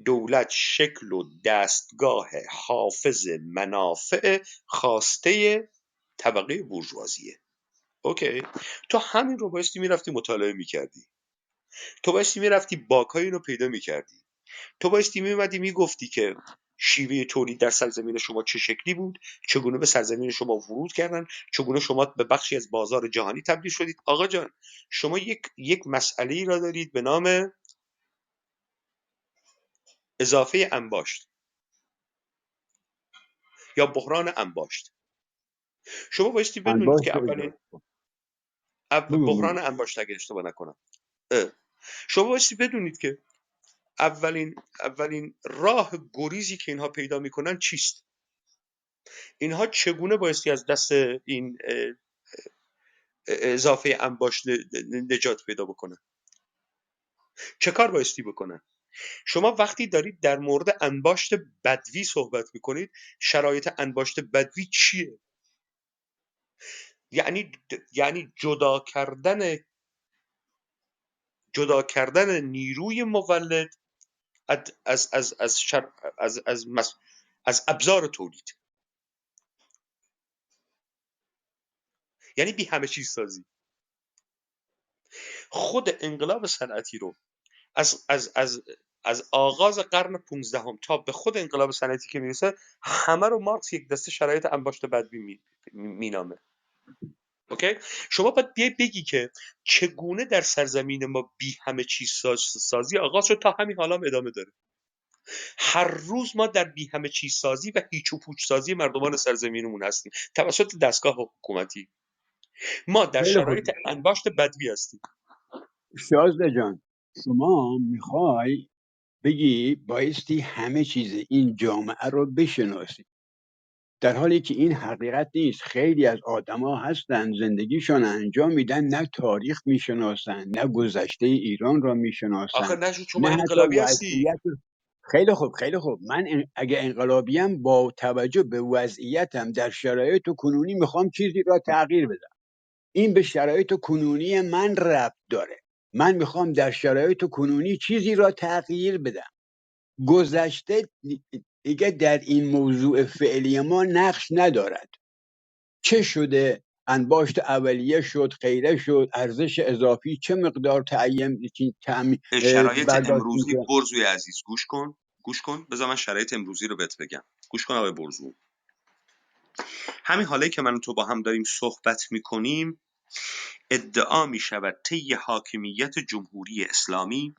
دولت شکل و دستگاه حافظ منافع خواسته طبقه بورژوازیه. اوکی، تو همین رو بایستی میرفتی مطالعه میکردی، تو بایستی میرفتی باکای اینو پیدا میکردی، تو بایستی میومدی میگفتی که شیوه تولید در سرزمین شما چه شکلی بود، چگونه به سرزمین شما ورود کردن، چگونه شما به بخشی از بازار جهانی تبدیل شدید. آقا جان، شما یک مسئله را دارید به نام اضافه انباشت یا بحران انباشت. شما بایستی بدونید انباشت که اولین اضافه. بگو بحران بگو. انباشت، اگه اشتباه نکنم، شما بایستی بدونید که اولین راه گریزی که اینها پیدا میکنن چیست؟ اینها چگونه بایستی از دست این اضافه انباشت نجات پیدا بکنن؟ چه کار بایستی بکنن؟ شما وقتی دارید در مورد انباشت بدوی صحبت میکنید، شرایط انباشت بدوی چیه؟ یعنی جدا کردن نیروی مولد از ابزار تولید، یعنی بی همه چیز سازی. خود انقلاب صنعتی رو از آغاز قرن 15 تا به خود انقلاب صنعتی که میرسه، همه رو مارکس یک دسته شرایط انباشت بدوی مینامه. اوکی، شما باید بیای بگی که چگونه در سرزمین ما بی همه چیز سازی آغاز شد تا همین حالا هم ادامه داره. هر روز ما در بی همه چیز سازی و هیچ و پوچ سازی مردمان سرزمینمون هستیم توسط دستگاه حکومتی. ما در خیلی خوب. شرایط انباشت بدوی هستیم. شازده جان، شما میخوای بگی بایستی همه چیز این جامعه رو بشناسی، در حالی که این حقیقت نیست. خیلی از آدما هستن زندگیشون انجام میدن، نه تاریخ میشناسن، نه گذشته ایران را آخه میشناسن، نشد شما نه حتی انقلابی هستی. وضعیت. خیلی خوب، خیلی خوب. من اگه انقلابیم با توجه به وضعیتم در شرایط کنونی میخوام چیزی را تغییر بدم. این به شرایط کنونی من ربط داره. من میخوام در شرایط کنونی چیزی را تغییر بدم. گذشته دیگه در این موضوع فعلی ما نقش ندارد. چه شده؟ انباشت اولیه شد، غیره شد، ارزش اضافی چه مقدار شرایط برداشت امروزی میشه؟ برزوی عزیز، گوش کن بذار من شرایط امروزی رو بهت بگم. گوش کن آقای برزو، همین حالی که من و تو با هم داریم صحبت میکنیم، ادعا میشود طی حاکمیت جمهوری اسلامی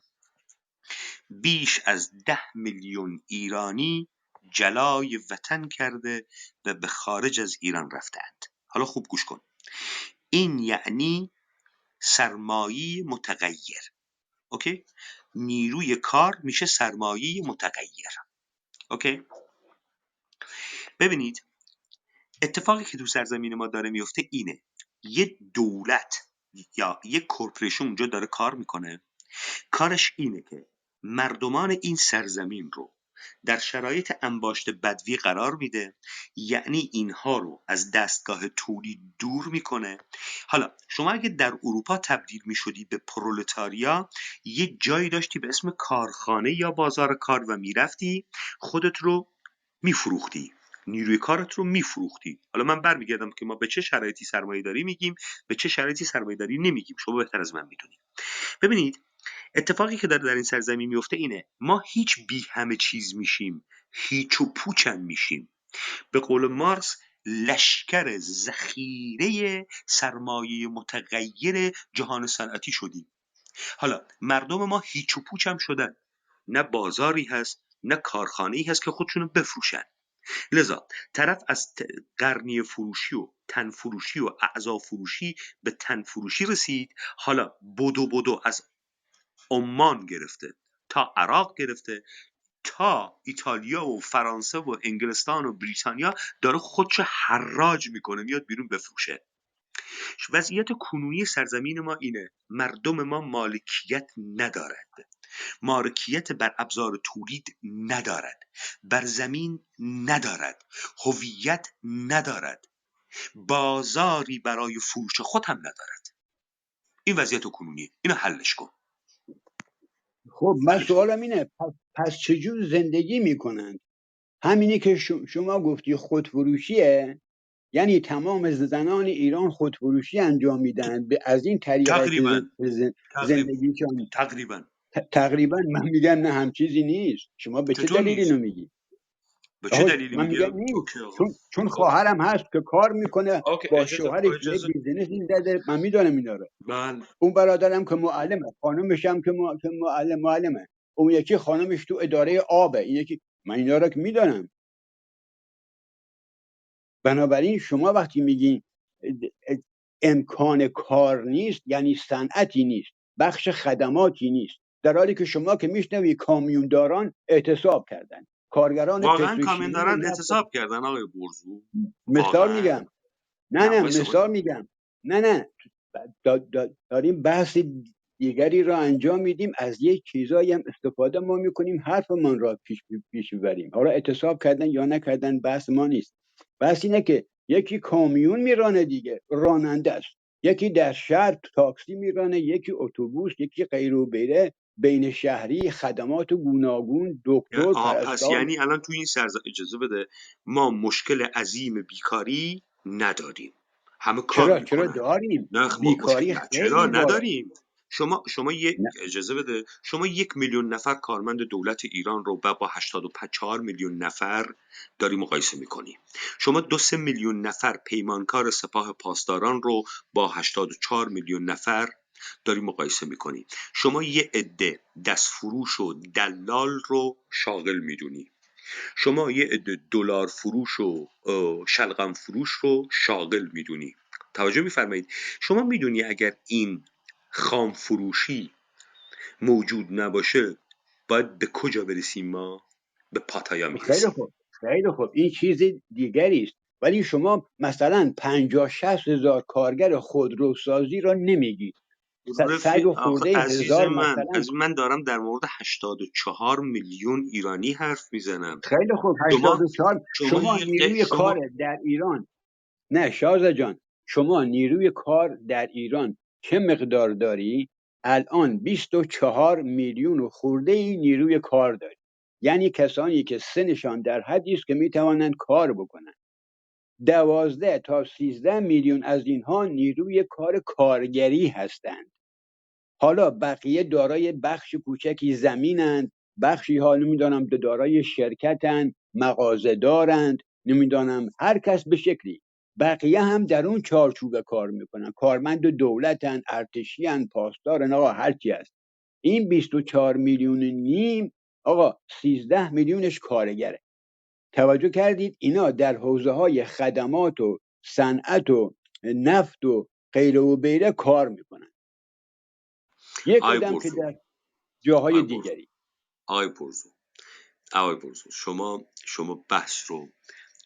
بیش از 10 میلیون ایرانی جلای وطن کرده و به خارج از ایران رفتند. حالا خوب گوش کن، این یعنی سرمایه متغیر. اوکی، نیروی کار میشه سرمایه متغیر. اوکی، ببینید اتفاقی که تو سرزمین ما داره میفته اینه، یه دولت یا یه کورپوریشن اونجا داره کار میکنه، کارش اینه که مردمان این سرزمین رو در شرایط انباشت بدوی قرار میده، یعنی اینها رو از دستگاه تولید دور میکنه. حالا شما اگه در اروپا تبدیل میشدی به پرولتاریا، یه جایی داشتی به اسم کارخانه یا بازار کار و میرفتی خودت رو میفروختی، نیروی کارت رو میفروختی. حالا من برمیگردم که ما به چه شرایطی سرمایه داری میگیم، به چه شرایطی سرمایه داری نمیگیم، شما بهتر از من میدونید. ببینید اتفاقی که داره در این سرزمین میفته اینه، ما هیچ بی همه چیز میشیم، هیچ و پوچم میشیم. به قول مارکس لشکر ذخیره سرمایه متغیر جهان صنعتی شدیم. حالا مردم ما هیچ و پوچم شدن، نه بازاری هست نه کارخانه‌ای هست که خودشونو بفروشن. لذا طرف از قرنیه فروشی و تن فروشی و اعضا فروشی به تن فروشی رسید. حالا بدو از عمان گرفته تا عراق گرفته تا ایتالیا و فرانسه و انگلستان و بریتانیا داره خودشو حراج میکنه میاد بیرون بفروشه. وضعیت کنونی سرزمین ما اینه، مردم ما مالکیت ندارد. مالکیت بر ابزار تولید ندارد، بر زمین ندارد، هویت ندارد، بازاری برای فروش خود هم ندارد. این وضعیت کنونیه، اینو حلش کن. خب من حلش کن. سوالم اینه، پس چجور زندگی میکنن؟ همینی که شما گفتی خودفروشیه، یعنی تمام زنان ایران خودفروشی انجام میدن از این طریقه که تقریبا زندگیشان تقریبا تقریبا. من میگم نه، هم چیزی نیست. شما به چه چطور دلیل نیست؟ اینو میگی؟ به چه آقا دلیلی من میگه؟ میگم نیست، اوکی آقا. چون آقا خواهرم هست که کار میکنه اوکی، با شوهرش یه بیزینسی زده، من میدونم اینا رو. من اون برادرم که معلمه، خانمش هم که معلمه، اون یکی خانمش تو اداره آبه، این یکی، من اینا رو که میدونم. بنابراین شما وقتی میگین امکان کار نیست، یعنی صنعتی نیست، بخش خدماتی نیست، در حالی که شما که میشنوی کامیونداران اعتصاب کردن، کارگران واقعا کامل پتروشیمی دارن نفت. اعتصاب کردن آقای برزو؟ مثال واقعا؟ میگم، نه نه نه وایسا مثال میگم، نه داریم بحث دیگری را انجام میدیم، از یک چیزایی هم استفاده ما میکنیم حرفمان را پیش ببریم. حالا اعتصاب کردن یا نکردن بحث ما نیست. بحث اینه که یکی کامیون میرانه دیگه، راننده است، یکی در شهر تاکسی میرانه، یکی اتوبوس، یکی غیر و غیره، بین شهری، خدمات گوناگون، دکتر، پس پرستار. یعنی الان تو این اجازه بده، ما مشکل عظیم بیکاری نداریم، همه کار چرا میکنن. داریم؟ نه مشکل بیکاری نه، چرا خیلی بالا. نداریم؟ شما اجازه بده، شما 1,000,000 نفر کارمند دولت ایران رو با 84 میلیون نفر داری مقایسه میکنی. شما 2-3 میلیون نفر پیمانکار سپاه پاسداران رو با 84 میلیون نفر داری مقایسه میکنی. شما یه عده دستفروش و دلال رو شاغل میدونی، شما یه عده دلار فروش و شلغم فروش رو شاغل میدونی. توجه میفرمایید؟ شما میدونی اگر این خام فروشی موجود نباشه باید به کجا برسیم؟ ما به پاتایا خیلی میرسیم. خوب، خیلی خوب، این چیز دیگری است. ولی شما مثلا 50-60 هزار کارگر خودروسازی را نمیگی، صد و آخه خورده عزیز هزار من مثلا. دارم در مورد 84 میلیون ایرانی حرف میزنم. خیلی خوب، شما 84. شما شما نیروی کار در ایران، نه شازده جان، شما نیروی کار در ایران چه مقدار داری؟ الان 24 میلیون و خورده ای نیروی کار داری، یعنی کسانی که سنشان در حدی است که میتوانند کار بکنند. 12 تا 13 میلیون از اینها نیروی کار کارگری هستند. حالا بقیه دارای بخش کوچکی زمینند، بخشی ها نمیدانم دارای شرکتند، مغازه دارند، نمیدانم هر کس به شکلی. بقیه هم در اون چارچوب کار میکنن، کارمند دولتن، ارتشیان، پاسدارن، آقا هر کی هست. این 24 میلیون و نیم، آقا 13 میلیونش کارگره. توجه کردید؟ اینا در حوزه های خدمات و صنعت و نفت و غیره و غیره کار میکنن، یک آی عدم که برزو در جاهای آی برزو دیگری. آی برزو آقای برزو، شما بحث رو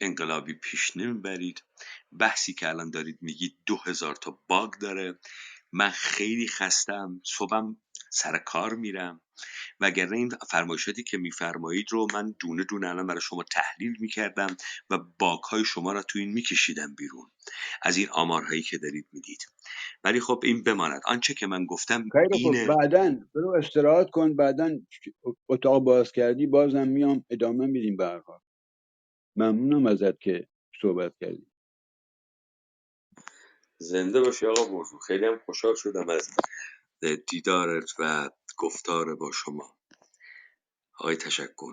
انقلابی پیش نمیبرید. بحثی که الان دارید میگید 2000 تا باگ داره. من خیلی خستم، صبحم سر کار میرم، وگرنه این فرمایشاتی که میفرمایید رو من دونه دونه الان برای شما تحلیل میکردم و باگ های شما را تو این میکشیدم بیرون از این آمارهایی که دارید میدید. ولی خب این بماند. آنچه که من گفتم خیلی خوب، اینه. بعداً برو استراحت کن، بعداً اتاق باز کردی بازم میام ادامه میدیم. به هر حال ممنونم ازت که صحبت کردی. زنده باشی آقا برزو، خیلی هم خوشحال شدم از دیدارت و گفتار با شما. آقای تشکر.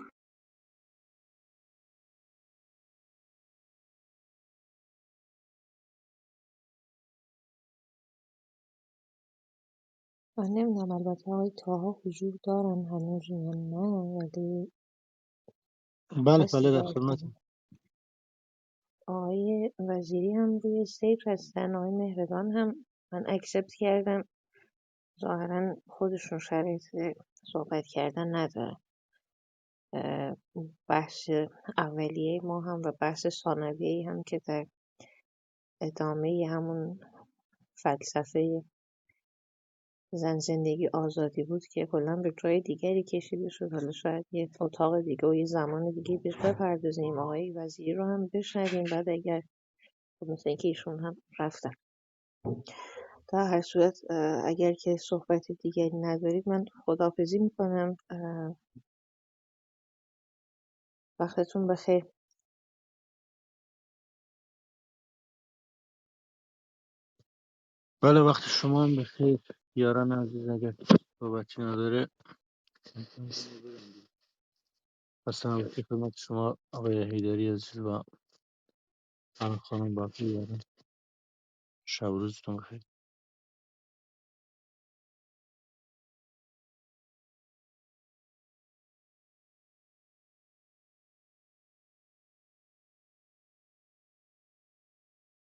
من نمیدونم البته آقای طاها حضور دارن هنوز یا نه، ولی بله کسی بله، در باگ خدمتم. بود. آقای وزیری هم روی استیج هستن، آقای مهرگان هم من اکسپت کردم، ظاهرا خودشون شرایط صحبت کردن ندارن. بحث اولیه ما هم و بحث ثانویه هم که در ادامه همون فلسفه زن زندگی آزادی بود که کلا به جای دیگری کشیده شد. حالا شاید یه اتاق دیگه و یه زمان دیگه بهش بپردازیم. آقای وزیری رو هم بشنویم، بعد اگر خب مثل اینکه ایشون هم رفتن. در هر صورت اگر که صحبت دیگری ندارید من خداحافظی میکنم. وقتتون بخیر. بله وقت شما هم بخیر. یاران عزیز اگر صحبتی نداره خسته نباشید خدمت شما آقای حیدری عزیز و خانم باقی یاران. شب و روزتون بخیر.